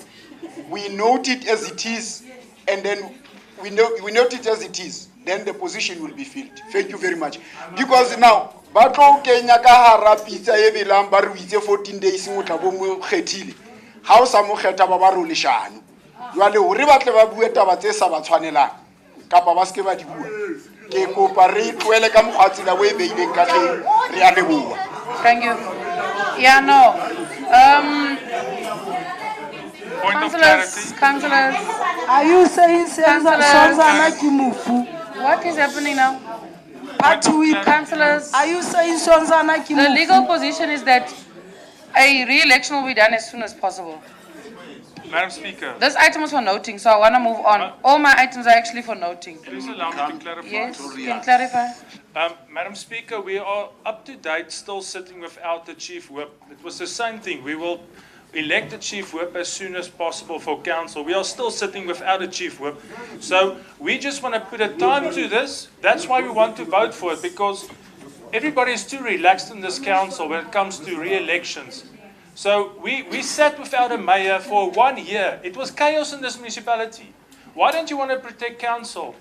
We note it as it is, and then we note it as it is. Then the position will be filled. Thank you very much. Because now, Batlo Kenya Kahara Pizza Evilam Baruize 14 days in Utabomu Khetili. How some Khetabaru Lishanu. You are the Ribatle Babueta Batesa Batwanela. Kapabaske Badibu. Ke cooperate welcome Hatila way they Kate Rialebu. Thank you. Yeah, no. Councillors. Are you saying Sonzana Kimufu? What is happening now? Councillors. Are you saying Sonzana Kimufu? The legal position is that a re-election will be done as soon as possible. Madam Speaker. This item is for noting, so I want to move on. All my items are actually for noting. Please allow me to clarify. Yes, you can clarify. Madam Speaker, we are up to date, still sitting without the Chief Whip. It was the same thing. We will elect the Chief Whip as soon as possible for Council. We are still sitting without a Chief Whip. So we just want to put a time to this. That's why we want to vote for it, because everybody is too relaxed in this Council when it comes to re-elections. So we sat without a mayor for 1 year. It was chaos in this municipality. Why don't you want to protect Council?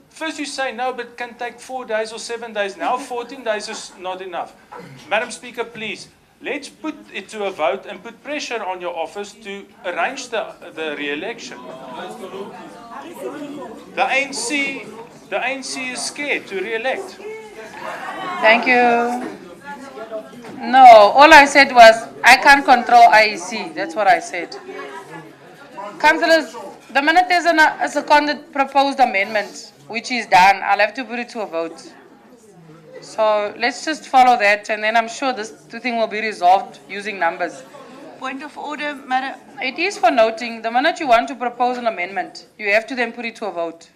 First you say no, but it can take 4 days or 7 days. Now 14 days is not enough. Madam Speaker, please, let's put it to a vote and put pressure on your office to arrange the re-election. The ANC is scared to re-elect. Thank you. No, all I said was I can't control IEC. That's what I said. Councillors, the minute there's a seconded proposed amendment, which is done, I'll have to put it to a vote. So let's just follow that, and then I'm sure this thing will be resolved using numbers. Point of order, Madam. It is for noting, the minute you want to propose an amendment, you have to then put it to a vote.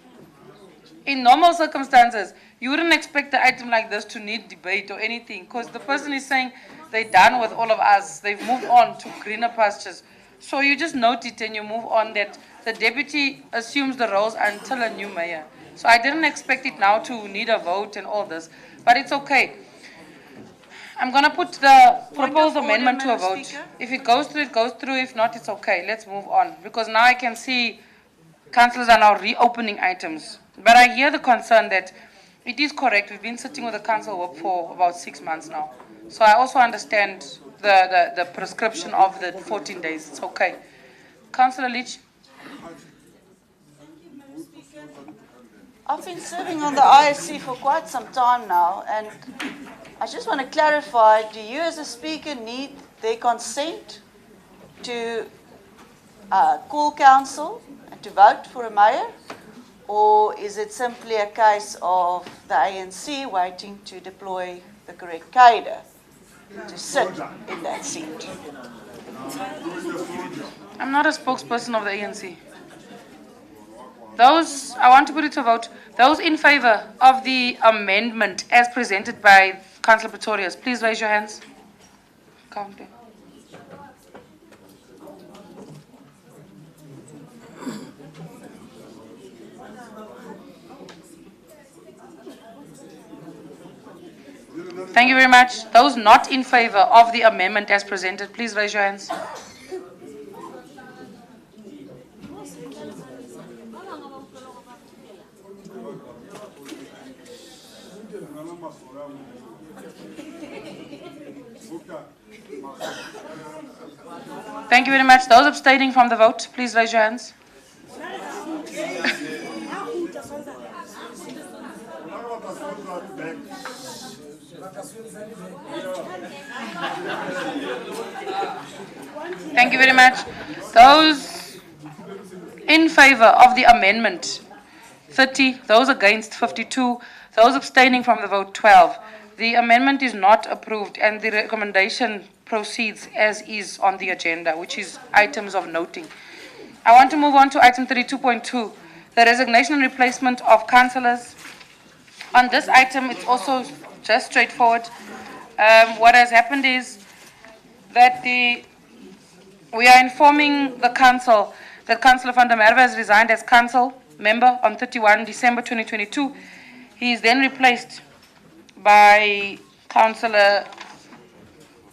In normal circumstances, you wouldn't expect an item like this to need debate or anything, because the person is saying they're done with all of us, they've moved on to greener pastures. So you just note it and you move on that the deputy assumes the roles until a new mayor. So I didn't expect it now to need a vote and all this, but it's okay. I'm going to put the proposed amendment to a vote. If it goes through, it goes through. If not, it's okay. Let's move on. Because now I can see councillors are now reopening items. But I hear the concern that it is correct. We've been sitting with the council work for about 6 months now. So I also understand the prescription of the 14 days. It's okay. Councillor Leach. I've been serving on the ISC for quite some time now, and I just want to clarify, do you as a speaker need their consent to call council and to vote for a mayor? Or is it simply a case of the ANC waiting to deploy the correct cadre to sit in that seat? I'm not a spokesperson of the ANC. Those, I want to put it to a vote, those in favour of the amendment as presented by Councillor Pretorius, please raise your hands. Count it. Thank you very much. Those not in favour of the amendment as presented, please raise your hands. Thank you very much. Those abstaining from the vote, please raise your hands. Thank you very much. Those in favour of the amendment, 30. Those against, 52. Those abstaining from the vote, 12. The amendment is not approved and the recommendation proceeds as is on the agenda, which is items of noting. I want to move on to item 32.2, the resignation and replacement of councillors. On this item, it's also just straightforward. What has happened is that we are informing the council that Councillor van der Merwe has resigned as council member on 31 December 2022. He is then replaced by Councillor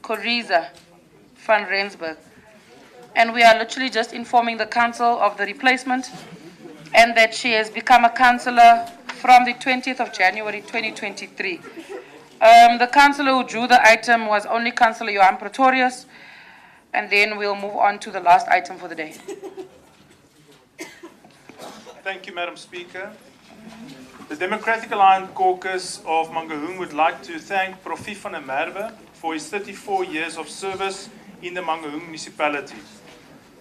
Coriza van Rensburg. And we are literally just informing the council of the replacement and that she has become a councillor from the 20th of January 2023. The councillor who drew the item was only Councillor Johan Pretorius, and then we'll move on to the last item for the day. Thank you, Madam Speaker. The Democratic Alliance Caucus of Mangaung would like to thank Prof. van der Merwe for his 34 years of service in the Mangaung Municipality.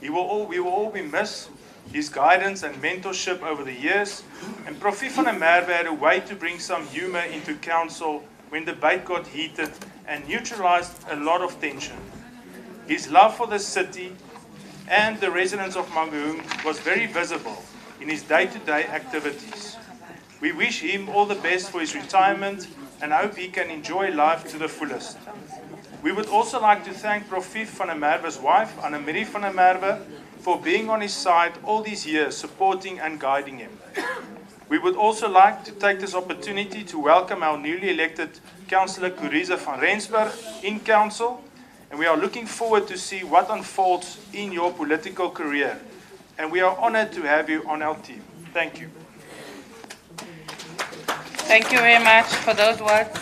We will all be missed, his guidance and mentorship over the years, and Prof. van der Merwe had a way to bring some humour into council when debate got heated and neutralised a lot of tension. His love for the city and the residents of Mangaung was very visible in his day-to-day activities. We wish him all the best for his retirement and hope he can enjoy life to the fullest. We would also like to thank Prof. van der Merwe's wife, Annemarie van der Merwe, for being on his side all these years, supporting and guiding him. We would also like to take this opportunity to welcome our newly elected Councillor Coriza van Rensburg in council, and we are looking forward to see what unfolds in your political career. And we are honoured to have you on our team. Thank you. Thank you very much for those words.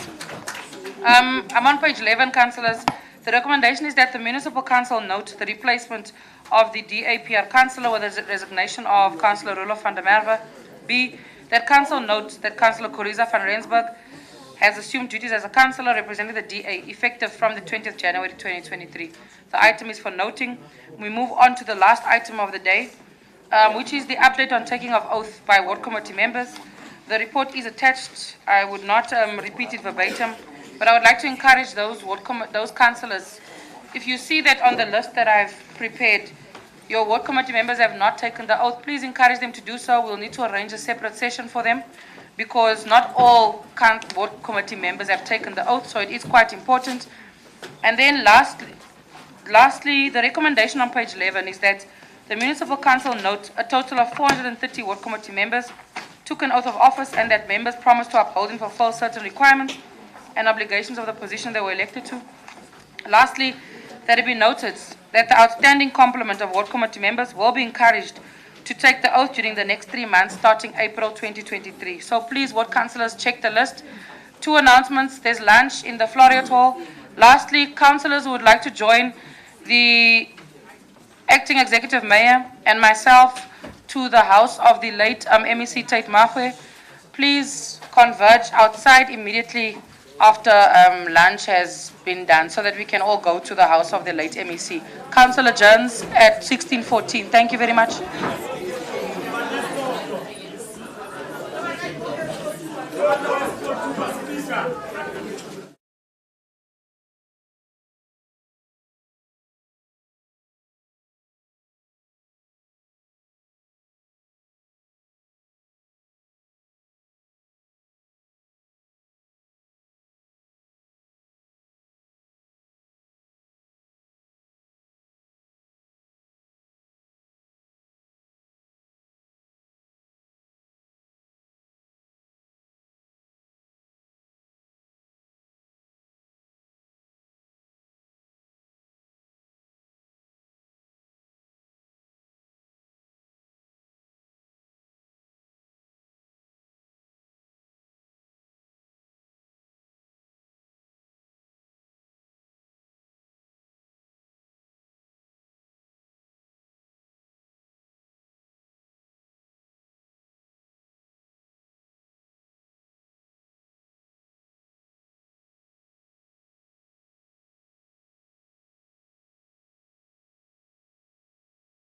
I'm on page 11, councillors. The recommendation is that the Municipal Council note the replacement of the DAPR councillor with the resignation of Councillor Roelof van der Merwe. B, that council notes that Councillor Coriza van Rensburg has assumed duties as a councillor representing the DA effective from the 20th January 2023. The item is for noting. We move on to the last item of the day, which is the update on taking of oath by ward committee members. The report is attached. I would not repeat it verbatim, but I would like to encourage those those councillors. If you see that on the list that I've prepared, your ward committee members have not taken the oath, please encourage them to do so. We'll need to arrange a separate session for them because not all ward committee members have taken the oath, so it is quite important. And then lastly, the recommendation on page 11 is that the Municipal Council note a total of 430 ward committee members took an oath of office and that members promised to uphold and fulfill certain requirements and obligations of the position they were elected to. Lastly, that it be noted that the outstanding complement of ward committee members will be encouraged to take the oath during the next 3 months starting April 2023. So please, ward councillors, check the list. 2 announcements. There's lunch in the Floriat Hall. Lastly, councillors who would like to join the acting executive mayor and myself to the house of the late MEC Tate Mahwe, please converge outside immediately after lunch has been done so that we can all go to the house of the late MEC. Council adjourns at 16:14. Thank you very much.